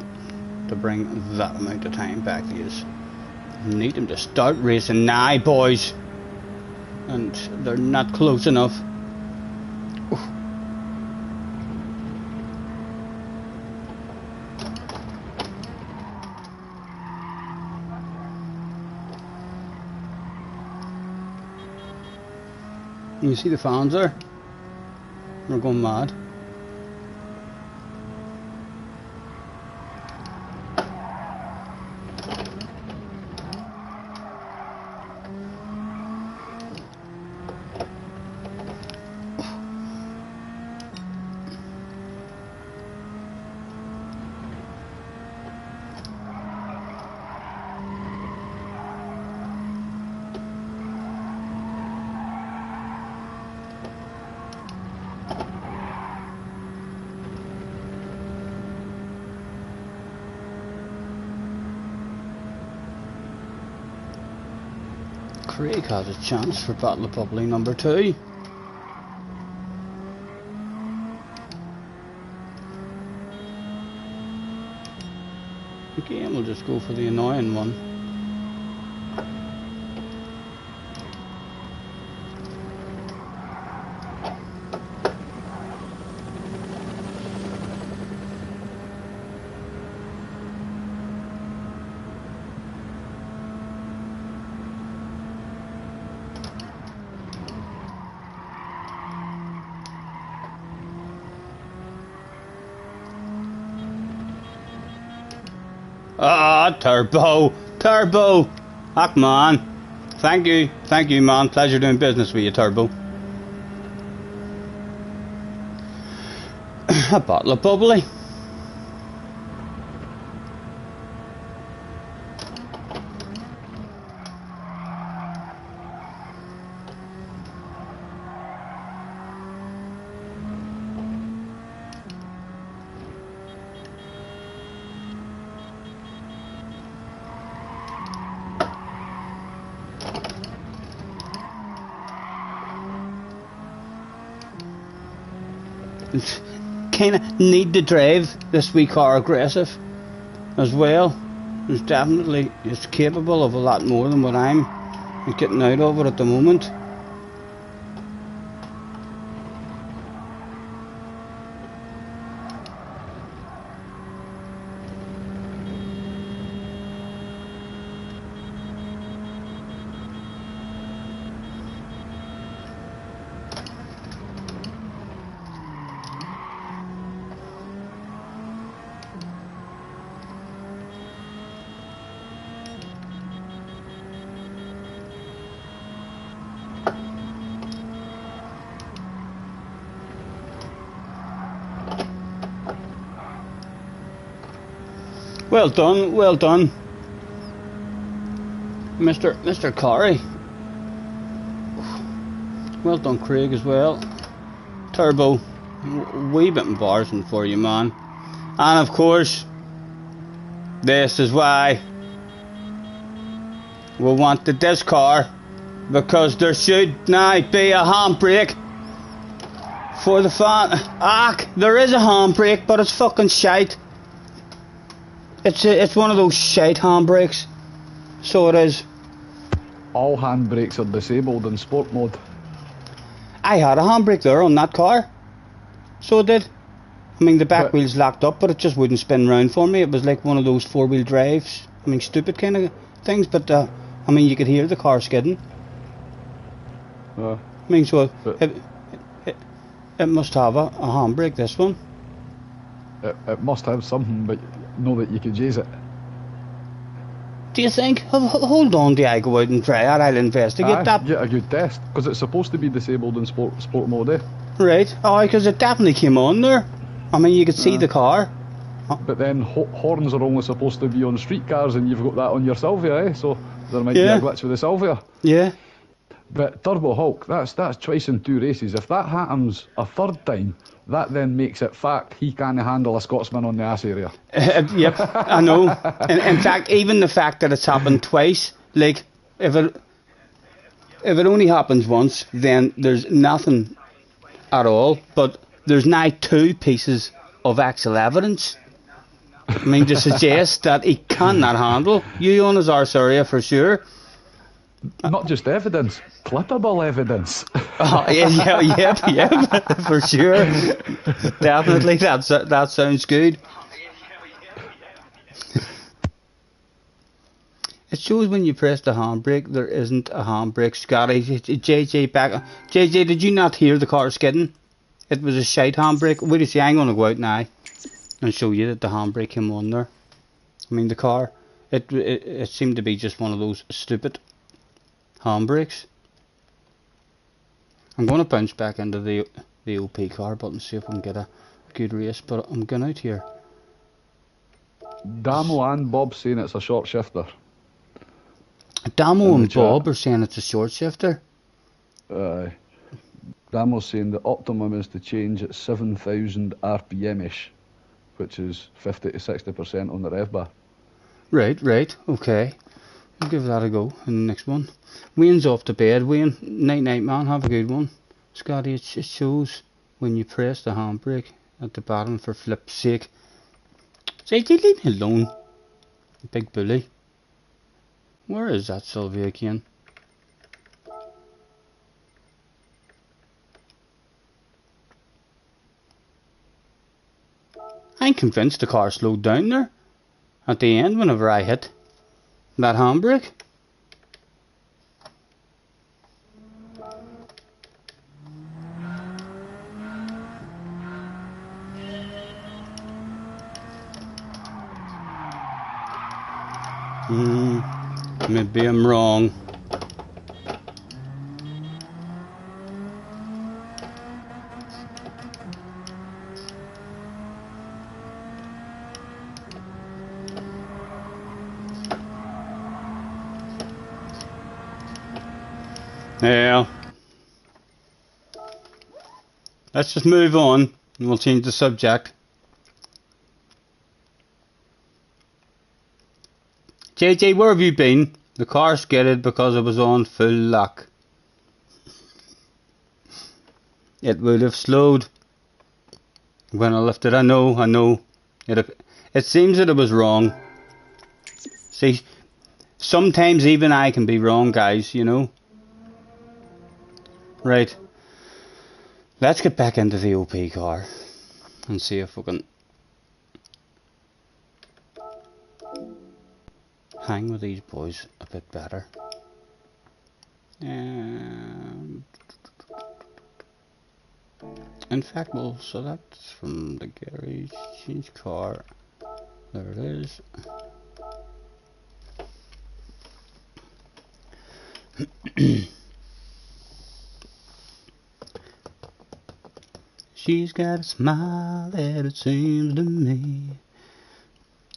to bring that amount of time back is need them to start racing now, boys, and they're not close enough. Oof. You see the fans there? They're going mad. Craig has a chance for Battle of Bubbly number 2. Again, we'll just go for the annoying one. Ah, turbo! Turbo! Ah, come on. Thank you, man. Pleasure doing business with you, Turbo. A bottle of bubbly. Kind of need to drive this wee car aggressive as well. It's capable of a lot more than what I'm getting out of it at the moment. Well done, Mr. Corey. Well done, Craig, as well. Turbo, wee bit embarrassing for you, man. And of course, this is why we wanted this car, because there should now be a handbrake for the fan. There is a handbrake, but it's fucking shite. It's one of those shite handbrakes. So it is. All handbrakes are disabled in sport mode. I had a handbrake there on that car. So it did. I mean, the back wheel's locked up, but it just wouldn't spin round for me. It was like one of those four-wheel drives. I mean, stupid kind of things, but I mean, you could hear the car skidding. I mean, so it must have a handbrake, this one. It must have something, but know that you could use it. Do you think? Hold on, do I go out and try it? I'll investigate that. Get a good test, because it's supposed to be disabled in sport mode, eh? Right. Oh, because it definitely came on there. I mean, you could see the car. But then horns are only supposed to be on street cars, and you've got that on your Salvia, eh? So there might be a glitch with the Salvia. Yeah. But Turbo Hulk, that's twice in 2 races. If that happens a third time, that then makes it fact he can't handle a Scotsman on the ass area. Yep, I know. In fact, even the fact that it's happened twice, like, if it only happens once, then there's nothing at all. But there's now 2 pieces of actual evidence. I mean, to suggest that he cannot handle you on his arse area for sure. Not just evidence, clippable evidence. Oh, yep, for sure. Definitely, that sounds good. It shows when you press the handbrake, there isn't a handbrake. Scotty, JJ back. JJ, did you not hear the car skidding? It was a shite handbrake. Wait a see, I'm going to go out now and show you that the handbrake came on there. I mean, the car, it seemed to be just one of those stupid handbrakes. I'm going to bounce back into the OP car but and see if we can get a good race, but I'm going out here. Damo and Bob saying it's a short shifter. Damo and Bob are saying it's a short shifter. Damo's saying the optimum is to change at 7,000 RPM-ish, which is 50 to 60% on the rev bar. Right, okay. I'll give that a go in the next one. Wayne's off to bed. Wayne, night man, have a good one. Scotty, it shows when you press the handbrake at the bottom, for flip's sake. Say, leave me alone. Big bully. Where is that Sylvia Kane? I'm convinced the car slowed down there at the end whenever I hit that handbrake. Maybe I'm wrong. Yeah. Let's just move on and we'll change the subject. JJ, where have you been? The car skidded because it was on full lock. It would have slowed when I lifted. I know. It seems that it was wrong. See, sometimes even I can be wrong, guys, you know. Right. Let's get back into the OP car and see if we can hang with these boys a bit better. In fact, so that's from the garage, change car. There it is. She's got a smile that it seems to me.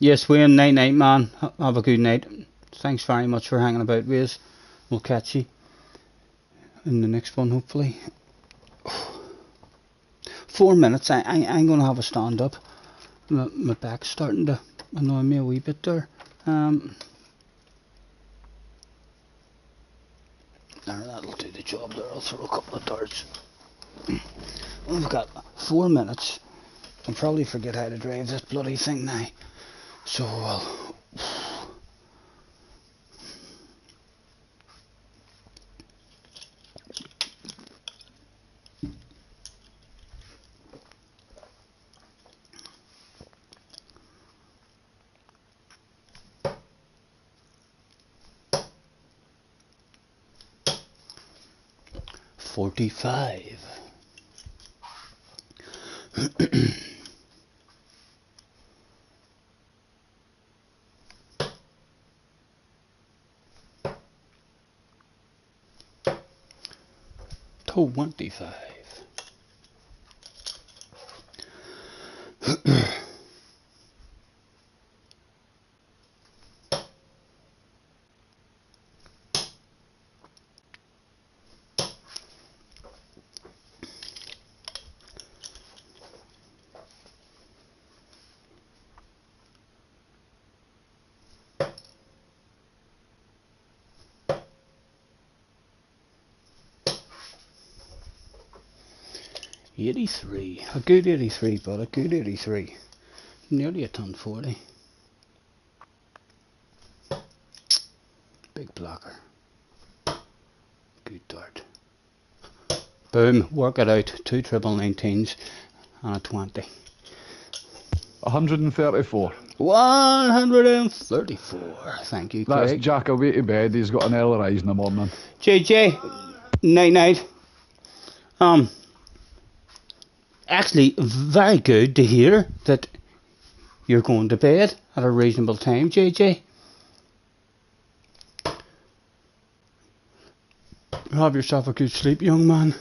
Yes, Wayne, night night, man. Have a good night. Thanks very much for hanging about with us. We'll catch you in the next one, hopefully. 4 minutes. I'm going to have a stand up. My back's starting to annoy me a wee bit there. That'll do the job there. I'll throw a couple of darts. We've got 4 minutes. I'll probably forget how to drive this bloody thing now. So I'll... $45. $25. $83. A good 83, but a good 83. Nearly a ton 40. Big blocker. Good dart. Boom, work it out. 2 triple 19s and a 20. 134. 134. Thank you, Craig. That's Jack away to bed. He's got an early rise in the morning. JJ, night night. Actually, very good to hear that you're going to bed at a reasonable time, JJ. Have yourself a good sleep, young man.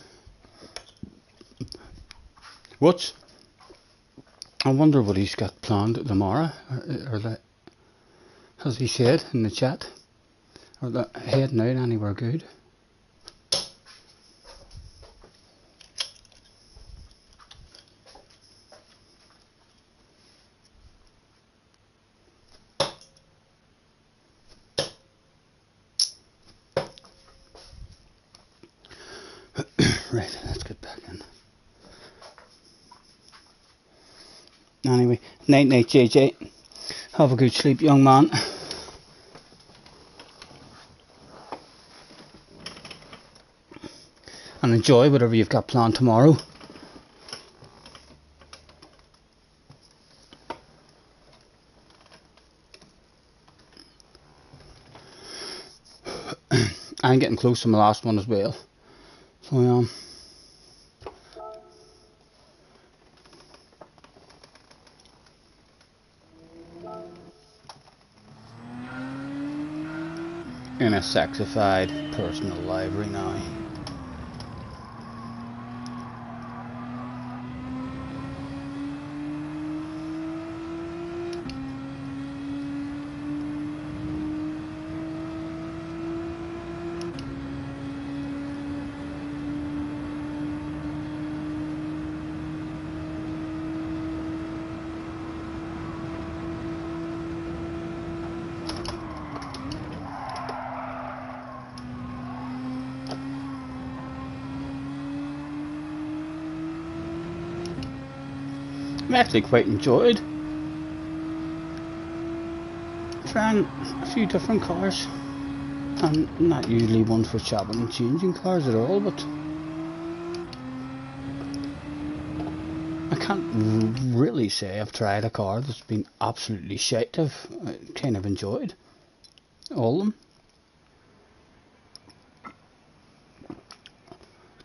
I wonder what he's got planned tomorrow, or has he said in the chat, or heading out anywhere good? Right, let's get back in. Anyway, night night, JJ. Have a good sleep, young man. and enjoy whatever you've got planned tomorrow. I'm getting close to my last one as well, so I am. In a sexified personal library now. I'm actually quite enjoyed trying a few different cars. I'm not usually one for chopping and changing cars at all, but I can't really say I've tried a car that's been absolutely shite. I've kind of enjoyed all of them.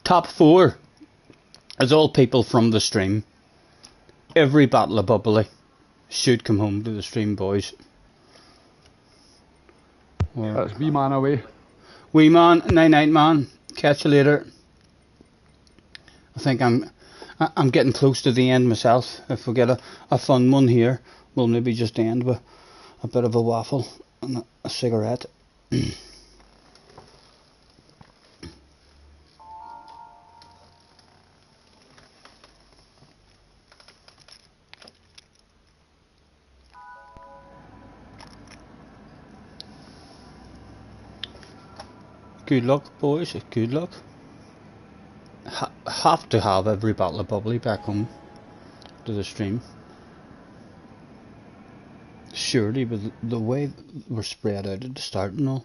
Top 4 is all people from the stream. Every Battle of Bubbly should come home to the stream, boys. That's Wee Man away. Wee Man, night man. Catch you later. I think I'm getting close to the end myself. If we get a fun one here, we'll maybe just end with a bit of a waffle and a cigarette. Good luck, boys. Good luck. Have to have every Battle of Bubbly back home to the stream. Surely, with the way we're spread out at the start and all.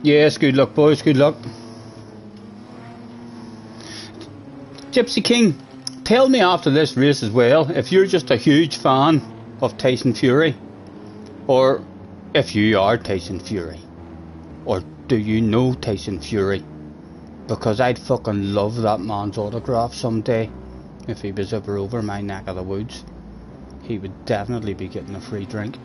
Yes, good luck, boys. Good luck. Gypsy King, tell me after this race as well if you're just a huge fan of Tyson Fury, or if you are Tyson Fury, or do you know Tyson Fury? Because I'd fucking love that man's autograph someday. If he was ever over my neck of the woods, he would definitely be getting a free drink.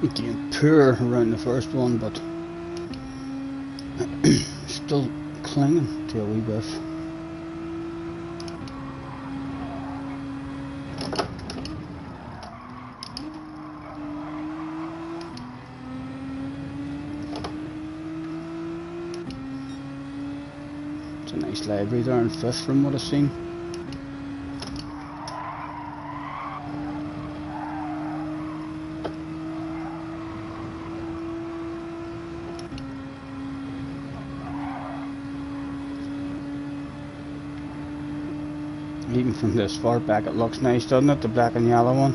Again, poor around the first one, but still clinging to a wee bit. It's a nice library there in 5th from what I've seen. Even from this far back it looks nice, doesn't it? The black and yellow one.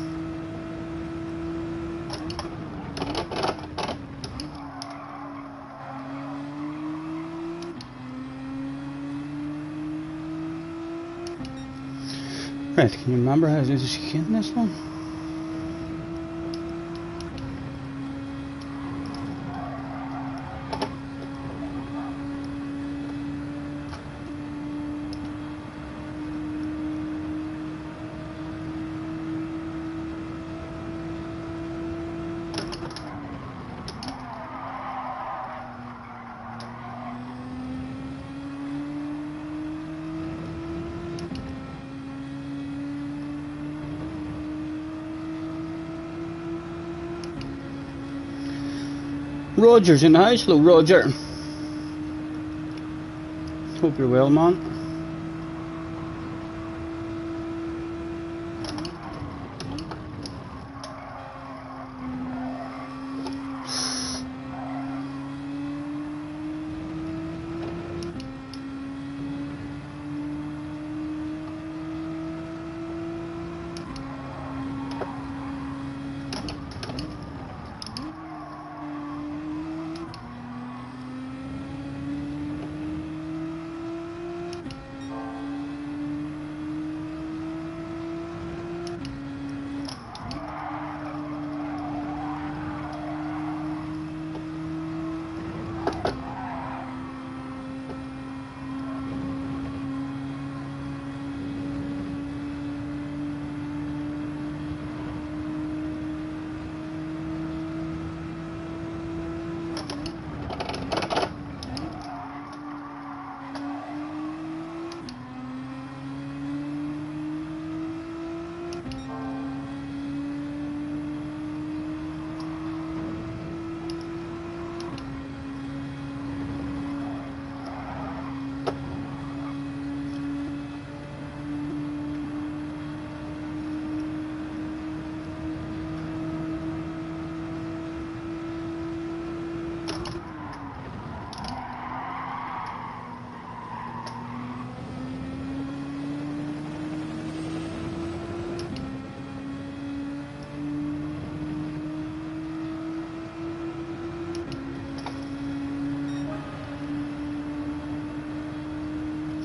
Right, can you remember how to skin this one? Roger's in the house. Hello, Roger. Hope you're well, man.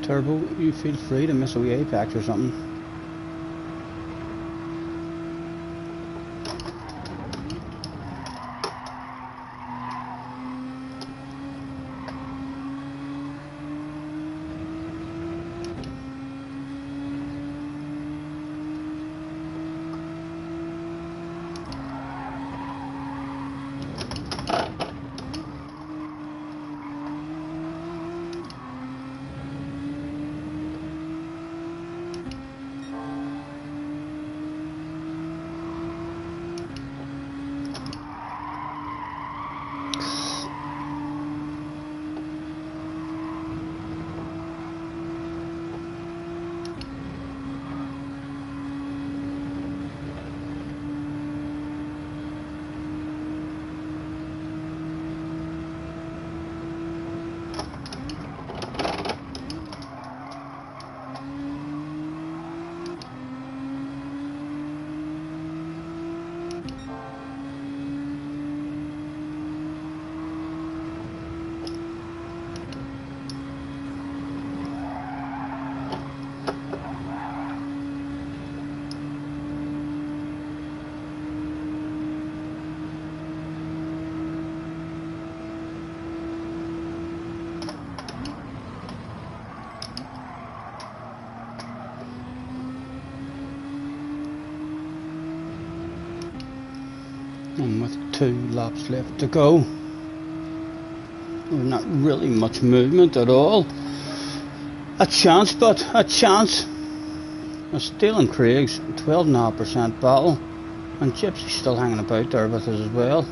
Turbo, you feel free to miss a wee apex or something. And with 2 laps left to go, not really much movement at all. A chance, but a chance. Steele and Craig's 12.5% battle, and Gypsy's still hanging about there with us as well.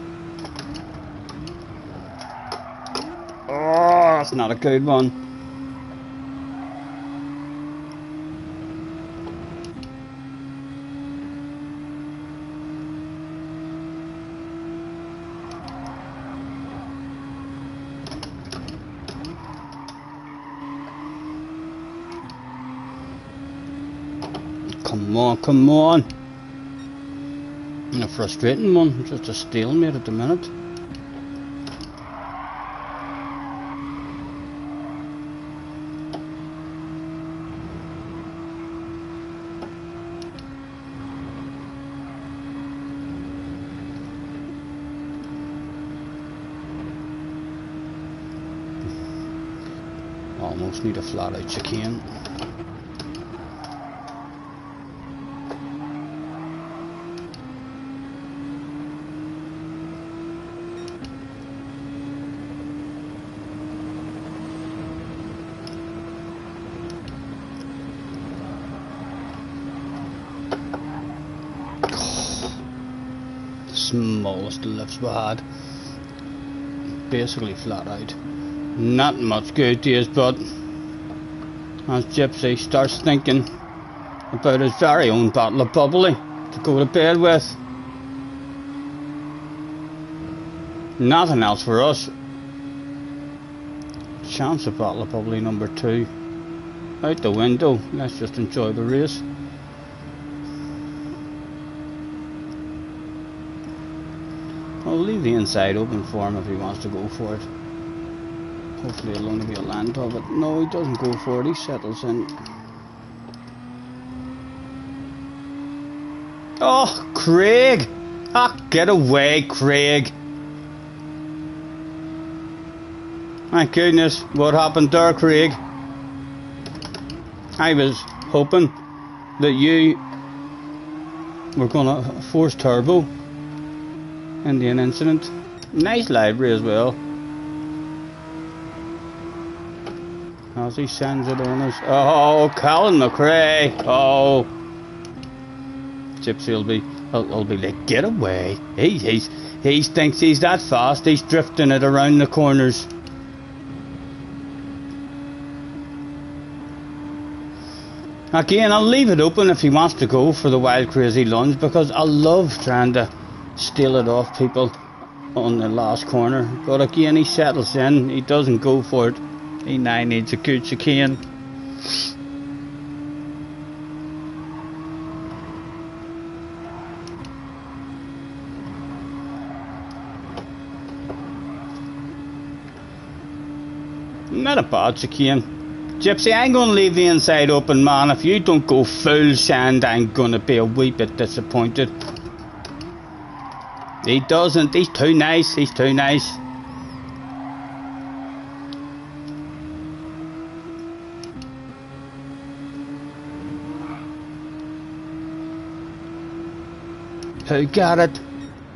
Oh, that's not a good one. Come on. And a frustrating one, just a stalemate at the minute. Almost need a flat out chicane. Smallest lifts we had. basically flat out. Not much good to his but as Gypsy starts thinking about his very own bottle of bubbly to go to bed with. Nothing else for us. Chance of bottle of bubbly number 2 out the window. Let's just enjoy the race. I'll leave the inside open for him if he wants to go for it. Hopefully it'll only be a land of it. No, he doesn't go for it, he settles in. Oh, Craig! Ah, get away, Craig! My goodness, what happened there, Craig? I was hoping that you were gonna force turbo into an incident. Nice library as well. As he sends it on us. Oh, Colin McRae! Oh, Gypsy will be like, get away! He thinks he's that fast. He's drifting it around the corners. Again, I'll leave it open if he wants to go for the wild crazy lunge, because I love trying to steal it off people on the last corner. But again, he settles in. He doesn't go for it. He now needs a good chicane. Not a bad chicane. Gypsy, I'm going to leave the inside open, man. If you don't go full sand, I'm going to be a wee bit disappointed. He doesn't. He's too nice. He's too nice. Who got it?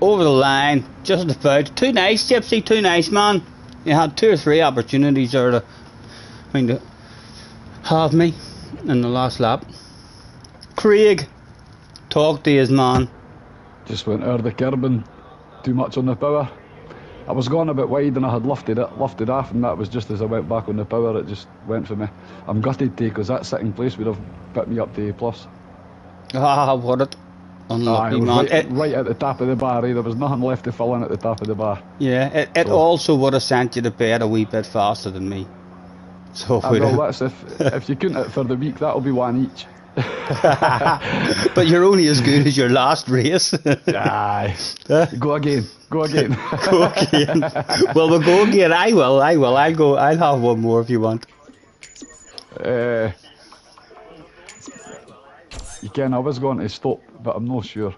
Over the line. Just about. Too nice, Gypsy. Too nice, man. You had 2 or 3 opportunities there to have me in the last lap. Craig, talk to his man. Just went over the curb and too much on the power. I was going a bit wide and I had lifted off, and that was just as I went back on the power, it just went for me. I'm gutted too, because that second place would have put me up to A+. Ah, what it unlucky, man. Right at the top of the bar, There was nothing left to fill in at the top of the bar. Yeah, it also would have sent you to bed a wee bit faster than me. So well, that's if you couldn't it for the week, that'll be 1 each. But you're only as good as your last race. Aye. Go again. Go again. Well, we'll go again. I will. I'll go. I'll have one more if you want. You can. I was going to stop, but I'm not sure.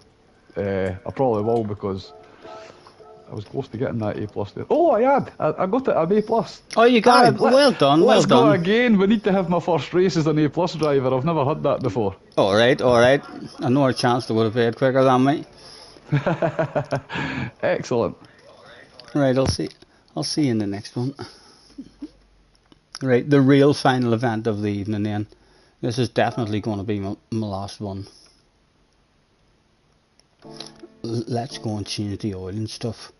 I probably will, because I was close to getting that A+ there. Oh, I had. I got it, an A+. Oh, you got it. Well done. Let's go again. We need to have my first race as an A+ driver. I've never had that before. All right. Another chance to go to bed quicker than me. Excellent. Right, I'll see you in the next one. Right, the real final event of the evening then. This is definitely going to be my last one. Let's go and change the oil and stuff.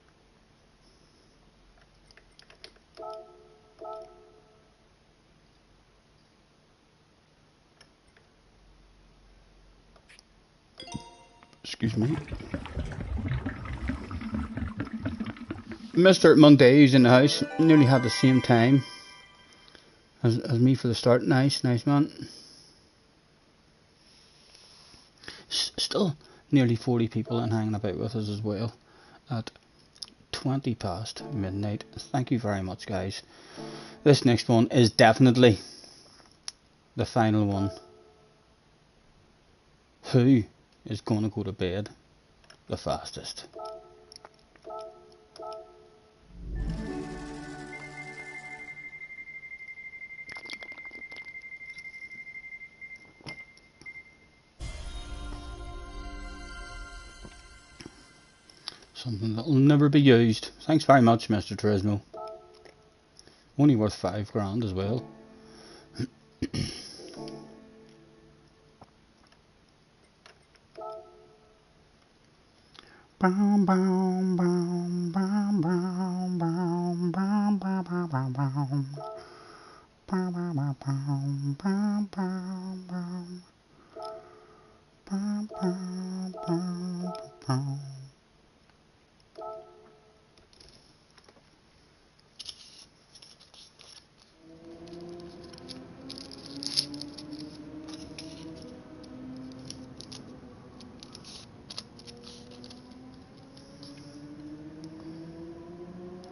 Excuse me. Mr. Monday's in the house. Nearly had the same time as me for the start. Nice man. Still nearly 40 people and hanging about with us as well at 20 past midnight. Thank you very much, guys. This next one is definitely the final one. Who is going to go to bed the fastest? Something that'll never be used. Thanks very much, Mr. Turismo. Only worth £5 as well. Bam, bam, bam, bam, bam, bam,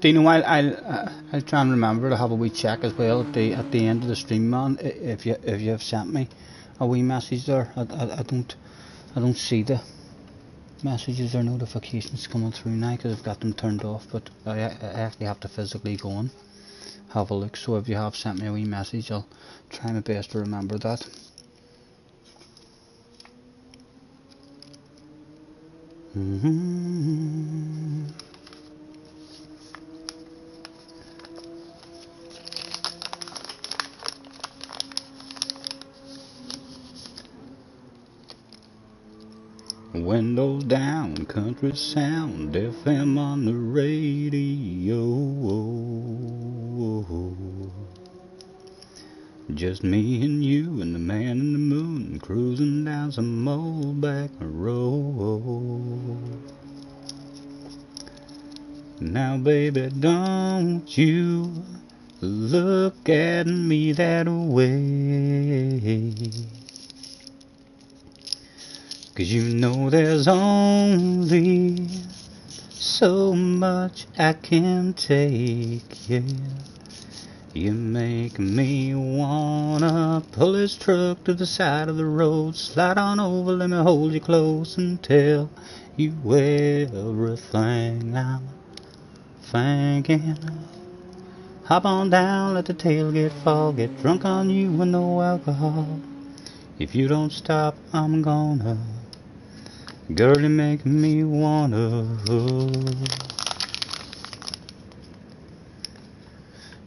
Do you know, I'll try and remember to have a wee check as well at the end of the stream, man. If you have sent me a wee message there, I don't see the messages or notifications coming through now because I've got them turned off. But I actually have to physically go and have a look. So if you have sent me a wee message, I'll try my best to remember that. Windows down, country sound, FM on the radio. Just me and you and the man in the moon, cruising down some old back road. Now baby, don't you look at me that way, 'cause you know there's only so much I can take, yeah. You make me wanna pull this truck to the side of the road, slide on over, let me hold you close and tell you everything I'm thinking. Hop on down, let the tailgate fall, get drunk on you with no alcohol. If you don't stop, I'm gonna. Girl, you make me wanna.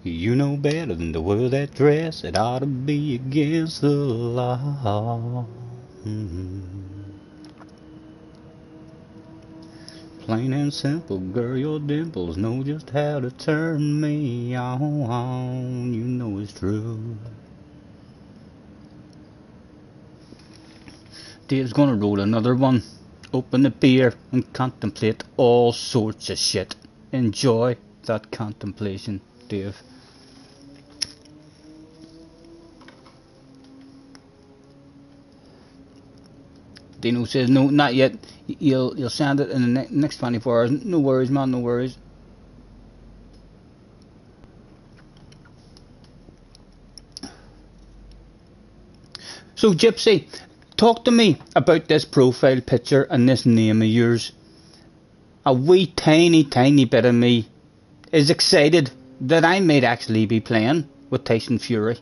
You know better than to wear that dress. It ought to be against the law. Plain and simple, girl, your dimples know just how to turn me on. You know it's true. Dave's gonna roll another one. Open the beer and contemplate all sorts of shit. Enjoy that contemplation, Dave. Dino says no, not yet. You'll send it in the next 24 hours. No worries, man, no worries. So Gypsy, talk to me about this profile picture and this name of yours. A wee tiny bit of me is excited that I might actually be playing with Tyson Fury.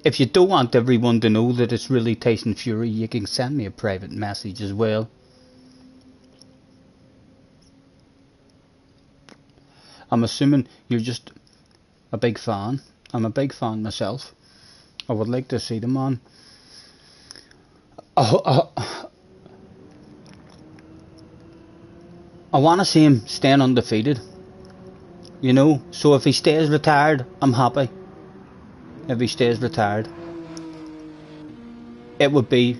If you don't want everyone to know that it's really Tyson Fury, you can send me a private message as well. I'm assuming you're just a big fan. I'm a big fan myself. I would like to see the man. I want to see him staying undefeated. You know, so if he stays retired, I'm happy. If he stays retired, it would be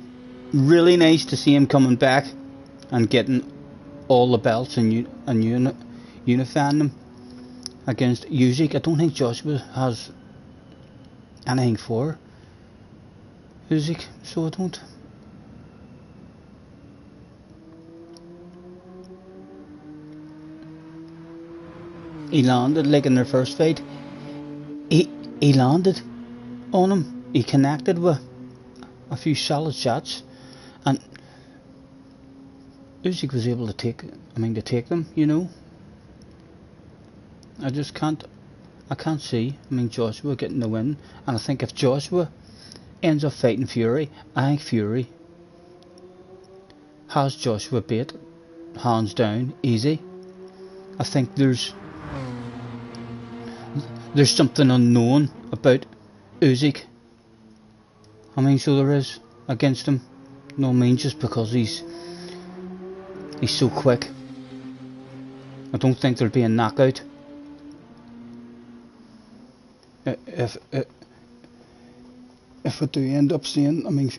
really nice to see him coming back and getting all the belts and unifying them against Usyk. I don't think Joshua has anything for Usyk, so I don't. He landed like in their first fight. He landed on him. He connected with a few solid shots, and Usyk was able to take them, you know. I can't see, Joshua getting the win, and I think if Joshua ends up fighting Fury, I think Fury has Joshua beat, hands down, easy. I think there's something unknown about Usyk. So there is against him. No, just because he's so quick. I don't think there'll be a knockout. If we do end up seeing, I mean,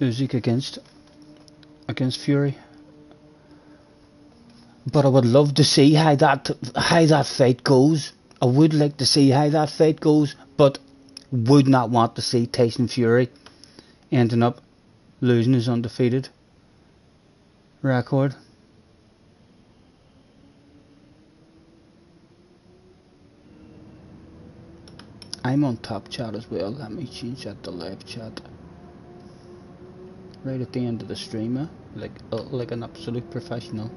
Usyk against Fury, but I would love to see how that fight goes. I would like to see how that fight goes, but would not want to see Tyson Fury ending up losing his undefeated record. I'm on top chat as well. Let me change that to live chat. Right at the end of the stream, like an absolute professional.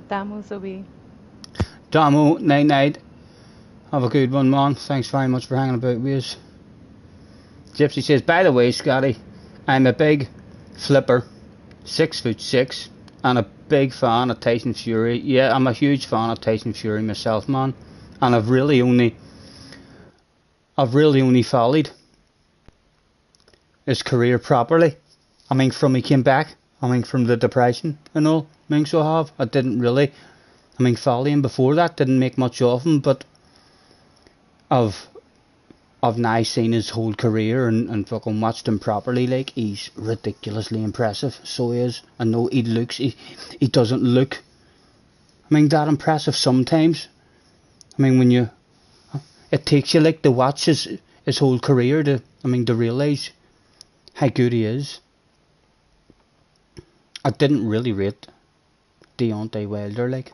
Damo's away. Damo, night night. Have a good one, man. Thanks very much for hanging about with us. Gypsy says, by the way, Scotty, I'm a big flipper, 6'6", and a big fan of Tyson Fury. Yeah, I'm a huge fan of Tyson Fury myself, man. And I've really only followed his career properly. I mean, from he came back. I mean, from the depression and all. I mean, so I didn't really. I mean, follow him before that. Didn't make much of him, but I've now seen his whole career and fucking watched him properly. Like, he's ridiculously impressive. So he is. I know he doesn't look, I mean, that impressive sometimes. I mean, it takes you like to watch his whole career to realise how good he is. I didn't really rate Deontay Wilder. Like,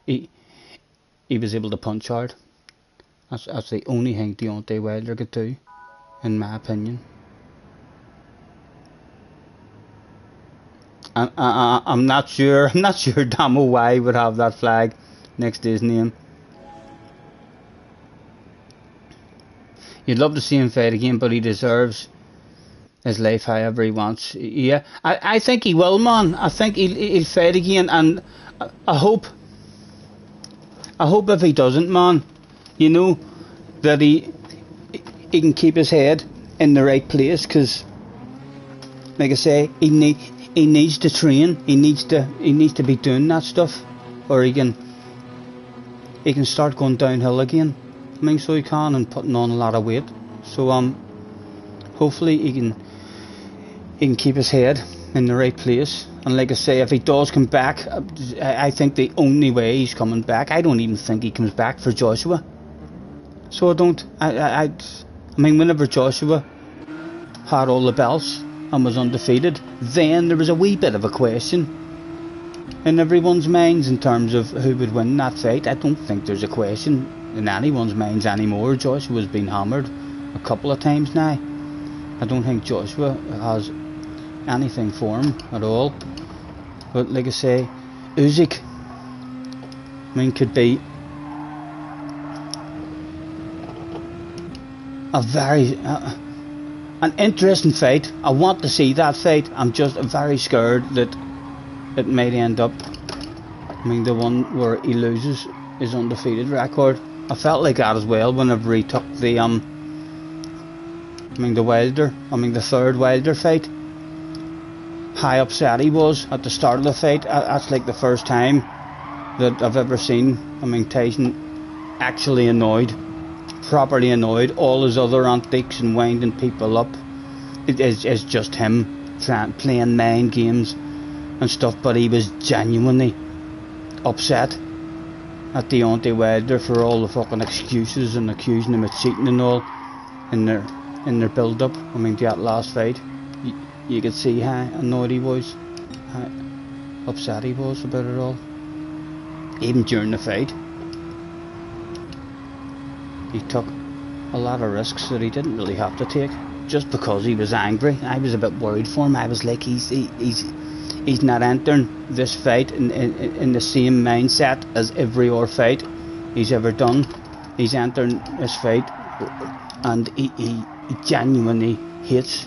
he was able to punch hard. That's the only thing Deontay Wilder could do, in my opinion. I'm not sure Damo why would have that flag next to his name. You'd love to see him fight again, but he deserves his life however he wants. Yeah, I think he will, man. I think he'll fight again, and I hope if he doesn't, man, you know, that he can keep his head in the right place, because, like I say, he needs to train. He needs to be doing that stuff, or he can start going downhill again. I mean, so he can, and putting on a lot of weight. So hopefully he can keep his head in the right place. And like I say, if he does come back, I think the only way he's coming back, I don't even think he comes back for Joshua. So I mean, whenever Joshua had all the belts and was undefeated, then there was a wee bit of a question in everyone's minds in terms of who would win that fight. I don't think there's a question in anyone's minds anymore. Joshua's been hammered a couple of times now. I don't think Joshua has anything for him at all. But like I say, Usyk, I mean, could be a very an interesting fight. I want to see that fight. I'm just very scared that it might end up, I mean, the one where he loses his undefeated record. I felt like that as well whenever he took the the third Wilder fight. How upset he was at the start of the fight. That's like the first time that I've ever seen, I mean, Tyson actually annoyed, properly annoyed. All his other antics and winding people up, it is just him playing mind games and stuff, but he was genuinely upset at Deontay Wilder for all the fucking excuses and accusing him of cheating and all in their build up. I mean, that last fight, you could see how annoyed he was, how upset he was about it all. Even during the fight, he took a lot of risks that he didn't really have to take, just because he was angry. I was a bit worried for him. I was like, he's not entering this fight in the same mindset as every other fight he's ever done. He's entering this fight and he genuinely hates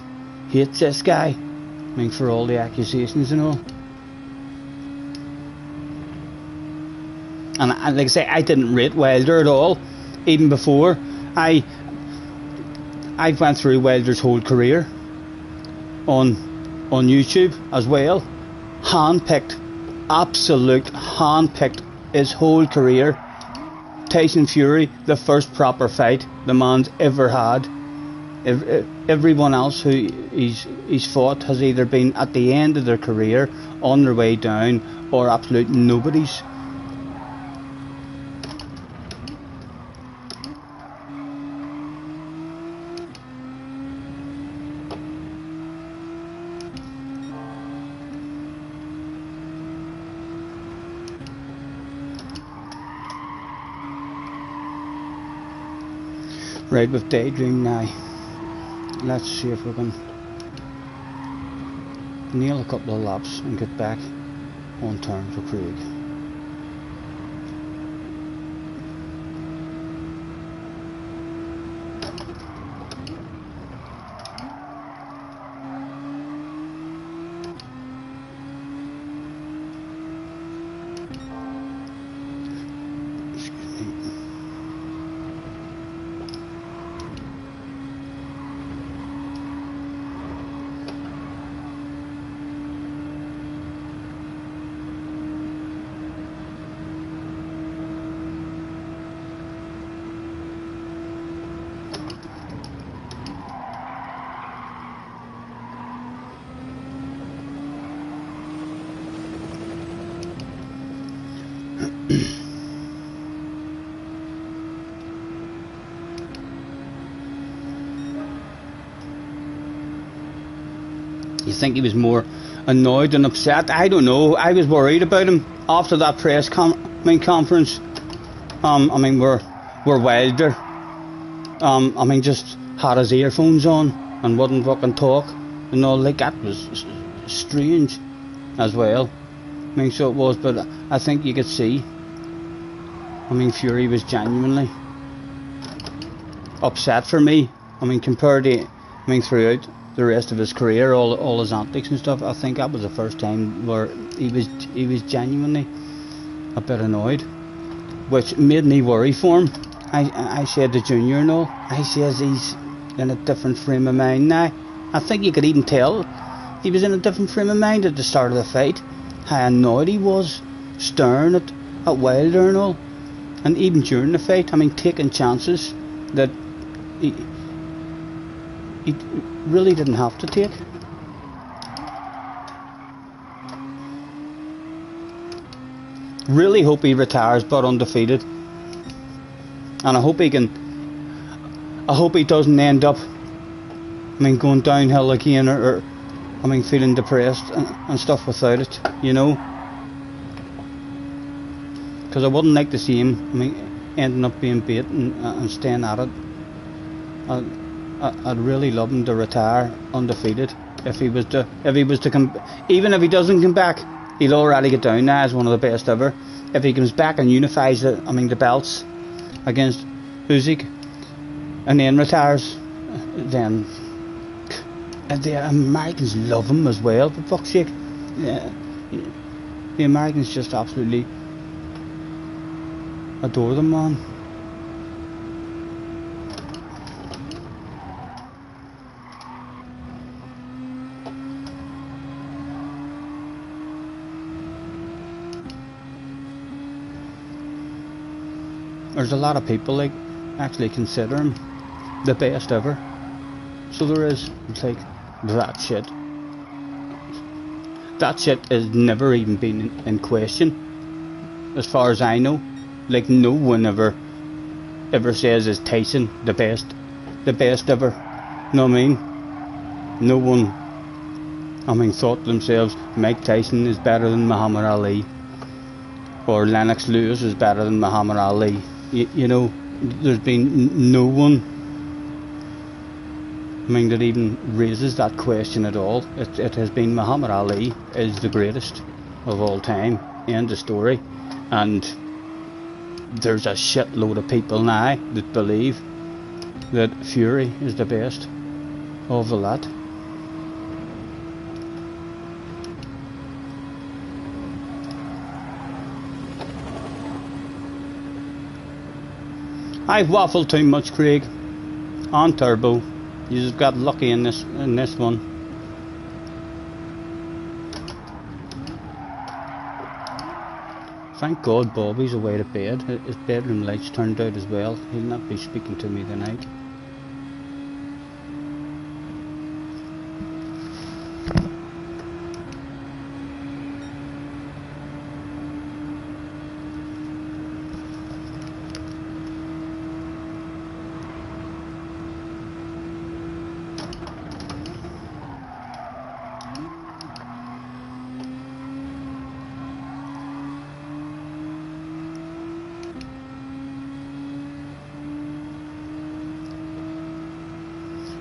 this guy. I mean, for all the accusations and all. and like I say, I didn't rate Wilder at all, even before. I went through Wilder's whole career on YouTube as well, handpicked, absolute handpicked his whole career. Tyson Fury, the first proper fight the man's ever had. Everyone else who he's fought has either been at the end of their career, on their way down, or absolute nobodies. Right, with Daydream now. Let's see if we can nail a couple of laps and get back on terms with Craig. You think he was more annoyed than upset? I don't know. I was worried about him after that press conference. I mean, we're Wilder. I mean, just had his earphones on and wouldn't fucking talk and all. Like, that was strange as well. I mean, so it was, but I think you could see. I mean, Fury was genuinely upset for me. I mean, compared to, I mean, throughout the rest of his career, all his antics and stuff, I think that was the first time where he was genuinely a bit annoyed, which made me worry for him. I said to Junior and all, I says he's in a different frame of mind now. I think you could even tell he was in a different frame of mind at the start of the fight. How annoyed he was, staring at Wilder and all, and even during the fight, I mean, taking chances that he really didn't have to take. Really hope he retires but undefeated, and I hope he doesn't end up, I mean, going downhill again, or I mean, feeling depressed and stuff without it, you know, because I wouldn't like to see him, I mean, ending up being bait and staying at it. I'd really love him to retire undefeated. If he was to come, even if he doesn't come back, he'll already get down now as one of the best ever. If he comes back and unifies the belts against Usyk and then retires, then the Americans love him as well, for fuck's sake. Yeah, the Americans just absolutely adore the man. There's a lot of people like actually consider him the best ever. So there is. It's like, that shit has never even been in question, as far as I know. Like, no one ever says is Tyson the best ever. You know what I mean? No one, I mean, thought to themselves Mike Tyson is better than Muhammad Ali, or Lennox Lewis is better than Muhammad Ali. You know, there's been no one, I mean, that even raises that question at all. It has been Muhammad Ali is the greatest of all time, end of story. And there's a shitload of people now that believe that Fury is the best of the lot. I've waffled too much, Craig. On turbo. You just got lucky in this one. Thank God Bobby's away to bed. His bedroom lights turned out as well. He'll not be speaking to me tonight.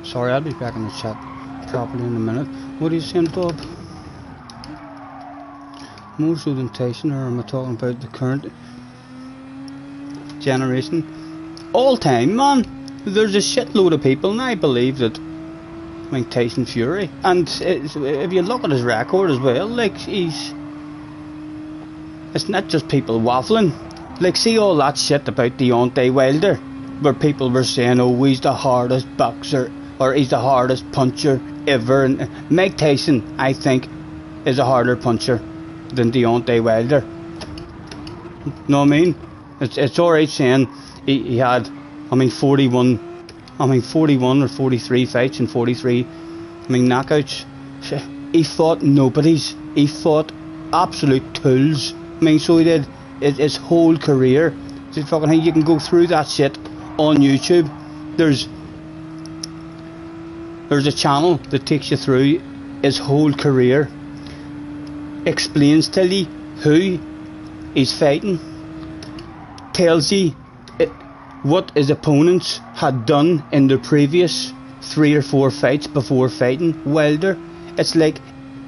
Sorry, I'll be back in the chat properly in a minute. What are you saying, Bob? More so than Tyson, or am I talking about the current generation? All time, man. There's a shitload of people, and I believe that. Tyson Fury, and if you look at his record as well, like it's not just people waffling. Like, see all that shit about Deontay Wilder, where people were saying, oh, he's the hardest boxer, or he's the hardest puncher ever. And Mike Tyson, I think, is a harder puncher than Deontay Wilder. Know what I mean? It's alright saying he had, 41 or 43 fights and 43, knockouts. He fought nobodies. He fought absolute tools. So he did his whole career. You can go through that shit on YouTube. There's a channel that takes you through his whole career, explains to you who he's fighting, tells you what his opponents had done in the previous 3 or 4 fights before fighting Wilder. It's like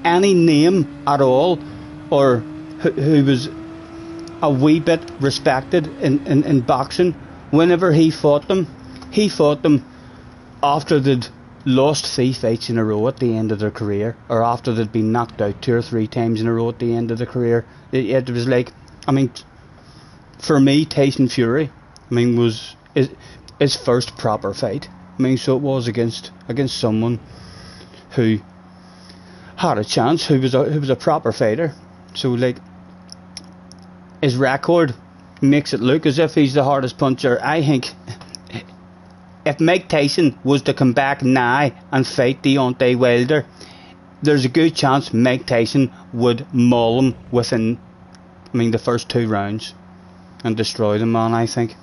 any name at all, or who was a wee bit respected in boxing, whenever he fought them after they'd lost 3 fights in a row at the end of their career, or after they'd been knocked out 2 or 3 times in a row at the end of the career. It was like, for me, Tyson Fury, was his first proper fight. So it was against someone who had a chance, who was a proper fighter. So, like, his record makes it look as if he's the hardest puncher. I think if Mike Tyson was to come back now and fight Deontay Wilder, there's a good chance Mike Tyson would maul him within, the first 2 rounds and destroy the man, I think.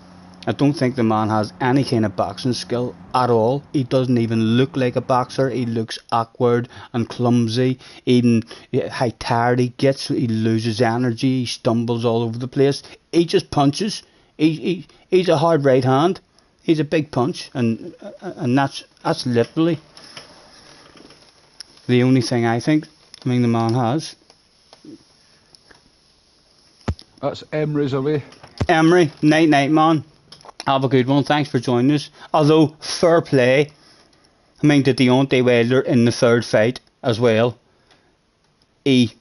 I don't think the man has any kind of boxing skill at all. He doesn't even look like a boxer. He looks awkward and clumsy. Even how tired he gets, he loses energy. He stumbles all over the place. He just punches. He's a hard right hand. He's a big punch, and that's literally the only thing I think the man has. That's Emery's away. Emery, night man. Have a good one. Thanks for joining us. Although, fair play, to Deontay Wilder in the 3rd fight as well. He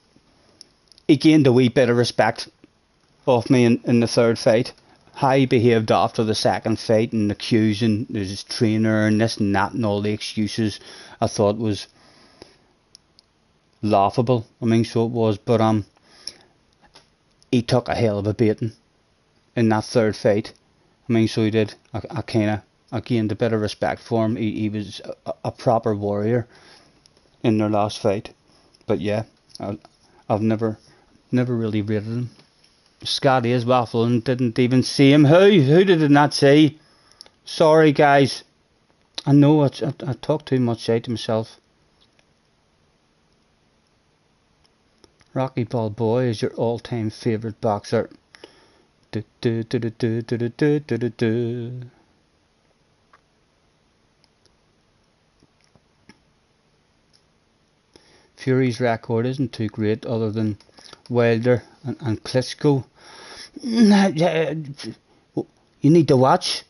gained a wee bit of respect off me in the 3rd fight. How he behaved after the 2nd fight, and accusing his trainer and this and that and all the excuses, I thought was laughable. So it was. But he took a hell of a beating in that 3rd fight. So he did. I gained a bit of respect for him. He was a proper warrior in their last fight. But yeah, I've never really rated him. Scotty is waffling, didn't even see him. Who did it not see? Sorry, guys. I know I talk too much shit to myself. Rocky Balboa is your all-time favourite boxer. Fury's record isn't too great, other than Wilder and Klitschko. You need to watch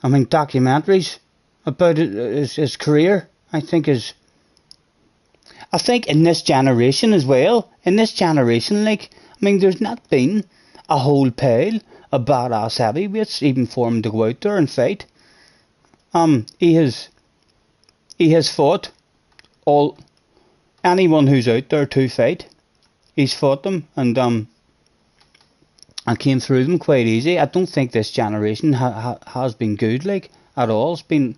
documentaries about his career. I think in this generation as well. In this generation, there's not been a whole pile a badass heavyweights, even for him to go out there and fight. He has fought anyone who's out there to fight. He's fought them and came through them quite easy. I don't think this generation has been good, like, at all. It's been,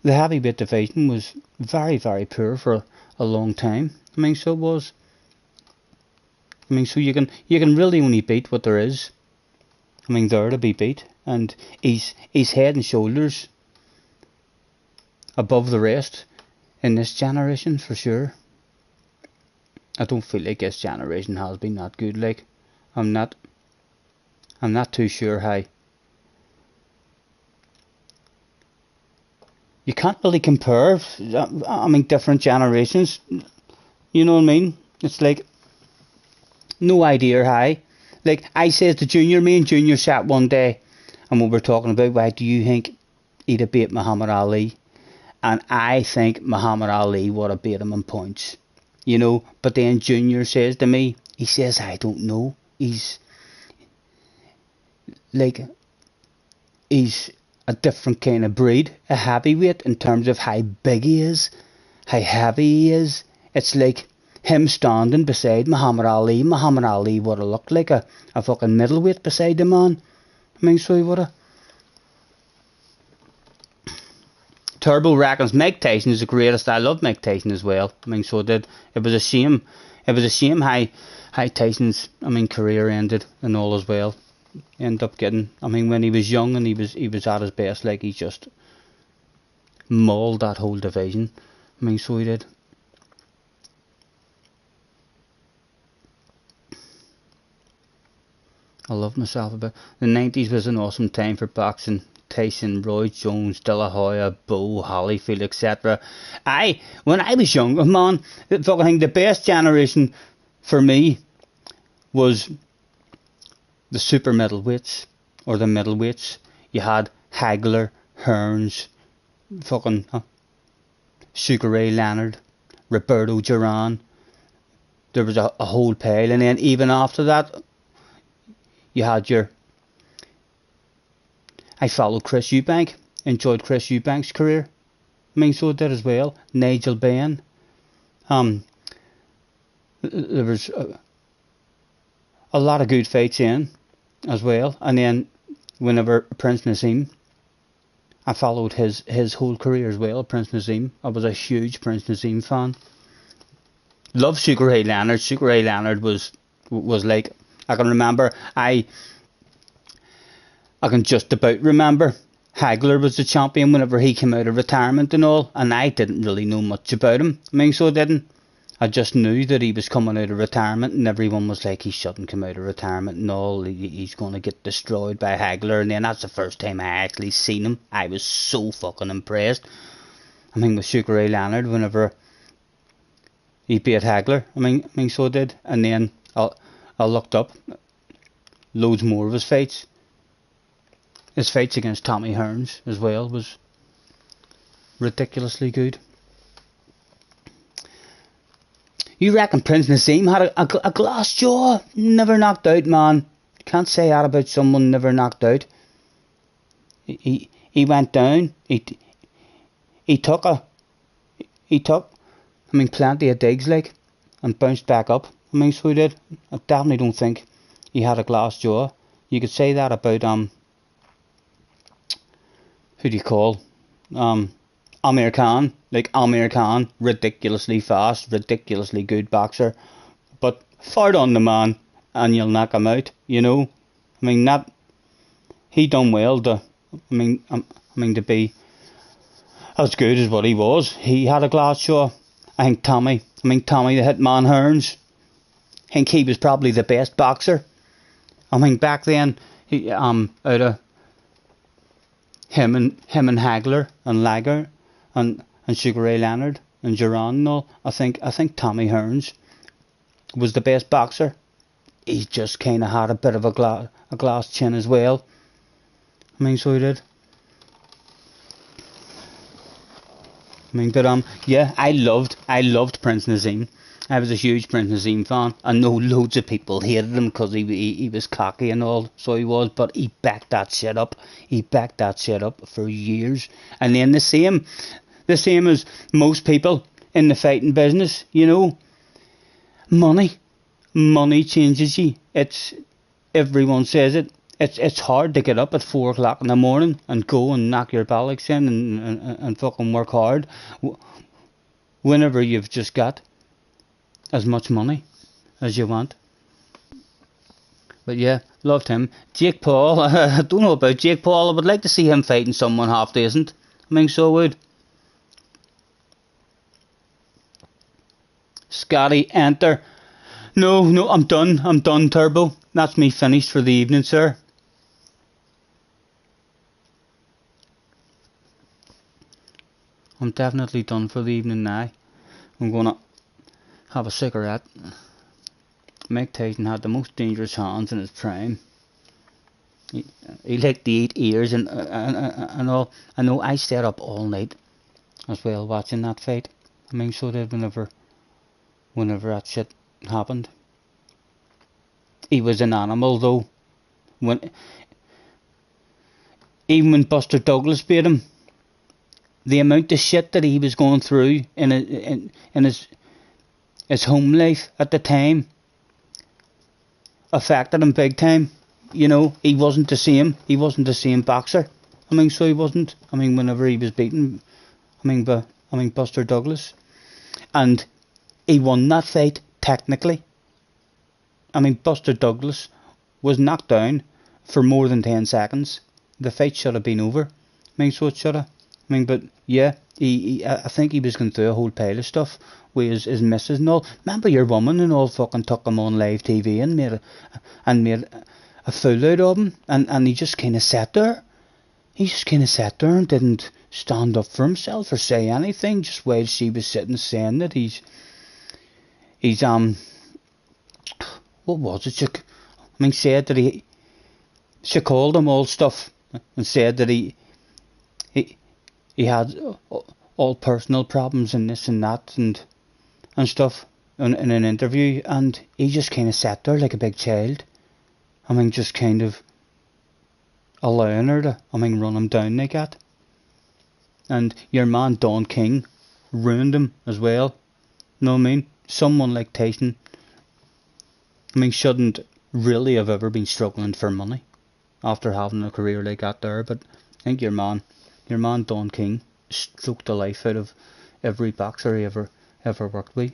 the heavyweight division was very, very poor for a long time. I mean, so it was. I mean, so you can really only beat what there is. I mean, there to be beat, and he's head and shoulders above the rest in this generation for sure. I don't feel like this generation has been that good. Like, I'm not too sure how. You can't really compare. I mean, different generations. You know what I mean? It's like no idea how. Like I said to Junior, me and Junior sat one day, and we were talking about, why do you think he'd have beat Muhammad Ali? And I think Muhammad Ali would have beat him in points. You know, but then Junior says to me, he says, I don't know. He's a different kind of breed, a heavyweight, in terms of how big he is, how heavy he is. It's like him standing beside Muhammad Ali. Muhammad Ali would have looked like a fucking middleweight beside the man. I mean, so he would have. Turbo reckons Mike Tyson is the greatest. I love Mike Tyson as well. I mean, so did. It was a shame how Tyson's, I mean, career ended and all as well. End up getting, I mean, when he was young and he was at his best, like, he just mauled that whole division. I mean, so he did. I love myself a bit. The 90s was an awesome time for boxing. Tyson, Roy Jones, De La Hoya, Bo, Holyfield, etc. When I was younger, man, the best generation for me was the super middleweights, or the middleweights. You had Hagler, Hearns, Sugar Ray Leonard, Roberto Duran. There was a whole pile, and then even after that, you had your. I followed Chris Eubank, enjoyed Chris Eubank's career. I mean, so I did as well. Nigel Benn. There was a lot of good fights in as well. And then whenever Prince Naseem, I followed his whole career as well. Prince Naseem. I was a huge Prince Naseem fan. Love Sugar Ray Leonard. Sugar Ray Leonard was like, I can remember, I can just about remember Hagler was the champion whenever he came out of retirement and all, and I didn't really know much about him. I mean, so I didn't. I just knew that he was coming out of retirement, and everyone was like, he shouldn't come out of retirement and all, he's going to get destroyed by Hagler. And then that's the first time I actually seen him. I was so fucking impressed. I mean, with Sugar Ray Leonard, whenever he beat Hagler, I mean, so I did. And then I looked up loads more of his fights. His fights against Tommy Hearns as well was ridiculously good. You reckon Prince Naseem had a glass jaw? Never knocked out, man. Can't say that about someone never knocked out. He went down. He took I mean, plenty of digs, like, and bounced back up. I mean, so he did. I definitely don't think he had a glass jaw. You could say that about who do you call? Amir Khan. Like, Amir Khan, ridiculously fast, ridiculously good boxer, but fart on the man and you'll knock him out, you know. I mean, he done well to, I mean to be as good as what he was. He had a glass jaw. I think Tommy the Hitman Hearns, I think he was probably the best boxer. I mean, back then, he out of him and Hagler and Lager and Sugar Ray Leonard and Duran and all, I think Tommy Hearns was the best boxer. He just kind of had a bit of a glass chin as well. I mean, so he did. I mean, but yeah, I loved Prince Naseem. I was a huge Prince Naseem fan. I know loads of people hated him because he was cocky and all, so he was, but he backed that shit up. He backed that shit up for years. And then the same as most people in the fighting business, you know, money changes you. Everyone says it. It's hard to get up at 4 o'clock in the morning and go and knock your bollocks in and fucking work hard whenever you've just got as much money as you want. But yeah, loved him. Jake Paul, I don't know about Jake Paul. I would like to see him fighting someone half decent. I mean, so would. Scotty, enter. No, I'm done, Turbo. That's me finished for the evening, sir. I'm definitely done for the evening now. I'm gonna have a cigarette. Mike Tyson had the most dangerous hands in his prime. He liked to eat ears and all. I know I stayed up all night as well watching that fight. I mean, so did whenever that shit happened. He was an animal though. Even when Buster Douglas beat him, the amount of shit that he was going through in his home life at the time affected him big time. You know, he wasn't the same boxer. I mean, so he wasn't. I mean, whenever he was beaten, Buster Douglas, and he won that fight technically. I mean, Buster Douglas was knocked down for more than 10 seconds. The fight should have been over. I mean, so it should have. I mean, but yeah, I think he was going through a whole pile of stuff with his missus and all. Remember your woman and all fucking took him on live TV and made a fool out of him, and he just kind of sat there. He just kind of sat there and didn't stand up for himself or say anything, just while she was sitting saying that he's what was it? Said that she called him all stuff and said that he had all personal problems and this and that and stuff in an interview, and he just kind of sat there like a big child. I mean, just kind of allowing her to, run him down like that. And your man Don King ruined him as well. Know what I mean? Someone like Tyson, shouldn't really have ever been struggling for money after having a career like that there. But I think your man Don King stroked the life out of every boxer he ever worked with.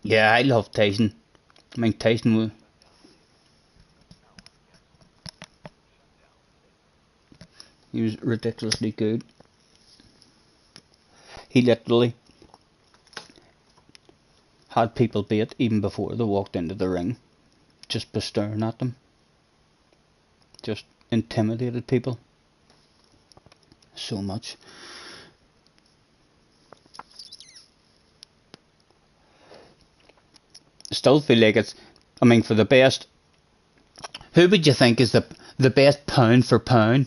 Yeah, I love Tyson. Tyson was... He was ridiculously good. He literally had people bait even before they walked into the ring. Just by staring at them. Just intimidated people. So much. Still feel like it's, for the best, who would you think is the best pound for pound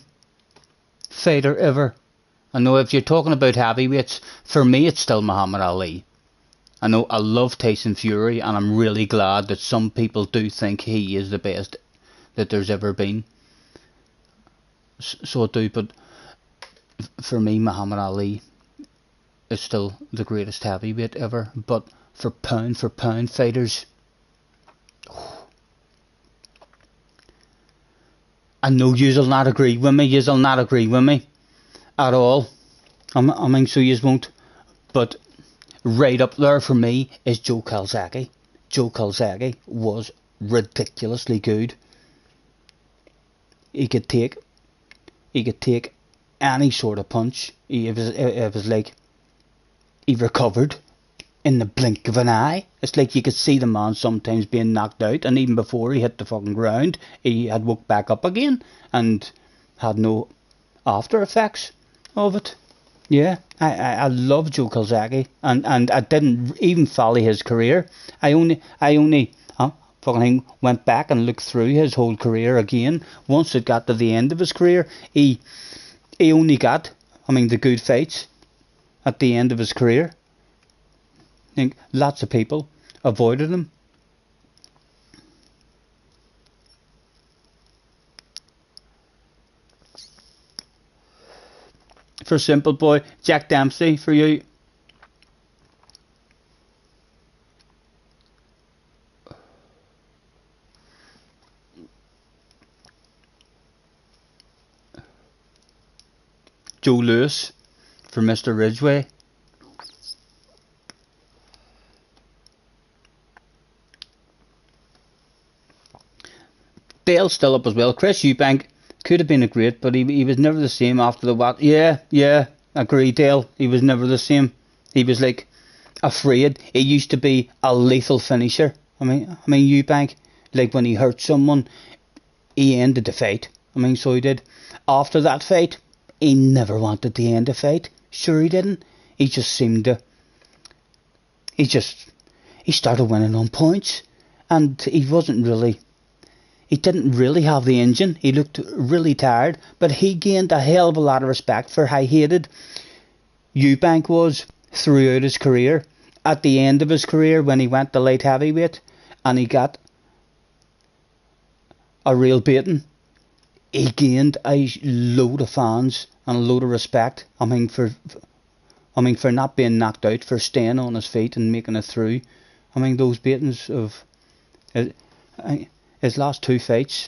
fighter ever? I know if you're talking about heavyweights, for me it's still Muhammad Ali. I know I love Tyson Fury, and I'm really glad that some people do think he is the best that there's ever been. So I do, but for me Muhammad Ali is still the greatest heavyweight ever. But for pound fighters, I know you'll not agree with me at all. So you won't. But right up there for me is Joe Calzaghe. Joe Calzaghe was ridiculously good. He could take any sort of punch. It was like he recovered in the blink of an eye. It's like you could see the man sometimes being knocked out, and even before he hit the fucking ground, he had woke back up again and had no after effects of it. Yeah, I love Joe Calzaghe, and I didn't even follow his career. I only fucking went back and looked through his whole career again. Once it got to the end of his career, he only got, I mean, the good fights at the end of his career. I think lots of people avoided him. For Simple Boy, Jack Dempsey for you. Joe Lewis for Mr. Ridgway. Dale's still up as well. Chris Eubank could have been a great, but he was never the same after the what. Yeah, agree, Dale. He was never the same. He was like afraid. He used to be a lethal finisher. I mean Eubank, like when he hurt someone, he ended the fight. I mean, so he did. After that fight, he never wanted to end the fight. Sure he didn't. He just seemed to... He started winning on points. And he didn't really have the engine. He looked really tired. But he gained a hell of a lot of respect for how hated Eubank was throughout his career. At the end of his career, when he went to light heavyweight, and he got a real beating, he gained a load of fans and a load of respect. I mean, for not being knocked out, for staying on his feet and making it through. I mean, those beatings of his last two fights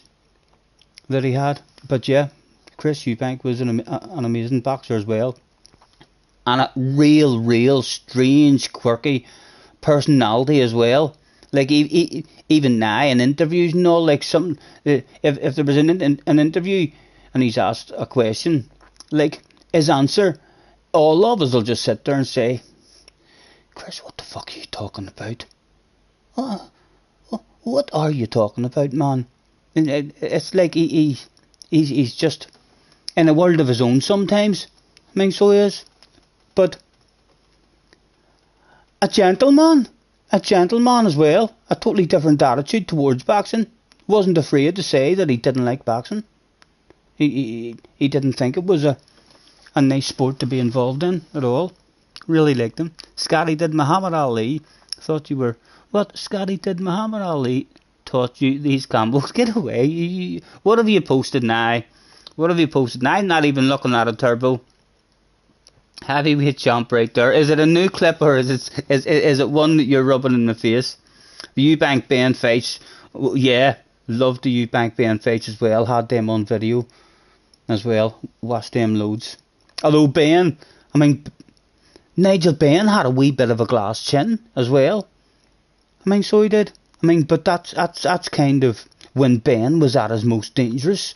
that he had. But yeah, Chris Eubank was an amazing boxer as well, and a real strange, quirky personality as well. Like even now in interviews and all, like some if there was an interview and he's asked a question, like his answer, all of us will just sit there and say, Chris, what the fuck are you talking about? What are you talking about, man? And it's like he's just in a world of his own sometimes. I mean, so he is. But a gentleman as well. A totally different attitude towards boxing. Wasn't afraid to say that he didn't like boxing. He didn't think it was a nice sport to be involved in at all. Really liked him. Scotty, did Muhammad Ali thought you were... What? Scotty, did Muhammad Ali taught you these combos? Get away. What have you posted now? I'm not even looking at it, Turbo. Heavyweight champ right there. Is it a new clip or is it one that you're rubbing in the face? The Eubank Ben fights. Yeah, loved the Eubank Ben fights as well. Had them on video as well. Watched them loads. Although Ben, I mean, Nigel Benn had a wee bit of a glass chin as well. I mean, so he did. I mean, but that's kind of when Ben was at his most dangerous.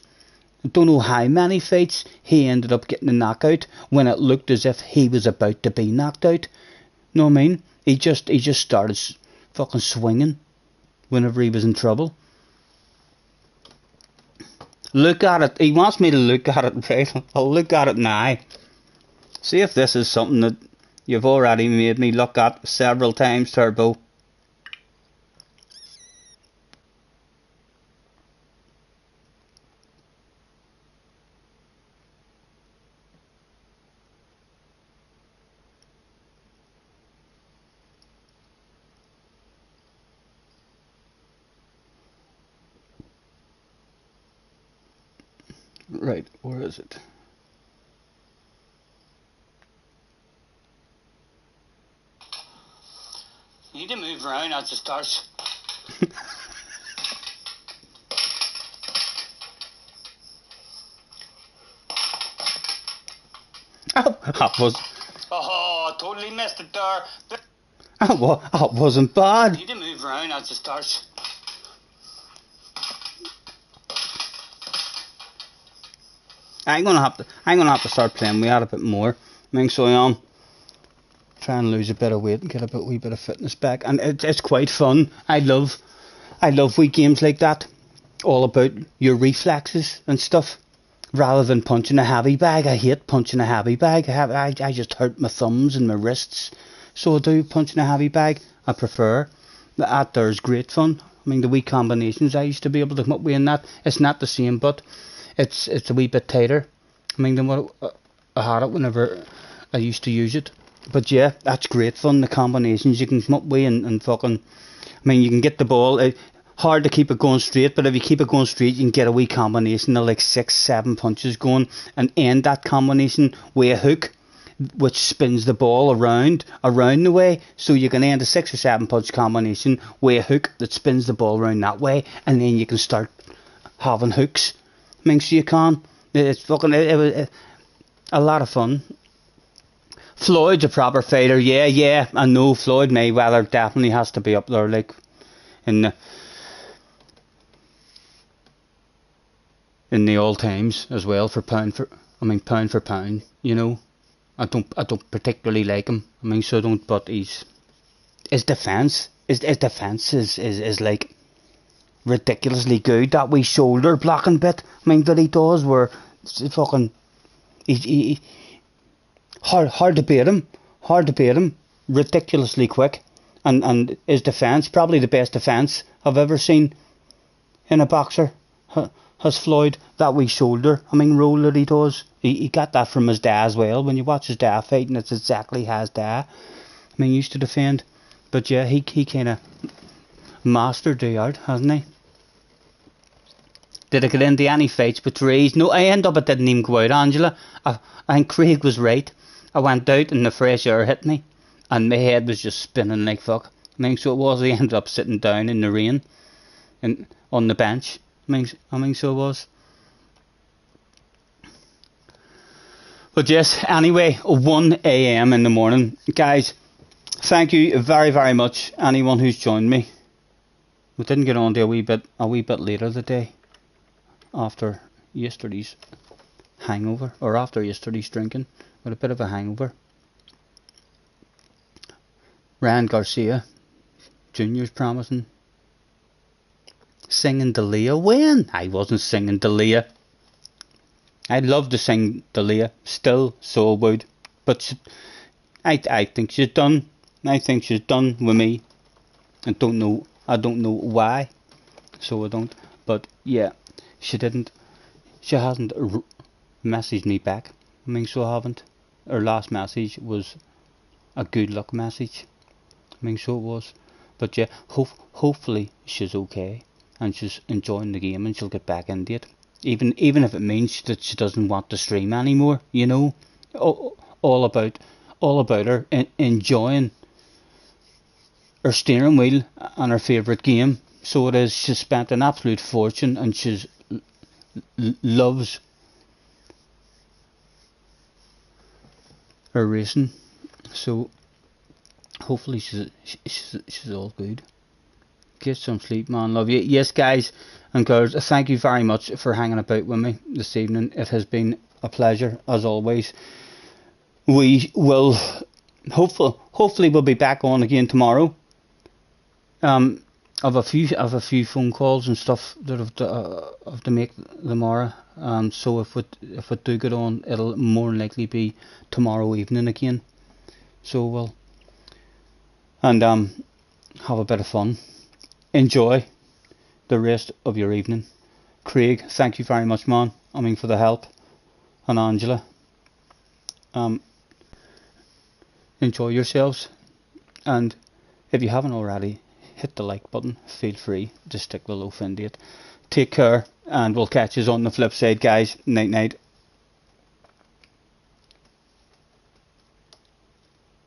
I don't know how many fights he ended up getting a knockout when it looked as if he was about to be knocked out. Know what I mean? He just started fucking swinging whenever he was in trouble. Look at it. He wants me to look at it, right? I'll look at it now. See if this is something that you've already made me look at several times, Turbo. Right, where is it? You need to move around as it starts. That was... Oh, I totally missed it there. That wasn't bad. You need to move around as it starts. I'm gonna have to start playing with that a bit more. I mean, so I am trying to lose a bit of weight and get a wee bit of fitness back, and it's quite fun. I love wee games like that, all about your reflexes and stuff, rather than punching a heavy bag. I hate punching a heavy bag. I just hurt my thumbs and my wrists, so I do punching a heavy bag. I prefer that. There's great fun. I mean, the wee combinations I used to be able to come up with in that, it's not the same, but it's a wee bit tighter. I mean, than what I had it whenever I used to use it. But yeah, that's great fun, the combinations you can come up with and fucking... I mean, you can get the ball... hard to keep it going straight, but if you keep it going straight, you can get a wee combination of like 6-7 punches going and end that combination with a hook, which spins the ball around the way, so you can end a 6 or 7 punch combination with a hook that spins the ball around that way, and then you can start having hooks. I mean, so you can. It's fucking... It was a lot of fun. Floyd's a proper fighter, yeah, I know Floyd Mayweather definitely has to be up there, like, in the all times as well, pound for pound, you know. I don't particularly like him. I mean, so I don't, but his defense is like ridiculously good. That wee shoulder blocking bit, I mean, that he does, where fucking he hard to beat him, ridiculously quick, and his defense, probably the best defense I've ever seen in a boxer. Has Floyd, that wee shoulder, I mean, roll that he does. He got that from his dad as well. When you watch his dad fighting, it's exactly his dad. I mean, he used to defend. But yeah, he kind of mastered the art, hasn't he? Did I get into any fights with Rees? No, I end up, it didn't even go out, Angela. I think Craig was right. I went out and the fresh air hit me, and my head was just spinning like fuck. I mean, so it was, I ended up sitting down in the rain and on the bench. I mean, so it was. But yes, anyway, 1 AM in the morning. Guys, thank you very, very much, anyone who's joined me. We didn't get on to a wee bit later the day, after yesterday's hangover, or after yesterday's drinking, with a bit of a hangover. Ryan Garcia Jr.'s promising. Singing Dalia. When? I wasn't singing Dalia. I'd love to sing Dalia. Still, so I would. But I think she's done. I think she's done with me. I don't know why. So I don't. But yeah, she didn't. She hasn't messaged me back. I mean, so I haven't. Her last message was a good luck message. I mean, so it was. But yeah, hopefully she's okay. And she's enjoying the game and she'll get back into it. Even if it means that she doesn't want to stream anymore, you know. All about her enjoying her steering wheel and her favourite game. So it is. She's spent an absolute fortune and she's loves her racing. So hopefully she's all good. Get some sleep, man. Love you. Yes, guys and girls, thank you very much for hanging about with me this evening. It has been a pleasure, as always. We will hopefully we'll be back on again tomorrow. I've a few phone calls and stuff that have to make tomorrow. So if we do get on, it'll more than likely be tomorrow evening again. So we'll have a bit of fun. Enjoy the rest of your evening. Craig, thank you very much, man. I mean, for the help. And Angela. Enjoy yourselves. And if you haven't already, hit the like button. Feel free to stick the loaf into it. Take care, and we'll catch you on the flip side, guys. Night night.